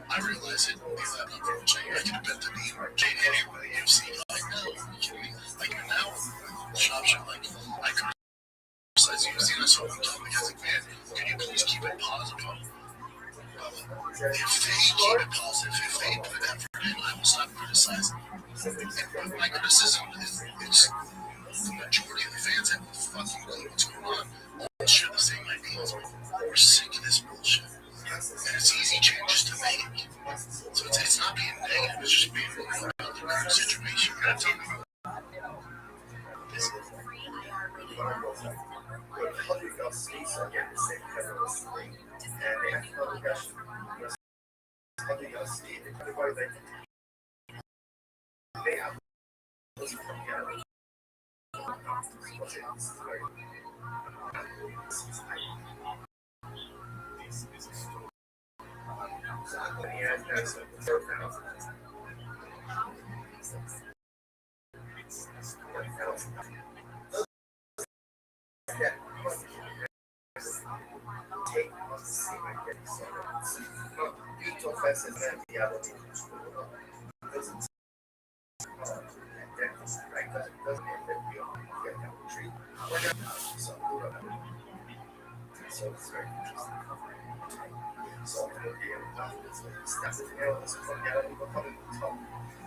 I realize it. I could have been to me or Jane anyway. UFC. Like, no, you kidding me? Like, now, Shop Show, like, I could criticize UFC. That's what I'm talking because, like, man, can you please keep it positive? If they keep it positive, if they put effort in, I will stop criticizing. And my criticism is the majority of the fans have no fucking clue what's going on. All share the same ideas. We're sick of this bullshit. And it's easy changes to make. So it's not being negative, it's just being real about the current situation. You gotta tell me.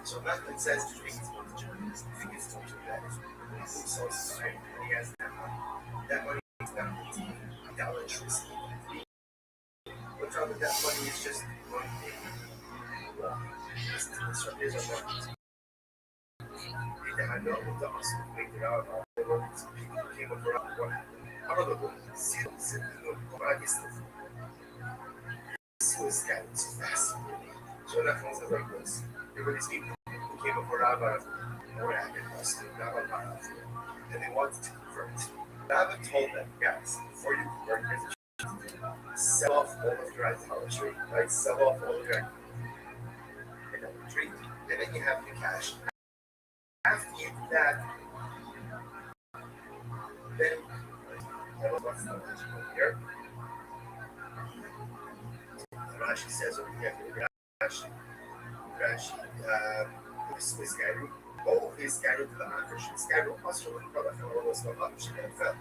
So nothing says to think it's going to journalist. I think it's going to that. So society, and he has that money is not idolatry. What's wrong with that money is just one thing. I know it was awesome. We figured out people came up around what happened. I don't know what I guess this was kind of too fast. So that was like this. There were these people who came up around what happened was not on my and they wanted to convert. I haven't told them, guys, before you convert, sell off all of your idolatry, right? Sell off all of your idolatry, and then you have the cash. After you do that, then what's the here? Rashi says over here, Rashi, Swiss guy, all of this guy to the African guy, also the product of all this African fell.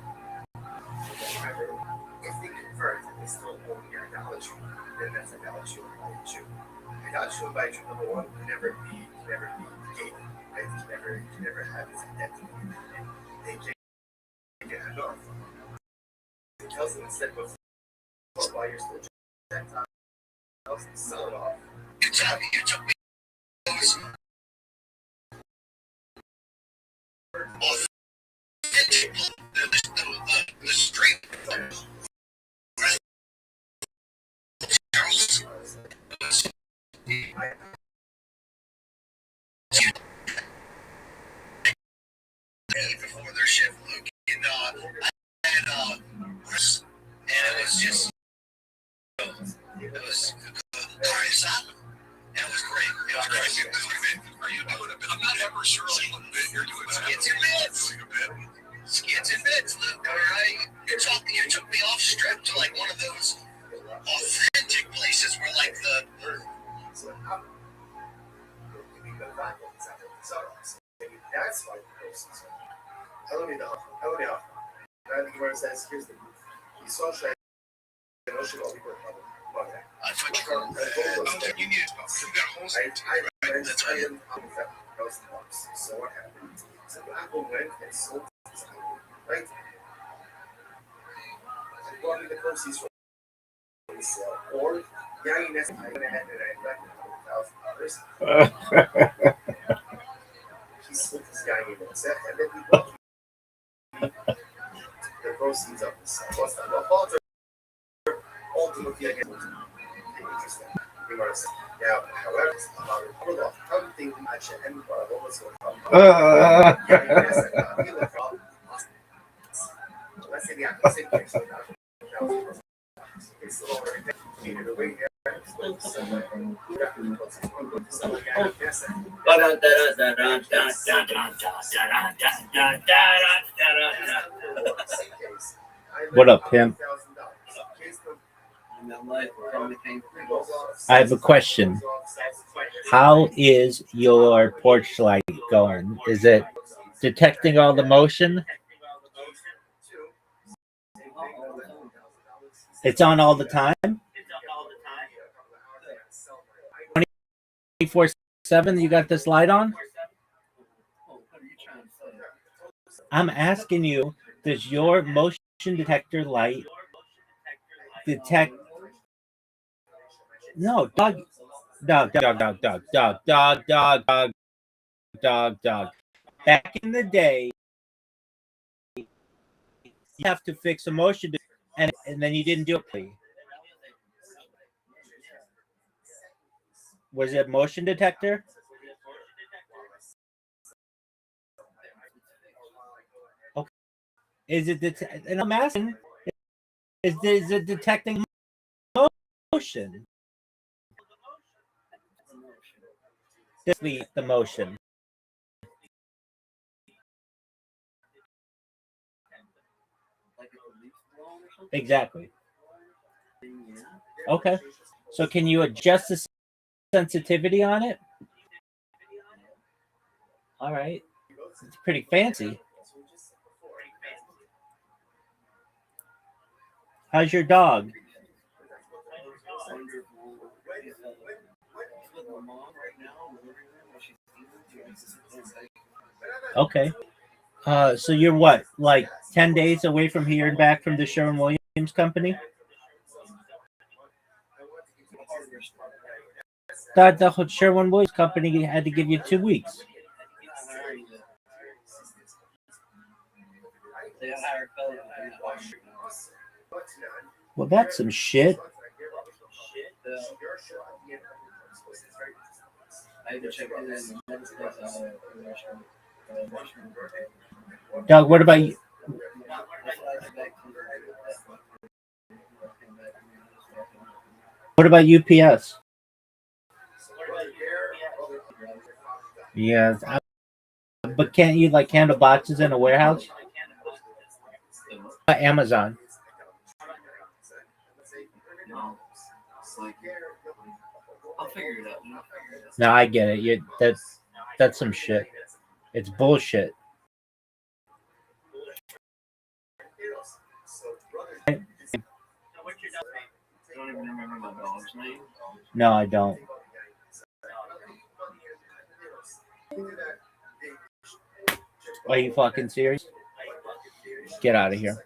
If they convert and they still own your idolatry, then that's idolatry by Jew. Idolatry by Jew, number one, can never be gay. Right? Can never have his identity. They can get enough. It tells them instead of while you're still Gentile, sell it off. You tell me. The street. Right? Are you doing a bit? I'm not ever sure like what bit you're doing. Skits and bits. Skits and bits, Luke. All right. You took me off strip to like one of those authentic places where like the. That's why the person. And the Gemara says, here's the proof. He saw Shai. I thought you needed both. You've got holes in right? That's right. So what happened? So Apple went and sold his apple, right? And brought me the proceeds from the sale. Or, yeah, you I went ahead and I collected $100,000. He sold this guy in the set, and then he brought me the proceeds of the sale. Plus, the father ultimately again interesting. Now, however, something much and what was going on. Let's say What up, pimp? I have a question. How is your porch light going? Is it detecting all the motion? It's on all the time? 24/7 you got this light on? I'm asking you, does your motion detector light detect? No, dog. Back in the day, you have to fix a motion, and then you didn't do it. Was it motion detector? Okay. Is it and I'm asking, is it detecting motion? The motion. Exactly. Okay. So can you adjust the sensitivity on it? All right. It's pretty fancy. How's your dog? Okay. So you're what, like 10 days away from hearing back from the Sherwin-Williams company? Thought the Sherwin-Williams company had to give you 2 weeks. Well, that's some shit. Doug, what about you? What about UPS? Yeah, but can't you like handle boxes in a warehouse? Amazon. I'll figure it out. No, I get it. That's some shit. It's bullshit. No, I don't. Are you fucking serious? Get out of here.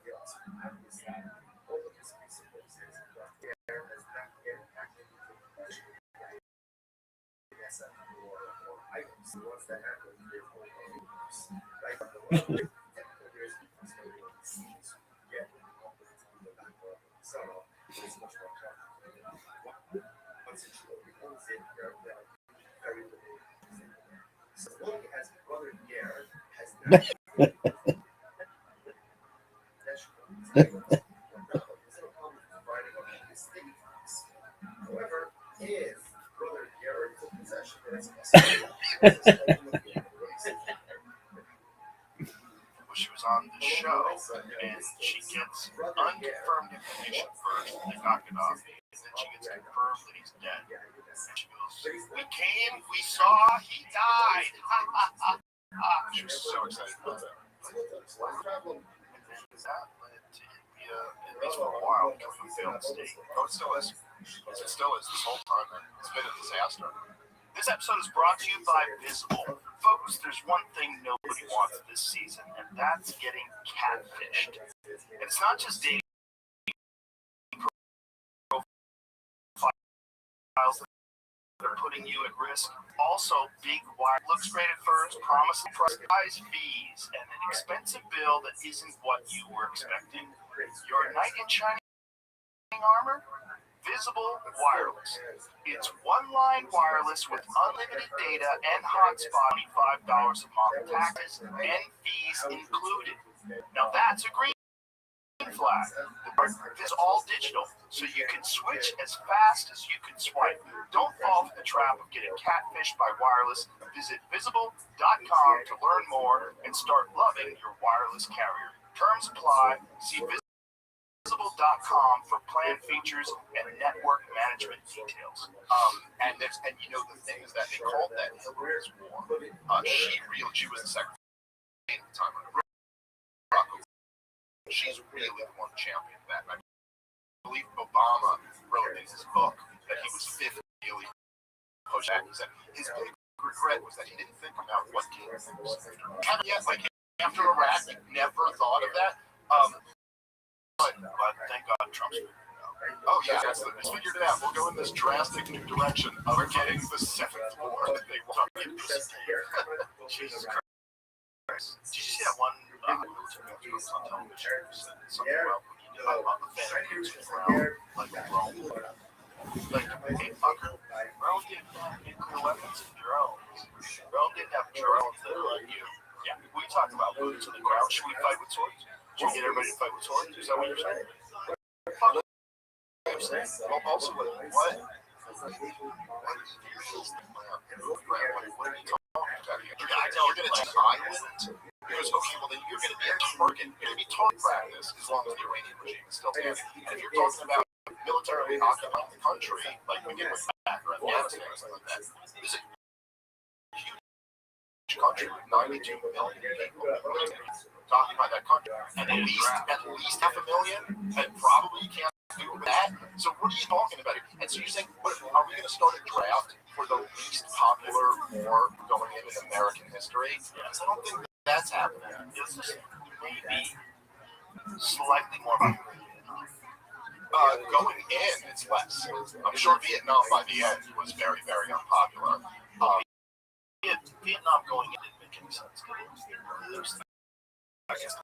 She was on the show, and she gets unconfirmed information first, and they knock it off, and then she gets confirmed that he's dead. And she goes, "We came, we saw, he died." She was so excited about that. And then that led to India, at least for a while, becoming a failed state. Oh, it still is. It still is this whole time, man. It's been a disaster. This episode is brought to you by Visible. Folks, there's one thing nobody wants this season, and that's getting catfished. And it's not just dating profiles that are putting you at risk. Also, big wire looks great at first, promising price fees, and an expensive bill that isn't what you were expecting. Your knight in shining armor? Visible Wireless. It's one-line wireless with unlimited data and hotspot, $25 a month, taxes and fees included. Now that's a green flag. It's all digital, so you can switch as fast as you can swipe. Don't fall for the trap of getting catfished by wireless. Visit visible.com to learn more and start loving your wireless carrier. Terms apply. See Visible.com for plan features and network management details. And you know the thing is that they called that Hillary's war. She was the secretary at the time. She's really the one championing that. I believe Obama wrote in his book that he was 50 really pushed back. He said his big regret was that he didn't think about what came next. After Iraq, he never thought of that. But thank God Trump's figured it out. Oh yeah, he's figured it out. We'll go in this drastic new direction of getting the seventh war that they want to get this year. Jesus Christ. Did you see that one military news on television said something about the Phantom around like Rome? Like, hey fucker, Rome didn't have nuclear weapons and drones. Rome didn't have drones that were like you. Yeah, we talked about boots on the ground. Should we fight with swords? Should we get everybody to fight with swords? Is that what you're saying? Fuck. I'm saying. Well, also, what? What are you talking about? You're going to take Ireland? Because, okay, well, then you're going to be a target. You're going to be target practice as long as the Iranian regime is still standing. And if you're talking about militarily occupying the country, like we did with Iraq or Afghanistan or something like that, this is a huge country with 92 million people talking about that country, and at least 500,000, and probably you can't do that. So what are you talking about here? And so you're saying, are we going to start a draft for the least popular war going in American history? Because I don't think that's happening. This is maybe slightly more going in, it's less. I'm sure Vietnam by the end was very, very unpopular. Vietnam going in didn't make any sense. I guess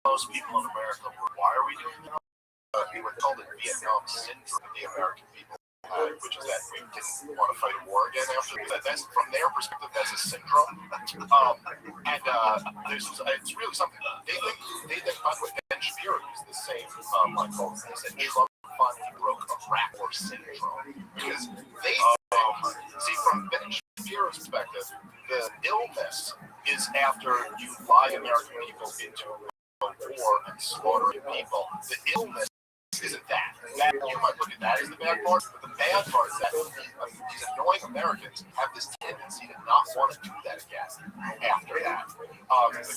most people in America were, why are we doing that? We were called it Vietnam syndrome of the American people, which is that we didn't want to fight a war again after that. That's, from their perspective, that's a syndrome. It's really something. They think by the way, Ben Shapiro used the same he said Trump finally broke a rat war syndrome because they see from Ben Shapiro's perspective, the illness is after you lie American people into a war and slaughtering people. The illness isn't that. You might look at that as the bad part, but the bad part is that these annoying Americans have this tendency to not want to do that again after that. But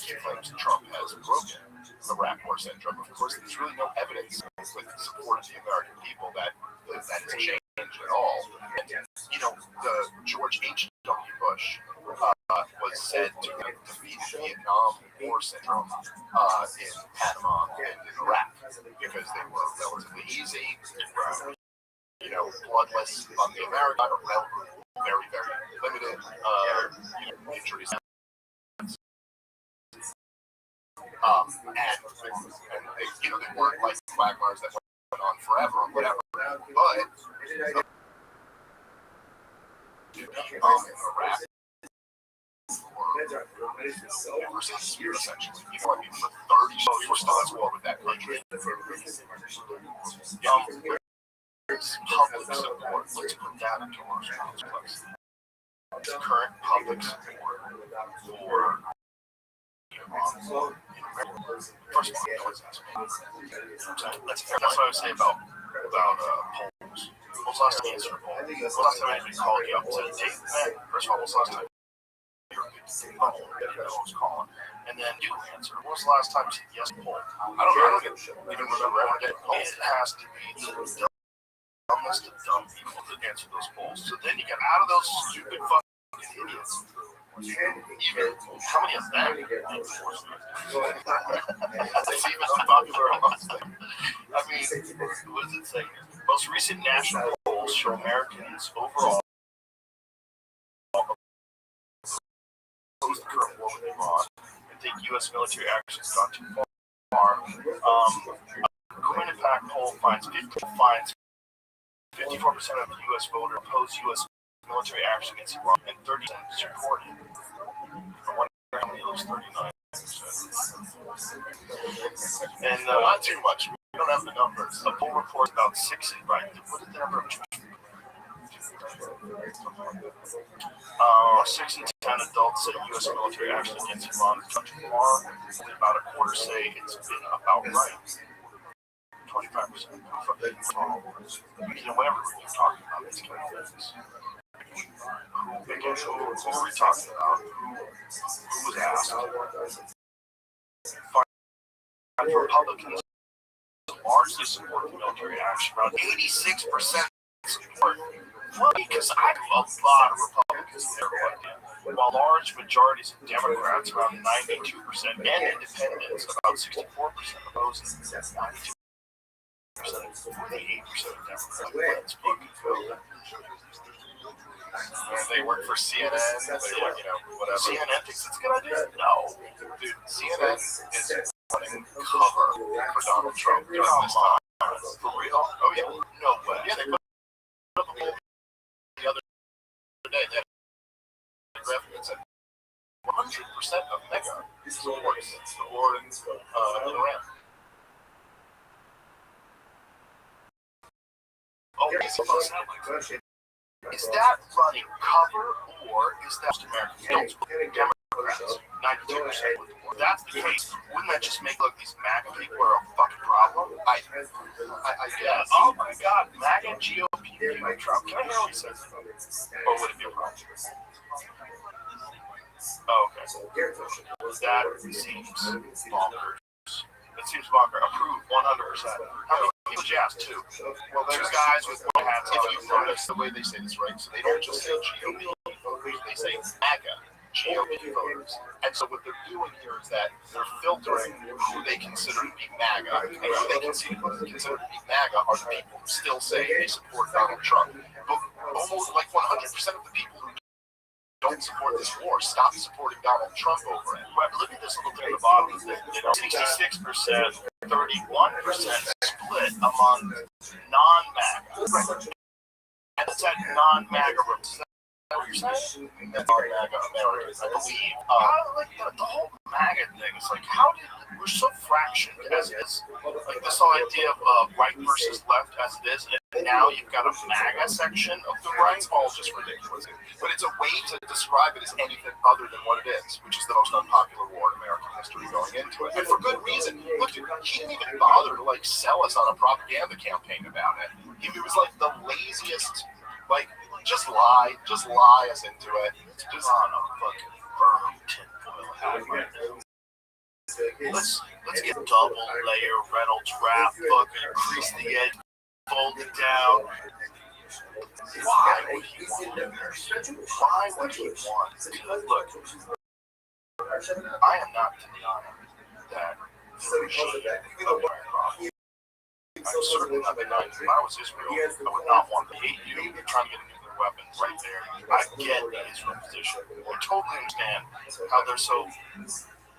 he claims Trump has broken the rat war syndrome. Of course, there's really no evidence with the support of the American people that has changed at all. And, you know, the George H.W. Bush was said to have defeated Vietnam War syndrome in Panama and in Iraq because they were relatively easy, bloodless on the American, or very, very limited injuries. And they weren't like quagmires that went on forever or whatever. But in Iraq, versus years, essentially. People have been for 30 years, we're still at war with that country. There's public support. Let's put that into our place. Current public support for first of all, that's what I would say about polls. What was the last time you answered a poll? When was the last time anybody called you up and said, hey, man, first of all, what was the last time you were was calling? And then you answer. When was the last time you said yes poll? I don't even remember every day. It has to be the dumbest of dumb people that answer those polls. So then you get out of those stupid fucking idiots. Even how many of them? It's even unpopular amongst them. I mean, what does it say? Most recent national polls show Americans overall oppose the current war with Iran and think U.S. military action has gone too far. Quinnipiac poll finds 54% of the U.S. voters oppose U.S. military action against Iran, and 30% support it. I wonder how many of those 39%. And not too much. We don't have the numbers. The poll reports about 6, right? What is the number of 6 in 10 adults say U.S. military action against Iran is too far. Only about a quarter say it's been about right. 25% whenever we're talking about these kind of things. Again, who are we talking about? Who was asked? Republicans largely support the military action. Around 86% support. Because I know a lot of Republicans there, while large majorities of Democrats, around 92%, and independents, about 64%, oppose it. 92%. 48% of Democrats. They work for CNN. They work, whatever. CNN thinks it's a good idea. No, dude. CNN is running cover for Donald Trump during this time. For real? Oh yeah. No way. Yeah, they put up a poll the other day. They had a graphic that said 100% of mega supports the war in Iran. Oh, is that running cover, or is that just Americans? Democrats, 92% with the war. If that's the case, wouldn't that just make these MAGA people are a fucking problem? I guess. Oh my God, MAGA GOP Trump. Can I hear what he says? Or would it be a problem? Oh, okay. That seems bonkers. It seems bonkers. Approved 100%. How many people did you ask? 2. Well, there's guys with white hats. If you notice the way they say this, right? So they don't just say GOP voters, they say MAGA GOP voters. And so what they're doing here is that they're filtering who they consider to be MAGA, and who they consider to be MAGA are the people who still say they support Donald Trump. But almost like 100% of the people who don't support this war stop supporting Donald Trump over it. But look at this little thing at the bottom. 66%, 31% split among non-MAGA. And it's that non-MAGA representative. Is that what you're saying? Non-MAGA Americans, I believe. The whole MAGA thing is like, how did we're so fractioned as is? Like this whole idea of right versus left as it is, and now you've got a MAGA section of the right. It's all just ridiculous. But it's a way to describe it as anything other than what it is, which is the most unpopular war in American history going into it. And for good reason. Look, dude, he didn't even bother to sell us on a propaganda campaign about it. He was like the laziest, just lie us into it. Just on a fucking firm tinfoil hat right now. Let's get double layer Reynolds wrap, fucking crease the edge, fold it down. Why would he want to? Why would he want to? Look, I am not denying that the regime of Iran. I'm certainly not denying that if I was Israel, I would not want to hate you. You're trying to get a nuclear weapon right there. I get the Israel position. I totally understand how they're so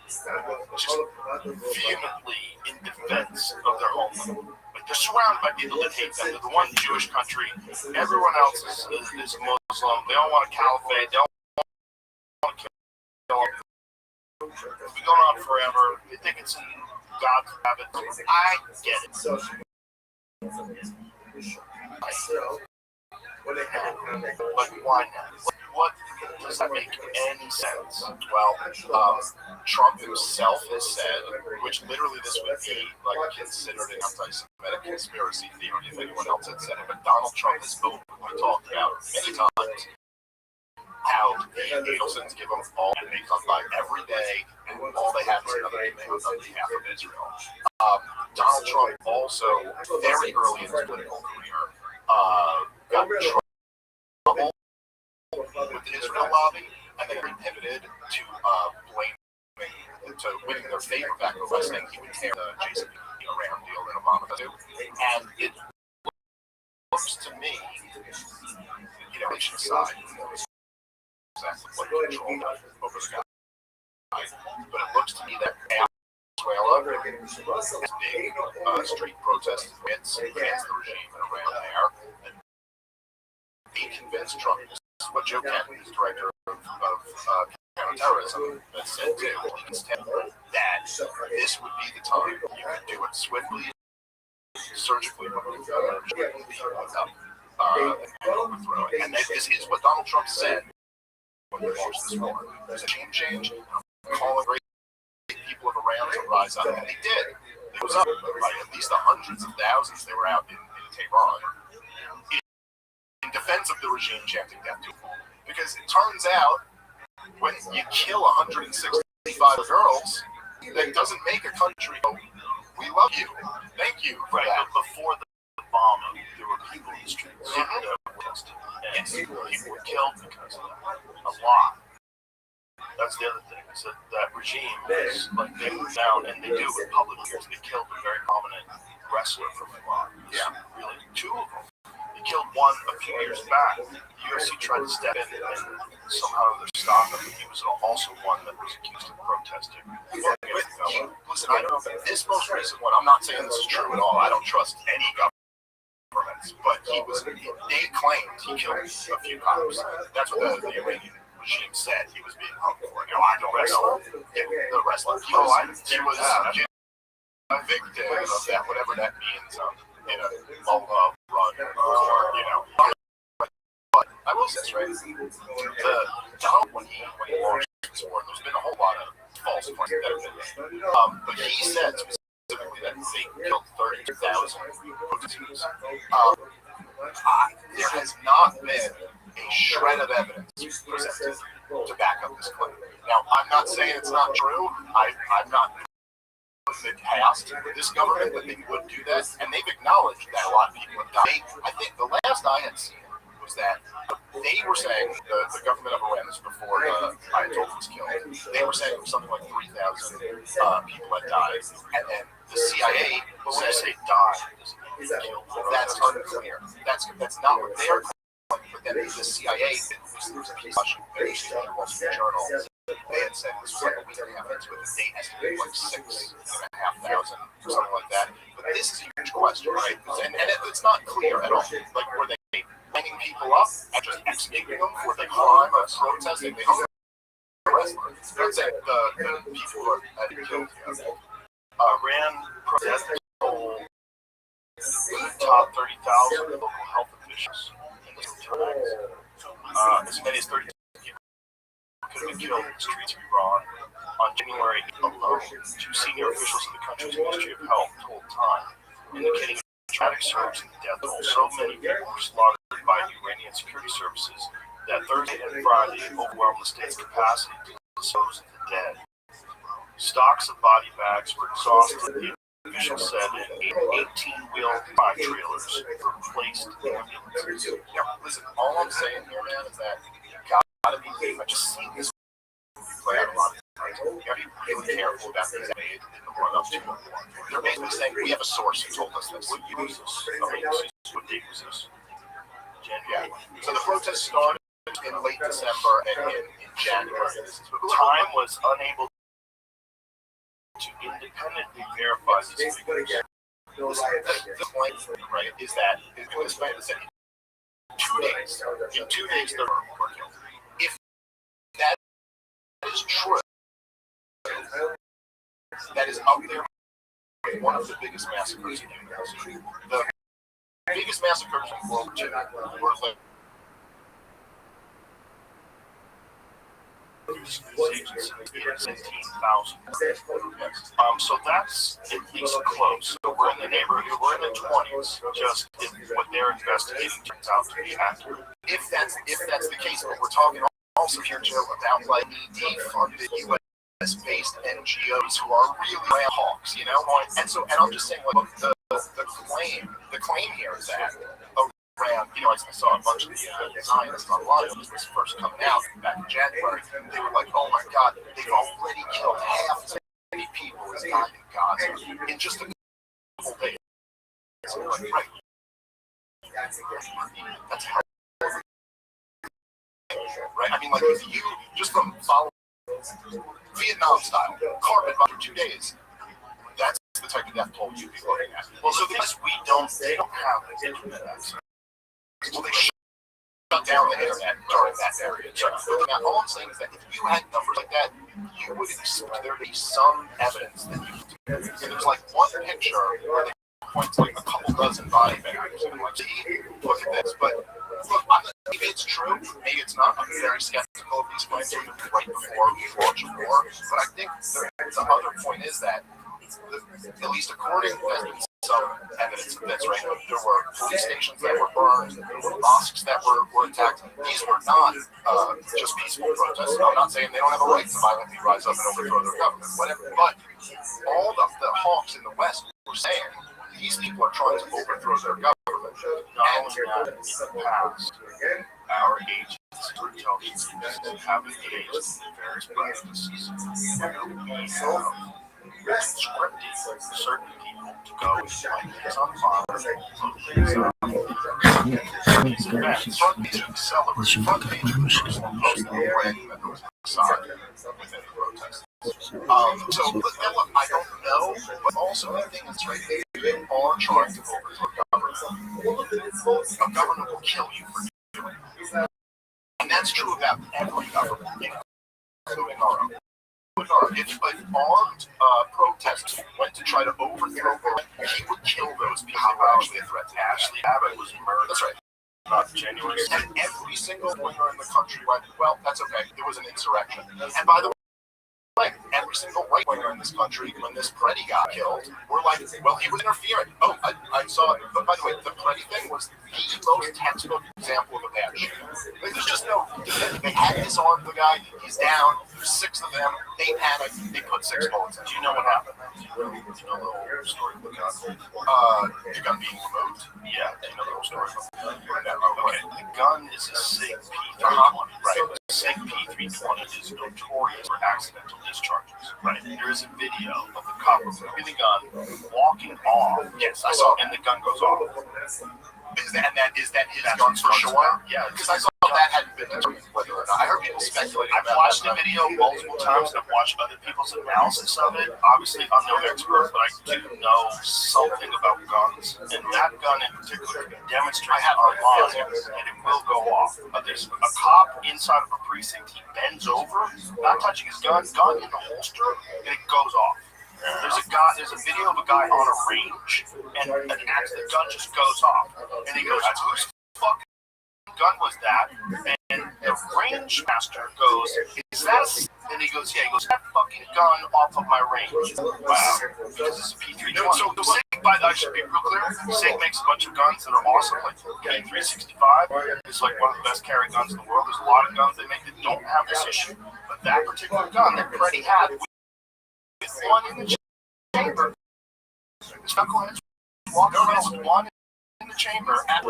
just vehemently in defense of their homeland. They're surrounded by people that hate them. They're the one Jewish country. Everyone else is Muslim. They don't want a caliphate. They don't want to kill It's been going on forever. They think it's in God's habit. I get it. But why not? What does that make any sense? Well, Trump himself has said, which literally this would be like considered an anti-Semitic conspiracy theory if anyone else had said it, but Donald Trump has openly talked about many times how the Adelsons give them all, and they come by every day, and all they have is another demand on behalf of Israel. Donald Trump also, very early in his political career, got in trouble with the Israel lobby, and then pivoted to winning their favor back by saying he would tear the Jason Iran deal that Obama did. And it looks to me, nation aside, exactly what control over the guy. But it looks to me that Venezuela has big street protests against the regime and around there. And he convinced Trump. This is what Joe Kennedy, the director of counterterrorism, has said too. That this would be the time you could do it swiftly, surgically, and overthrow it. And this is what Donald Trump said when he launched this war. There's a change, calling great people of Iran to rise up, and they did. It was up by at least the hundreds of thousands they were out in Tehran in defense of the regime chanting death to them. Because it turns out, when you kill 165 girls, that doesn't make a country go, we love you, thank you for that. Before the bomb, there were people in the streets that were protesting, and people were killed because of that. A lot. That's the other thing. Is that regime is like they were down, and they do with public figures. They killed a very prominent wrestler from Iran. Yeah, really, two of them. They killed one a few years back. The UFC tried to step in and somehow they're stopped him. He was also one that was accused of protesting. Listen, I don't know if this most recent one, I'm not saying this is true at all. I don't trust any governments, but they claimed he killed a few cops. That's what the Iranian regime said he was being hung for. Now, I don't know. The wrestler. He was convicted of that, whatever that means, in a Molotov run, or, But I will say this, right? Donald, when he launched this war, there's been a whole lot of false claims that have been made. But he said specifically that they killed 32,000 protesters. There has not been a shred of evidence presented to back up this claim. Now, I'm not saying it's not true. I'm not it passed with this government that they would do that, and they've acknowledged that a lot of people have died. I think the last I had seen was that they were saying, the government of Iran, this before the Ayatollah was killed, they were saying something like 3,000 people had died, and then the CIA said they died. That's unclear. That's not what they're claiming. But then the CIA, there was a piece of the Wall Street Journal. They had said this was like a week and a half into it. They estimated like 6,500 or something like that. But this is a huge question, right? And it's not clear at all. Like, were they lining people up and just executing them for the crime of protesting? They hung wrestlers. That's it. The people who had been killed here. Iran protested the top 30,000 local health officials in the times. As many as 30 people could have been killed in the streets of Iran. On January alone, 2 senior officials of the country's Ministry of Health told Time, indicating a tragic surge in the death toll. So many people were slaughtered by Iranian security services that Thursday and Friday overwhelmed the state's capacity to dispose of the dead. Stocks of body bags were exhausted. The official said 18-wheel fire trailers were placed in ambulances. Listen, all I'm saying here, man, is that you gotta be. I just see this play out a lot of times. You gotta be really careful about things made in the run-up to the war. They're basically saying we have a source who told us this. What date was this? January. So the protests started in late December and in January. Time was unable to independently verify these figures. The point, right, is that in 2 days, there were killed. If that is true, that is up there with one of the biggest massacres in human history. The biggest massacres in World War II were like 17,000. So that's at least close. So we're in the neighborhood. We're in the 20s. Just if what they're investigating turns out to be accurate. If that's the case, but we're talking also here, Joe, about like defunded U.S.-based NGOs who are really land hawks, you know. And I'm just saying, like, the claim here is that. Around, you know, I saw a bunch of the Zionists online when this was first coming out back in January. They were like, "Oh my God, they've already killed half as many people as died in Gaza in just a couple days." So like, right? That's how. Right? I mean, like, if you just from following Vietnam style, carbon for 2 days. That's the type of death toll you'd be looking at. Well, so because they don't have the internet access. Well, they shut down the internet during that period. So now, all I'm saying is that if you had numbers like that, you would expect there to be some evidence that you could do. And there's like one picture where they point to like a couple dozen body bags and like, see, look at this. But look, maybe it's true, maybe it's not. I'm very skeptical of these claims right before we launch a war. But I think the other point is that, at least according to some evidence of this, right? There were police stations that were burned, there were mosques that were attacked. These were not just peaceful protests. I'm not saying they don't have a right to violently rise up and overthrow their government, whatever. But all of the hawks in the West were saying these people are trying to overthrow their government. And in the past, our agents were telling us that have engaged in various practices. We have conscripted certain people to go and fight things on fire, things these events, front page celebrate, front page post the way that there was a side within the protest. So, but then look, I don't know, but also the thing is, right, they are trying to overthrow government. A government will kill you for doing it. And that's true about every government, including our own. If an armed protester went to try to overthrow her, he would kill those people. Actually, a threat to Ashley Abbott was murdered. That's right. January. And every single winger in the country went, well, that's okay. There was an insurrection. And by the way, every single right winger in this country, when this Preddy got killed, we're like, well, he was interfering. Oh, I saw it. But by the way, the Preddy thing was the most textbook example of a bad shooting. There's just no. They had disarmed the guy. He's down. There's 6 of them. They panicked. They put 6 bullets in. Do you know what happened? Do you know the whole story of the gun? The gun being removed? Yeah. Do you know the whole story of the gun? Okay. The gun is a SIG P320. Right. SIG P320 is notorious for accidental discharges. Right. There is a video of the cop removing the gun, walking off. Yes, I saw, and the gun goes off. Is that his gun for sure? Yeah, because I saw that hadn't been determined whether or not. I heard people speculating. I've watched the video multiple times. I've watched other people's analysis of it. Obviously, I'm no expert, but I do know something about guns. And that gun in particular demonstrates online that it will go off. There's a cop inside of a precinct. He bends over, not touching his gun in the holster, and it goes off. There's a video of a guy on a range, and the gun just goes off. And he goes, whose fucking gun was that? And the range master goes, is that and he goes, yeah, that fucking gun off of my range. Wow. Because it's a P320. So SIG, I should be real clear, SIG makes a bunch of guns that are awesome, like P365 is like one of the best carry guns in the world. There's a lot of guns they make that don't have this issue. But that particular gun that Preddy had, one in the chamber. It's not going to walk around with one in the chamber. And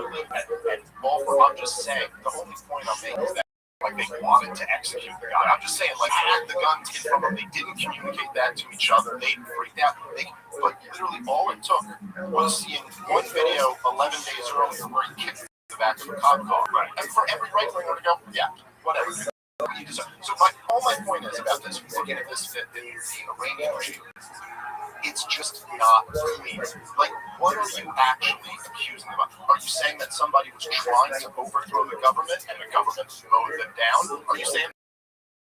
I'm just saying, the only point I'm making is that like they wanted to execute the guy. I'm just saying, like, had the gun taken from them, they didn't communicate that to each other. They freaked out. But literally all it took was seeing one video 11 days earlier where he kicked the back of a cop car. Right. And for every right winger to go, yeah, whatever. So all my point is about this, looking at this the Iranian regime, it's just not clear. Like, what are you actually accusing them of? Are you saying that somebody was trying to overthrow the government and the government mowed them down? Are you saying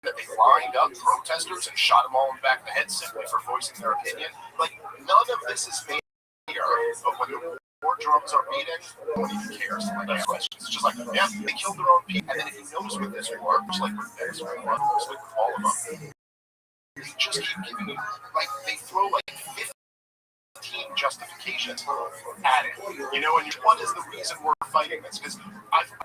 that they lined up protesters and shot them all in the back of the head simply for voicing their opinion. Like, none of this is fair, but when the war drums are beating, no one even cares. Like, that's questions. It's just like, yeah, they killed their own people. And then if you notice with this war, just like with Venezuela, just like with all of them, they just keep giving you, like, they throw like 15 justifications at it. You know, and what is the reason we're fighting this? Because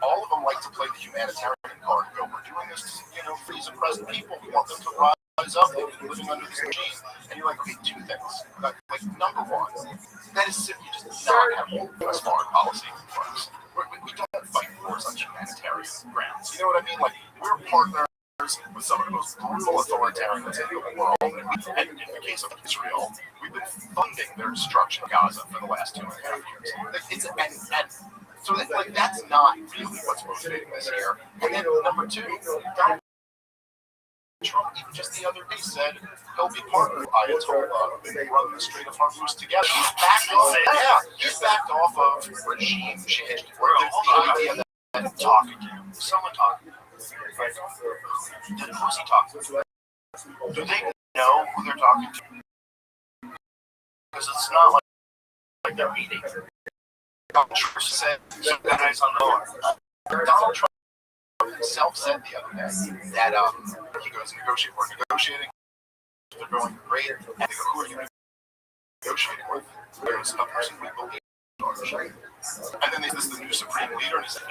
all of them like to play the humanitarian card and go, we're doing this to, you know, for these oppressed people. We want them to rise up. They've been living under this regime. And you're like, okay, two things. Like number one, that is simply just not how U.S. foreign policy works. We don't fight wars on humanitarian grounds. You know what I mean? Like, we're partners with some of the most brutal authoritarians in the world. And in the case of Israel, we've been funding their destruction of Gaza for the last 2.5 years. And so that's not really what's motivating this here. And then number two, Donald Trump even just the other day said he'll be partnered with Ayatollah and run the Strait of Hormuz together. He's backed off of regime change. Where the idea that talking to you, someone talking to you. Who's he talking to? Do they know who they're talking to? Because it's not like they're meeting. Donald Trump said some guys on the board. Donald Trump himself said the other day that he goes we're negotiating. They're going great. And they go, who are you negotiating with? There's a person we believe. And then there's the new supreme leader, and he said,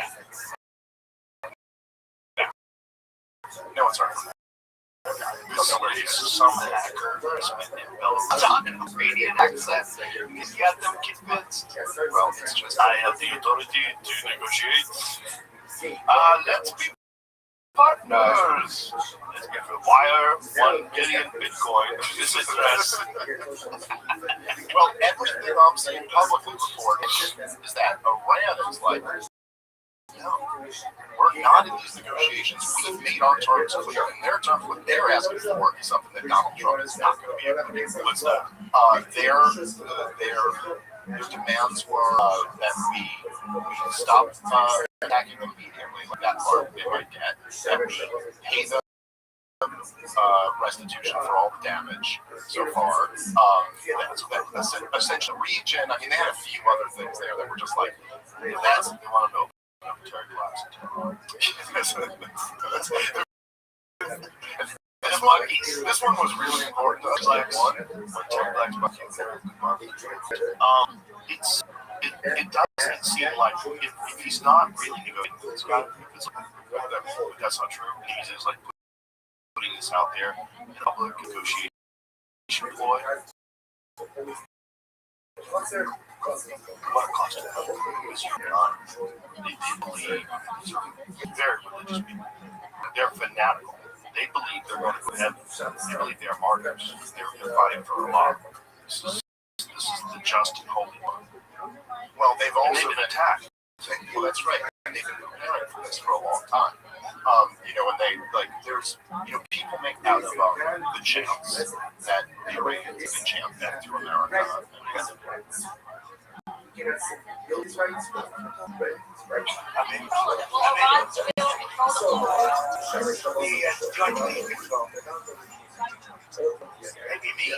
no, it's right. Somebody's some hacker talking Iranian accent. He's got them convinced. Well, it's just I have the authority to negotiate. Let's be partners. Let's get the wire 1 billion Bitcoin to this address. Well, everything I'm saying publicly before is that Iran is like, no, we're not in these negotiations. We've made our terms clear, and their terms, what they're asking for, is something that Donald Trump is not going to be able to do. What's that? Their demands were that we stop attacking them immediately, like that part they might get, that we pay them restitution for all the damage so far. That's essentially region. I mean, they had a few other things there that were just like, that's they want to build. This one was really important to us. Like it doesn't seem like if he's not really negotiating this guy, that's not true. He's just like putting this out there in public negotiation ploy. What it costs to help is you're not. They believe very religious people. They're fanatical. They believe they're going to go to heaven. They believe they're martyrs. They're fighting for Allah. This is the just and holy one. Well, they've also been attacked. Well, that's right. And they've been preparing for this for a long time. You know, and they like there's people make out of the chants that the Iranians have been chanting through America. Maybe me.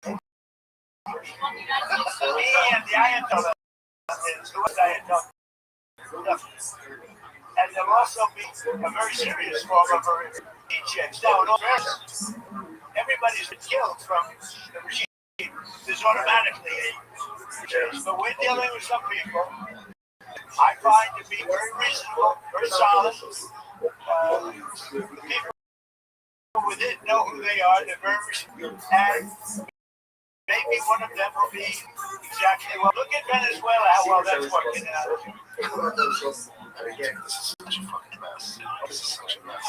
And the Ayatollah is who was Ayatollah. And there'll also be a very serious form of rejects. Now, everybody's been killed from the regime. There's automatically a change. But we're dealing with some people I find to be very reasonable, very solid. People within know who they are. They're very reasonable. And maybe one of them will be exactly well. Look at Venezuela, how well that's working out. This is such a fucking mess. This is such a mess.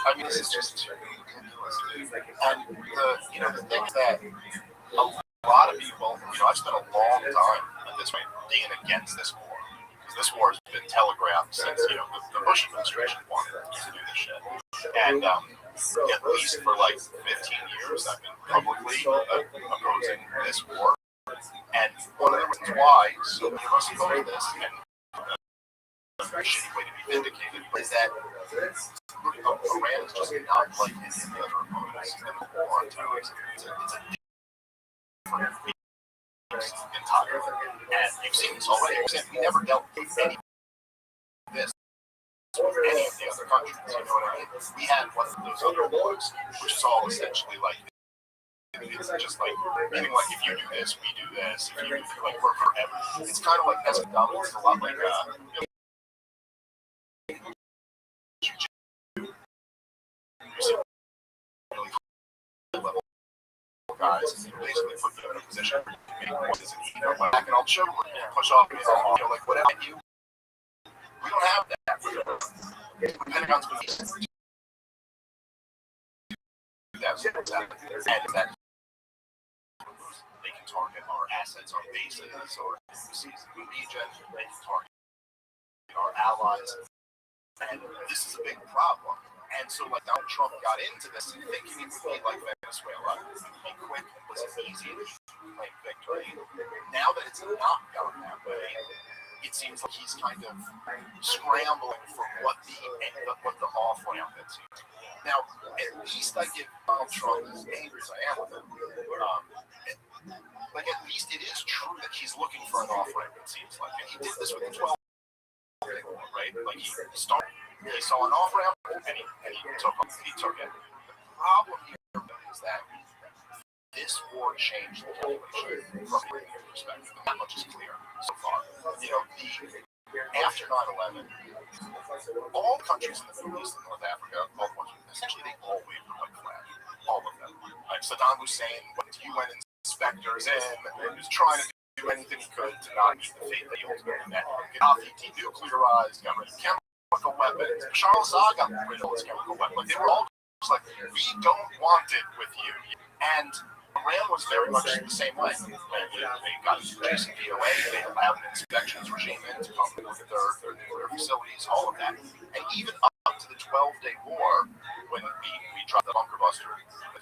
I mean, this is just ridiculous. And the thing is that a lot of people, I've spent a long time at this point being against this war. Because this war has been telegraphed since, the Bush administration wanted to do this shit. And at least for like 15 years, I've been publicly opposing this war. And one of the reasons why so many of us oppose this, and a very shitty way to be vindicated, is that Iran is just not like any of the other opponents in the war on terrorism. It's a different beast entirely. And you've seen this already. We never dealt with any of this with any of the other countries. You know what I mean? We had one of those other wars, which is all essentially like, it's just like, meaning like if you do this, we do this. If you do like we're forever. It's kind of like that's what dominance. It's a lot like really high level guys basically put you in a position where you can make points and back and I'll show push off like whatever you. We don't have that. Pentagon's been that they can target our assets, our bases, or overseas in the region. They can target our allies, and this is a big problem. And so, like, Donald Trump got into this thinking he would be like Venezuela. It would be quick, it was easy to claim victory. Now that it's not going that way, it seems like he's kind of scrambling for what the off ramp is. Now, at least I give Donald Trump, as angry as I am with him, like at least it is true that he's looking for an off ramp. It seems like, and he did this with the 12, right? Like he started. He saw an off ramp and he took it. The problem here is that this war changed the calculation from a perspective. That much is clear so far. You know, after 9/11, all countries in the Middle East and North Africa, all the ones essentially they all waved the white flag. All of them. Like Saddam Hussein went to UN inspectors in and was trying to do anything he could to not meet the fate that he ultimately met. Gaddafi denuclearized, got rid of chemical weapons. Bashar al-Assad got rid of his chemical weapons. Like, they were all just like, we don't want it with you. And Iran was very much the same way. They got into the JCPOA, they allowed an inspections regime in to come and look at their nuclear facilities, all of that. And even up to the 12-day war, when we dropped the bunker buster,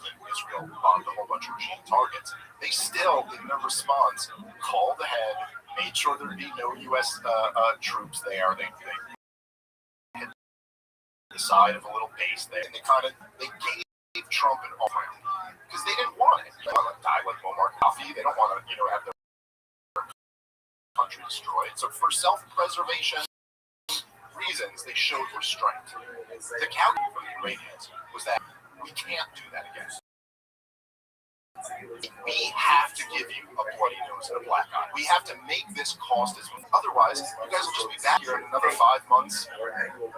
Israel bombed a whole bunch of regime targets, they still, in their response, called ahead, made sure there'd be no U.S. Troops there. They hit the side of a little base there, and they gave Trump an off-ramp because they didn't want it. They don't want to die like Muammar Gaddafi. They don't want to, have their country destroyed. So for self-preservation reasons, they showed restraint. The counter for the Iranians was that we can't do that again. We have to give you a bloody nose and a black eye. We have to make this cost as much. Otherwise, you guys will just be back here in another 5 months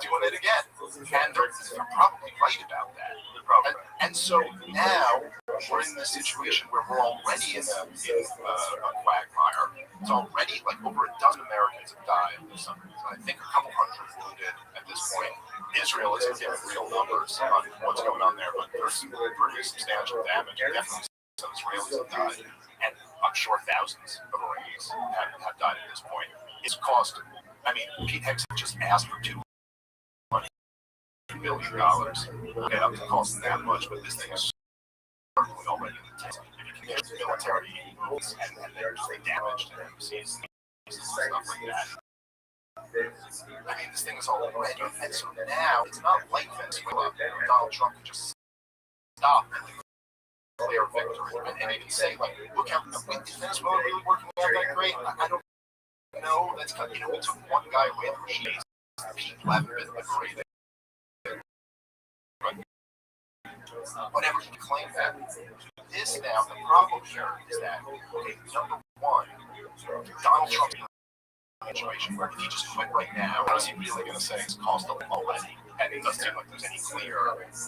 doing it again. And they're probably right about that. And so now we're in this situation where we're already in a quagmire. It's already like over a dozen Americans have died. I think a couple hundred wounded at this point. Israel isn't giving real numbers on what's going on there, but there's some pretty substantial damage. Definitely some Israelis have died, and I'm sure thousands of Iranians have died at this point. It's cost. I mean, Pete Hegseth just asked for $2 billion. Okay, up to cost that much, but this thing is certainly already in the tank. If you can get military moves and they're damaged and embassies and stuff like that. I mean, this thing is already, and so now it's not like Venezuela. Donald Trump can just stop and declare victory and even say, like, look how is Venezuela really working out that great? I don't know. That's kind of, we took one guy away from Chase. People haven't been liberated. Whatever you claim that. This now, the problem here is that, okay, number one, Donald Trump situation where if he just quit right now, what is he really going to say? It's cost a lot already. And it doesn't seem like there's any clear,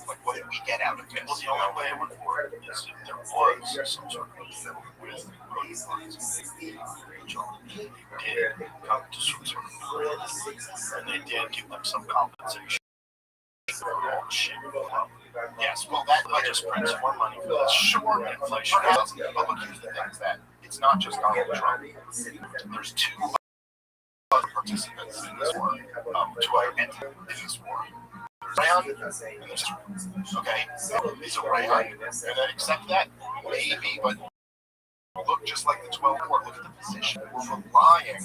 like, what did we get out of this? Well, the only way it would work is if there was some sort of deal with did come to some sort of agreement, and they did give them some compensation. Yes, well, that just prints more money for the short inflation. But look, here's the thing: is that it's not just Donald Trump. There's two other participants in this war, two other entities in this war. Iran and there's okay, is Iran gonna accept that? Maybe, but look, just like the 12 war, look at the position. We're relying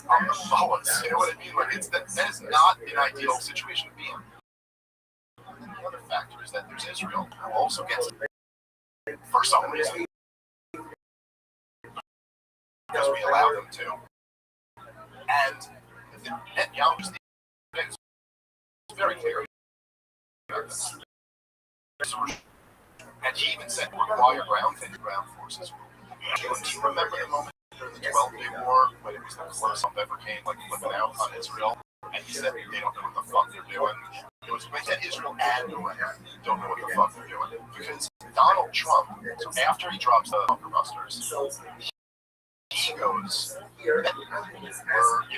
on the bullets. You know what I mean? Like that is not an ideal situation to be in. factor is that there's Israel, who also gets it for some reason, because we allow them to. And Netanyahu's is very clear about this. And he even said require ground forces. Do you remember the moment during the 12-day war when it was the closest ever came, like flipping out on Israel? And he said they don't know what the fuck they're doing. It was like that Israel and Iran don't know what the fuck they're doing. Because Donald Trump, so after he drops the bunker busters, he goes, you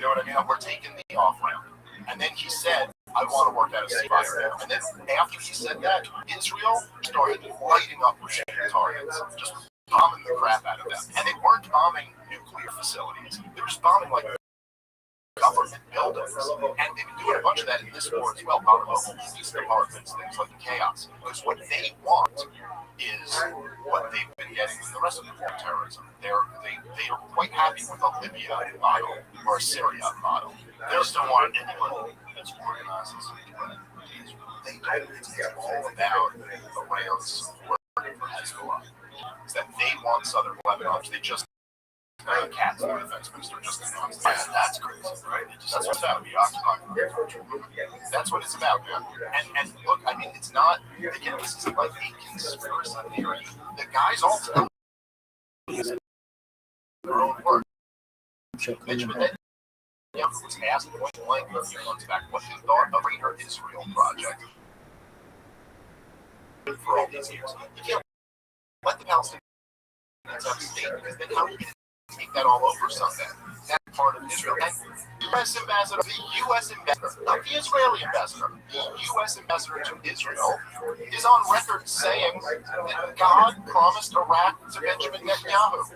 know what I mean? We're taking the off ramp. And then he said, I want to work out a ceasefire now. And then after he said that, Israel started lighting up targets, just bombing the crap out of them. And they weren't bombing nuclear facilities. They were just bombing like government buildings. And they've been doing a bunch of that in this war as well, bombing local police departments, things like the chaos. Because what they want is what they've been getting from the rest of the war, terrorism. They are quite happy with a Libya model or a Syria model. They just don't want anyone that's organized as they don't. It's all about Iran's working for Hezbollah. It's that they want southern Lebanon. They just cats in the defense minister just announced that. That's crazy, right? That's what that would be occupied. That's what it's about, man. And look, I mean, it's not, again, this isn't like a conspiracy theory. The guys all tell their own work. Was asked point blank a few months back what he thought of the Greater Israel project for all these years. You can't let the Palestinians have a state because then how are you going to take that all over Sunday? That part of Israel. And the U.S. ambassador, not the Israeli ambassador, the U.S. ambassador to Israel is on record saying that God promised Iraq to Benjamin Netanyahu.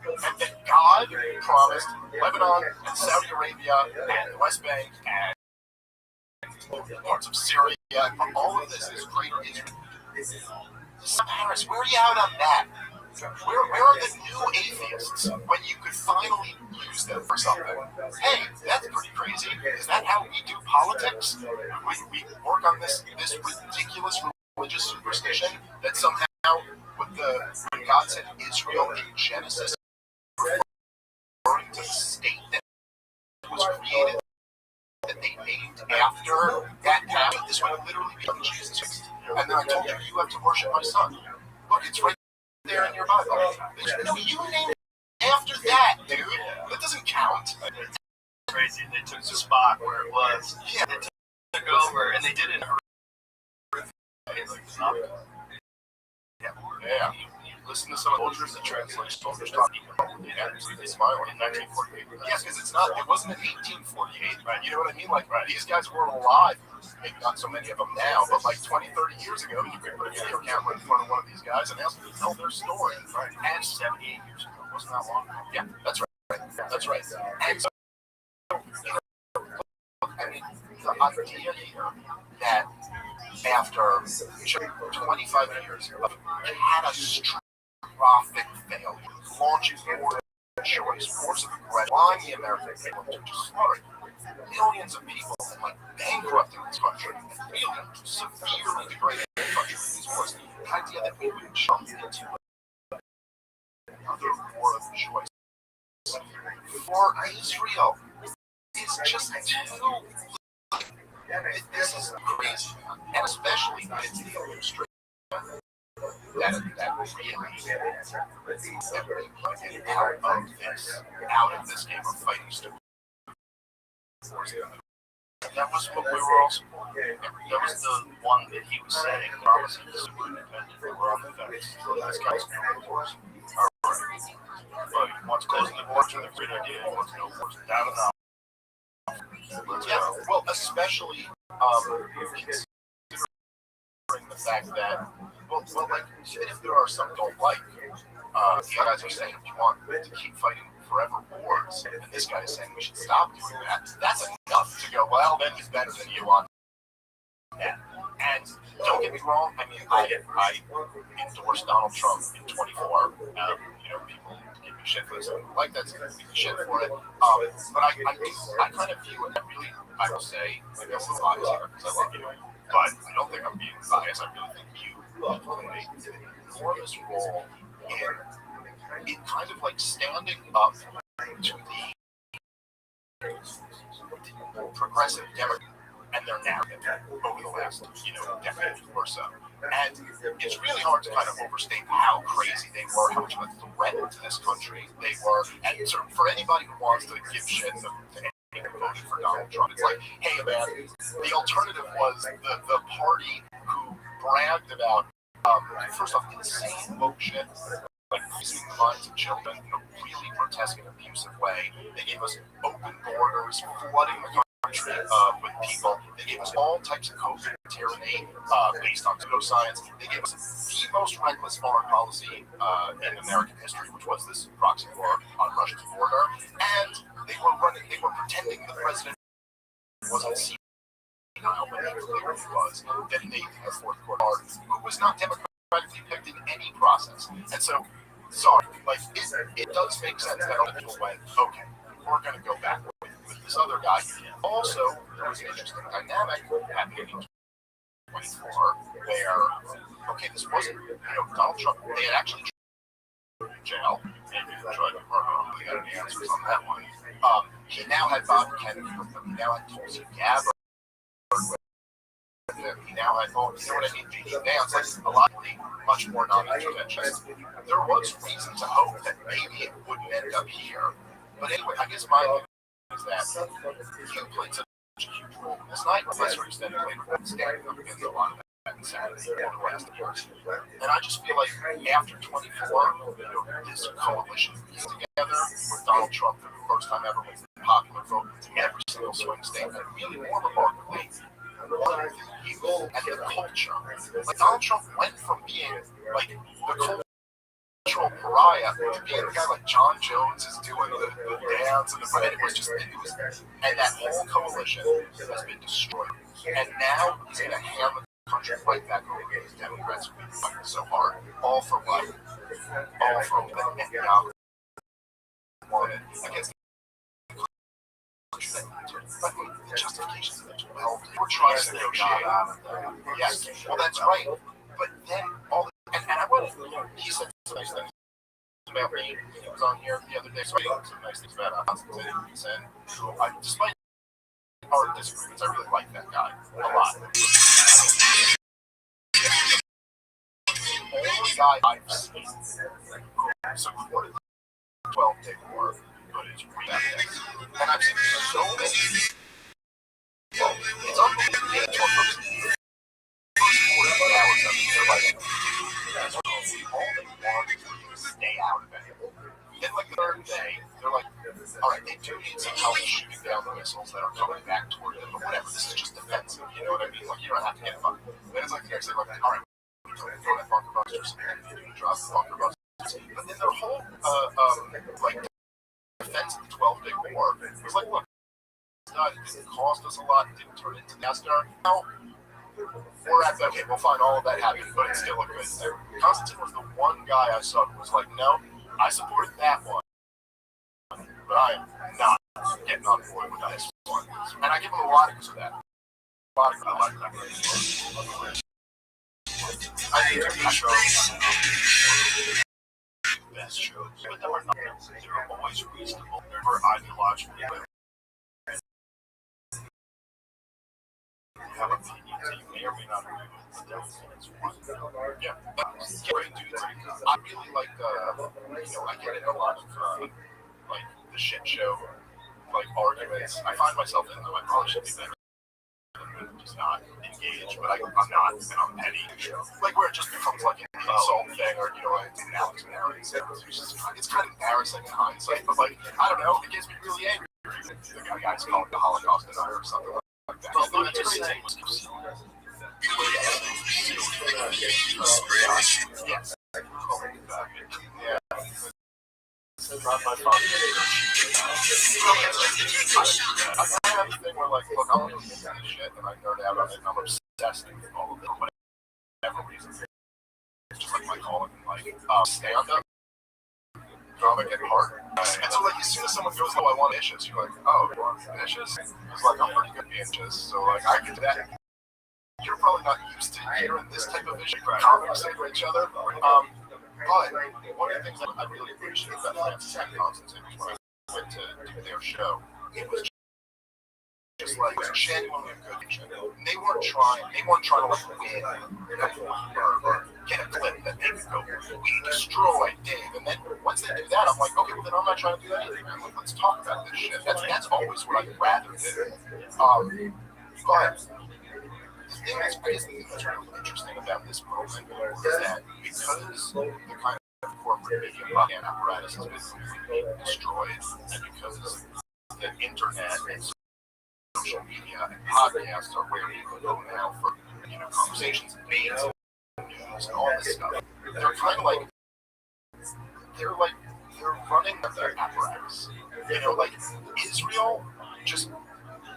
And that God promised Lebanon and Saudi Arabia and the West Bank and parts of Syria, all of this is greater Israel. Paris, where are you out on that? Where are the new atheists when you could finally use them for something? Hey, that's pretty crazy. Is that how we do politics? We work on this ridiculous religious superstition that somehow when God said Israel in Genesis, referring to the state that was created, that they named after that town. This would literally be Jesus Christ. And then I told you, you have to worship my son. Look, it's right there in your Bible. No, you named after that, dude. That doesn't count. Crazy. They took the spot where it was. Yeah, they took over, and they did it. Yeah. Listen to some of the soldiers that translate soldiers talking about they smile in 1948. Yes, because it wasn't in 1848, right? You know what I mean? Like, these guys were alive. Maybe not so many of them now, but like 20, 30 years ago, you could put a video camera in front of one of these guys and ask them to tell their story. Right. And 78 years ago. Wasn't that long ago? Yeah, that's right. That's right. And so, I mean, the idea here that after 25 years of catastrophic failure, launching war choice, wars of aggression, allowing the American people to just slaughter millions of people and like bankrupting this country, really severely degrading the country in these wars. The idea that we would jump into another war of choice for Israel is just too. This is crazy, and especially it's the administration that really out of this game of fighting stupid. That was what we were also. That was the one that he was saying, promising the super independent. We were on the fence. This guy's going to force. But he wants closing the border to the great idea. He wants no force. Down and out. Yeah, well, especially considering the fact that, well, like, even if there are some who don't like, the guys are saying if you want to keep fighting forever wars, and this guy is saying we should stop doing that, that's enough to go, well, then he's better than you on that. And don't get me wrong, I mean, I endorsed Donald Trump in 24. You know, people give me shit for this. Like that's give me shit for it. But I kind of view it. I will say, like, I'm a lot here because I love you. but I don't think I'm being biased. I really think you play an enormous role in kind of like standing up to the progressive Democrats and their narrative over the last, decade or so. And it's really hard to kind of overstate how crazy they were, how much of a threat to this country they were. And sort of for anybody who wants to give shit to any voting for Donald Trump, it's like, hey man, the alternative was the party who bragged about, first off, insane woke shit, like freezing the minds of children in a really grotesque and abusive way. They gave us open borders, flooding the country with people. They gave us all types of COVID tyranny based on pseudoscience. They gave us the most reckless foreign policy in American history, which was this proxy war on Russia's border. And they were pretending the president wasn't senile when he clearly was, detonating the fourth court guard, who was not democratically picked in any process. And so, sorry, like, it does make sense that other people went, okay, we're going to go back with this other guy. Also, there was an interesting dynamic happening in 2024 where, okay, this wasn't, Donald Trump, they had actually tried in jail, maybe they tried to murder him, they got any answers on that one. He now had Bob Kennedy with him, he now had Tulsi Gabbard with him, he now had, you know what I mean, J.D. Vance, like, a lot much more non-interventionist. There was reason to hope that maybe it wouldn't end up here. But anyway, I guess my opinion is that you played such a huge role in this night, unless you're extended later, standing up against a lot of that in Saturday over the last years. And I just feel like after 24, this coalition is together with Donald Trump for the first time ever wins the popular vote in every single swing state, and really more remarkably, one of the youth and the culture. Like, Donald Trump went from being like the cultural pariah to being the guy like John Jones is doing the dance and it was and that whole coalition has been destroyed. And now he's going to hammer the country right back over against Democrats who've been fighting so hard. All for what? All for the economic woman against the justifications of the 12. We're trying to negotiate. Yes, well, that's right. But then and I would, he said some nice things about me. He was on here the other day, so he said some nice things about Constantine. He said, despite our disagreements, I really like that guy a lot. The only guy I've seen who supported the 12-day war, but it's real. And I've seen so many. Well, it's unbelievable. First 48 hours of it, they're like, all they want is to stay out of it. Then, like, the third day, they're like, all right, they do need some help shooting down the missiles that are coming back toward them, but whatever, this is just defensive, you know what I mean? Like, you don't have to get fucked. Then it's like the next day, like, all right, we're going to throw that bunker busters, and they're going to drop the bunker busters. But then their whole, like, defense of the 12-day war was like, look, it didn't cost us a lot, it didn't turn into disaster. Now, we're at, okay, we'll find all of that happening, but it's still a good thing. Constantine was the one guy I saw who was like, no, I supported that one, but I am not getting on board with this one. And I give him a lot of for that. A lot of I like that. I think they're best shows, but they were not. They were always reasonable. They were ideologically have opinions that you may or may not agree with, but that's one. Yeah, great dudes. I really like I get in a lot of like the shit show like arguments. I find myself in them. I probably should be better than just not engaged, but I'm not, and I'm petty. Like where it just becomes like an insult thing, or like an Alex Mary. It's kind of embarrassing in hindsight, but like I don't know, it gets me really angry. The guys call it the Holocaust denier or something. Yes. Yeah. Not my fault. I have a thing where, like, look, I'm really into this shit and I nerd out on it and I'm obsessed with all of it for whatever reason. It's just like my calling, like, stand up. Drama get hard. And so, like, as soon as someone goes, oh, I want issues, you're like, oh, you want issues? It's like, I'm pretty good at issues, so, like, I can do that. you're probably not used to hearing this type of issue conversate with each other. But one of the things that I really appreciated about Francis and Constantine was when I went to do their show, it was just like, it was genuinely a good show. They weren't trying to like win or get a clip that they could go, we destroyed Dave. And then once they do that, I'm like, okay, well then I'm not trying to do that either, man. Like, let's talk about this shit. That's always what I'd rather do. But the thing that's really interesting about this movement is that because the kind of corporate media propaganda apparatus has been completely destroyed, and because the internet and social media and podcasts are where people go now for conversations and debates and news and all this stuff, they're kind of like they're running the apparatus. Like Israel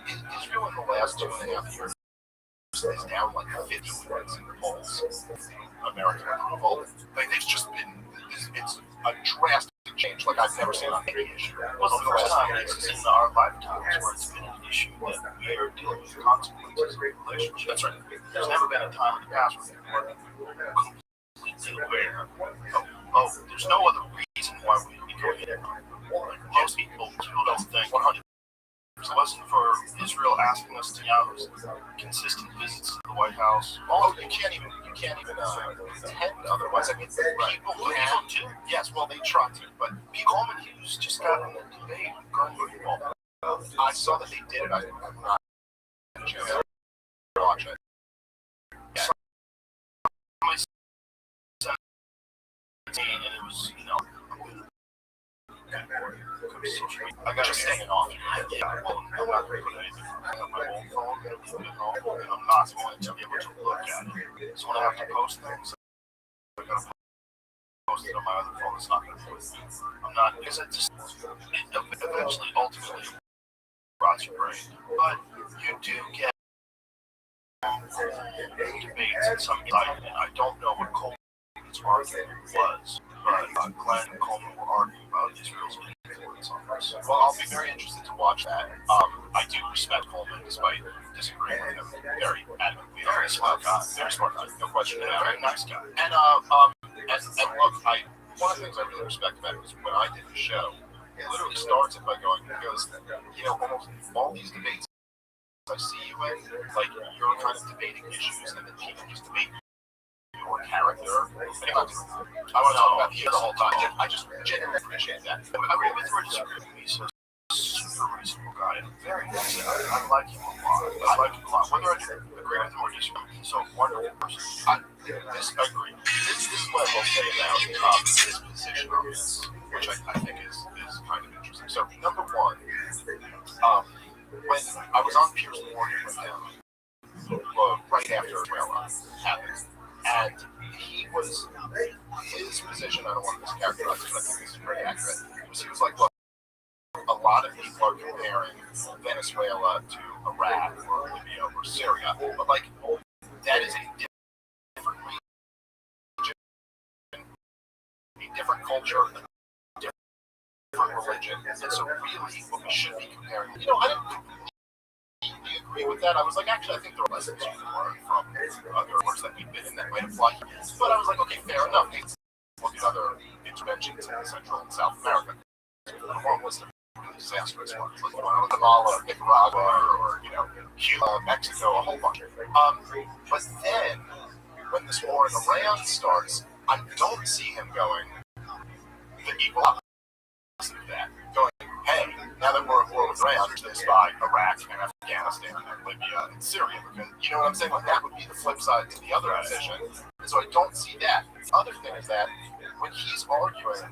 in the last 2.5 years is down like 50 points in the polls. American approval. Like it's just been, it's a drastic change like I've never seen on any issue. Well, the first time in our lifetimes where it's been an issue that we are dealing with the consequences of the relationship. That's right. There's never been a time in the past where we were completely aware of there's no other reason why we would be going in. Like most people still don't think 100%. If it wasn't for Israel asking us to have consistent visits to the White House. Oh, you can't even pretend otherwise. I mean, people can. Yes, well, they try to, but Coleman Hughes just got in a debate with Glenn Greenwald. I saw that they did it. I'm not going to watch it. Yeah. And it was, I got just staying off. Yeah, well, I'm not going to put anything on my own phone, and I'm not going to be able to look at it. So when I have to post things, I'm going to post it on my other phone. It's not going to do it. I'm not, because it eventually, ultimately, rots your brain. But you do get debates and some excitement. I don't know what Coleman's argument was, but Glenn and Coleman were arguing about Israel's influence on this. Well, I'll be very interested to watch that. I do respect Coleman despite disagreeing with him very adamantly. Very smart guy. Very smart guy. No question. And a very nice guy. And look, one of the things I really respect about it is when I did the show, it literally starts it by going, because, almost all these debates I see you in, like, you're kind of debating issues and then people just debate your character. I want to talk about you the whole time. I just genuinely appreciate that. I agree with Richard. He's a super reasonable guy and very nice. I like him a lot. Whether I agree with him or disagree, he's a wonderful person. I agree. This is what I will say about his position on this, which I think is kind of interesting. So, number one, when I was on Piers Morgan with him right after Israel happened, and his position, I don't want to mischaracterize it, but I think this is very accurate, he was like, look, a lot of people are comparing Venezuela to Iraq or Libya or Syria, but like, that is a different region, a different culture, a different religion, and so really what we should be comparing, I didn't completely agree with that. I was like, actually, I think there are lessons you can learn from other wars that we've been in that might apply. But I was like, okay, fair enough. Let's look at other interventions in Central and South America. A long list of really disastrous ones, like Guatemala, Nicaragua, or Cuba, Mexico, a whole bunch. But then, when this war in Iran starts, I don't see him going the equal opposite of that. Going, hey, now that we're at war with Iran, there's this by Iraq and Afghanistan and Libya and Syria. Because, you know what I'm saying? Like, that would be the flip side to the other position. And so I don't see that. The other thing is that when he's arguing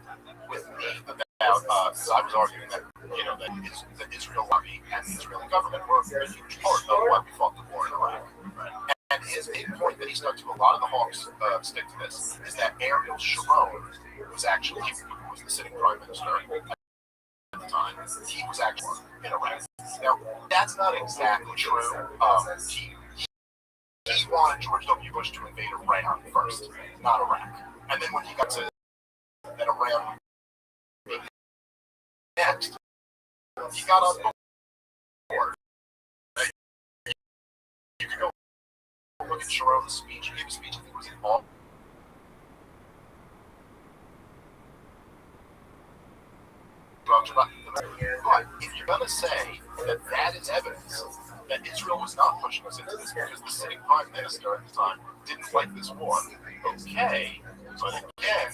with me about, because I was arguing that, that the ViralRabbi and the Israeli government were a huge part of why we fought the war in Iraq. Right? And his big point that he stuck to, a lot of the Hawks stick to this, is that Ariel Sharon was actually, who was the sitting prime minister at the time, he was actually in Iraq. Now, that's not exactly true. He wanted George W. Bush to invade Iran first, not Iraq. And then when he got to that Iran next, he got on board. You could go look at Sharon's speech. He gave a speech, I think it was in August. But if you're going to say that that is evidence that Israel was not pushing us into this because the sitting prime minister at the time didn't like this war, okay, but again,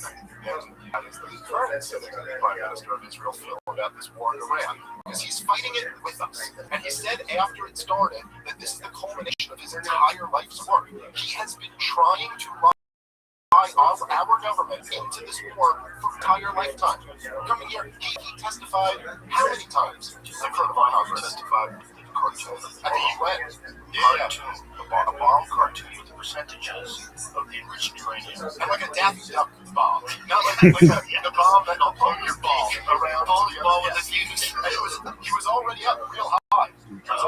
how does the current sitting prime minister of Israel feel about this war in Iran? Because he's fighting it with us. And he said after it started that this is the culmination of his entire life's work. He has been trying to our government into this war for entire lifetime. Coming here, he testified how many times? I've heard of Einhorn testified at the UN. A bomb cartoon with the percentages of the enriched uranium. And like a Daffy Duck bomb. Not like the bomb that'll blow your ball around. Blow your ball with a fuse. He was already up real high. He was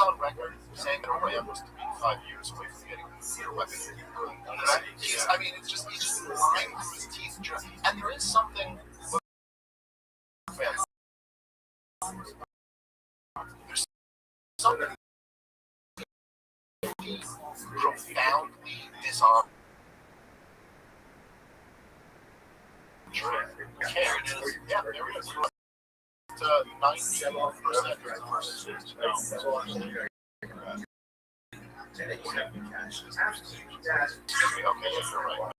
on record saying that Iran was to be 5 years away from getting a nuclear weapon. I mean, he's just lying through his teeth. And there is something. There's something profoundly dishonorable. Yeah, there it is. 97% of the first. Okay, you're right.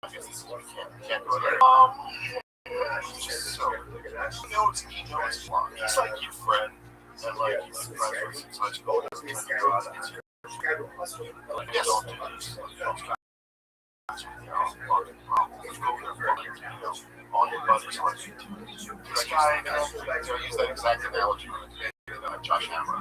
I guess can't go there. He knows he's like your friend, and like he's friends with since high school. Don't do this. All your buddies like you. This guy, I use that exact analogy with Josh Hammer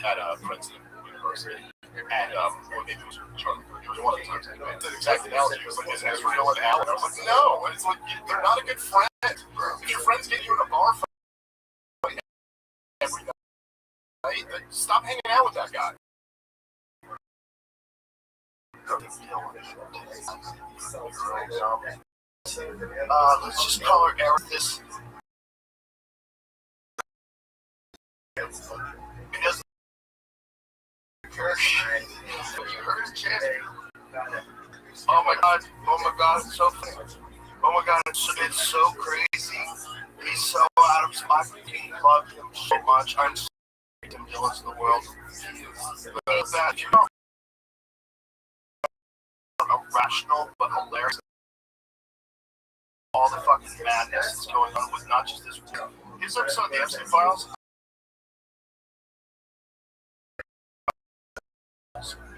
at Princeton University. And or maybe it was Charlie. It was one of the times anyway. It's an exact analogy. It was like, is Israel and Alan? I was like, no. And it's like, they're not a good friend. If your friends get you in a bar fight every night, then stop hanging out with that guy. Let's just call her Eric. This. Because oh my god, it's so funny. Oh my god, it's so crazy. He's so out of spot. I love him so much. I'm so jealous of the world. That you know, irrational but hilarious. All the fucking madness that's going on with not just this war. His episode of the Epstein Files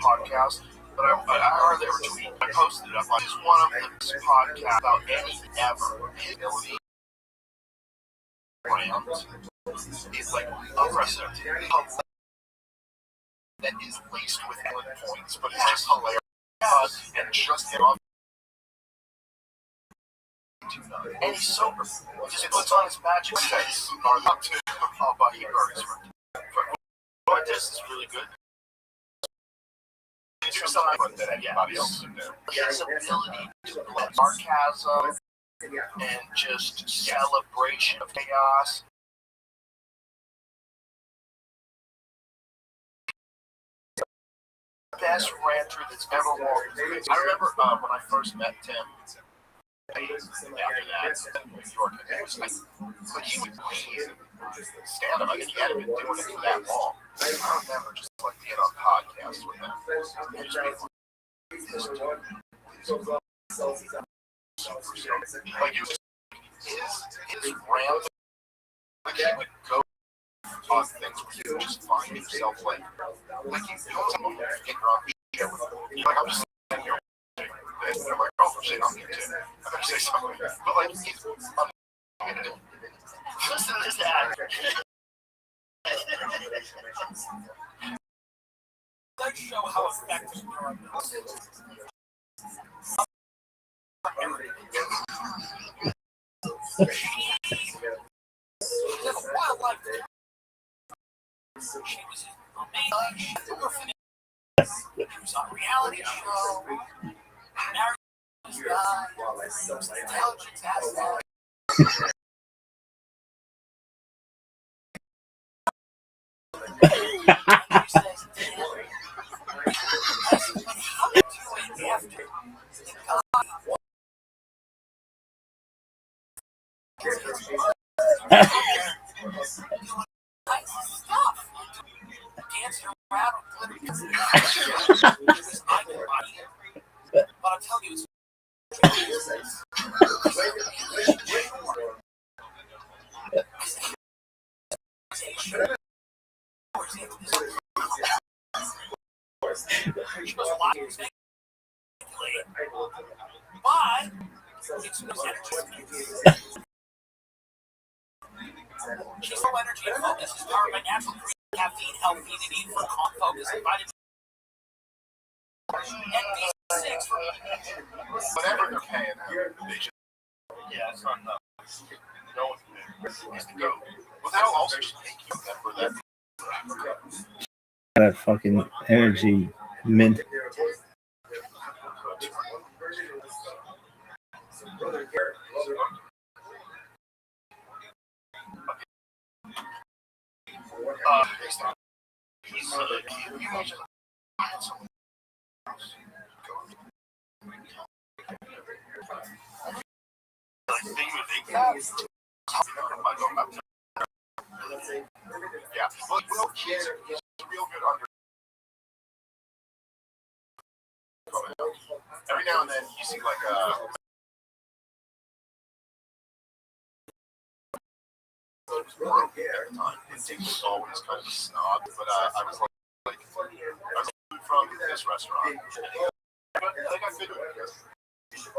podcast, but I heard they were tweeting. I posted it up. It's one of the best podcasts about any ever. His ability is like aggressive. That is laced with good points, but it's just hilarious and just hit off. And he's sober. He just puts on his magic face. Or not to Bucky Burgers. But this is really good. Here's something that anybody else can do. His ability to blend sarcasm and just celebration of chaos. Best ranter that's ever walked. I remember when I first met Tim. After that, in New York, it was like, but he would stand up. I mean, he hadn't been doing it for that long. I remember just like being on podcasts with him. And just being like, you just, his rant, like he would go on things where you would just find yourself like he's doing something getting on the shit with him. Like, I'm just sitting here. And I'm like, oh, I'm saying I'm here too. I better say something. But like, he's listen to that. Let's show how effective you are. She was amazing. She was on a reality show. Intelligence aspect. Dancing around but I'll tell you, she's full energy and focus is powered by natural caffeine, healthy to need for calm focus and vitamin and B6 for Whatever they're paying her, they should. yeah, it's not enough. No one needs to go. Well, that'll also just make you remember that. That fucking energy mint. Yeah, well, he's a real good under. Every now and then you see like he was always kind of a snob, but I was like from this restaurant. I got good food. Good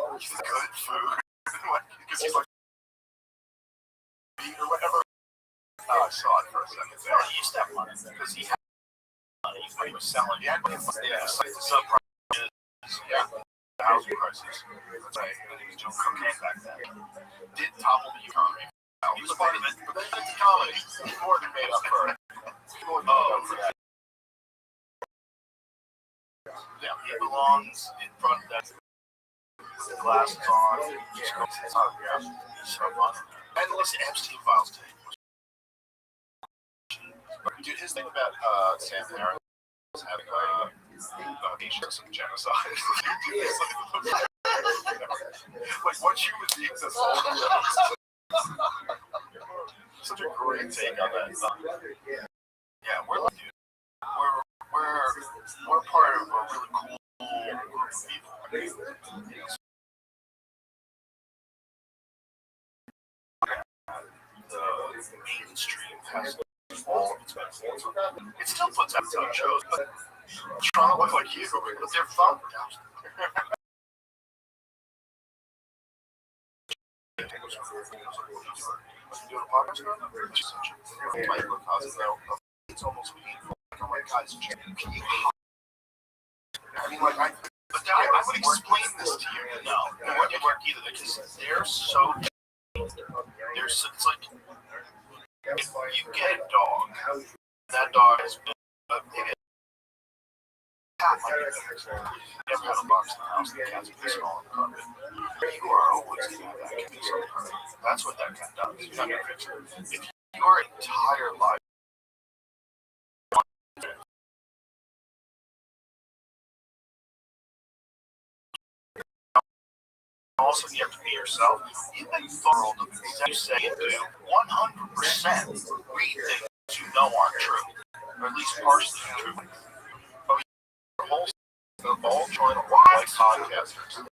food. Because he's like or whatever. I saw it for a second there. He used to have money because he had money, but he was selling. Yeah, but the subprime is the housing crisis. That's right. He was doing cocaine back then. Did topple the economy. He was part of it, but then the comedy more than made up for it. That. Yeah, he belongs in front of that. The glasses on. So fun. And listen, Epstein files tape. Dude, his thing about Sam Harris was having some genocide. Like what you would think this whole such a great take on that. Yeah, we're like, dude, we're part of a really cool group of people. The mainstream has all of its benefits. It still puts out its own shows, but trying to look like you, but they're fun. It's almost painful. Like, oh my God, it's just, can you I mean, like, I would explain this to you. No, it wouldn't work either because they're so. It's like if you get a dog, that dog has been maybe never had a box in the house. The cat's been small on the carpet. You are always going to have that cat. That's what that cat does. You're not going to fix it. If your entire life. Also, you have to be yourself. You make the world of things you say and do 100% read things you know aren't true, or at least partially true. But your whole they're all trying to look like podcasters.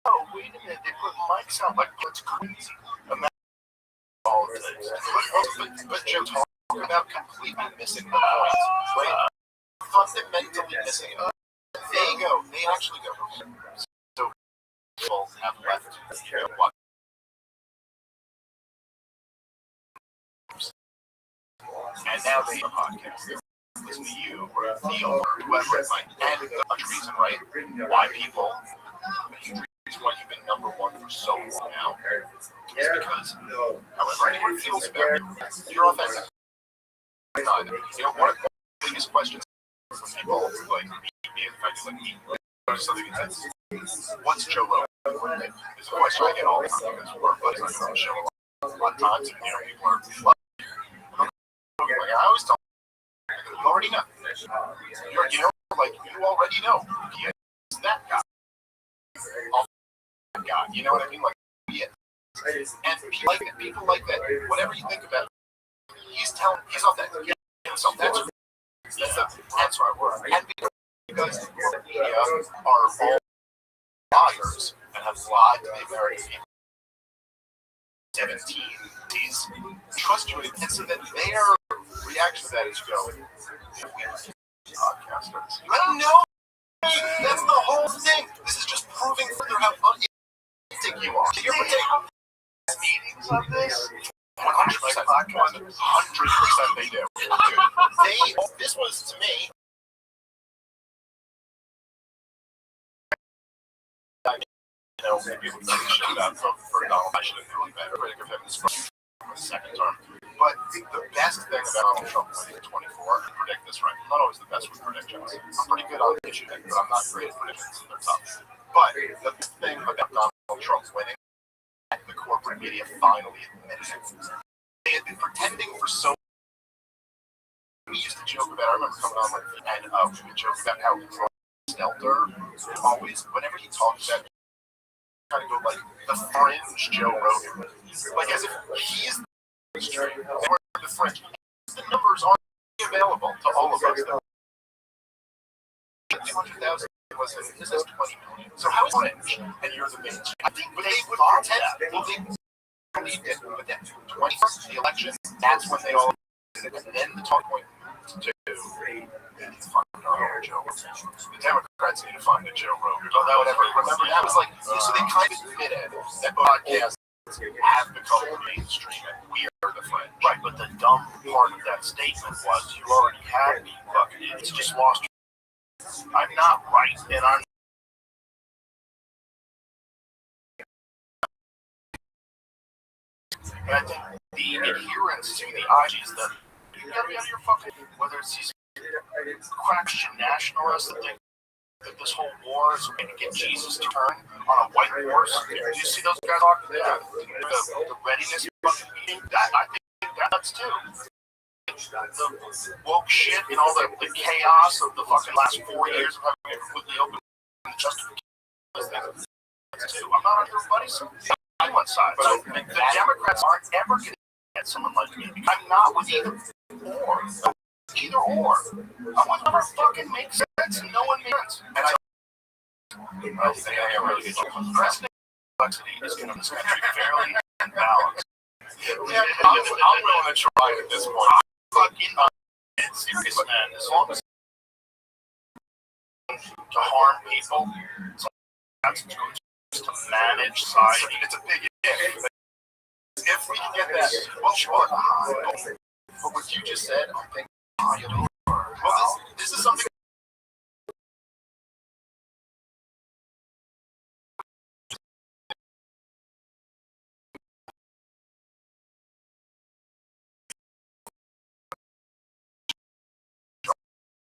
Oh, wait a minute, they put mics out like that's crazy. Imagine all of this. But Jim talking about completely missing the points, right? Fundamentally missing. They go. They actually go. People have left what? And now they are podcasting. Listen to you or Theo or whoever it might and the reason, right? Why people reason why you've been number one for so long now is because however anyone feels about you, you're authentic. You know, one of the biggest questions for people like me and fact like me something intense. What's Joe Rogan? It's a question I get all the time because we're buddies on the show a lot of times, and people are like, I always tell them, you already know. You know, like, you already know. He is that guy. You know what I mean? Like, he is. And people like that. Whatever you think about, he's authentic. Himself. That's right word. And because the media are all liars and have lied to the American people. 17s trust you, and so that their reaction to that is going. Podcasters. I know. That's the whole thing. This is just proving further how unauthentic you are. You're meetings on this. 100% podcast. 100% they do. Dude, this was to me. Maybe it was like a shit out for Donald. I should have known better. Critic of him is for the second term. But the best thing about Donald Trump winning 24, I predict this right. I'm not always the best with predictions. I'm pretty good on the issue, but I'm not great at predictions. They're tough. But the best thing about Donald Trump winning, the corporate media finally admitted it. They had been pretending for so. We used to joke about. I remember coming on and we would joke about how Stelter always, whenever he talked about. Kind of go like the fringe Joe Rogan, like as if he's the fringe. The numbers aren't available to all of us. 200,000 was this is 20 million. So how is fringe? And you're the main. I think they would pretend. Well, they believed it, but then 21st the election. That's when they all. And then the talk point to. The Democrats need to find a Joe Rogan. Whatever. Remember, that was like, so they kind of admitted that podcasts have become mainstream and we are the fringe. Right, but the dumb part of that statement was you already had me fucking idiots. Just lost. I'm not right, and I'm. And I think the adherence to the IGs that you gotta be out of your fucking, whether it's these Christian nationalists that think that this whole war is going to get Jesus to turn on a white horse. Do you see those guys talking about the readiness fucking meeting? That I think that's too. The woke shit and all the chaos of the fucking last 4 years of having it completely open and justification. I'm not on everybody's side. So the Democrats aren't ever going to get someone like me. I'm not with either or. Either or. I want whatever fucking makes sense and no one makes sense. And I think I am really good. President complexity is going to this country fairly and balanced. Yeah, I'm willing to try it at this point. Fucking serious, man. As long as to harm people, that's to manage society. It's a big if. If we can get that, well, sure. But what you just said, I think. Well, this is something.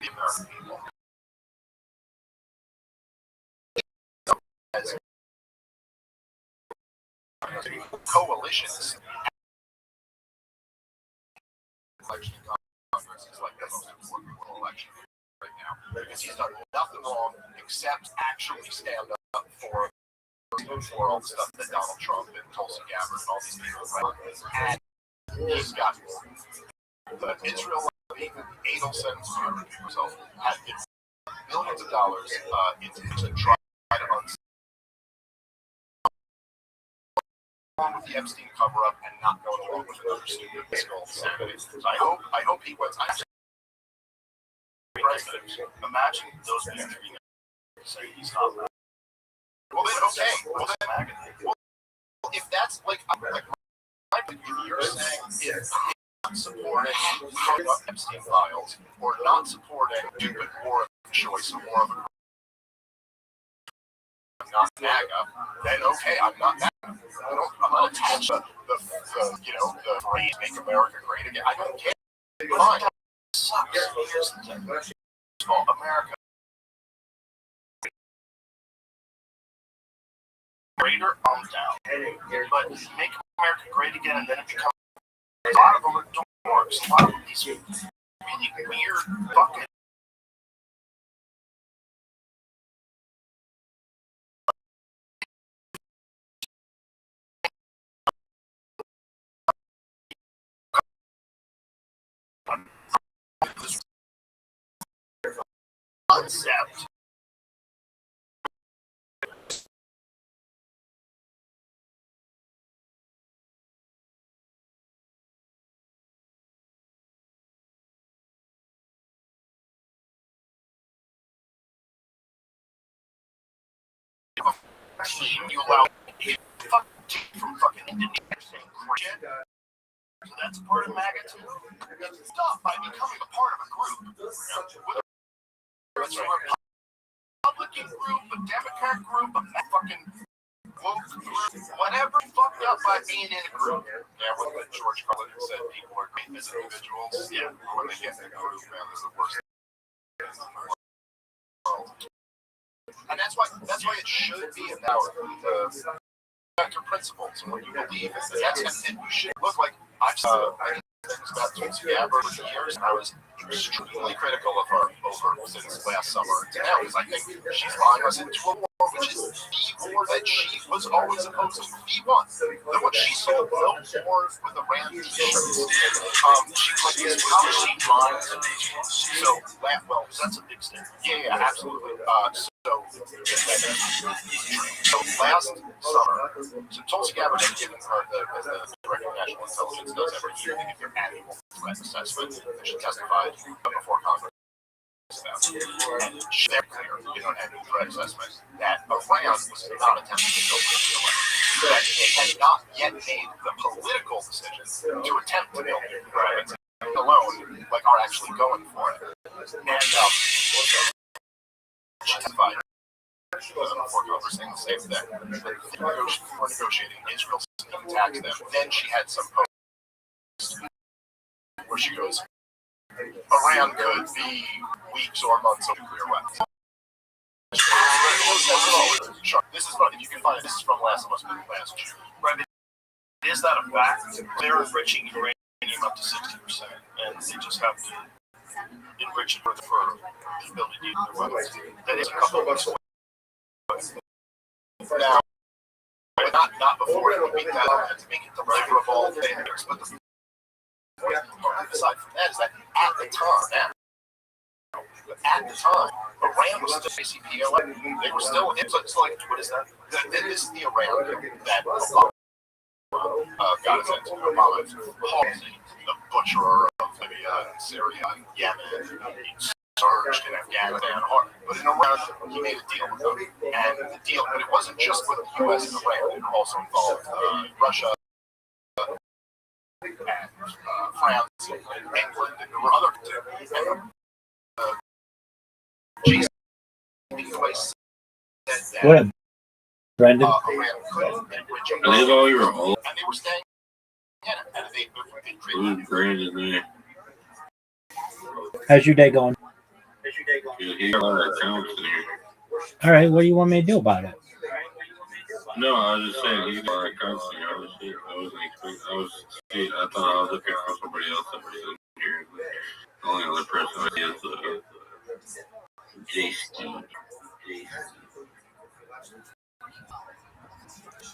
The American people. As coalitions. Election Congress is like the most important election right now because he's done nothing wrong except actually stand up for all the stuff that Donald Trump and Tulsi Gabbard and all these people and he's got the Israel Adelson's himself had millions of dollars to try to with the Epstein cover-up and not going along with another stupid fiscal insanity. So I hope he wins. Imagine those people say he's not right. Well then, okay. Well if that's like if you're saying if not supporting Epstein files or not supporting stupid war of choice or war of a I'm not MAGA, then okay, I'm not MAGA. I'm not attached to the phrase "Make America Great Again." I don't care. Fine. It sucks. Here's the thing. It's called America. Greater, I'm down. But make America great again, and then it becomes a lot of them are dorks. A lot of these really weird fucking. concept. Team, you allow a fucking team from fucking Indonesia saying shit. So that's part of MAGA too. Stop by becoming a part of a group. Whether it's a Republican group, a Democrat group, a fucking woke group, whatever, fucked up by being in a group. Yeah, what George Carlin said, people are great as individuals. Yeah, when they get in a group, man, this is the worst thing in the world. And that's why it should be about your principles and what you believe in. That's and you should look like I've said things about Tulsi Gabbard for years, and I was extremely critical of her over since last summer to now, because I think she's lying us into a war, which is the war that she was always opposed to. The one. The one she sold no wars with Iran t-shirts. She put these policy lines. So, well, that's a big statement. Yeah, absolutely. So last summer, so Tulsi Gabbard had given her the Director of National Intelligence does every year. They give their annual threat assessment, and she testified before Congress. And she made clear in her annual threat assessment that Iran was not attempting to build nuclear weapons. That they had not yet made the political decision to attempt to build nuclear weapons, alone, like are actually going for it. And she testified before Congress saying the same thing. For negotiating, Israel attacks them. Then she had some posts where she goes, Iran could be weeks or months of nuclear weapons. Sure. This is funny. If you can find it, this is from last June. Right. Is that a fact? They're enriching uranium up to 60%, and they just have to enrich it for the ability to use their weapons. That is a couple of weeks away. Now, not before it would be that to make it the regular things, but aside from that is that at the time, Iran was still ACPOA. They were still, it's like, what is that? This is the Iran that Obama got us into. Obama's policy, the butcherer of Libya and Syria and Yemen. Surged in Afghanistan, but in Iran, he made a deal with them. And the deal, but it wasn't just with the U.S. and Iran, it also involved Russia and France and England, and there were other two. And Jason said that What, Brendan? Iran couldn't enrich it. And they were staying in it. And they created Brandon, How's your day going? All right, what do you want me to do about it? No, I was just saying he's got accounts in here. I thought I was looking for somebody else that was in here. The only other person is Jason.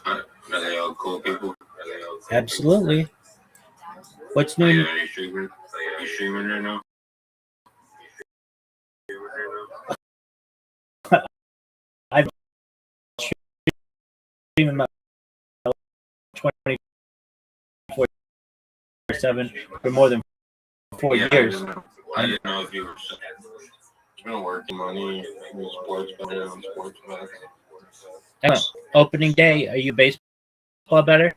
Are they all cool people? Absolutely. What's new? Yeah, are you streaming? Are you streaming right now? I've streaming my 24/7 for more than 4 years. I didn't know if you were been working money, sports better on sports bets. Opening day, are you baseball better?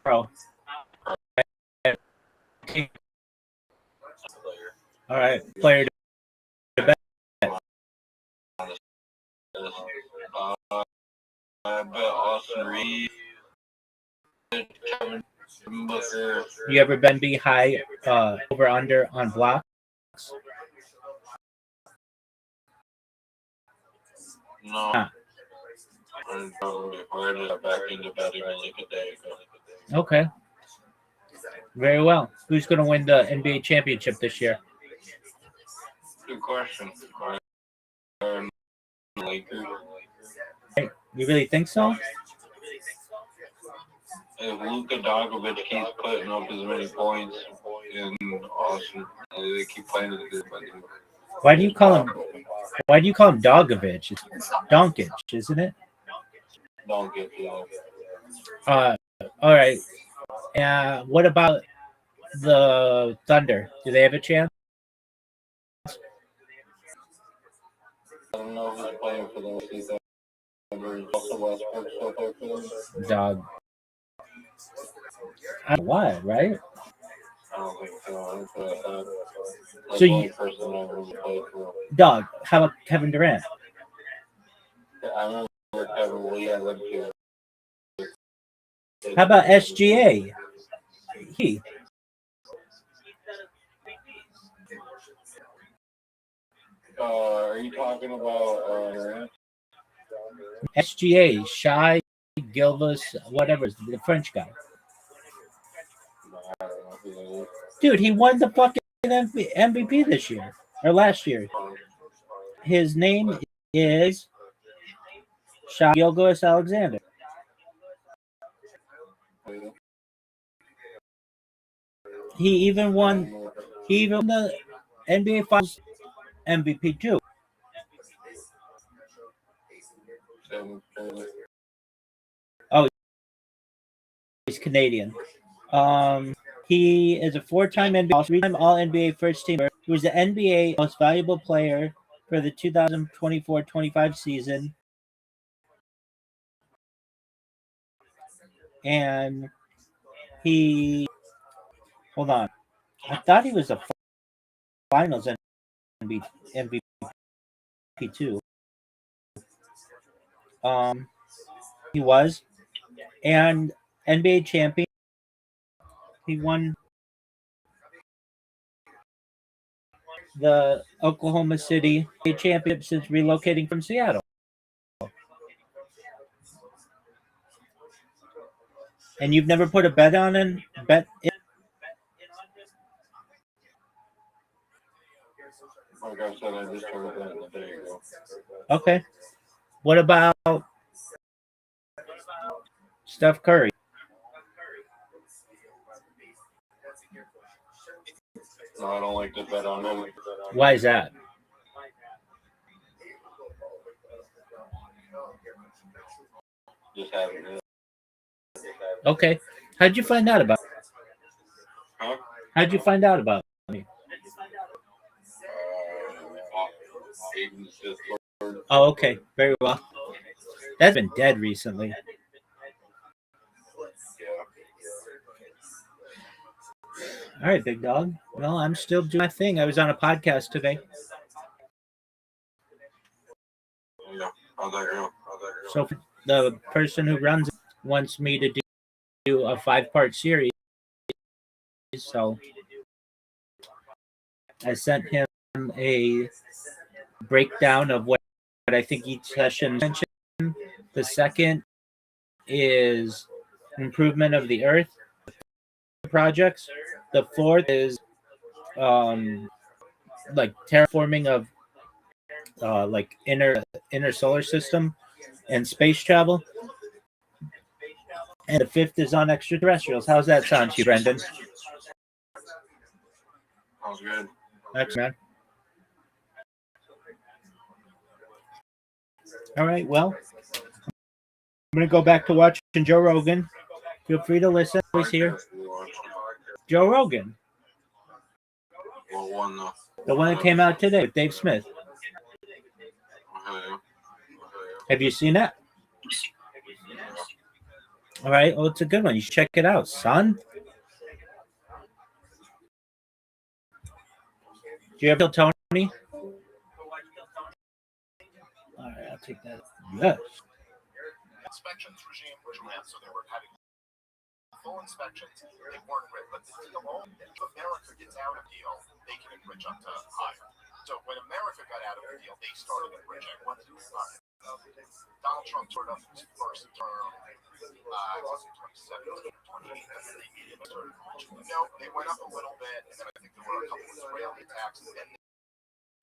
Bro. All right, player to bet. I bet Austin Reed. You ever been be high over under on blocks? No. Huh. We're back into betting like a day ago. Okay. Very well. Who's going to win the NBA championship this year? Good question. Hey, you really think so? if Luka Doncic keeps putting up as many points in Austin, they keep playing it good. Why do you call him Dogovic? It's Doncic, isn't it? Doncic, yeah. All right. What about the Thunder? Do they have a chance? I don't know who's playing for the season. Dog. Why, right? I don't think so. So you, dog. How about Kevin Durant? I remember Kevin Williams. How about SGA? Are you talking about SGA, Shy Gilvis, whatever, the French guy. Dude, he won the fucking MVP this year or last year. His name is Shai Gilgeous-Alexander. He even won the NBA Finals MVP too. Oh, he's Canadian. He is a four-time NBA, three-time All-NBA first teamer. He was the NBA Most Valuable Player for the 2024-25 season. And hold on. I thought he was a Finals MVP too. He was, and NBA champion. He won the Oklahoma City championship since relocating from Seattle. And you've never put a bet on him? Like I said, I just heard that a day ago. Okay. What about Steph Curry? No, I don't like to bet on him. Why is that? Just having it. Okay. How'd you find out about me? Huh? How'd you find out about me? Oh, okay. Very well. That's been dead recently. All right, big dog. Well, I'm still doing my thing. I was on a podcast today. Yeah. How's that go? So the person who runs it wants me to do a 5-part series. So I sent him a breakdown of what I think each session mentioned. The second is improvement of the earth projects. The fourth is like terraforming of like inner solar system and space travel. And the fifth is on extraterrestrials. How's that sound to you, Brendan? Sounds good. Thanks, man. All right, well, I'm going to go back to watching Joe Rogan. Feel free to listen. He's here. Joe Rogan. What one, though? The one that came out today with Dave Smith. Have you seen that? All right. Well, it's a good one. You should check it out, son. Do you ever tell Tony? All right, I'll take that. Yes. Inspections regime was ran, so they were having full inspections. They weren't written, but the deal only if America gets out of the deal, they can enrich up to higher. So when America got out of the deal, they started enriching. Donald Trump sort of his first term, I was in 2017 or 2018. No, they went up a little bit, and then I think there were a couple of Israeli attacks, and then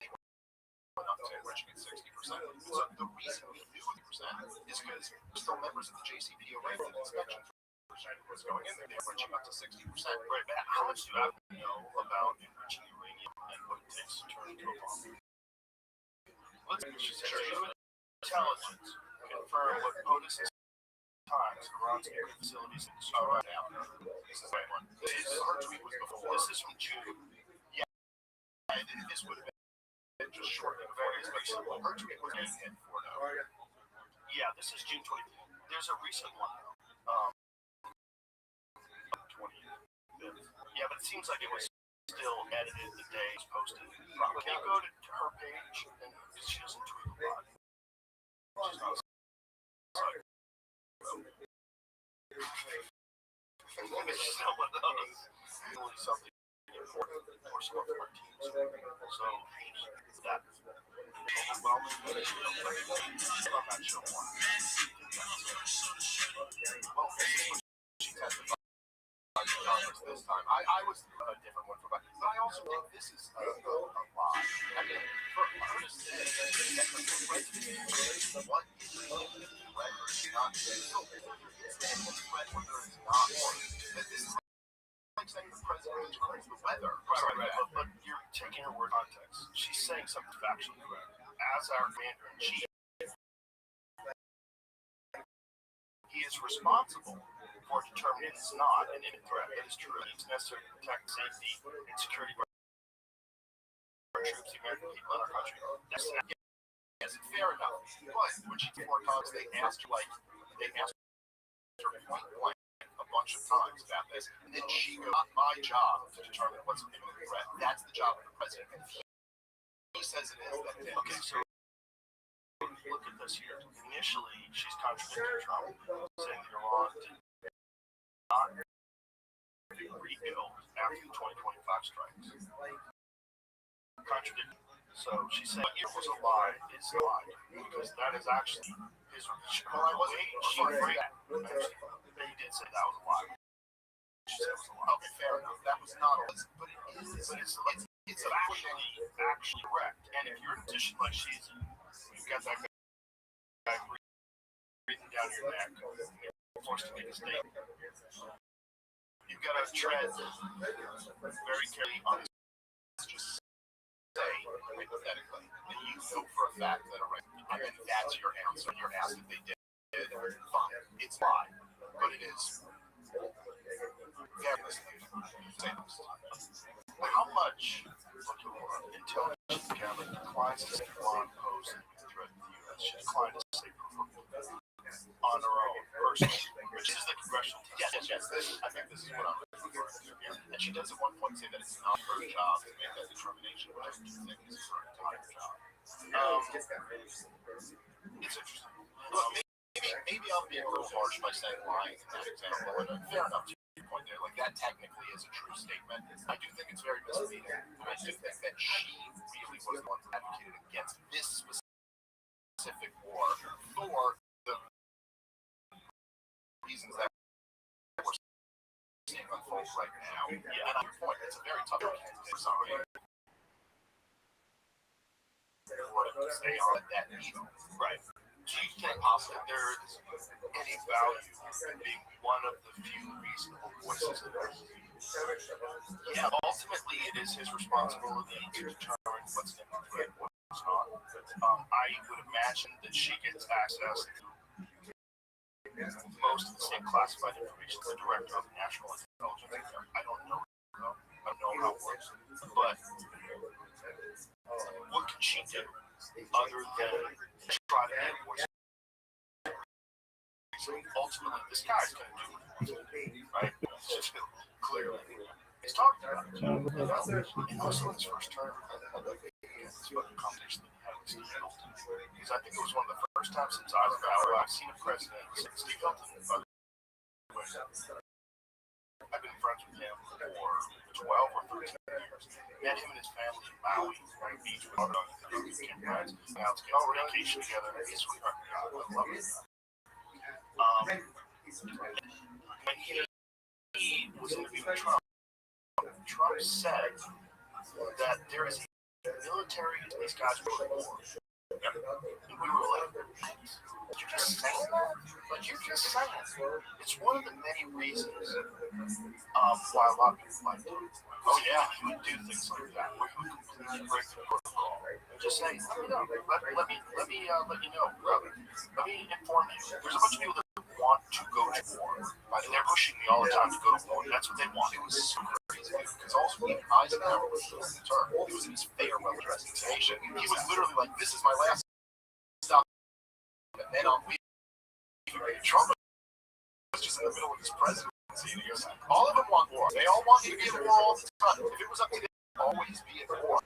they went up to enriching at 60%. So the reason we do 60% is because we're still members of the JCPOA for the inspection. was going in there. They were reaching up to 60%. Right, but how much do you have to know about enriching uranium and what it takes to turn into a bomb? Let's intelligence confirm what POTUS times around nuclear facilities in right now. This is the right one. Her tweet was before. This is from June. Yeah, this would have been just shortly before this, but her tweet was getting hit for now. Yeah, this is June 20th. There's a recent one though. 25th. Yeah, but it seems like it was still edited the day it was posted. Can you go to her page and she doesn't tweet a lot. She's not someone else. Really something important for some of our teams. So that overwhelming. I'm not sure why. Well, she testified this time. I was a different one for that. But I also think this is a lie. I mean, for her to say that the president, what is not whether it's not this is like saying the president determines the weather. Right. But you're taking her word context. She's saying something factually correct. As our commander-in-chief, he is responsible for determining it's not an imminent threat. That is true. It's necessary to protect the safety and security of our troops, the American people, and our country. That's not, yes, fair enough. But when she did more talks, they asked her point blank a bunch of times about this, and then she goes, "Not my job to determine what's an imminent threat. That's the job of the president." And he says it is. Okay, so look at this here. Initially, she's contradicting Trump, saying that Iran did not rebuild after the 2025 strikes. Contradicting. So she said it was a lie. It's a lie because that is actually his. Well, I wasn't. She agreed. But he did say that was a lie. She said it was a lie. Okay, fair enough. That was not a lie. But it is. But it's actually correct. And if you're in a position like she's in, you've got that guy breathing down your neck, you're forced to make a statement. You've got to tread very carefully on this. Just say hypothetically, and you know for a fact that and then that's your answer. You're asked if they did. Fine, it's lie, but it is very misleading. How much intelligence gathered declines to say Iran posed a threat to the U.S. She declined to say on her own, personally, which is the congressional. Yes. I think this is what I'm referring to here. And she does at one point say that it's not her job to make that determination, which I do think is her entire job. It's interesting. Look, maybe I'm being a little harsh by saying lying in that example, and fair enough to your point there. Like, that technically is a true statement. I do think it's very misleading. I do think that she really was the one who advocated against this specific war for the reasons that we're seeing unfold right now. Yeah, and on your point, it's a very tough case for somebody to stay on that needle. Right. Do you think possibly there is any value in being one of the few reasonable voices in there? Yeah, ultimately it is his responsibility to determine what's in the threat and what's not. I would imagine that she gets access to most of the same classified information as the director of the National Intelligence. I don't know how it works, but what can she do other than try to get voice? Ultimately, this guy's going to do it, right? Clearly, he's talking about it. And also in his first term, it's about the conversation that he had with Steve Hilton. Because I think it was one of the first times since I was power I've seen a president, Steve Hilton, by the way. I've been friends with him for 12 or 13 years. Met him and his family in Maui, right? Beach with our campgrounds. Now let's get on vacation together. He's a sweetheart. I love him. When he was interviewing Trump, Trump said that there is a military to these guys who are war. And we were like, you're just saying that? But you're just saying, it's one of the many reasons why a lot of people might do it. Oh yeah, he would do things like that, where he would completely break the protocol. Just say, let me know. Let me let you know, brother. Let me inform you. There's a bunch of people that want to go to war, and they're pushing me all the time to go to war. That's what they want. It was so crazy because also even Eisenhower was doing the term. It was in his farewell address to the nation. He was literally like, "This is my last stop, and then I'll leave." Trump was just in the middle of his presidency. And he goes, all of them want war. They all want you to be in war all the time. If it was up to them, always be in war.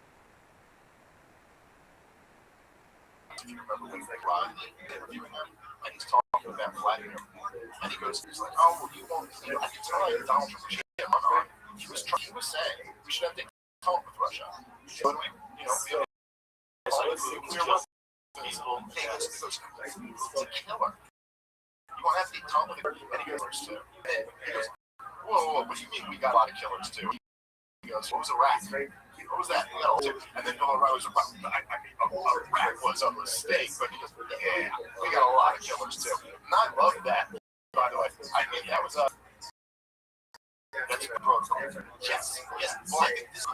If you remember when they were interviewing him, and he's talking about Vladimir, and he goes, he's like, oh, well, you won't, I can tell you Donald Trump should get run on. He was saying we should have to talk with Russia. When we, peaceful, it's a killer. You won't have to be talking with him, and he goes, too. And he goes, whoa, what do you mean we got a lot of killers, too? He goes, what was Iraq? What was that? We got all two. And then Bill O'Reilly was like, Iraq was a mistake, but he goes, yeah, we got a lot of killers, too. And I love that, by the way. I mean, that was that's the protocol. Yes. Well, I think this is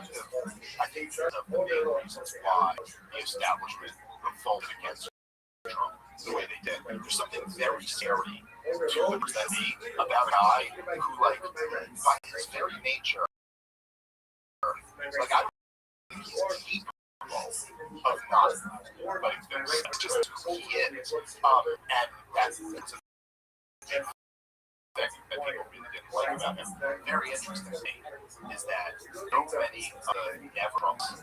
the main reasons why the establishment revolted against Trump the way they did. There's something very scary to that about a guy who, like, by his very nature, like, I think he's capable of not letting things. It's just who he is. And that's a thing that people really didn't like about him. Very interesting thing is that so many of the never-Trumps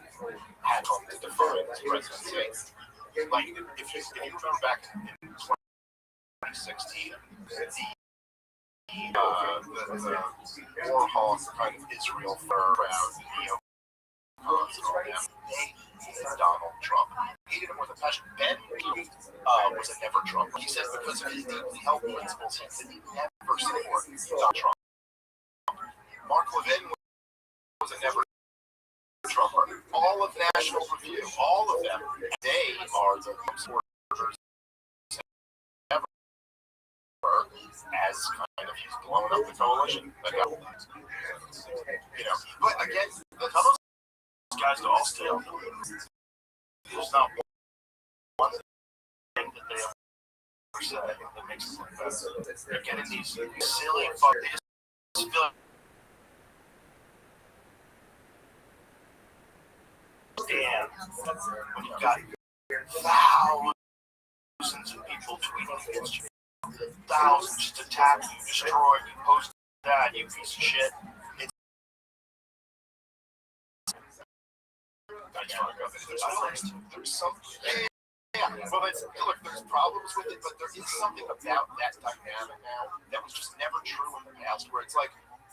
had come to define his presidency. Like, if you remember back in 2016, the Warhawk kind of Israel fur around neocons and all that, they hated Donald Trump. Hated him with a passion. Ben was a never Trump. He says because of his deeply held principles, he said he never support Donald Trump. Mark Levin was a never Trumper. All of National Review, all of them, they are the supporters ever as kind of he's blowing up the coalition. But again, tell those guys to all stay on. There's not one thing that they ever said that makes it like that. They're getting these silly fuck. They just feel like when you've got thousands of people tweeting against you, thousands just attack you, destroy you, post that, you piece of shit. There's something. Yeah. Well, look, there's problems with it, but there is something about that dynamic now that was just never true in the past, where it's like,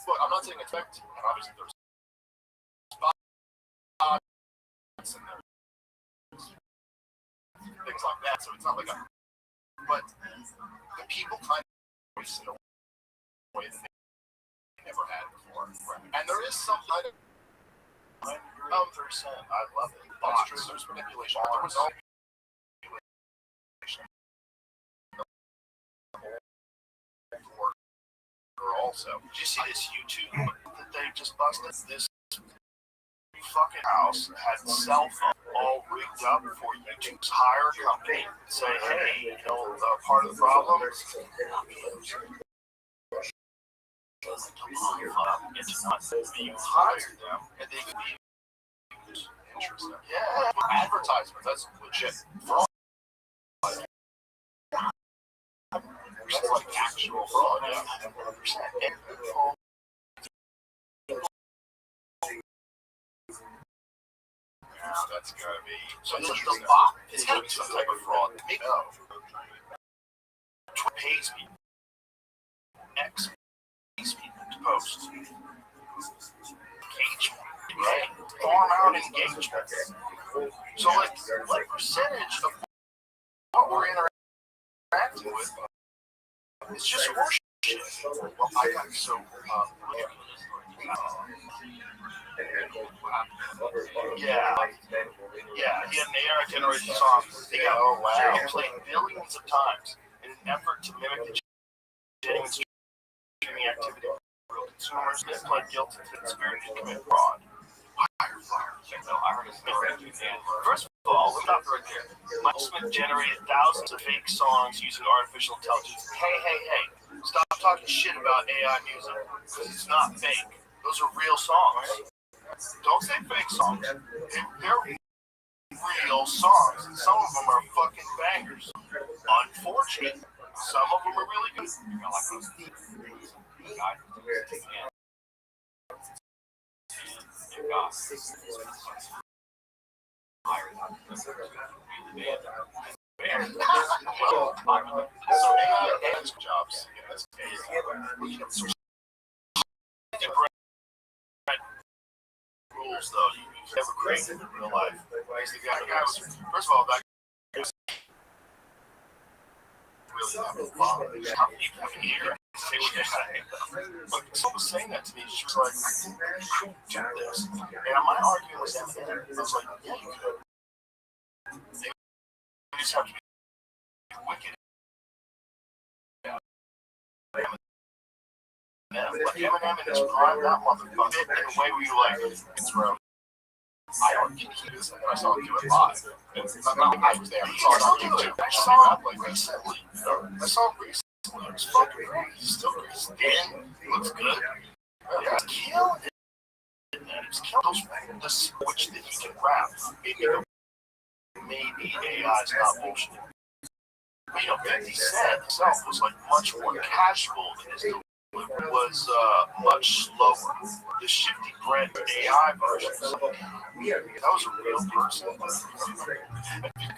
look, I'm not saying it's effective, and obviously there's and things like that, so it's not like but the people kind of voice in a way that they never had before. And there is some kind of 100%, I love it. Bots, there's manipulation. There was all manipulation. Also, did you see this YouTube that they just busted? This fucking house had cell phone all rigged up for YouTube's hire company to say, hey, part of the problem is it's not that you hired them and they can be interesting. Yeah, advertisements, that's legit fraud. It's like actual fraud, yeah. 100%. Now that's gotta be. So it's the bot. It's gotta be some type of fraud. No. Pays people. X pays people to post. Engagement. Right? Farm out engagement. So like percentage of what we're interacting with is just horseshit. Well, I got so yeah, he had an AI generated song. They got played billions of times in an effort to mimic the genuine streaming activity of real consumers that pled guilty to the conspiracy to commit fraud. First of all, let's stop right there. Michael Smith generated thousands of fake songs using artificial intelligence. Hey, stop talking shit about AI music, because it's not fake. Those are real songs. Don't say fake songs. They're real songs, and some of them are fucking bangers. Unfortunate. Some of them are really good. So AI has jobs. Rules though, you never created in real life. The guy was, first of all, that guy was really not how can you even hear say what they say? But someone was saying that to me, she was like, I think you couldn't do this. And my argument was that I was like, yeah, you could. You just have to be wicked. Like Eminem in his prime, that motherfucker, in a way where you like, it's real. I don't think he is, and I saw him do it live. I was there, I saw it on YouTube. I saw him recently. I saw him recently. It was fucking great. He's still great. His skin looks good. Yeah, he's killing it. He's killing the switch that he can rap. Maybe AI is not bullshit. But, 50 Cent himself was like much more casual than his delivery. Was much slower. The Shifty Bread AI version, that was a real person.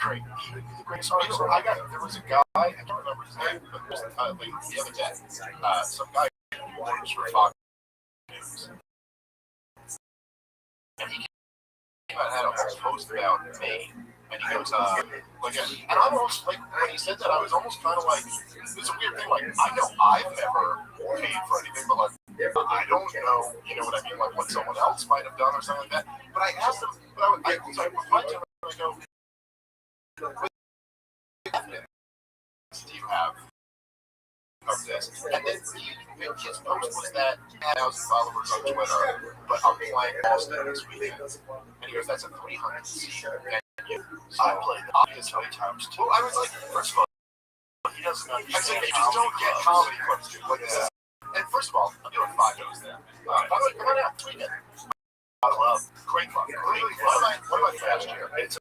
Great. The great song. There was a guy, I don't remember his name, but it was the other day, some guy was for Fox News. And he came out and had a whole post about me. And he goes, and I almost, like, when he said that, I was almost kind of like, it's a weird thing, like, I know I've never paid for anything, but, like, I don't know, you know what I mean, like, what someone else might have done or something like that. But I asked him, I replied to him, and I go, what evidence do you have of this? And then his post was that he had 1,000 followers on Twitter, but I'm playing Boston this weekend. And he goes, that's a 300 seat venue. I played the audience many times too. I was like, first of all, he doesn't understand. I said, they just don't get comedy clubs, dude. Like, and first of all, I'm doing 5 shows there. By the way, come on out, tweet it. I love great club. What about last year? It's a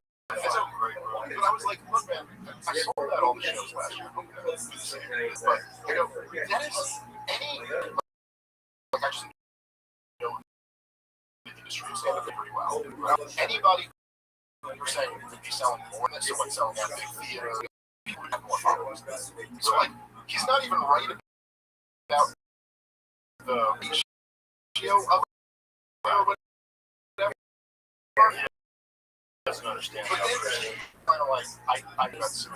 great club. But I was like, look, man, I sold out all the shows last year. But I go, that is any, like, I just know the industry is selling pretty well. Anybody you're saying would be selling more than someone selling at a big theater. People would have more followers. So, like, he's not even right about the ratio of whatever. He doesn't understand. But then, kind of like, I got to see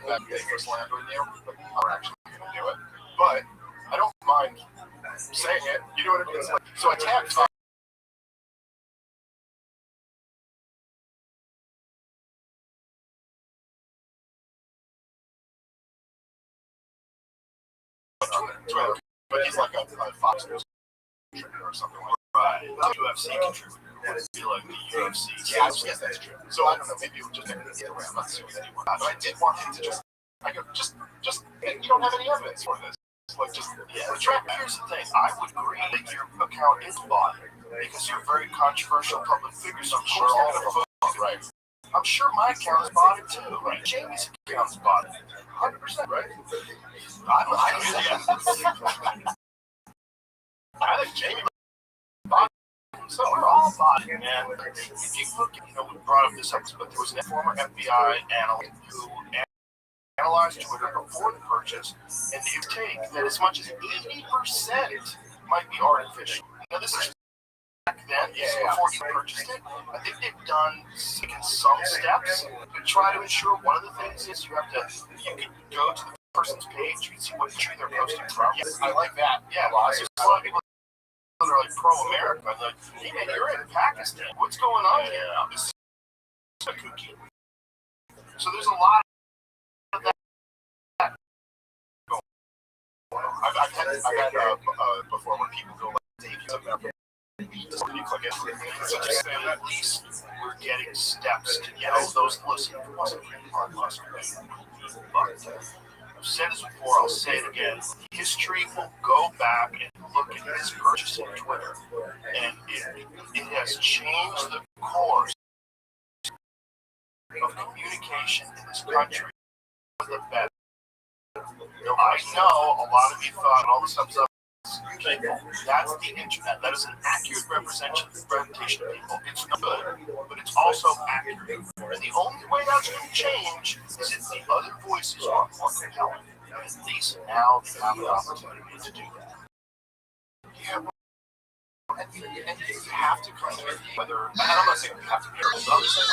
that they were slandering you, but I'm actually going to do it. But I don't mind saying it. You know what I mean? It's like, so I tagged Twitter, but he's like a Fox News contributor or something like that. Right. UFC contributor. Would it be like the UFC? Yeah, yes, that's true. So I don't know, maybe it would just never get away. I'm not suing anyone. But I did want him to just, I go, just, you don't have any evidence for this. Like, just, retract. Here's the thing, I would agree that your account is bought because you're a very controversial public figure, so I'm sure all of them, right? I'm sure my account is bought too, right? Jamie's account is bought 100%, right? I think Jamie bought it. So we're all bought it, man. If you look, we brought up this episode, but there was a former FBI analyst who analyzed Twitter before the purchase, and they take that as much as 80% might be artificial. Now, this is back then, before you purchased it. I think they've taken some steps to try to ensure. One of the things is you can go to the person's page, you can see what country they're posting from. Yes, I like that. Yeah, well, there's a lot of people that are like pro-America. They're like, hey man, you're in Pakistan. What's going on here? This is a cookie. So there's a lot of that going on. before when people go like, Dave, you took that. You click it. So just say, at least we're getting steps to get all those. Listen, it wasn't really hard last week. But I've said this before, I'll say it again. History will go back and look at his purchase on Twitter, and it has changed the course of communication in this country for the better. I know a lot of you thought all this stuff's up. People, that's the internet. That is an accurate representation of people. It's not good, but it's also accurate. And the only way that's going to change is if the other voices are more compelling. And at least now they have an opportunity to do that. Yeah, and you have to come to whether, and I'm not saying you have to be, but I'm just saying,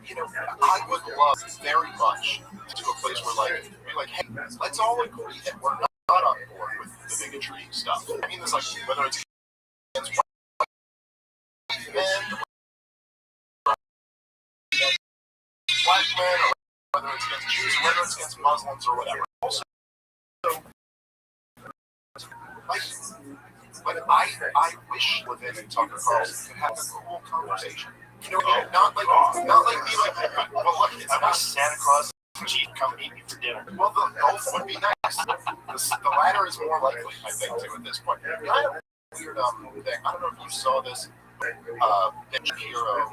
I would love very much to a place where, like, be like, hey, let's all agree that we're not on board with the bigotry stuff. I mean, it's like, whether it's against white men, black men, or whether it's against Jews, or whether it's against Muslims, or whatever. Also, like I wish Levin and Tucker Carlson could have a cool conversation. Not like be like, well, look, I want Santa Claus Chief come meet me for dinner. Well, both would be nice. The latter is more likely, I think, to at this point. I have a weird thing. I don't know if you saw this. Ben Shapiro.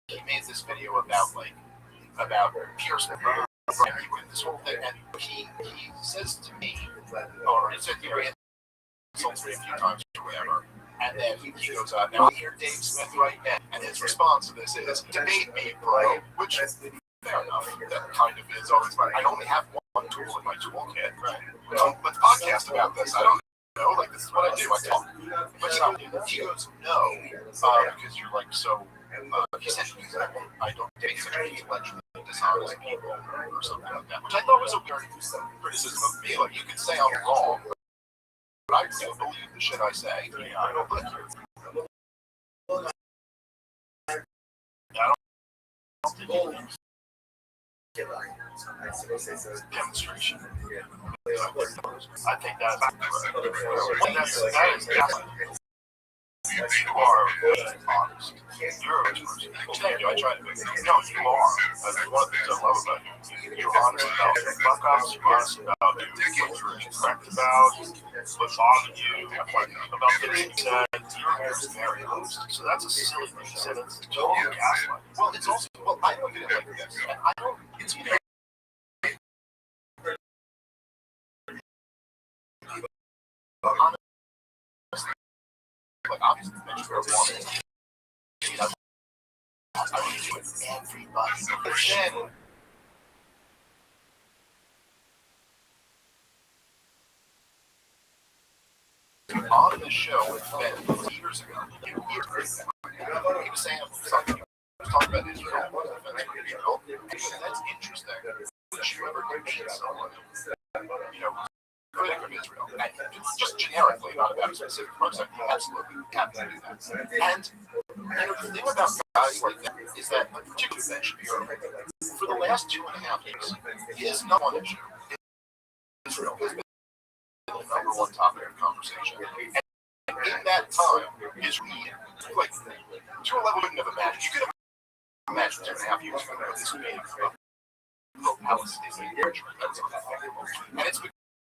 He made this video about Pierce and this whole thing, and he says to me, or he said, he insults me a few times or whatever, and then he goes out, now I hear Dave Smith right now, and his response to this is, debate me, bro, which is fair enough, that kind of is always fine. I only have one tool in my toolkit, right? Let's podcast about this. I don't know, like, this is what I do, I talk. But he goes, no, because you're like so, he said, I don't basically allegedly dishonest people or something like that, which I thought was a weird criticism of me. Like, you could say I'm wrong, but I still believe the shit I say. Yeah, I don't believe you. Demonstration. I think that's you are honest. You're a person. I try to be. No, you are. That's one of the things I love about you. You're honest about your fuck ups. You're honest about what you're correct about, what bothered you, about things you said. You're very honest. So that's a silly thing to say. That's total gaslighting. Well, it's also, I look at it like this. And I don't, it's either. Like, obviously, the mention of woman. I would do it with everybody. But then, on the show with Ben years ago, he was saying something. He was talking about Israel. That's interesting. Would you ever mention someone, critic of Israel, and just generically, not about a specific person, absolutely have to do that. And the thing about guys like that is that, particularly Ben Shapiro, for the last 2.5 years, his number one issue is Israel has been the number one topic of conversation. And in that time, Israel, like, to a level you couldn't have imagined. You could have imagined 2.5 years ago that this would be Palestinian literature. That was unthinkable. And it's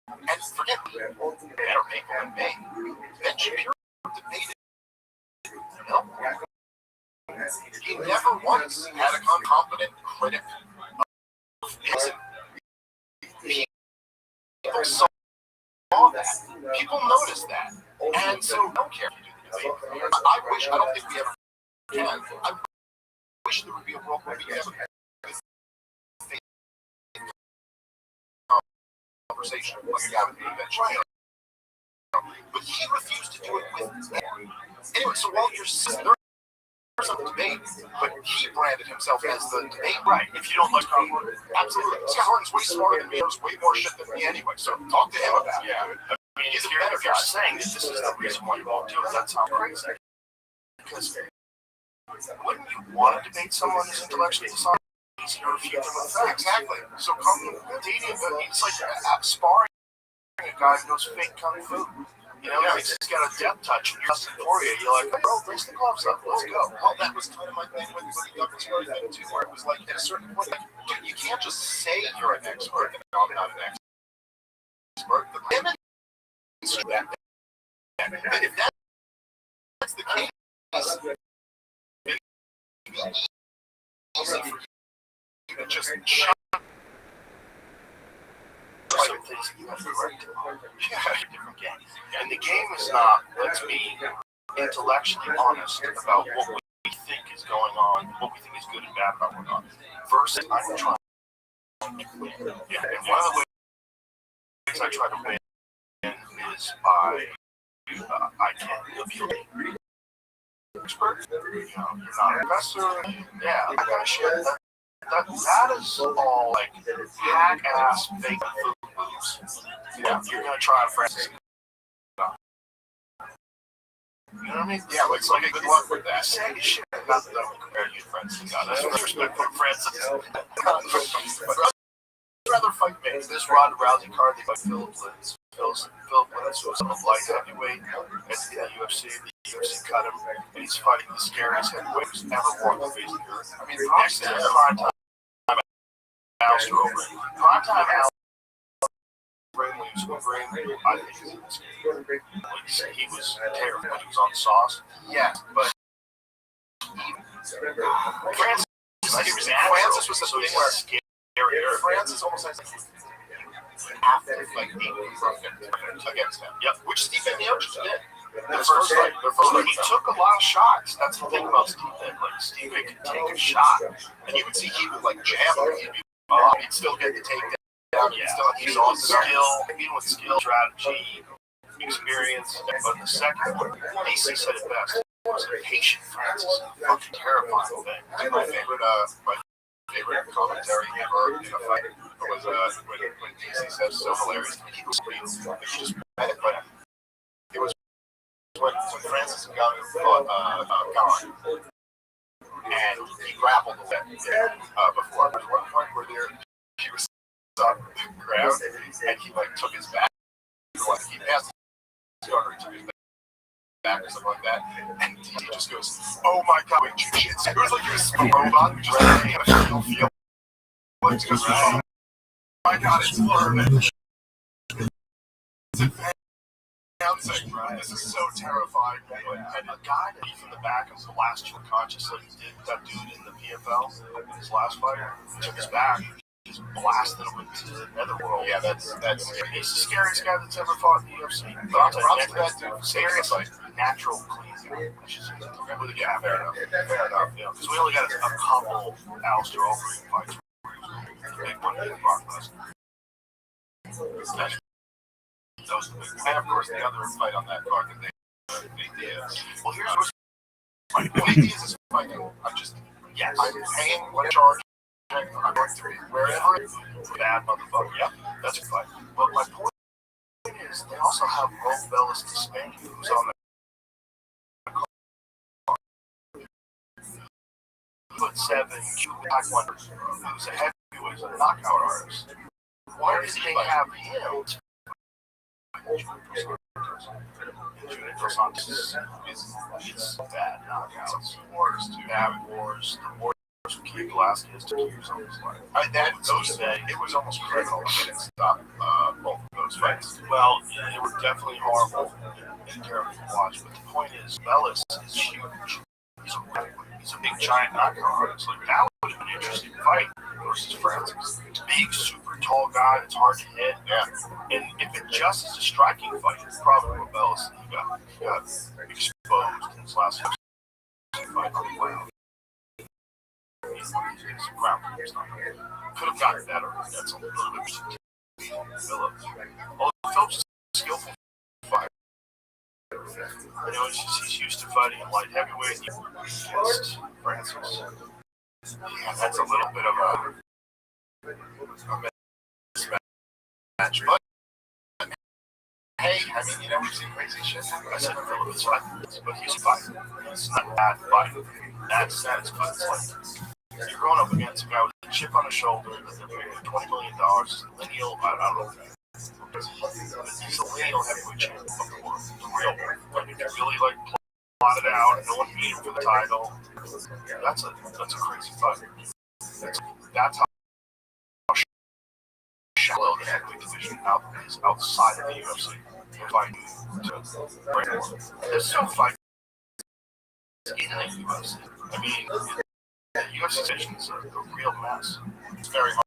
and forget better people than me. Ben Shapiro debated. He never once had a competent critic of his. People saw that. People noticed that. And so don't care if you do the debate. I don't think we ever can. I wish there would be a world where we could have a conversation like we have in Ben Shapiro. But he refused to do it with me. Anyway, so while you're sitting there, there's a debate, but he branded himself as the debate. Right. If you don't like Scott Horton, absolutely. Scott Horton's way smarter than me. There's way more shit than me anyway. So talk to him about it. I mean, if you're saying that this is the reason why you won't do it, that sounds crazy. Because Wouldn't you want to debate someone who's intellectually dishonest? Easier to refute them with facts. Exactly. So dating, it's like sparring a guy who knows fake kung fu. You know, he's just got a death touch and you're just for you. You're like, bro, raise the gloves up, let's go. Well, that was kind of my thing with the Douglas Murray thing too, where it was like at a certain point, like, dude, you can't just say you're an expert and I'm not an expert. The limit is that. And if that's the case, it's easy for you to just shut private things that you have to correct. Yeah, different game. And the game is not, let's be intellectually honest about what we think is going on, what we think is good and bad about what's going on, versus I'm trying to win. Yeah, and one of the ways I try to win is by I can appeal to you. Expert, you're not a professor, yeah, that kind of shit. That is all like hack-ass fake food moves. Yeah, you're gonna try Francis. You know what I mean? Yeah, it's like a good luck with that. Say shit about them compared to your friends. That's respect for Francis. I'd rather fight me. This Ronda Rousey card, they fight Philip Blitz. Philip Blitz was a light heavyweight at the UFC. The UFC cut him, and he's fighting the scariest heavyweight who's ever walked the face of the earth. I mean, next to Primetime Alistair Overeem. Primetime Alistair Overeem, I think he was terrible when he was on the sauce. Yeah, but Francis was the thing where Francis almost has half the fight being perfect against him. Yep, which Stephen Miocic did. The first fight, he took a lot of shots. That's the thing about Stephen. Like Stephen could take a shot, and you would see he would like jab him. He'd still get the takedown. He's all skill, even with skill, strategy, experience. But the second one, AC said it best. Was a patient Francis, fucking terrifying thing. My favorite commentary ever in a fight was when DC says so hilarious. He was real. He just had it, but it was when Francis and Gunn fought Khan, and he grappled a bit before. There was one point where he was on the ground, and he like took his back, like he passed his guard, took his back or something like that, and he just goes, "Oh my god, wait, shit!" It was like he was a robot who just had a feel. He goes, "Oh my god, it's learning." This is so terrifying. And a guy that he from the back was the last two unconscious that he did, that dude in the PFL, in his last fight, took his back, just blasted him into the netherworld. Yeah, that's he's the scariest guy that's ever fought in the UFC. But that dude, scariest, like natural clean. Yeah, fair enough. Yeah, because we only got a couple Alistair Overeem fights. The big one being Brock Lesnar. And of course, the other fight on that card that they did. Well, here's what's my point. Is fighting. I'm paying what I charge. I'm going to be wherever it's bad motherfucker. Yep, that's a fight. But my point is, they also have Rolf Bellis to Spain, who's on the card. 7'7", Taekwondo, who's a heavyweight, a knockout artist. Why does they have him? Dos Santos is bad knockouts. Wars to have wars. The wars from King Velasquez to years on his life. It was almost criminal. I didn't stop both of those fights. Well, they were definitely horrible and terrible to watch. But the point is, Bellis is huge. He's a big giant knockout artist. Like that would have been an interesting fight versus Francis. Big, super tall guy that's hard to hit. Yeah. And if it just is a striking fight, it's probably what Bellis got exposed in his last fight on the ground. Could have gotten better. That's a little bit. Phillips. Phillips is a skillful fighter. You know, he's used to fighting in light heavyweight against Francis. Yeah, that's a little bit of a mismatch. But Hey, I mean, you know, we've seen crazy shit. I said Philip is fine, but he's fine. It's not bad fight in that sense, but it's like you're going up against a guy with a chip on his shoulder that they're paying $20 million. Lineal, I don't know. He's a lineal heavyweight champion of the world, the real one. Like, if you really like plot it out, no one beat him for the title. That's a crazy fight. That's how shallow the heavyweight division is outside of the UFC. They're fighting to break more. There's still fights in the UFC. I mean, the UFC division is a real mess. It's very hard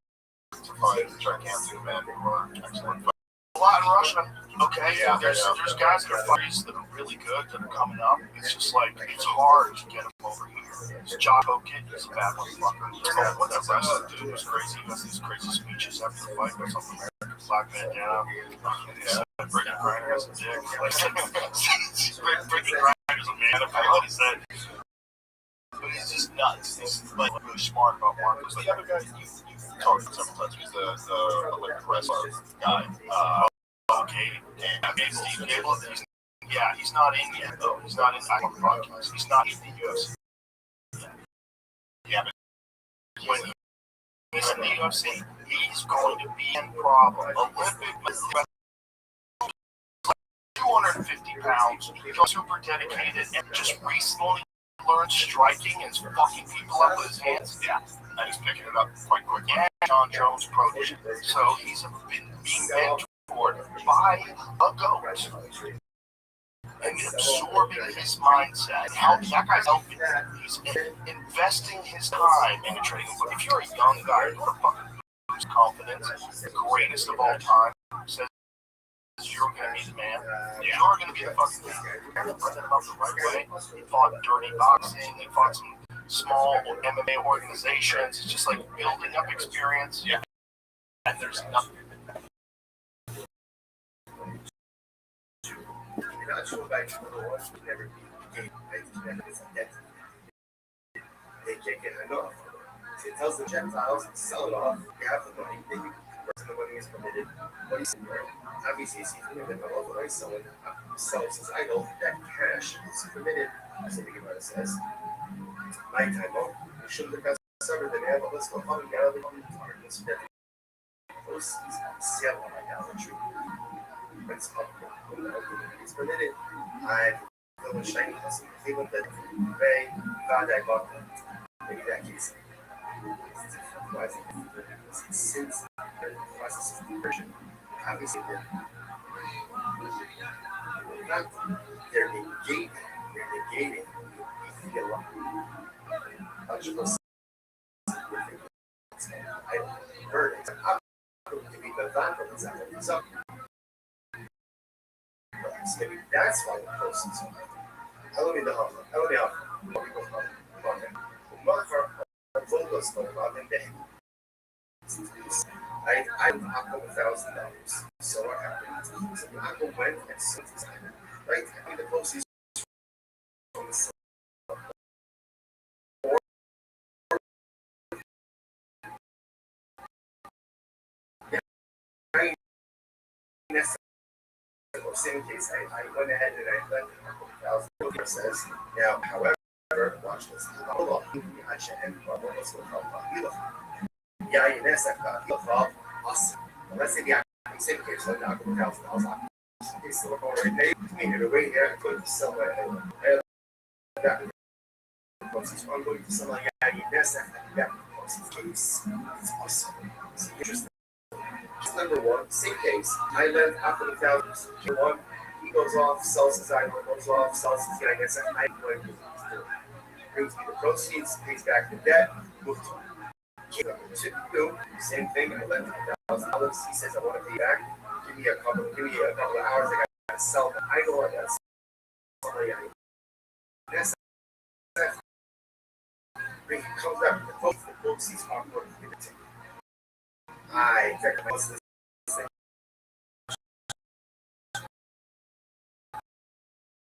to find gigantic men who are excellent fighters. A lot in Russia. Okay, yeah, there's guys that are fighters that are really good that are coming up. It's just like it's hard to get them over here. It's John Hogan, he's a bad motherfucker. What that wrestler dude was crazy. He has these crazy speeches after the fight or something. Black man down. Brittany Griner has a dick. Brittany Griner's a man. I forgot what he said. But he's just nuts. He's like really smart about markets. Like the other guy you talked to several times. He's the Olympic wrestler guy. Okay. Steve Gable. He's not in yet though. He's not in the podcast. He's not in the UFC. Yeah, but when he's in the UFC, he's going to be in problem. Olympic 250 pounds. He's super dedicated and just recently learned striking and fucking people up with his hands. Yeah, and he's picking it up quite quick. And John Jones' protege. So he's been being mentored by a goat. And absorbing his mindset. How that guy's helping. He's investing his time in training. But if you're a young guy who fucking lose confidence, the greatest of all time, says you're gonna be the man. You're gonna be the fucking man. You're running about the right way. He fought dirty boxing. He fought some small MMA organizations. It's just like building up experience. Yeah. And there's nothing. They can't get enough. So it tells the Gentiles, sell it off, you have the money, then you can the money is permitted. What he's obviously, he's permitted, but otherwise someone sells his idol, that cash is permitted, as the Gemara says. My time out, you shouldn't have got severed the man, but let's go home and get out of the targets. Those sell on idolatry. But it's permitted. I feel shiny hustle. Even the very God I got maybe that case. Since the process of conversion, obviously they're negating you feel I heard it. I'm going to be the van from the example. Maybe that's why the person's I don't know. I $1,000. So what happened? So the uncle went and sold his item. Right? I mean, the proceeds from the sale. Same case, I went ahead and I lent $1,000. Says now, however, watch this. Hold on, let's go from yeah, that's awesome. Let's say the same case, so now $1,000. It's still going right there. The way here, I could somewhere. I'm going to somewhere. Yeah, that's that. It's awesome. It's interesting. Number one, same case. I lent after the $1,000. One, he goes off, sells his item, goes off, sells his guy, gets an item, brings me the proceeds, pays back the debt, move to two, same thing. I lent $1,000. He says, I want to pay back. Give me a couple of hours. I got to sell the idol. I got to sell the item. That's when he comes up, the proceeds are worth it. I recognize this thing.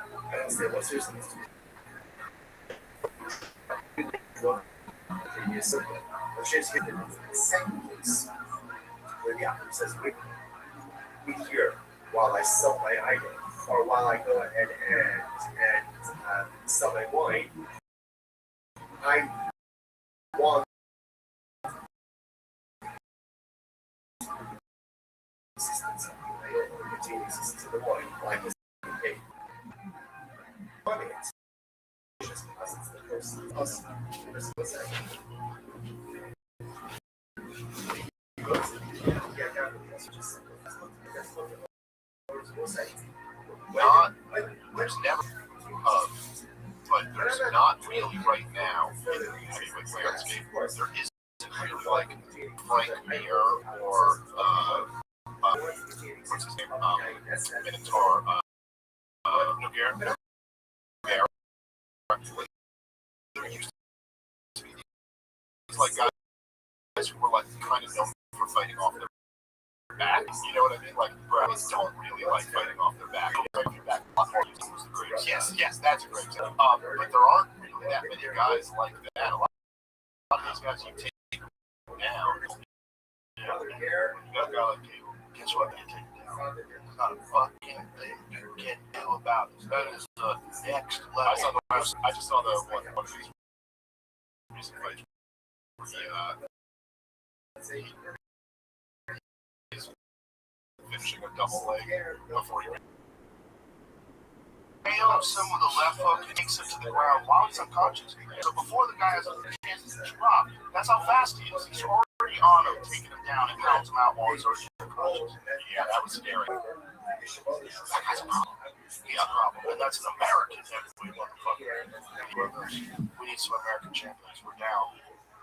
I don't say, what's your sense? Previous circle. Let's just hit the second case where the author says, we hear while I sell my item, or while I go ahead and sell my wine, I want assistance. I don't continue assistance to the wine. Wine is paid. Money. It's just us. It's the person. Us. Not, there's never, but there's not really right now in the heavyweight landscape. There isn't really like Frank Mir or what's his name? Minotaur Nogueira. There used to be these like guys who were like kind of known for fighting off their back. You know what I mean? Like Brownies don't really like fighting off their back. Fighting your back a lot more was the greatest. Yes, that's a great example. But there aren't really that many guys like that. A lot of these guys you take down. You got a guy like you. Guess what? You take down. There's not a fucking thing you can do about it. That is the next level. I just saw the one of these recent fights. He's finishing a double leg before he nails him with a left hook and takes him to the ground while he's unconscious. So before the guy has a chance to drop, that's how fast he is. He's already on him, taking him down and pounds him out while he's already unconscious. Yeah, that was scary. That guy's a problem. He got a problem. And that's an American heavyweight motherfucker. We need some American champions. We're down.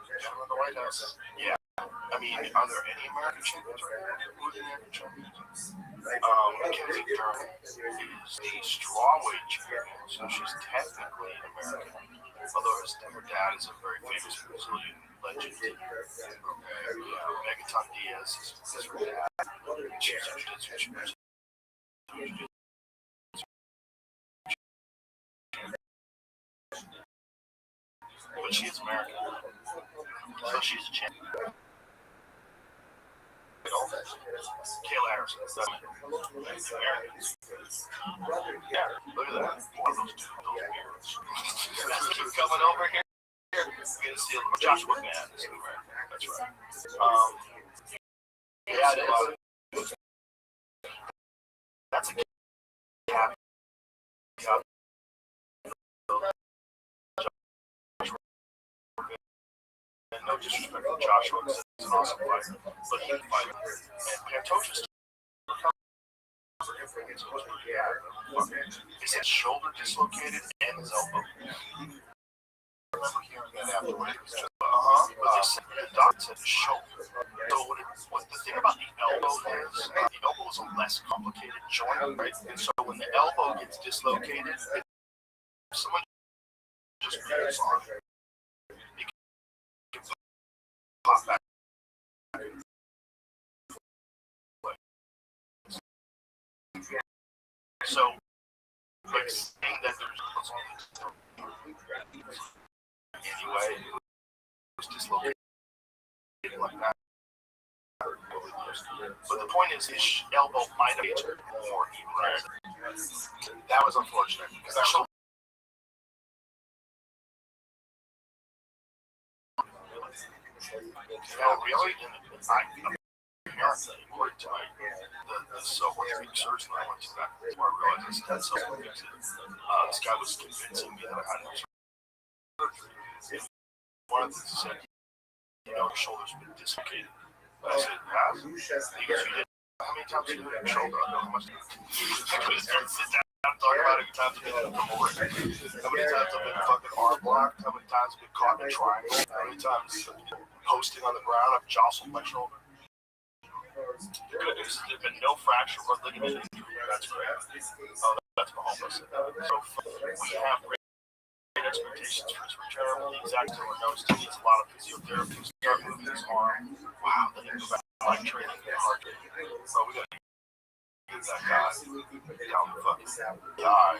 Gentlemen in the White House. Yeah. I mean, are there any American champions right now? Who are the American champions? Mackenzie Dern is a strawweight champion, so she's technically American. Although her dad is a very famous Brazilian legend. Okay, Megaton Diaz is her dad. She's a jiu-jitsu. But she is American. So she's a champion. Kayla Harrison. Yeah, look at that. One of those beards. Keep coming over here. We're going to see Joshua Mann. That's right. Yeah, it is. That's a cap. And no disrespect to Joshua, because he's an awesome fighter, but he can fight. And Pantoja's his shoulder dislocated and his elbow. I remember hearing that afterwards. It was just, but they said the doctor said his shoulder. So what the thing about the elbow is, the elbow is a less complicated joint, right? And so when the elbow gets dislocated, if someone just moves on, it can pop back. So, like saying that there's anyway, it was dislocated like that. But the point is, his elbow might have injured more. Right? That was unfortunate because that shoulder. Really? Apparently, according to the self-orthopedic surgeon I went to that before I realized I had self-orthopedic. This guy was convincing me that I had surgery. One of the things he said, your shoulder's been dislocated. I said, yeah? He goes, you did. How many times did you hit your shoulder? I don't know how much. I couldn't start to sit down and talk about it. How many times I've been come over? How many times I've been fucking arm blocked? How many times I've been caught in a triangle? How many times posting on the ground I've jostled my shoulder? The good news is there's been no fracture or ligament injury. That's great. Oh, that's Mahomes. So we have great expectations for his return. The exact number knows he needs a lot of physiotherapy to start moving his arm. Wow, then he goes back to like training and hard training. So we got to get that guy down the fucking die.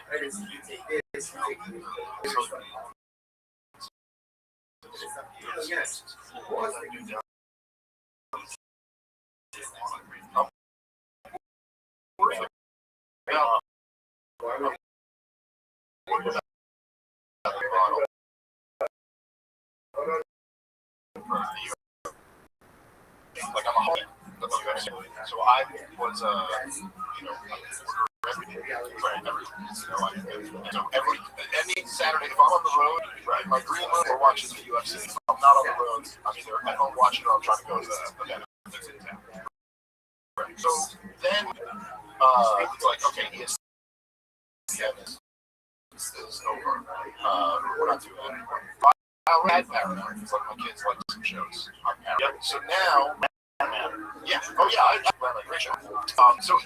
Like I'm a homie of the UFC. So I was, everything, right? Everything. So any Saturday, if I'm on the road, right, my green room, we're watching the UFC. If I'm not on the road, I'm either at home watching or I'm trying to go to the event that's in town. Right. So then, it's like, okay, ESPN is over. We're not doing that anymore. I had Paramount because like my kids like some shows on Paramount. So now, yeah, oh yeah, I like great show. So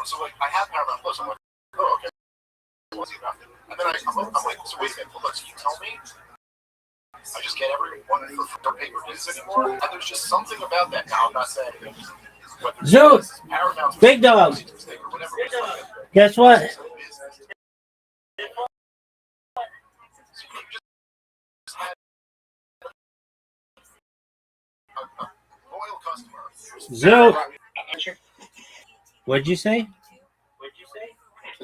so like I have Paramount Plus. I'm like, oh okay, and then I'm like, so wait a minute, hold on. So you tell me I just get everyone for pay-per-views anymore? And there's just something about that. Now I'm not saying Zoot, big dog. Guess what? Zoot. What'd you say?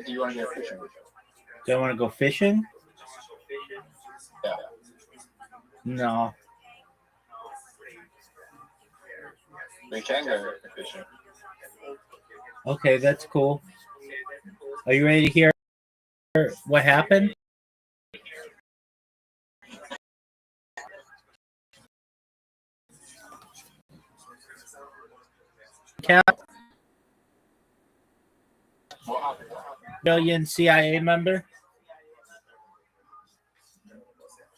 Do you want to go fishing? Do I want to go fishing? Yeah. No. We can go fishing. Okay, that's cool. Are you ready to hear what happened? Cap, billion CIA member.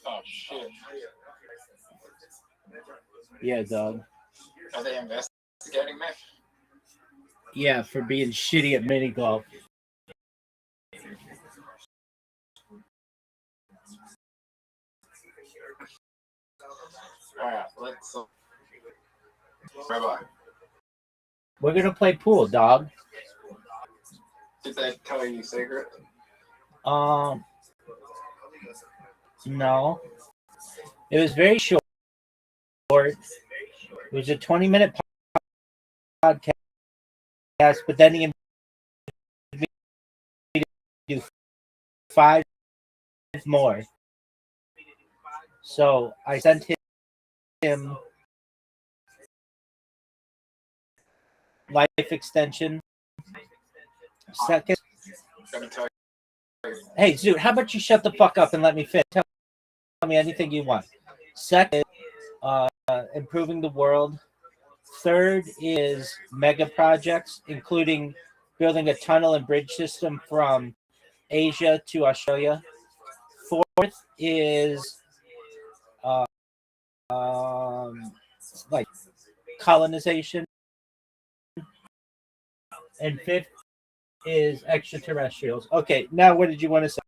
Oh shit! Yeah, dog. Are they investigating me? Yeah, for being shitty at mini golf. All right, let's. Rabbi, We're gonna play pool, dog. did they tell you secret? No. It was very short. It was a 20-minute podcast, but then he invited me to do 5 more. So I sent him life extension. Second. Hey, Zoot, how about you shut the fuck up and let me finish? Tell me anything you want. Second, improving the world. Third is mega projects, including building a tunnel and bridge system from Asia to Australia. Fourth is like colonization. And fifth is extraterrestrials. Okay, now what did you want to say?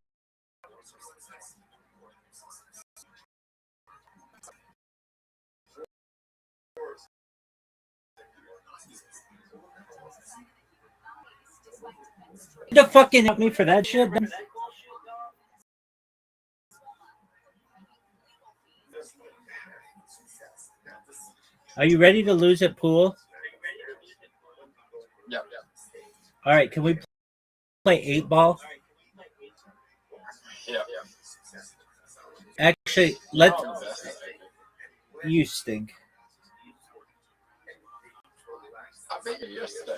You fucking help me for that shit. Are you ready to lose at pool? Yep. All right, can we play 8-ball? Yeah. Actually, you stink. I beat you yesterday.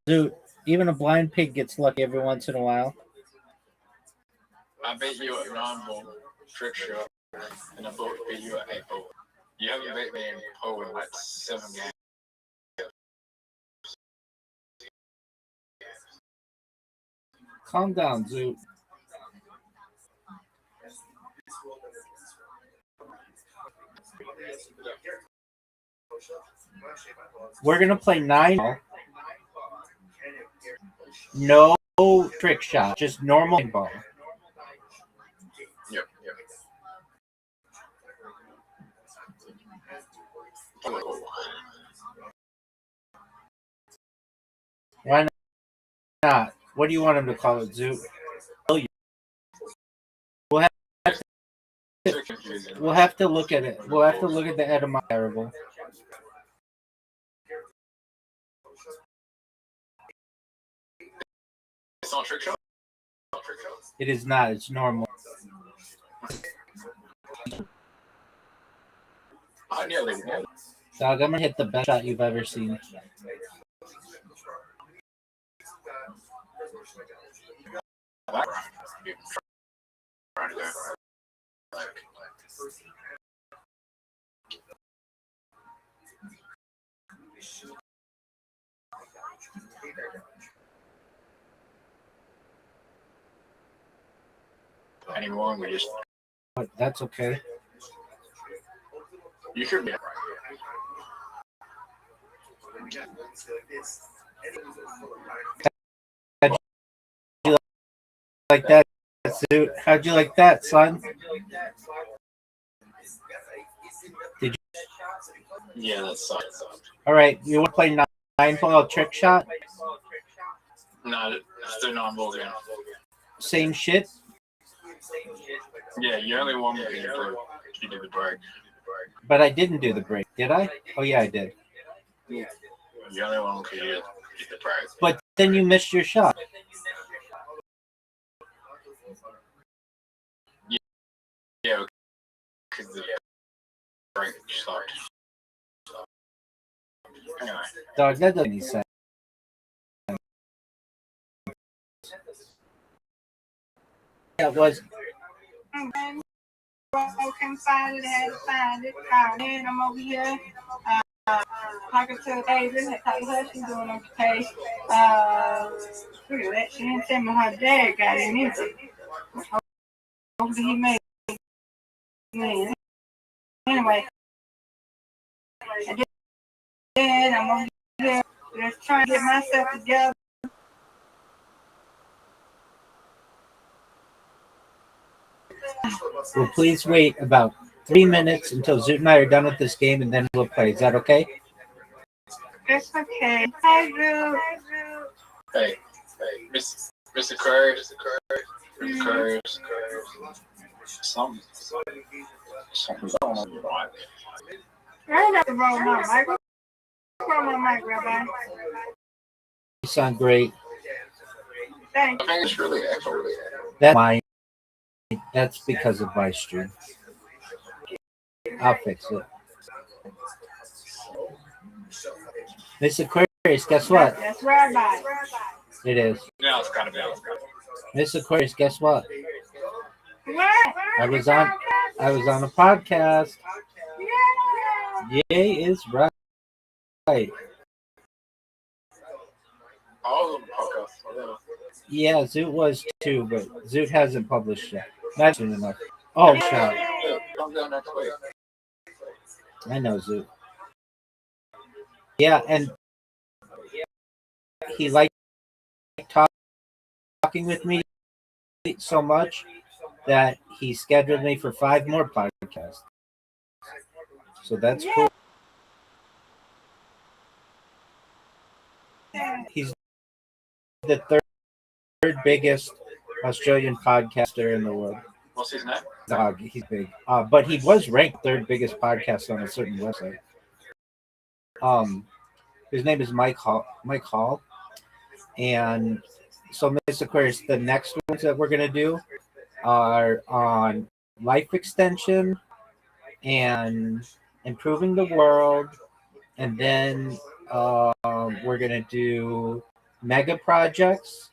Zoot, even a blind pig gets lucky every once in a while. I beat you at 9-ball trick shot, and I beat you at 8-ball. You haven't beat me in pool in like 7 games. Calm down, Zoot. We're gonna play 9. No trick shot, just normal ball. Yep. Why not? What do you want him to call it, Zoot? We'll have to look at it. We'll have to look at the etymology variable. It's not trick shot? It is not. It's normal. I nearly won. Dog, I'm gonna hit the best shot you've ever seen. Anymore, we just. But that's okay. You should be. How'd you like that, suit? How'd you like that, son? Did you? Yeah, that sucks. All right, you want to play 9-ball trick shot? No, still not involved again. Same shit. Yeah, you only won because you did the break. But I didn't do the break, did I? Oh yeah, I did. Yeah. You only won because you did the break. But then you missed your shot. Yeah, because the break sucked. Anyway. Dog, that doesn't make sense. Yeah, it was. Can find it, had to find it. Then I'm over here talking to David. I talked to her, she's doing okay. Look at that. She didn't tell me her dad got in either. Hopefully he made it. Anyway, and then I'm over here just trying to get myself together. Well, please wait about 3 minutes until Zoot and I are done with this game, and then we'll play. Is that okay? It's okay. Hi, Drew. Hey, Mr. Curry. Something's going on with my I got the wrong mic. What's wrong with my mic, Rabbi? You sound great. Thanks. I think it's really echoey. That's because of my stream. I'll fix it. Miss Aquarius, guess what? That's Rabbi. It is. Now it's kind of bad. Miss Aquarius, guess what? What? I was on a podcast. Yay is right. All of them podcasts. Yeah, Zoot was too, but Zoot hasn't published yet. Not soon enough. Oh, shout. Come down next week. I know Zoot. Yeah, and he liked talking with me so much that he scheduled me for 5 more podcasts. So that's cool. He's the third biggest Australian podcaster in the world. What's his name? Dog, he's big. But he was ranked third biggest podcast on a certain website. His name is Mike Hall. And so, Miss Aquarius, the next ones that we're going to do are on life extension and improving the world. And then we're going to do mega projects.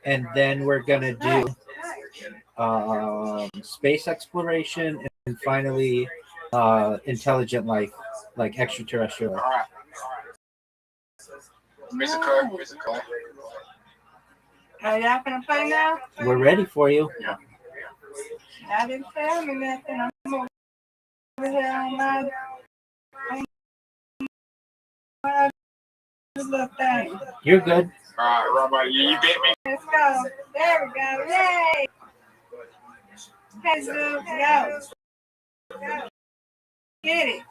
And then we're going to do space exploration. And finally, intelligent life, like extraterrestrial. All right. Mr. Curry. Are y'all gonna play now? We're ready for you. Yeah. I didn't tell me nothing. I'm over here on my little thing. You're good. All right, Rabbi, you bit me. Let's go. There we go. Yay! Hey, Zoot, go. Get it.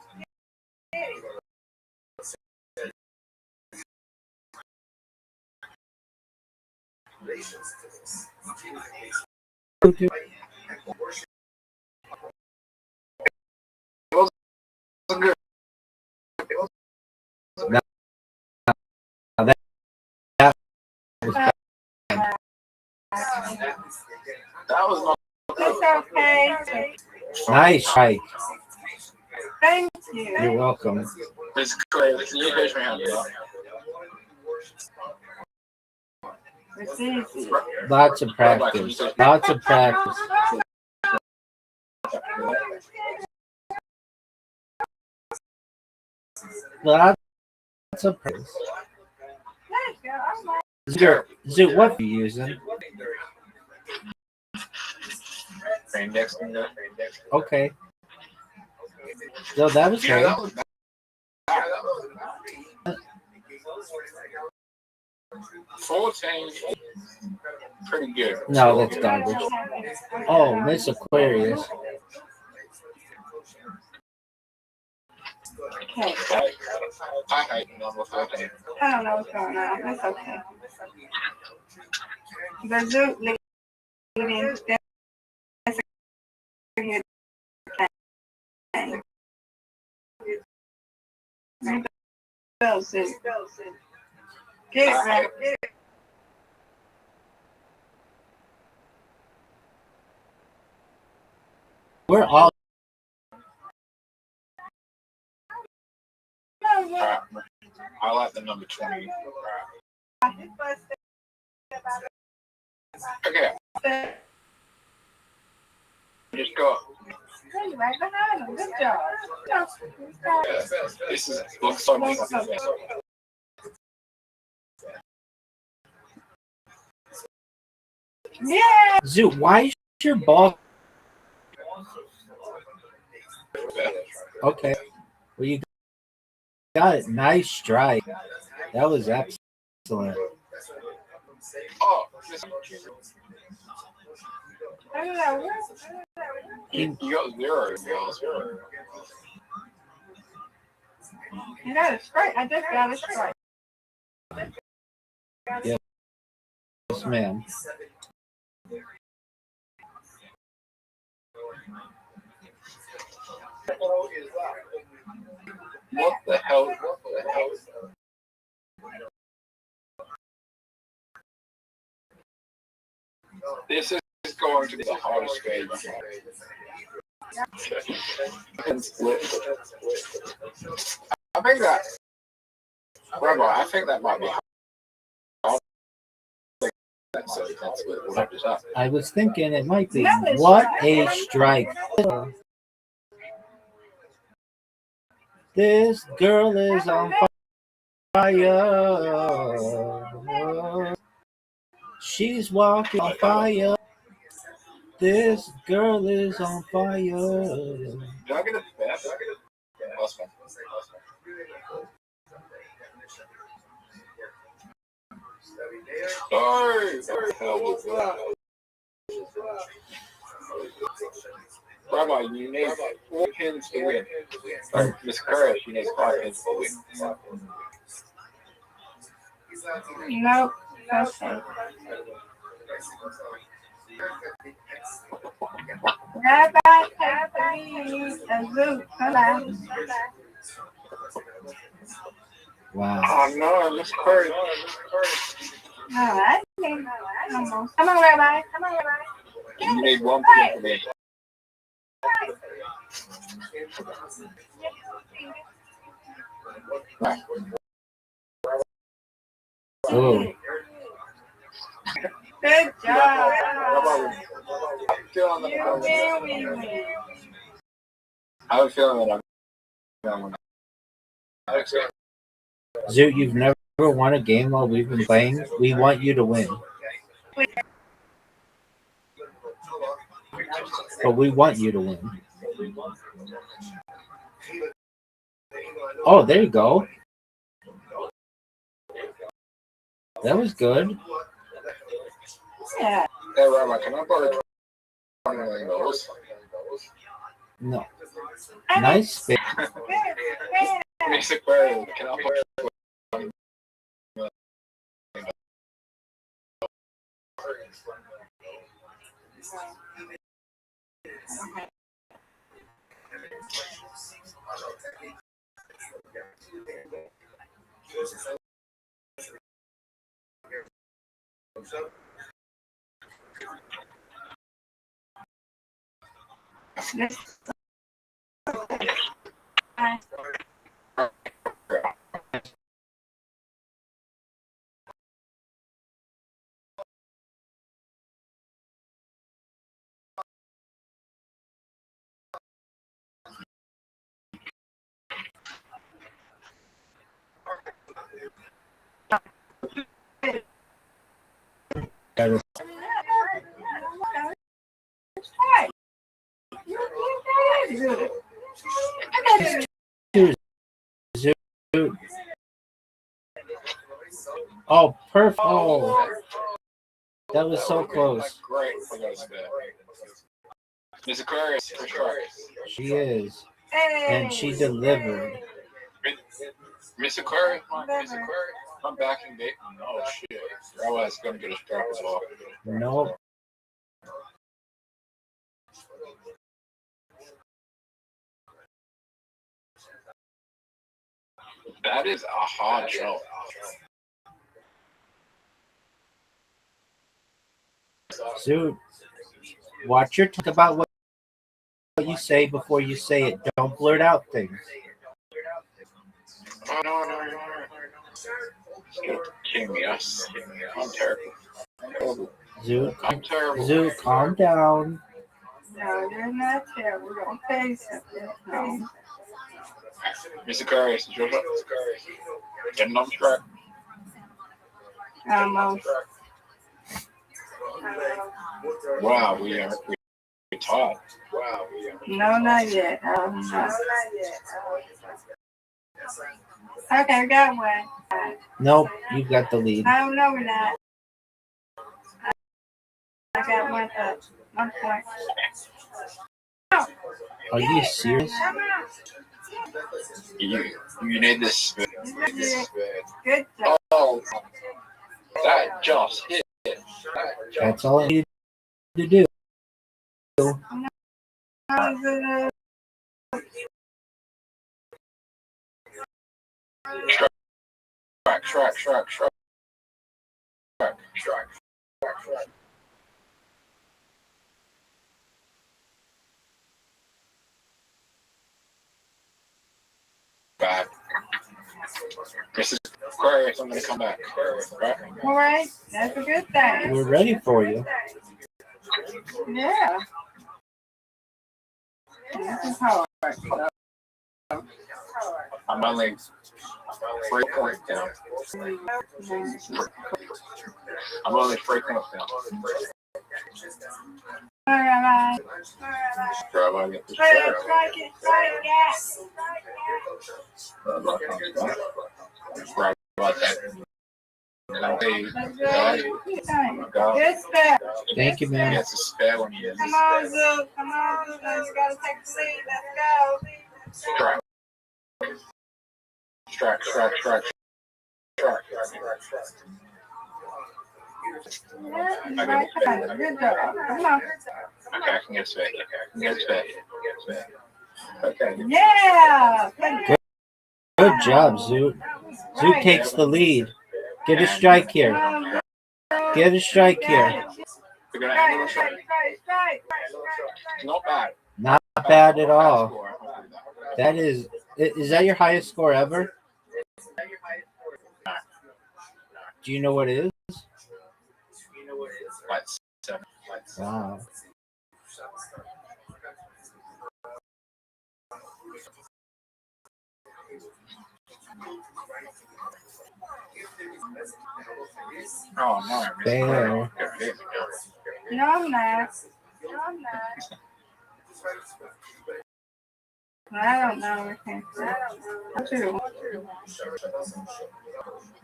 That was That was It's okay. Nice strike. Thank you. You're welcome. It's great. You guys may have that. It's easy. Lots of practice. Lots of practice. Lots of practice. Zoo, what are you using? Okay. So that was great. Pretty good. No, that's garbage. Oh, Miss Aquarius. Okay. I don't know what's going on. That's okay. The zoo leading. That's a good thing. Go, Zoo. Get it right. We're all. I like the number 20. Okay. Just go. Right behind him. Good job. This looks so much. Yeah. Zoo, why is your ball? Okay. Well, you got it. Nice strike. That was excellent. Oh, you got 0. You got a strike. I just got a strike. Yes, ma'am. What the hell? This is going to be the hardest game. And split. I think that, Rabbi, I think that might be hard. I was thinking it might be. What a strike. This girl is on fire. She's walking on fire. This girl is on fire. Did I get a bet? Last one. Sorry. What the hell was that? Rabbi, you need 4 pins to win. Miss Curtis, you need 5 pins to win. Nope. Okay. Rabbi, take the lead. A zoo. Come on. Wow. Oh no, Miss Curtis. All right. Come on, Rabbi. Come on, Rabbi. You need 1 pin to win. Oh. Good job. I have a feeling that I'm. Zoo, you've never won a game while we've been playing. We want you to win. But we want you to win. Oh, there you go. That was good. Yeah. Hey, Rabbi, can I borrow $20 million? No. Nice spin. Miss Aquarius, can I borrow $20 million? Oh, perfect. Oh, that was so close. Great. Miss Aquarius, for sure. She is. And she delivered. Miss Aquarius, I'm back in Dayton. Oh, shit. Rabbi's going to get a stroke as well. Nope. That is a hard show. Zoot, watch your talk about what you say before you say it. Don't blurt out things. Oh, no. Kidding me. I'm terrible. Zoot, I'm terrible. Zoot, calm down. No, you're not terrible. Don't say something. No. Miss Aquarius, is yours up? Getting on track. Almost. Wow, we taught. No, not yet. Okay, we got one. Nope, you got the lead. I don't know, we're not. I got one up. 1 point. Are you serious? You need this. Good job. Oh, that just hit. That's all I need to do. Strike. Back. Mrs. Aquarius, I'm going to come back. Right? All right, that's a good thing. We're ready for you. Yeah. This is hard. I'm only 3 points down. I'm only 3 points down. All right. Rabbi, get the Strike it. Good stuff. Thank you, man. That's a spare one. Come on, Zoo. You gotta take the lead. Let's go. Strike. Good job. Come on. Okay, I can get spare. Okay. Yeah. Good job, Zoot. Zoot takes the lead. Get a strike here. Get a strike here. We're gonna handle a strike. Not bad. Not bad at all. That is that your highest score ever? Do you know what it is? Like 7. Wow. Oh no! Fair. No, I'm not. I don't know.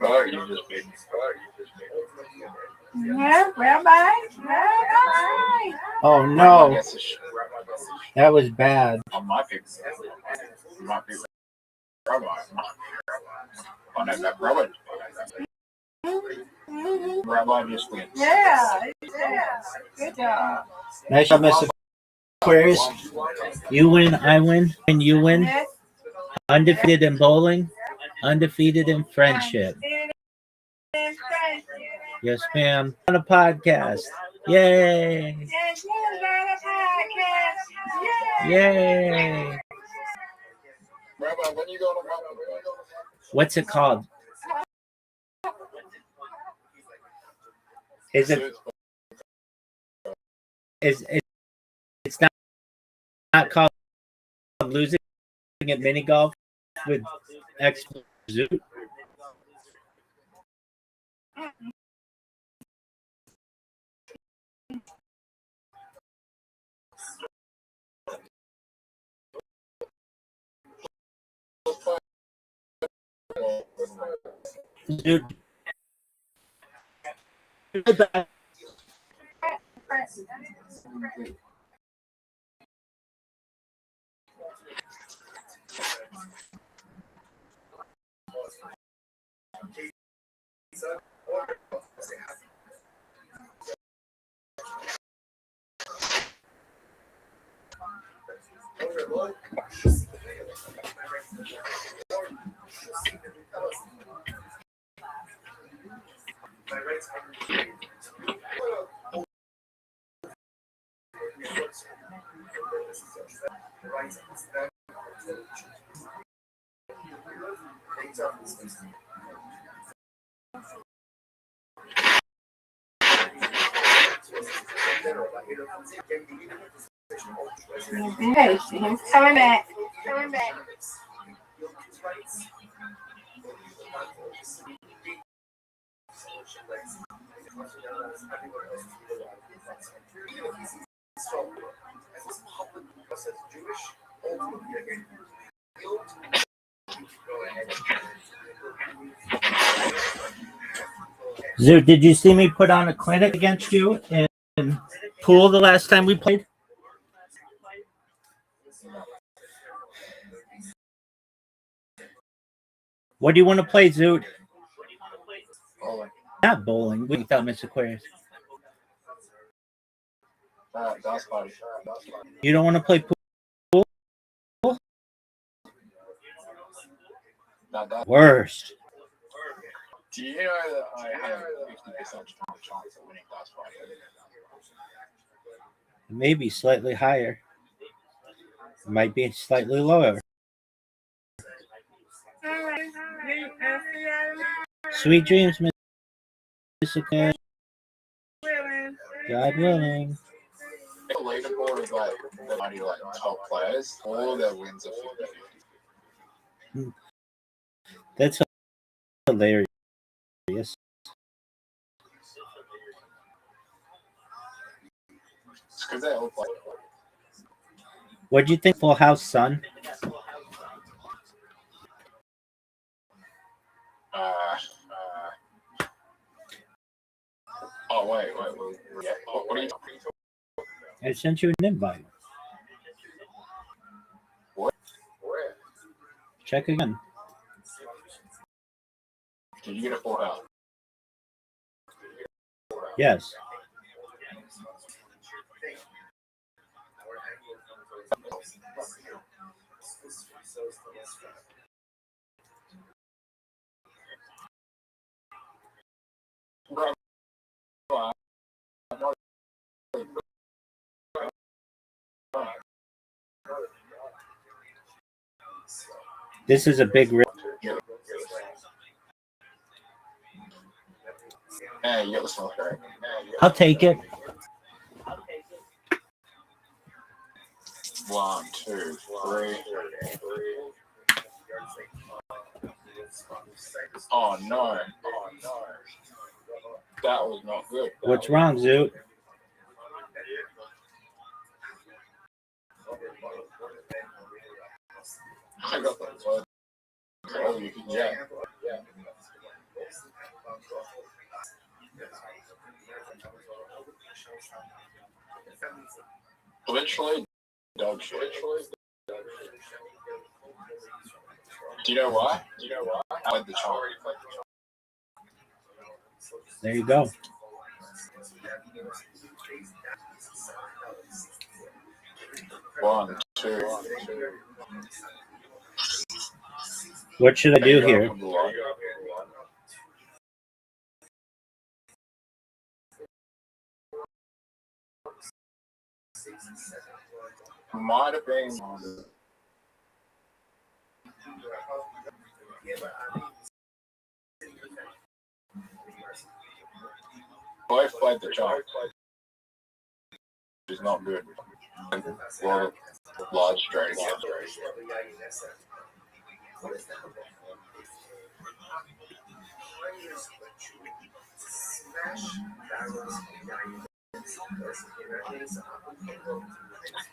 Oh, you just beat me. Yeah, Rabbi. Oh no. That was bad. On my people. Rabbi. On that Rabbi. Rabbi just wins. Yeah. Good job. Nice job, Mr. Aquarius. You win, I win, and you win. Undefeated in bowling, undefeated in friendship. Yes, ma'am. On a podcast. Yay. Yes, we're on a podcast. Yay. Yay! Rabbi, when you go to What's it called? Is it? It's not called losing at mini golf with X Zoot? Zoot. Hey, he's coming back. Coming back. Zoot, did you see me put on a clinic against you in pool the last time we played? What do you want to play, Zoot? Bowling. Not bowling. We thought Mr. Aquarius. That's funny. You don't want to play pool? Worst. Do you know that I have a 50% chance of winning Glass Party? Maybe slightly higher. Might be slightly lower. Sweet dreams, Mr. Aquarius. God willing. The leaderboard is like the 90 top players. All their wins are 50-50. That's hilarious. It's because they all play. What do you think, Full House, son? Oh, wait. Yeah. What are you talking about? I sent you an invite. What? Where? Check again. Did you get a full house? Yes. This is a big risk. Hey, you got the smoke, right? I'll take it. 1, 2, 3. Oh no. That was not good. What's wrong, Zoot? I got that word. Oh, you can, yeah. Eventually, dog shit. Do you know why? I played the charm. There you go. One, two. What should I do here? Might have been. Both played the job, which is not good. Well, large straight out.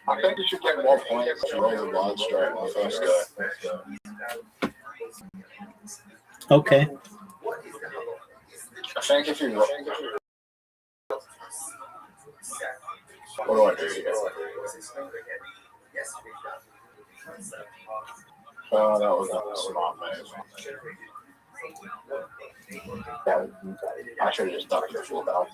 I think you should get more points to roll the large straight on the first go. Okay. I think if you roll. What do I do here? Oh, that was not a smart move. I should have just ducked your full health.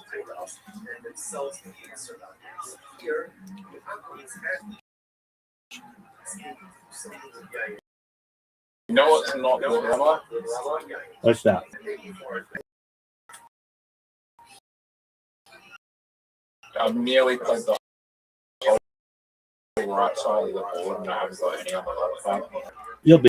You know what's not good, Rabbi? What's that? I've nearly played the whole right side of the board and I haven't got any on the left side. You'll be.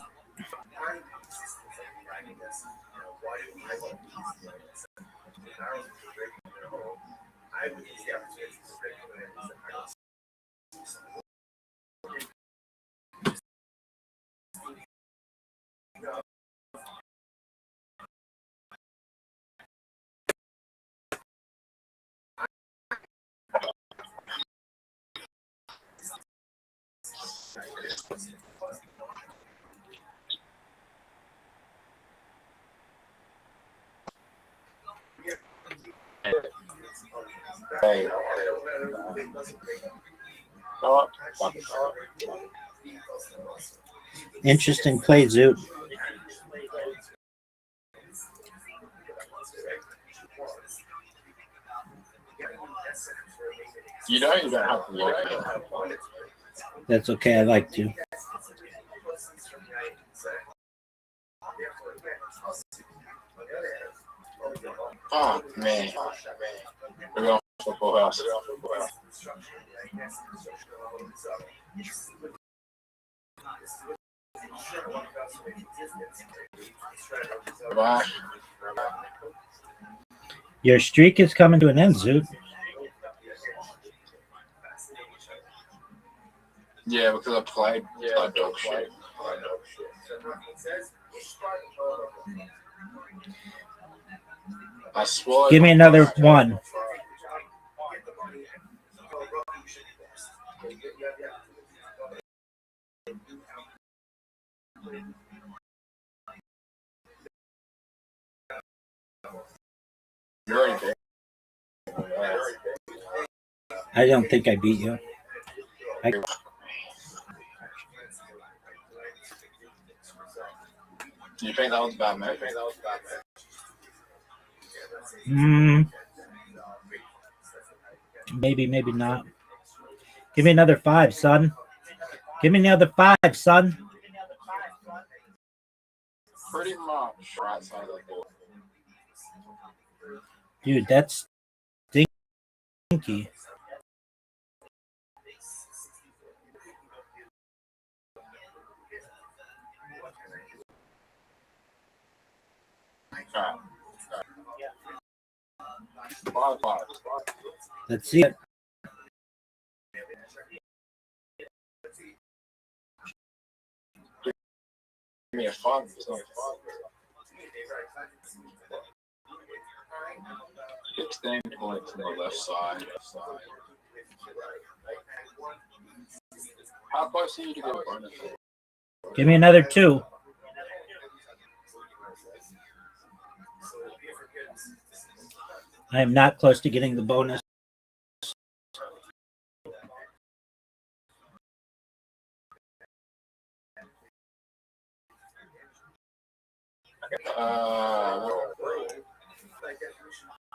Hey. Interesting play, Zoot. You know you don't have to look at it. That's okay. I like to. Oh, man. We're going for full house. Bye. Your streak is coming to an end, Zoot. Yeah, because I played dog shit. I swallowed. Give me another one. You're already there. I don't think I beat you. You think that was a bad move? Maybe, maybe not. Give me another 5, son. Give me another 5, son. Pretty much right side of the board. Dude, that's stinky. Let's see it. Give me a 5. 16 points on the left side. How close are you to get a bonus? Give me another 2. I am not close to getting the bonus.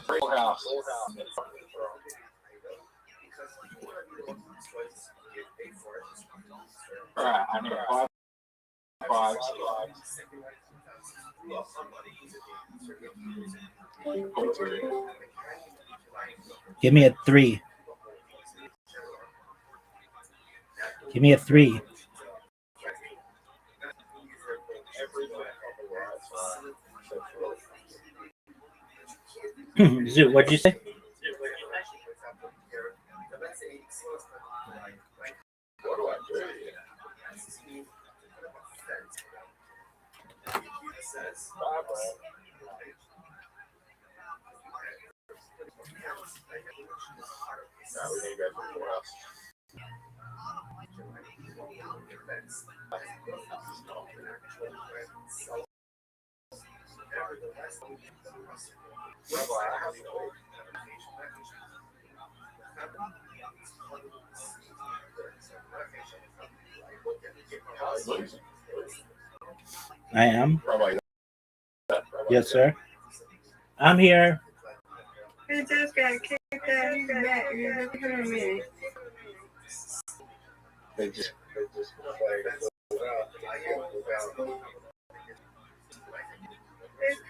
Full house. Alright, I need 5 5s. Give me a 3. Give me a 3. Zoo, what'd you say? I am. Yes, sir. I'm here. He just got kicked out. He's back. Give him a minute. It's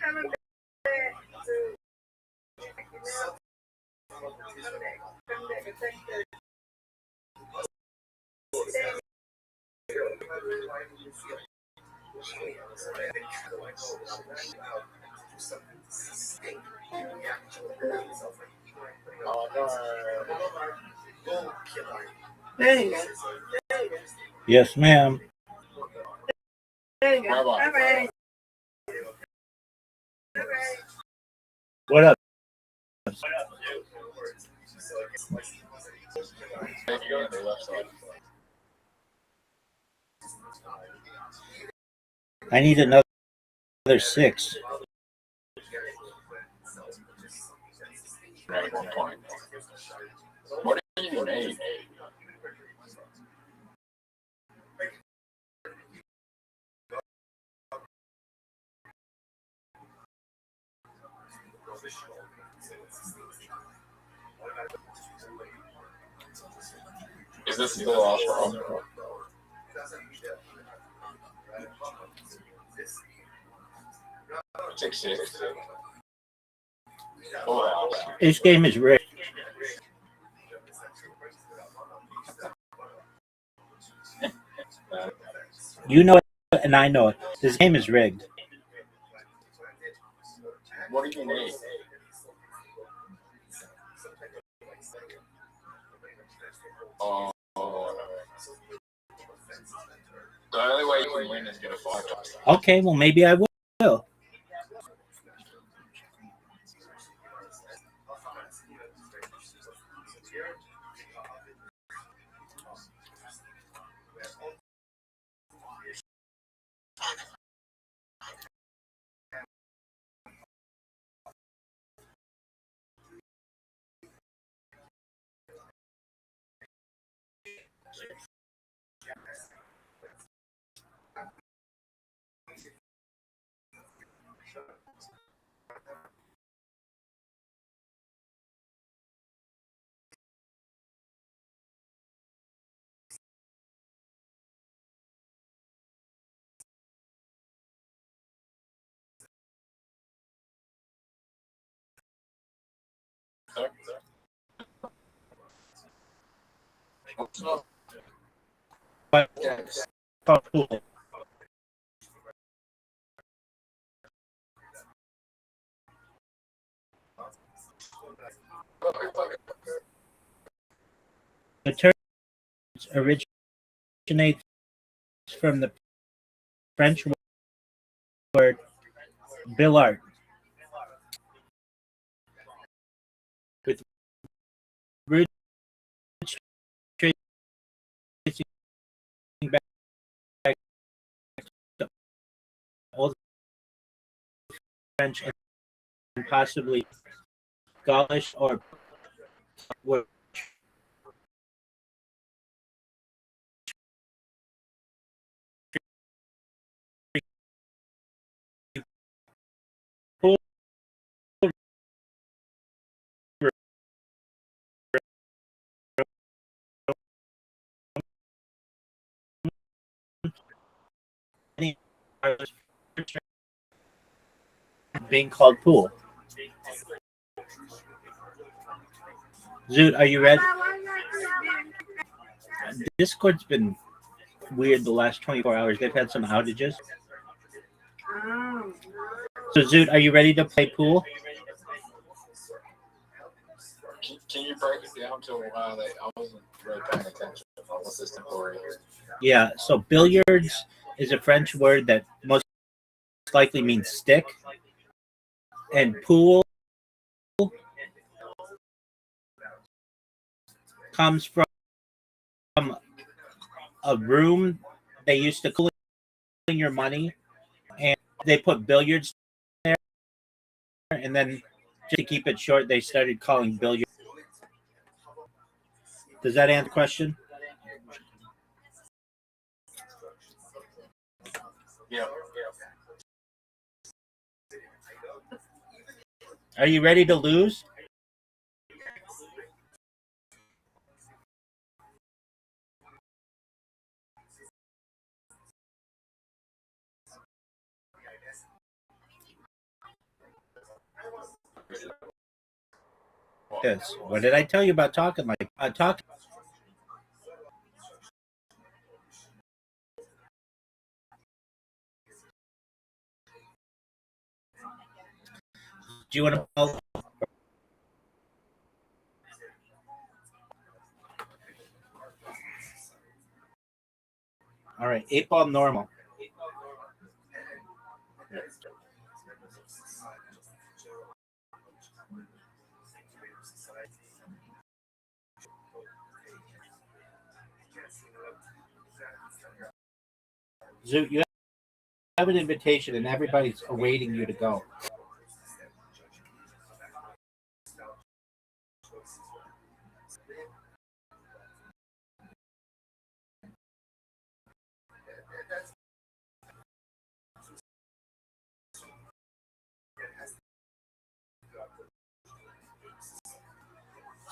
coming back. There you go. Yes, ma'am. There you go. All right. What up? I need another 6. At one point. What do you need? Is this the last round? 6-6. This game is rigged. You know it, and I know it. This game is rigged. What do you need? The only way you can win is get a 5 touchdown. Okay, well, maybe I will. The term originates from the French word billard, with roots tracing back to Old French and possibly Gaulish or word. Being called pool. Zoot, are you ready? Discord's been weird the last 24 hours. They've had some outages. So, Zoot, are you ready to play pool? Can you break it down to why I wasn't really paying attention? What's this temporary? Yeah, so billiards is a French word that most likely means stick. And pool comes from a room they used to clean your money, and they put billiards there, and then just to keep it short, they started calling billiards. Does that answer the question? Yeah. Are you ready to lose? Yes. What did I tell you about talking like talking? Do you want to? All right, 8-ball normal. Zoot, you have an invitation, and everybody's awaiting you to go.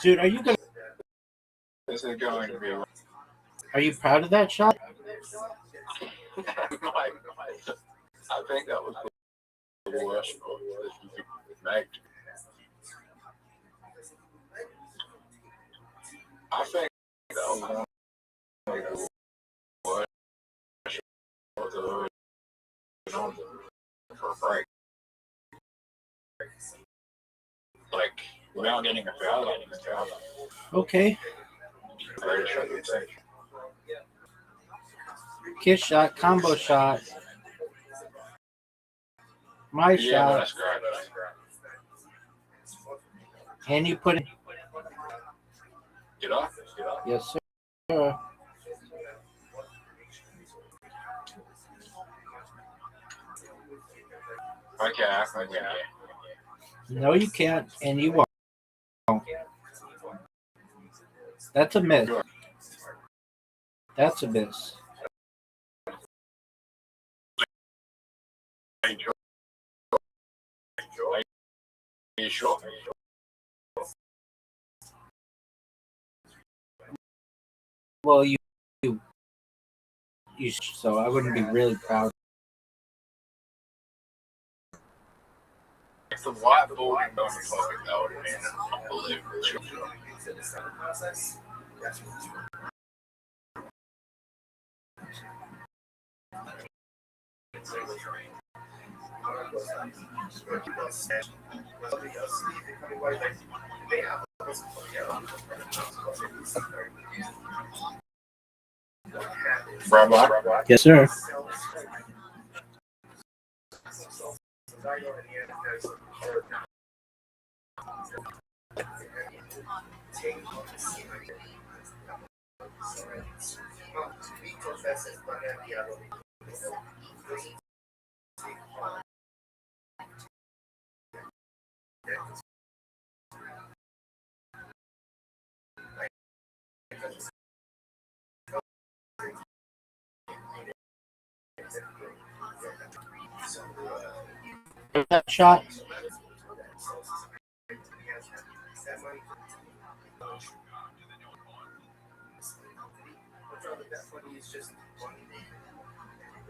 Zoot, are you gonna? This is going to be. Are you proud of that shot? I think that was the worst that you could make. I think that was one of the worst for a break. Like, without getting a foul, Okay. Greatest shot you'd take. Kiss shot, combo shot. My shot. That's great. And you put it. Get off. Yes, sir. I can't act like that. No, you can't, and you won't. That's a miss. That's a miss. Are you sure? Well, you so I wouldn't be really proud. If the whiteboard on the topic, that would have been unbelievable. Rabbi? Yes, sir. That shot.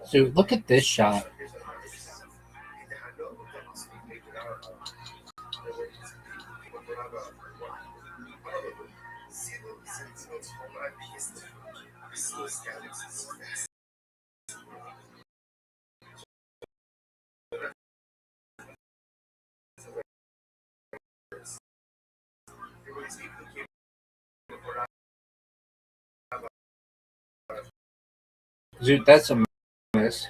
So look at this shot. Dude, that's a mess.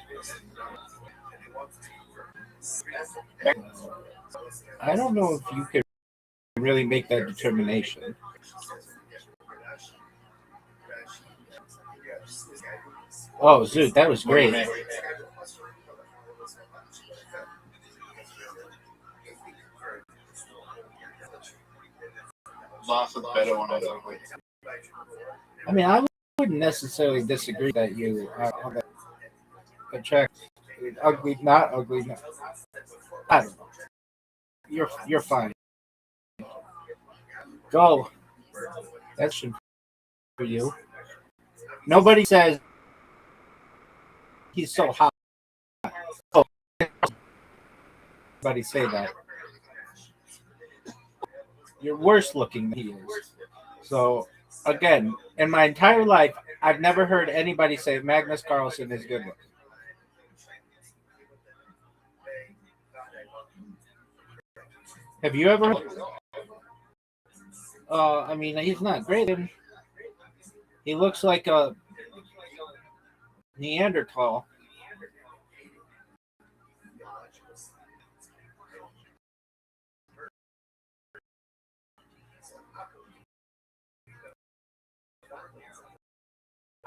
I don't know if you can really make that determination. Oh, Zoot, that was great. Lots of better one. I mean, I wouldn't necessarily disagree that you are on that attractive, ugly, not ugly. Not, I don't know. You're fine. Go. That's for you. Nobody says he's so hot. Oh, nobody say that. You're worse looking than he is. So again, in my entire life, I've never heard anybody say Magnus Carlsen is good looking. Have you ever? I mean, he's not great. He looks like a Neanderthal.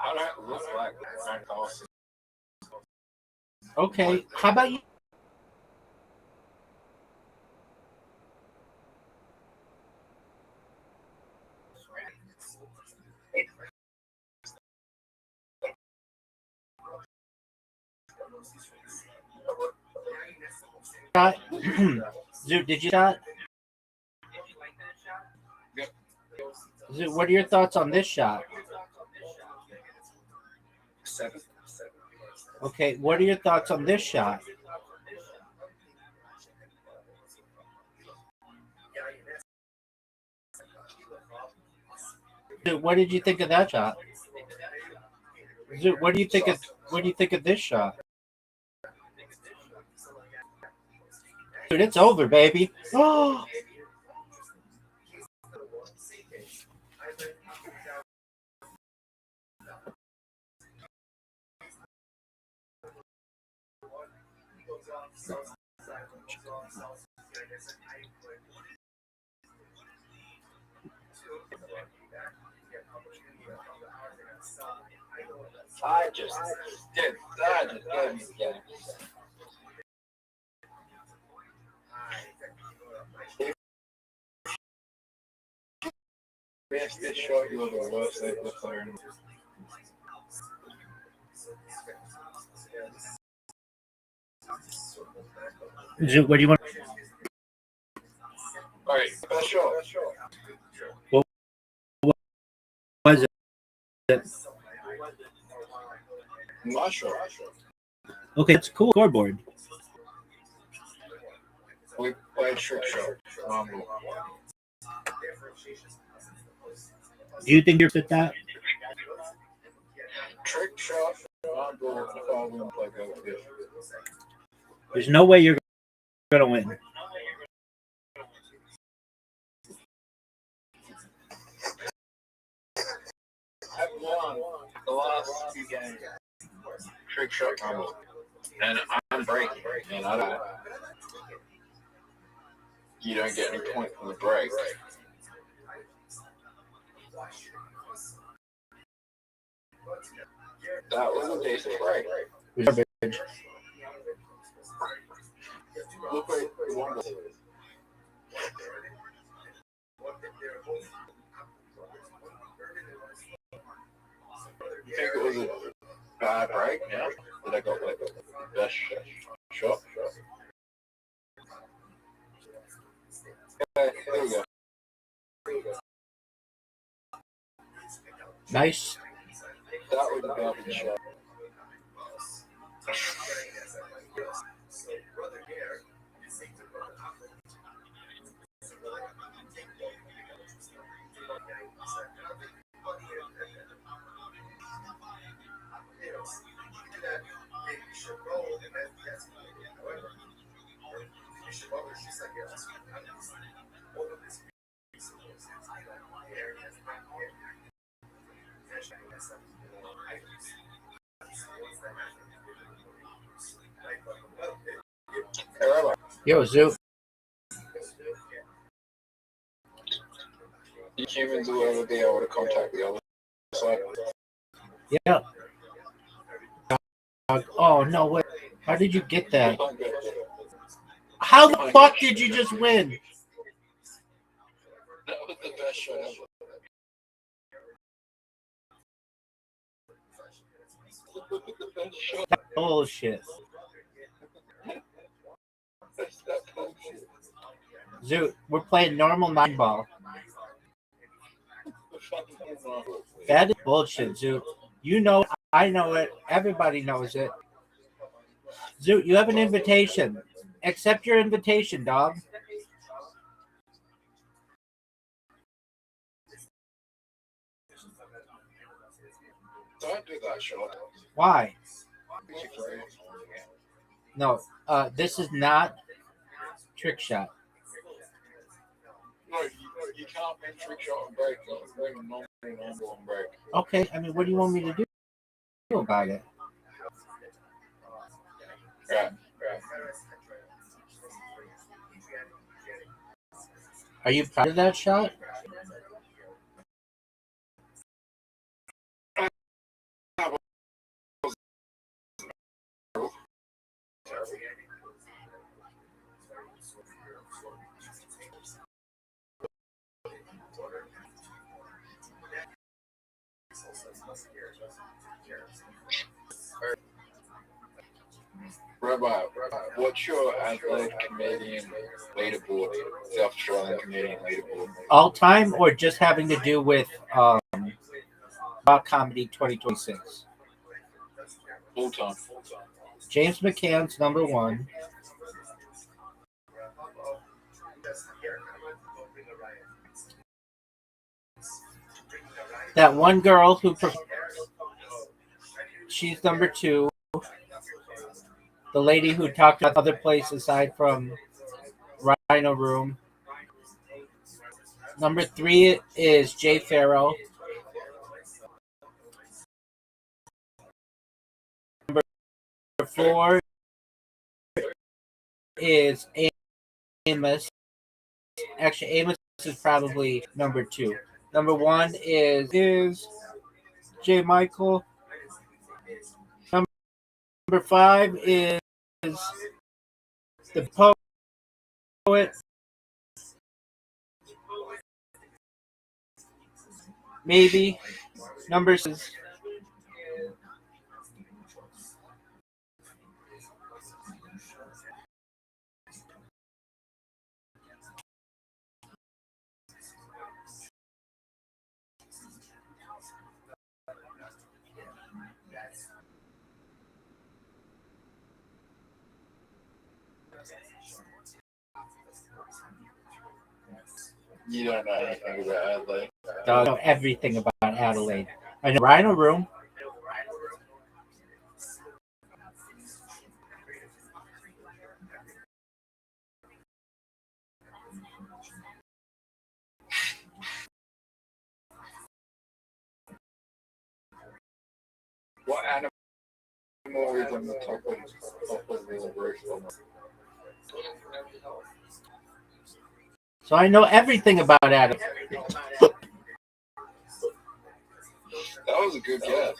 I don't look like Carlsen. Okay, how about you? Zoot, did you shot? Zoot, what are your thoughts on this shot? 7. Okay, what are your thoughts on this shot? Zoot, what did you think of that shot? Zoot, what do you think of this shot? Dude, it's over, baby. Oh. I just did that. If this shot you were the worst they've player. What do you want? All right, best shot. What was it? My shot. Okay, it's cool. Scoreboard. We played trick shot. Do you think you're at that? Trick shot. There's no way you're gonna win. I've won the last 2 games. Trick shot combo. And I'm breaking. And I don't. You don't get any point from the break. That was a decent break. Look like the one. You think it was a bad break? Yeah. But I got like the best shot. Okay, there we go. Nice. That was a garbage shot. Yo, Zoo. You can't even do everything I would have contact the other side. Yeah. Oh, no way. How did you get that? How the fuck did you just win? That was the best show ever. Bullshit. Zoo, we're playing normal 9-ball. That is bullshit, Zoo. You know it. I know it. Everybody knows it. Zoo, you have an invitation. Accept your invitation, dog. Don't do that, Sean. Why? No, this is not trick shot. No, you can't bring trick shot and break. You can bring normal and break. Okay, I mean, what do you want me to do about it? Right. Are you proud of that shot? Rabbi, what's your athlete Canadian leaderboard? South Australian Canadian leaderboard. All time or just having to do with Rock Comedy 2026? Full time. James McCann's number 1. That one girl who she's number 2. The lady who talked about other places aside from Rhino Room. Number 3 is Jay Farrell. Number 4 is Amos. Actually, Amos is probably number 2. Number 1 is J. Michael. Number 5 is the poet. Maybe. Number 6. You don't know anything about Adelaide. I know everything about Adelaide. I know Rhino Room. What animal is on the top of the roof? So I know everything about Adelaide. That was a good guess.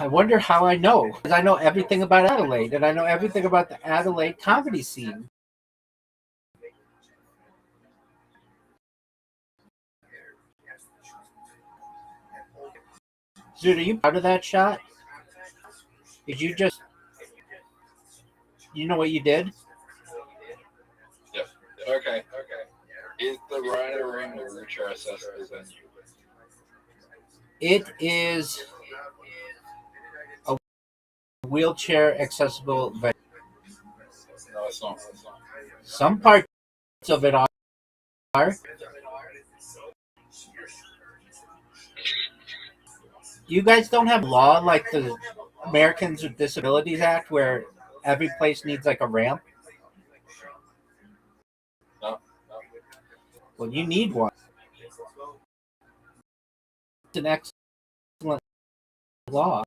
I wonder how I know. Because I know everything about Adelaide, and I know everything about the Adelaide comedy scene. Dude, are you proud of that shot? Did you just... You know what you did? Yep. Okay. Is the Rhino Room the wheelchair accessible venue? It is a wheelchair accessible venue. No, it's not. Some parts of it are. You guys don't have law like the Americans with Disabilities Act where every place needs like a ramp? No. Well, you need one. It's an excellent law.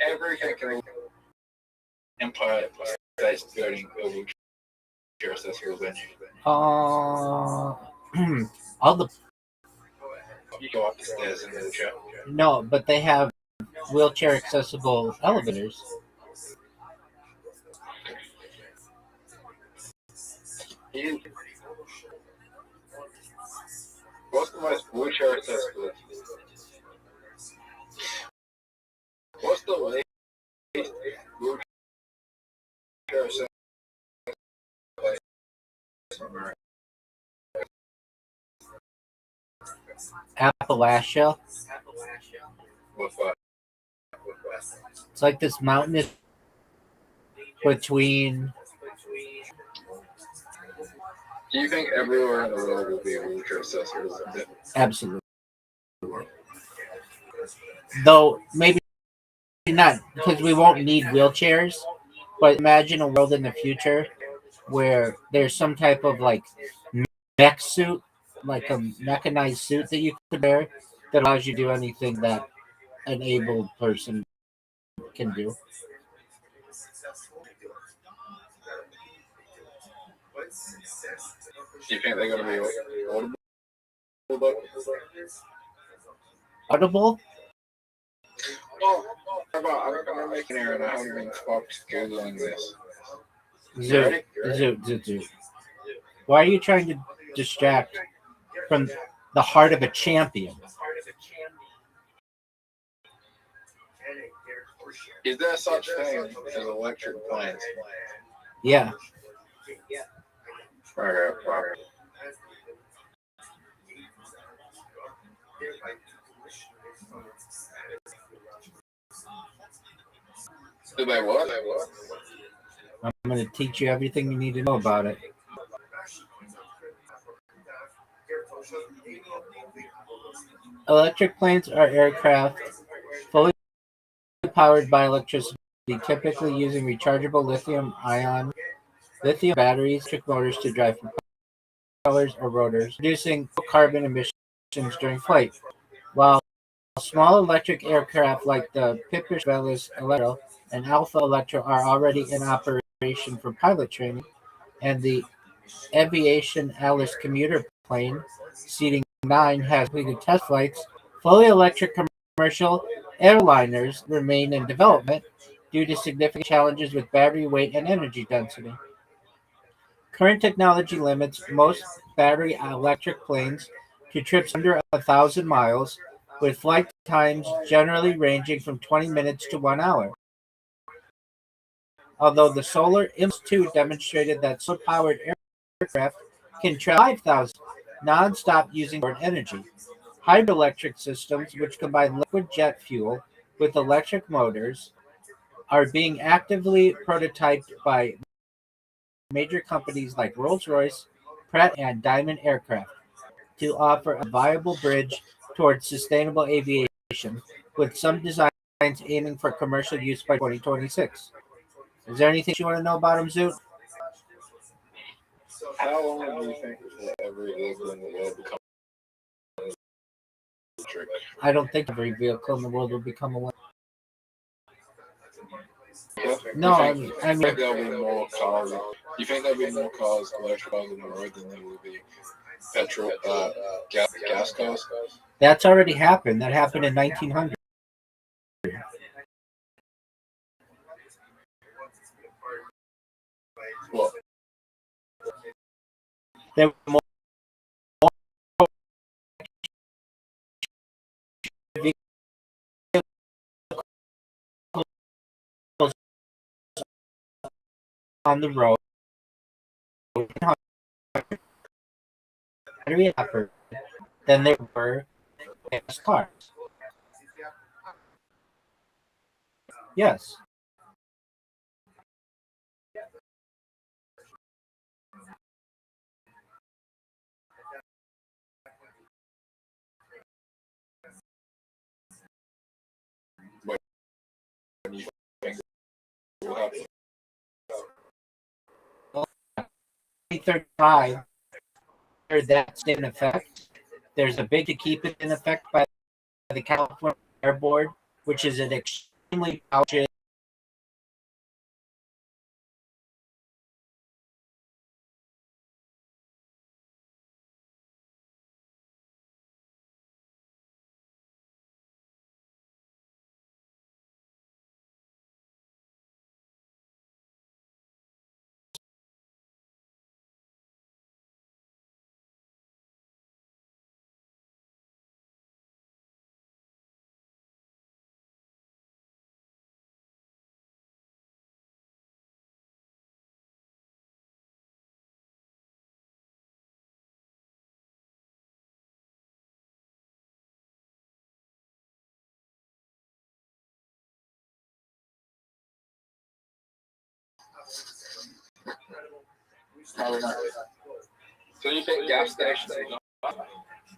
Everything can empire states building a wheelchair accessible venue. All the You go up the stairs in a wheelchair. no, but they have wheelchair accessible elevators. What's the most wheelchair accessible? What's the least wheelchair accessible place in America? Appalachia. What's that? It's like this mountainous between. Do you think everywhere in the world will be wheelchair accessible? Absolutely. Though maybe not, because we won't need wheelchairs. But imagine a world in the future where there's some type of like mech suit, like a mechanized suit that you could wear that allows you to do anything that an able person can do. Do you think they're going to be audible? Audible? Oh, I'm going to make an error and I haven't even stopped Googling this. Zoot. Why are you trying to distract from the heart of a champion? Is there such thing as electric planes? Yeah. Okay. Do they what? I'm going to teach you everything you need to know about it. Electric planes are aircraft fully powered by electricity, typically using rechargeable lithium batteries, electric motors to drive propellers or rotors, reducing carbon emissions during flight. While small electric aircraft like the Pipish Velis Electro and Alpha Electro are already in operation for pilot training, and the Aviation Alice commuter plane, seating 9, has completed test flights, fully electric commercial airliners remain in development due to significant challenges with battery weight and energy density. Current technology limits most battery electric planes to trips under 1,000 miles, with flight times generally ranging from 20 minutes to 1 hour. Although the Solar Impulse 2 demonstrated that solar-powered aircraft can travel 5,000 non-stop using stored energy. Hydroelectric systems, which combine liquid jet fuel with electric motors, are being actively prototyped by major companies like Rolls-Royce, Pratt, and Diamond Aircraft to offer a viable bridge towards sustainable aviation, with some designs aiming for commercial use by 2026. Is there anything you want to know about them, Zoot? How long do you think before every vehicle in the world becomes electric? I don't think every vehicle in the world will become electric. No, I mean, there'll be more cars. You think there'll be more cars, electric cars on the road than there will be petrol, gas cars? That's already happened. That happened in 1900. What? There were more on the road than there were gas cars. Yes. When you think will happen? 2035, that's in effect. There's a bid to keep it in effect by the California Air Board, which is an extremely powerful. So you think gas stations?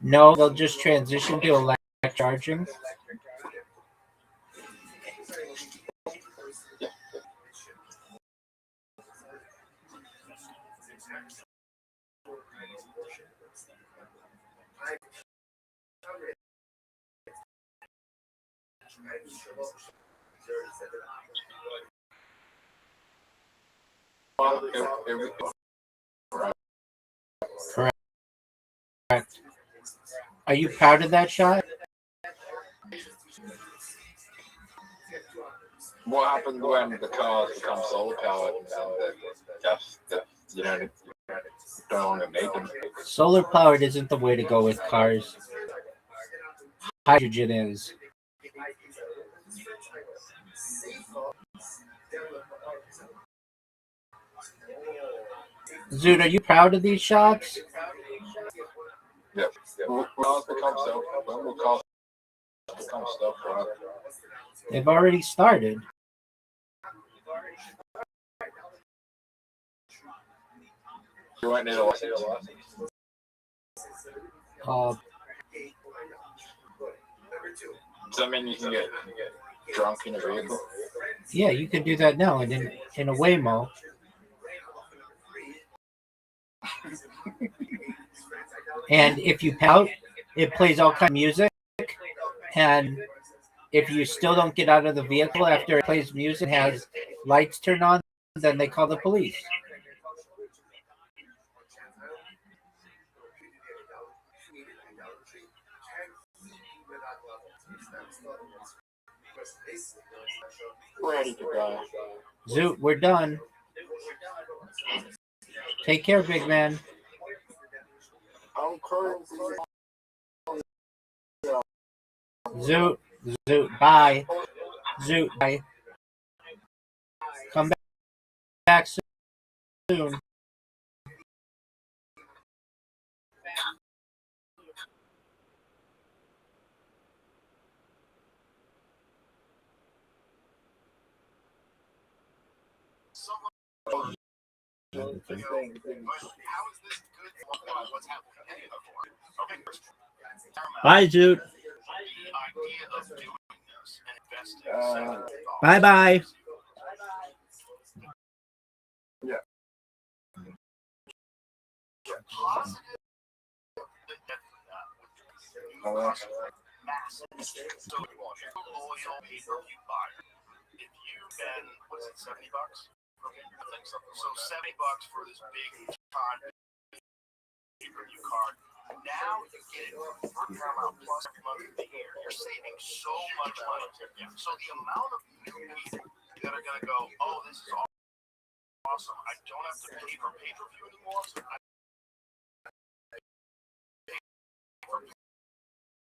No, they'll just transition to electric charging. Correct. Are you proud of that shot? What happens when the cars become solar powered and the gas that you know don't longer need them? Solar powered isn't the way to go with cars. Hydrogen is. Zoot, are you proud of these shots? Yep. When cars become self-driving? They've already started. You won't need a license. Does that mean you can get drunk in a vehicle? Yeah, you can do that now in a Waymo. And if you pout, it plays all kind of music. And if you still don't get out of the vehicle after it plays music, has lights turned on, then they call the police. Ready to go. Zoot, we're done. Take care, big man. I'm crazy. Zoot, bye. Zoot, bye. Come back soon. Bye, Zoot. Bye bye. Yeah. If you spend, what's it, $70? I think so. So $70 for this big time pay-per-view card. Now you get it for Paramount Plus every month of the year. You're saving so much money. So the amount of new people that are going to go, oh, this is awesome. I don't have to pay for pay-per-view anymore. So I pay for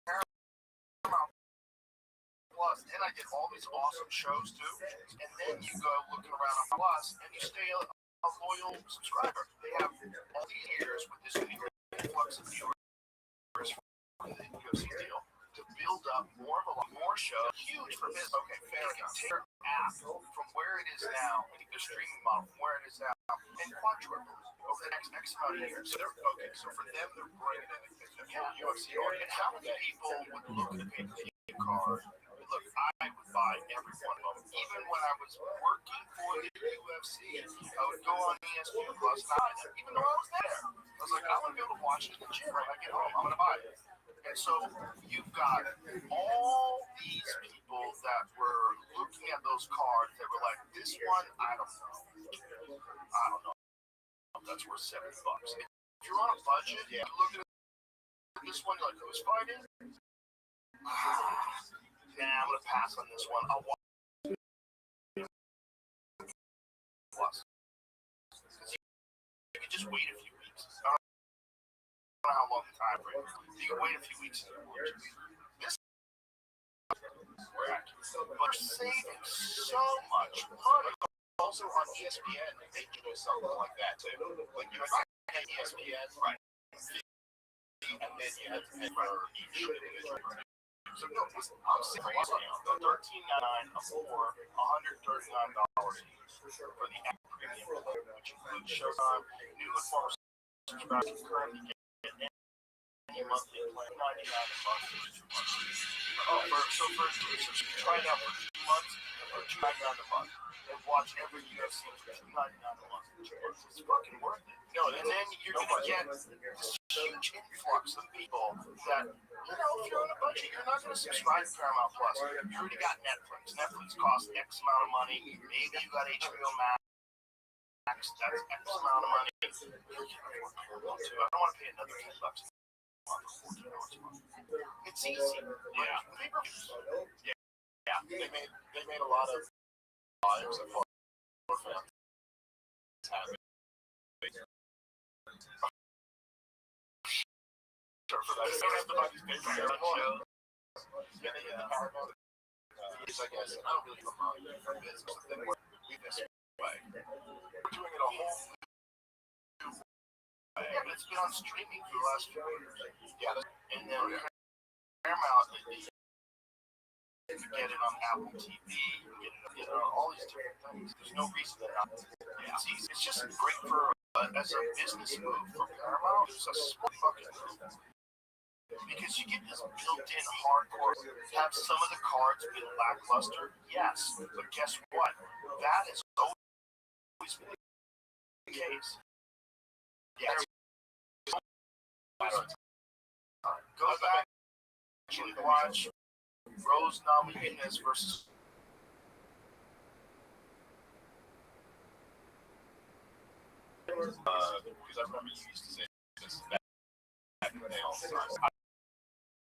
Paramount Plus, and I get all these awesome shows too. And then you go looking around on Plus, and you stay a loyal subscriber. They have all these years with this influx of viewers from the UFC deal to build up more shows. Huge for business. Okay, fair enough. app from where it is now, the streaming model from where it is now, and quadruple over the next amount of years. So they're okay. So for them, they're bringing in the UFC on. And how many people would look at a pay-per-view card? Look, I would buy every one of them. Even when I was working for the UFC, I would go on ESPN Plus and buy them. Even though I was there, I was like, I'm gonna be able to watch it in the gym when I get home. I'm gonna buy it. And so you've got all these people that were looking at those cards that were like, this one, I don't know. That's worth $70. If you're on a budget, you look at this one, like, who's fighting? Nah, I'm gonna pass on this one. I'll watch Plus. Because you can just wait a few weeks. I don't know how long the time frame is. You can wait a few weeks. This but saving so much money. Also on ESPN, they do something like that too. Like you know, ESPN, right? And then you have to pay for each individual. So no, I'm saying $13.99 or $139 for the app premium, which includes shows on new and former subscribers currently get any monthly plan $99 a month for 2 months. So for try it out for 2 months or $2.99 a month. And watch every UFC for $2.99 a month. It's fucking worth it. No, and then you're gonna get this huge influx of people that, you know, if you're on a budget, you're not gonna subscribe to Paramount Plus. You already got Netflix. Netflix costs X amount of money. Maybe you got HBO Max. That's X amount of money. I don't want to pay another $10 a month for $14 a month. It's easy. Yeah. Yeah. They made a lot of lives of more fans. Sure, for that. Don't have to buy these papers. Yeah, they get the Paramount. I guess I don't really know for business. Then we're this way. We're doing it a whole new way. Yeah, but it's been on streaming for the last few years. Yeah, and then Paramount, you get it on Apple TV, you get it on all these different things. There's no reason that not. It's easy. It's just great for as a business move for Paramount. It's a smart fucking move. Because you get this built-in hardcore. Have some of the cards be lackluster, yes, but guess what? That is always been the case. Yeah. Go back, actually watch Rose Namajunas versus. Because I remember you used to say this back in the day all the time.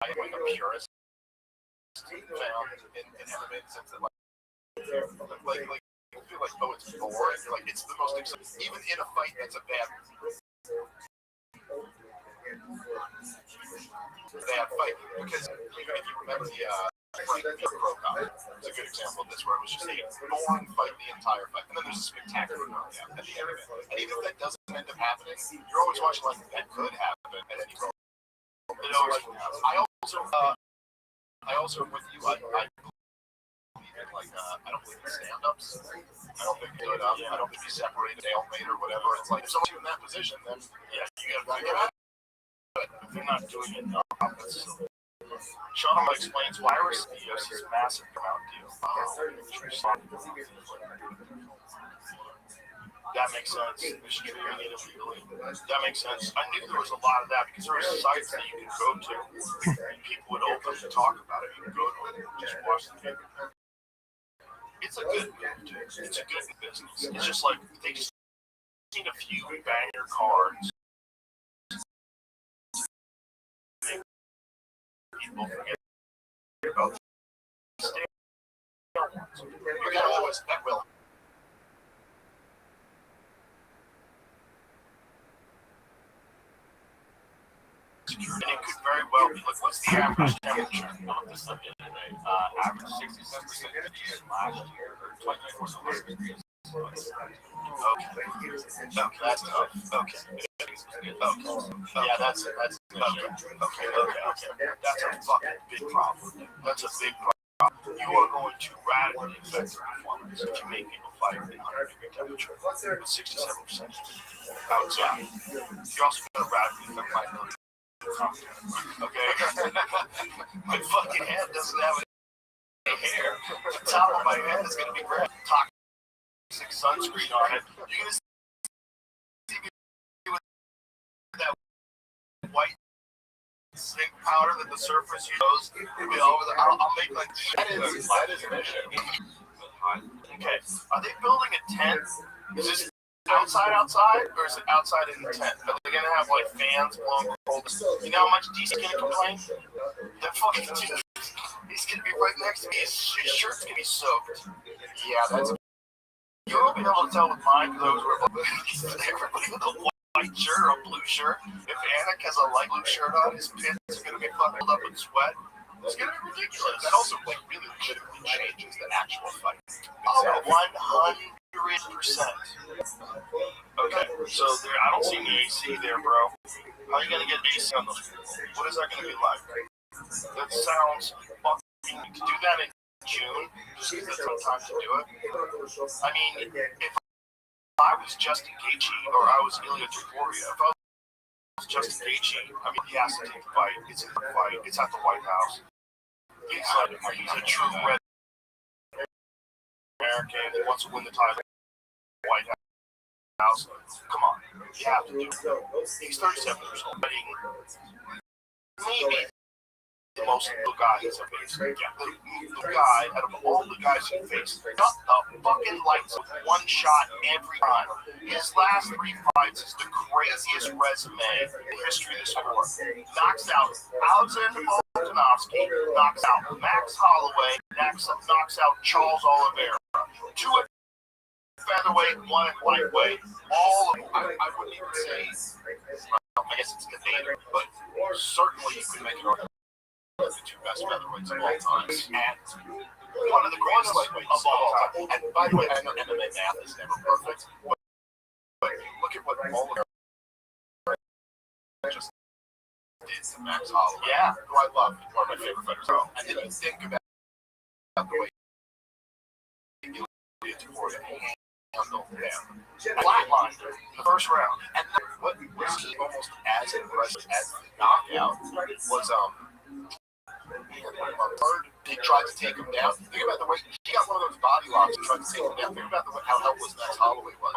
I am like a purist fan in MMA since it like you feel like, oh, it's boring. Like it's the most exciting. Even in a fight that's a bad fight. Because if you remember the Pro Cup, it's a good example of this where it was just a boring fight the entire fight. And then there's a spectacular knockout at the end of it. And even if that doesn't end up happening, you're always watching like that could happen at any moment. It always happens. I also with you, I believe in like I don't believe in stand-ups. I don't think you I don't think you separate a stalemate or whatever. It's like if someone's in that position, then yeah, you gotta get out. But if you're not doing it, no, that's silly. Sean explains why we're UFC's massive amount deal. That makes sense. Distributing it illegally. That makes sense. I knew there was a lot of that because there were sites that you could go to and people would open to talk about it. You could go to it and just watch the video. It's a good move. It's a good business. It's just like they just need a few banger cards. People forget about the state. You're gonna always that will. And it could very well be like, what's the average temperature? This stuff today. Average 67% last year, or 24 degrees. Okay, that's tough. Okay. Yeah, that's okay. That's a fucking big problem. That's a big problem. you are going to radically affect your performance if you make people fight in 100-degree temperature with 67% outside. You're also going to radically affect my ability to comprehend. Okay? My fucking head doesn't have any hair. The top of my head is going to be red. Toxic sunscreen on it. You're going to see me with that white zinc powder that the surfers use. I'll make like that is an issue. Okay. Are they building a tent? Is this outside, or is it outside in the tent? Are they gonna have like fans blowing cold? You know how much DC's gonna complain? That fucking dude, he's gonna be right next to me. His shirt's gonna be soaked. Yeah, that's. You won't be able to tell with mine because everybody with a white shirt or a blue shirt. If Anik has a light blue shirt on, his pants are gonna be fucking up in sweat. It's gonna be ridiculous. That also like really legitimately changes the actual fight. Oh, 100%. Okay, so there, I don't see any AC there, bro. How are you gonna get AC on those people? What is that gonna be like? That sounds fucking. To do that in June, just because that's the time to do it. I mean, if I was Justin Gaethje or I was Ilya Topuria, if I was Justin Gaethje, I mean, he has to take the fight. It's in the fight. It's at the White House. He's a true red American. He wants to win the title. White House. Come on, you have to do it. He's 37 years old. Maybe the most lethal guy he's ever faced. Yeah, the guy out of all the guys he faced, got the fucking lights with one shot every time. His last 3 fights is the craziest resume in the history of the sport. Knocks out Alexander Volkanovski, knocks out Max Holloway, knocks out Charles Oliveira. 2 at featherweight, 1 at lightweight. All of them. I wouldn't even say, I guess it's debated, but certainly you could make an argument. The 2 best featherweights of all time, and one of the greatest lightweights of all time. And by the way, I know MMA math is never perfect, but look at what Oliver just did to Max Holloway. Yeah, who I love, one of my favorite fighters. And then you think about the way Ilya Topuria handled him. Flatlined in the first round, and what was almost as impressive as the knockout was he tried to take him down. Think about the way he got one of those body locks and tried to take him down. Think about how helpless Max Holloway was.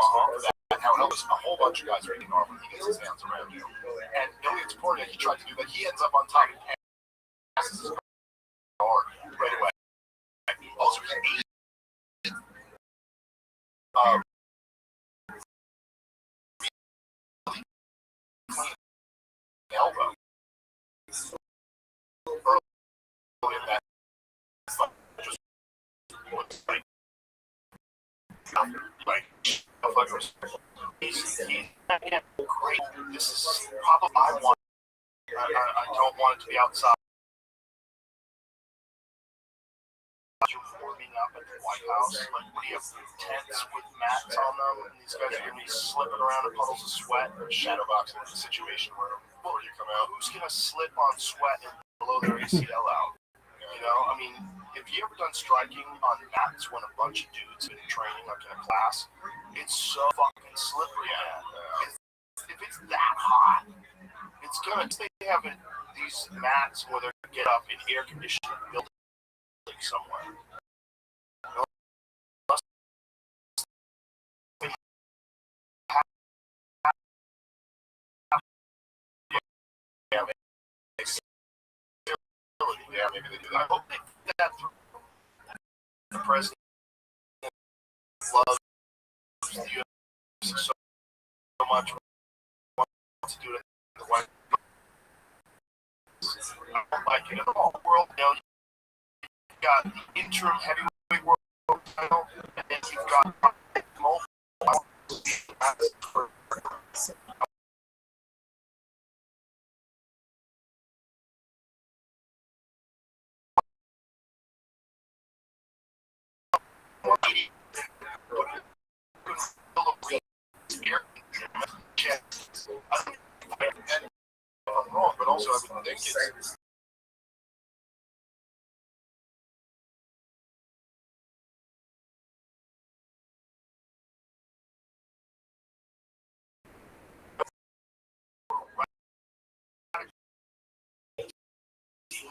And how helpless a whole bunch of guys are getting off when he gets his hands around you. And Ilya Topuria, he tried to do that. He ends up on top and passes his guard right away. Also, elbow. Early in that just he's great. This is probably I don't want it to be outside. Warming up at the White House, like what do you have tents with mats on them, and these guys are gonna be slipping around in puddles of sweat. Shadow boxing is a situation where before you come out, who's gonna slip on sweat and blow their ACL out? You know, I mean, have you ever done striking on mats when a bunch of dudes been training like in a class? It's so fucking slippery. If it's that hot, it's gonna. They have these mats where they're gonna get up in air conditioned buildings somewhere. Yeah, maybe they do that. I hope they do that through the president loves the UFC so much. Wants to do it in the White House. I don't like it in the whole world. You know, you've got the interim heavyweight world title, and then you've got multiple. I'm wrong, but also I would think it's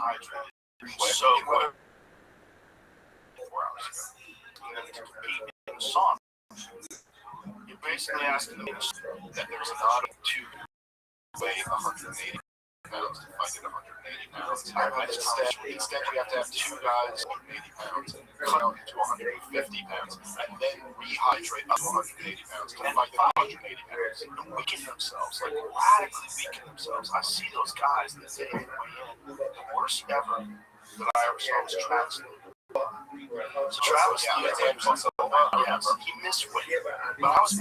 dehydrated so quick. 4 hours ago. And then to compete in the sauna, you're basically asking them that there's not to weigh 180 pounds to fight at 180 pounds. Instead, you have to have 2 guys 180 pounds, cut down to 150 pounds, and then rehydrate up to 180 pounds to fight at 180 pounds. And weaken themselves, like radically weaken themselves. I see those guys that say they weigh in. The worst ever that I ever saw was Travis. So Travis, yes, he missed weight, but I was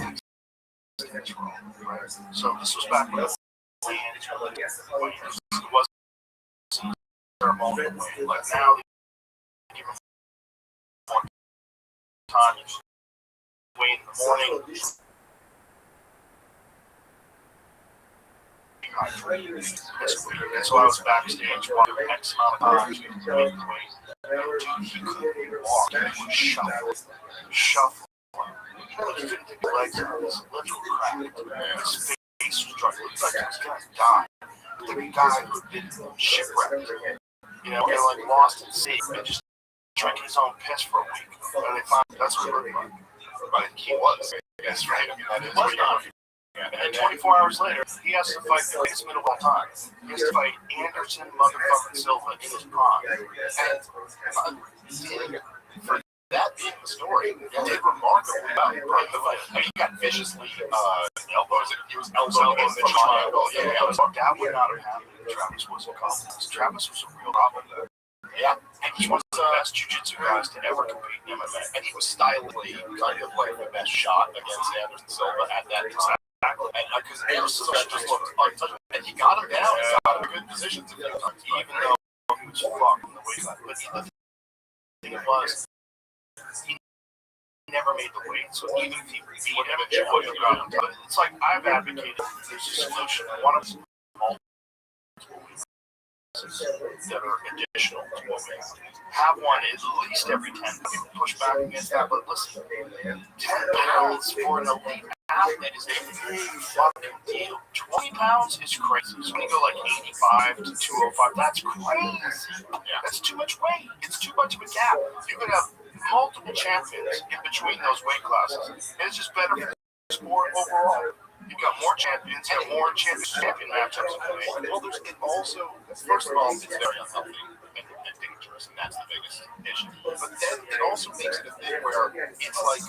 wrong. So this was back when it wasn't ceremonial weight. Like now, they give him more time. Wait in the morning. And so I was backstage walking X amount of times to make the weight. Dude, he couldn't walk. He would shuffle. He couldn't take his legs out. His lips were cracked. His face was dry. It looked like he was going to die. Like a guy who had been shipwrecked. You know, and like lost at sea and just drinking his own piss for a week. And they found that's what it looked like. But he was. That's right. I mean, that is what and 24 hours later, he has to fight the greatest middle of all time. He has to fight Anderson motherfucking Silva in his prime. And for that being the story, he did remarkably well. He got viciously elbows. He was elbowing in the triangle. That would not have happened if Travis wasn't confident. Travis was a real problem there. Yeah, and he was the best jiu-jitsu guys to ever compete in MMA. And he was stylishly kind of like the best shot against Anderson Silva at that time. Exactly. And because Anderson Silva just looked untouchable. And he got him down. He got him in good positions a few times, even though he was fucked in the weight cut. But the thing was, he never made the weight. So even if he beat him, it wouldn't have gotten him. But it's like I've advocated there's a solution. One of them that are additional to what we have one at least every 10. People push back against that, but listen, 10 pounds for an elite athlete is a big fucking deal. 20 pounds is crazy. So when you go like 85 to 205, that's crazy. That's too much weight. It's too much of a gap. You could have multiple champions in between those weight classes. It's just better for the sport overall. You've got more champions and more champion matchups. Well, there's it also, first of all, it's very unhealthy and dangerous, and that's the biggest issue. But then it also makes it a thing where it's like,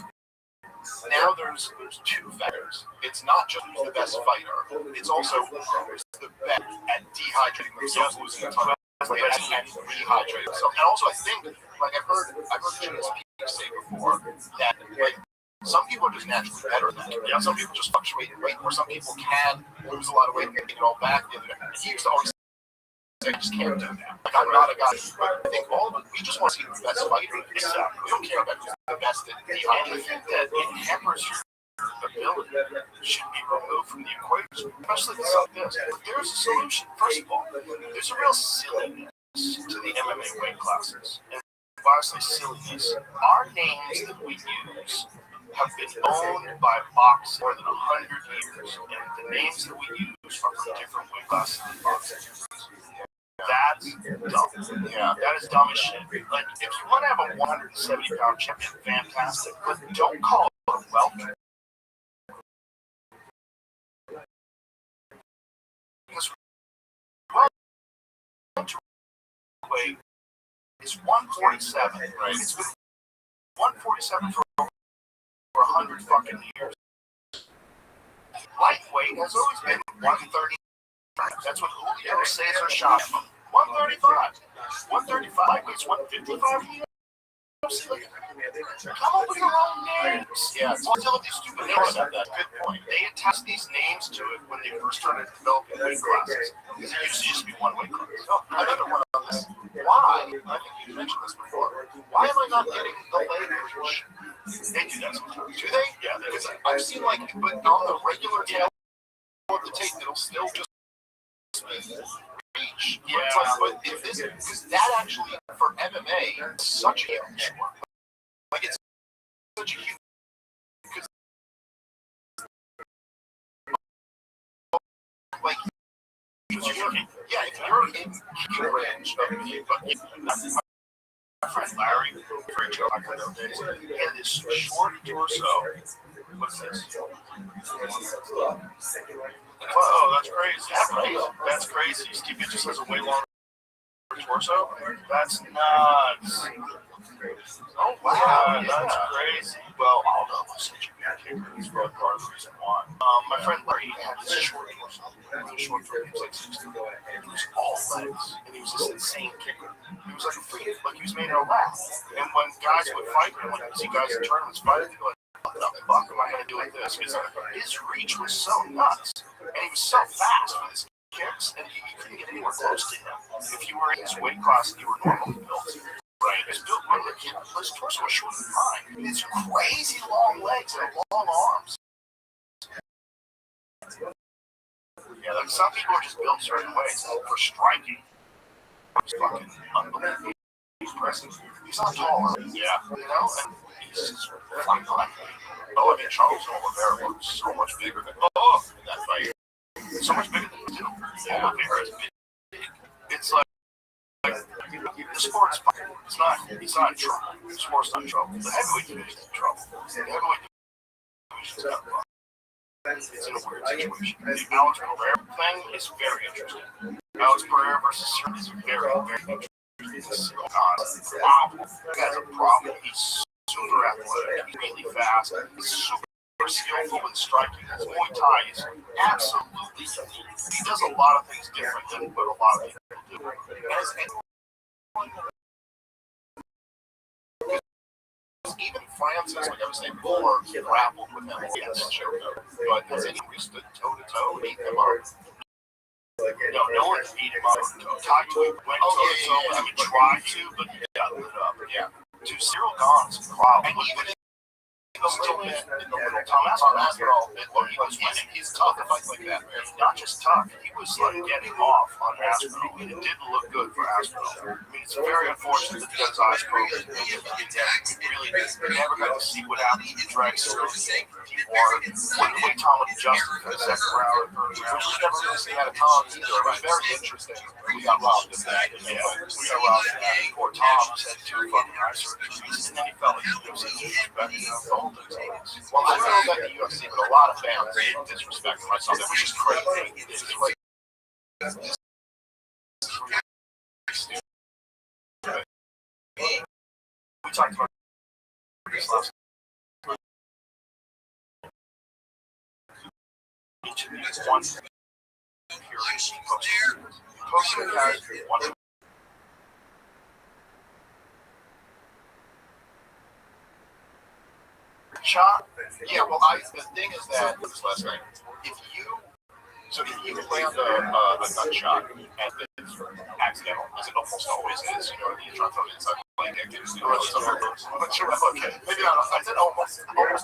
now there's 2 factors. It's not just who's the best fighter, it's also who's the best at dehydrating themselves, losing a ton of weight, and rehydrating themselves. And also, I think, like I've heard gymnasts say before, that like, some people are just naturally better than that. Yeah, some people just fluctuate in weight, or some people can lose a lot of weight and get it all back. He used to always say, I just can't do that. Like, I'm not a guy, but I think all of us, we just want to see the best fighter. We don't care about who's the best at the I think that it hampers your ability. Should be removed from the equation, especially with something like this. But there's a solution. First of all, there's a real silliness to the MMA weight classes. And by I say silliness, our names that we use have been owned by boxing more than 100 years, and the names that we use are from different weight classes than boxing. That's dumb. Yeah, that is dumb as shit. Like, if you want to have a 170-pound champion, fantastic, but don't call it a welter. Because welterweight is 147, right? It's been 147 for 100 fucking years. Lightweight has always been 130. That's what Julio Cesar shot from. 135. 135. Lightweight's 155. Come up with your own names. Yeah, it's all these stupid names have that. Good point. They attached these names to it when they first started developing weight classes. Because it used to just be one weight class. Another one on this. Why? I think you mentioned this before. Why am I not getting the language? They do that sometimes. Do they? Yeah, because I've seen like, but on the regular tail of the tape, it'll still just reach. Yeah, but if this, because that actually for MMA is such a huge one. Like it's such a huge. Because like, if you're cringe of me, but my friend Larry, very joke back in those days, he had this short torso. What's this? Oh, that's crazy. That's crazy. Steve just has a way longer torso? That's nuts. Oh, wow. That's crazy. Well, I'll know such a bad kicker. He's really part of the reason why. My friend Larry had this short torso. Short torso. He was like 60. He was all legs. And he was this insane kicker. He was like a freak. Like he was made in a lab. And when guys would fight him, when you see guys in tournaments fighting, they'd be like, what the fuck am I going to do with this? Because his reach was so nuts. And he was so fast with his kicks, and you couldn't get anywhere close to him. If you were in his weight class and you were normally built, right? His built like his torso was shorter than mine. His crazy long legs and long arms. Yeah, like some people are just built certain ways for striking. It's fucking unbelievable. He's impressive. He's not tall, yeah, you know, and he's just fucking like. Oh, I mean, Charles Oliveira was so much bigger than in that fight. So much bigger than you do. Oliveira is big. It's like the sport's fine. He's not in trouble. The sport's not in trouble. The heavyweight division's in trouble. The heavyweight division's got fucked. It's in a weird situation. The Alex Pereira thing is very interesting. Alex Pereira versus Sir is very, very interesting. He's a problem. He has a problem. He's super athletic. He's really fast. He's super skillful in striking. His Muay Thai is absolutely unique. He does a lot of things different than what a lot of people do. Even Francis, like I was saying before, grappled with him against Choco. But has anyone reached toe to toe and beat him up? No one beat him up. Tai Tui went toe to toe. I mean, tried to, but he got lit up. Yeah. To Cyril Gahn's problem. And even still in the little Thomas Hospital, he was winning. He's tough to fight like that. Not just tough, he was like getting off on Aspinall, and it didn't look good for Aspinall. I mean, it's very unfortunate that he got his eyes broken. Really, never got to see what happened to Drax. He won. Wouldn't wait Tom with Justin for the second round. Which was never really seen out of Tom either. It was very interesting. We got robbed of that. Yeah, we got robbed of that. Poor Tom just had 2 fucking eye surgeries, and then he felt like he was disrespecting him. Well, I don't know about the UFC, but a lot of fans disrespect myself, which is crazy. It's like we talked about this last time. Each of these one posted has one. Shot? Yeah, well, the thing is that, this last night, if you land a nut shot and it's accidental, as it almost always is, you know, you try to throw it inside the blanket, it's really something. But sure, okay, maybe not, I said almost always.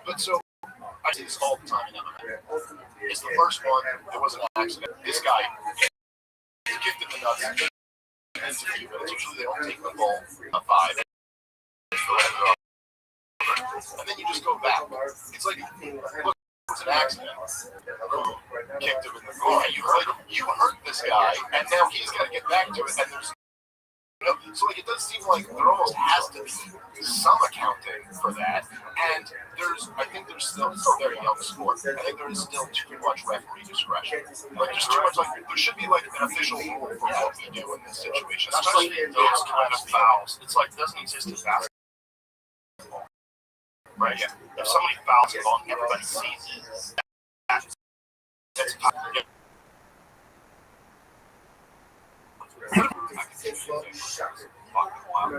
But so, I see this all the time in MMA. It's the first one, it was an accident. This guy kicked in the nuts, and usually they don't take the full 5. And then you just go back. It's like, look, it was an accident. Kicked him in the groin. You hurt this guy, and now he's got to get back to it. And there's, you know, so like it does seem like there almost has to be some accounting for that. And I think there's still, it's a very young sport. I think there is still too much referee discretion. Like there's too much, like there should be like an official rule for what we do in this situation, especially those kind of fouls. It's like it doesn't exist in basketball. Right? Yeah. If somebody fouls the ball and everybody sees it, that's I'm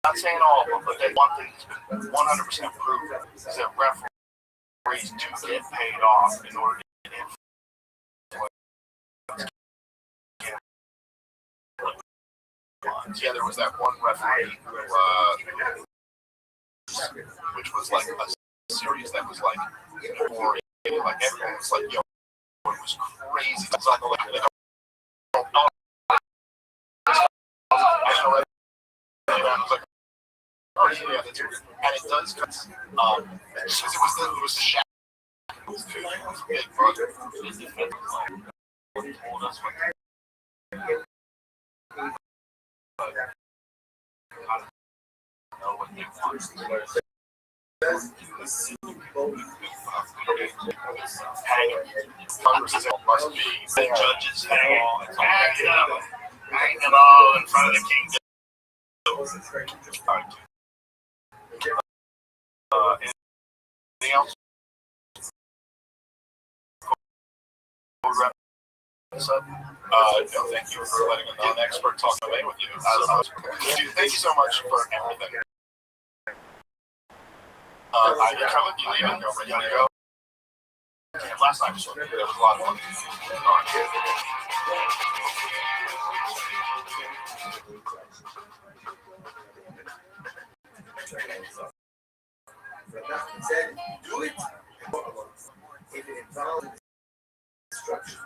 not saying all of them, but they one thing that's been 100% proven is that referees do get paid off in order to get in. Yeah, there was that one referee who, which was like a series that was like, like everyone was like, yo, it was crazy. It's like, oh yeah, that's weird. And it does, because it was the shadow. big project. Congress must be the judges hang them all in front of the kingdom. Anything else? No, thank you for letting a non-expert talk away with you. Dude, thank you so much for everything. I covered you leaving. You gotta go. Last time was there was a lot of fun. That said, do it. If it involves instruction,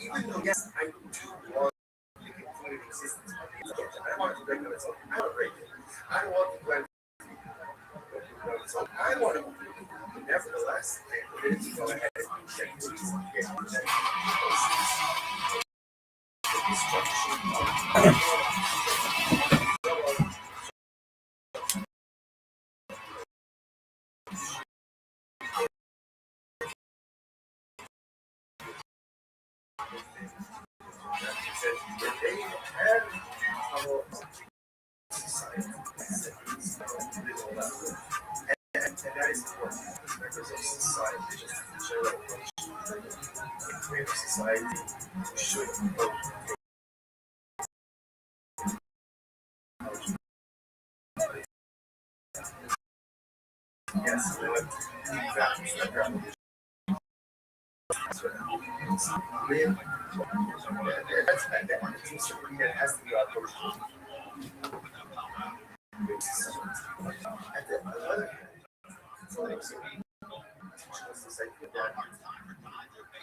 even though yes, I do want the continued existence of the I don't want to regulate it. I don't regulate it. I don't want to regulate it. I want to, nevertheless, go ahead and check these. And that is important. Members of society, general society should vote. Yes, that has to be our approach. At the other hand,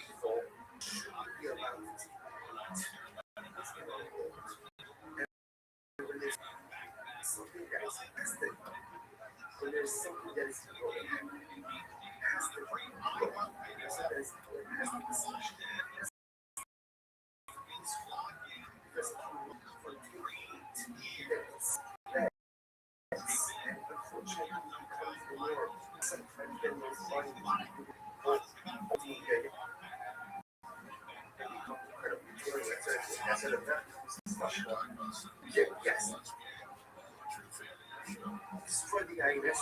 people should be allowed to something that is tested, when there's something that is important, it has to be because yes. Destroy the INS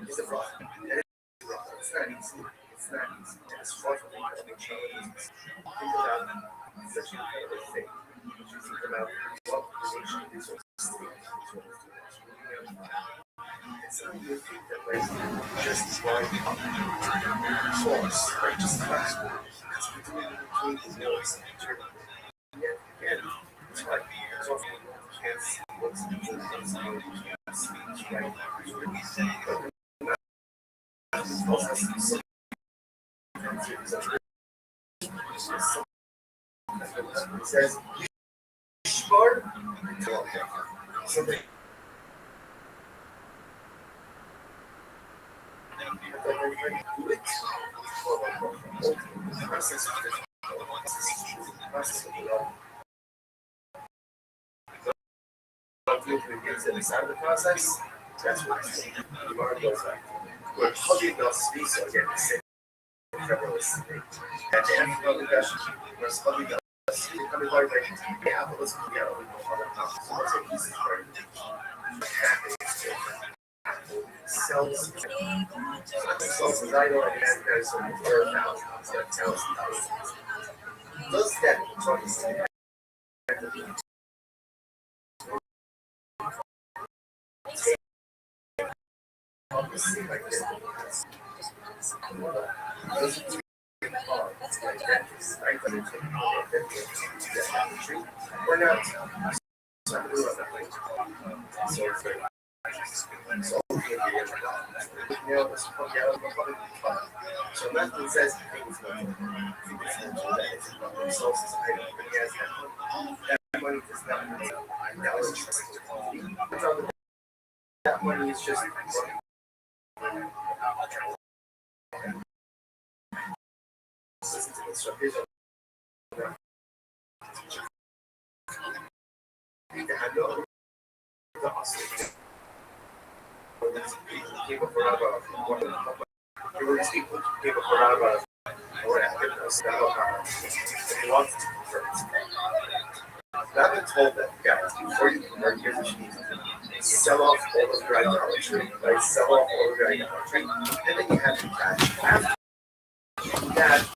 is a fraud. It's not easy. It's not easy. It's fraudulent. Think about such an incredible thing. Think about what creation is. It's not you think that like just right source, right? Just classical. Because we're doing the noise and yet again, it's like it's also you can't see what's the difference. You can't see right. It says something. Inside of the process, that's what it's saying. You already goes back. We're hugging the space again, the same. And the African discussion, we're hugging the space, coming back, yeah, but let's go get a little more. So let's take this part. Cells, I know I have guys on the third house, that tells you. Does that we're not. So So Leslie says he thinks that sources that money is not that money is just so here's a I've been told that guys, before you can work, here's what you need to do. You sell off all those dry Dollar Tree, right? Sell off all the dry Dollar Tree, and then you have your cash. After that,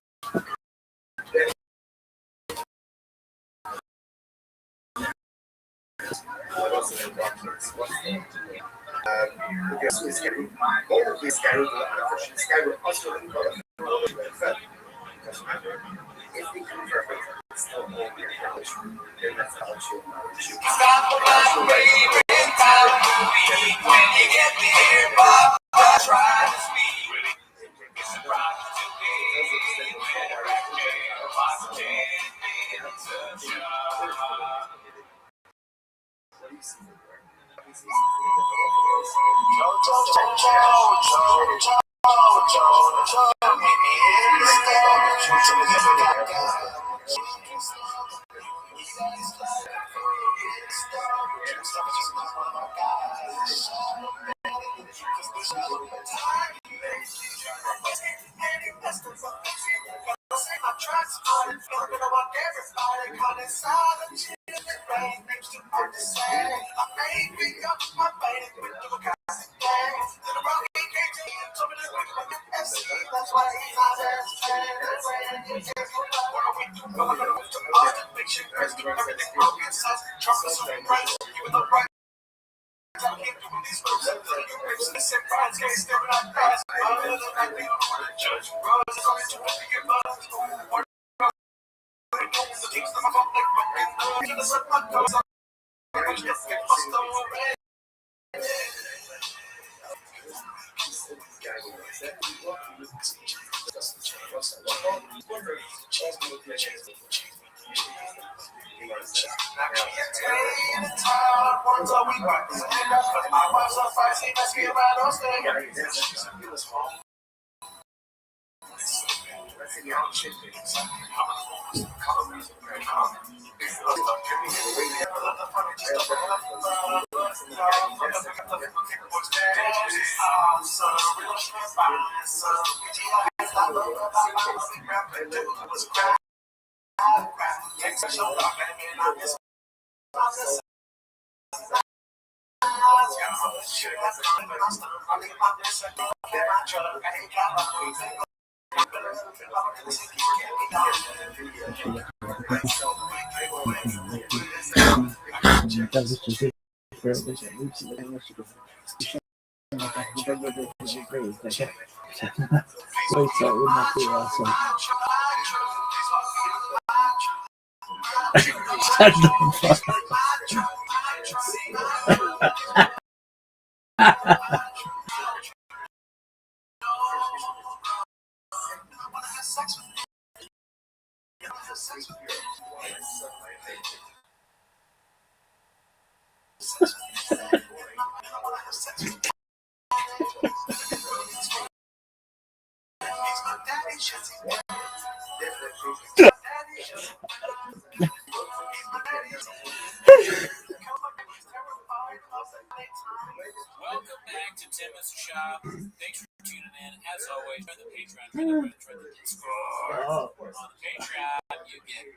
Welcome back to Timmons Shop. Thanks for tuning in. As always, join the Patreon, join the Discord. On the Patreon, you get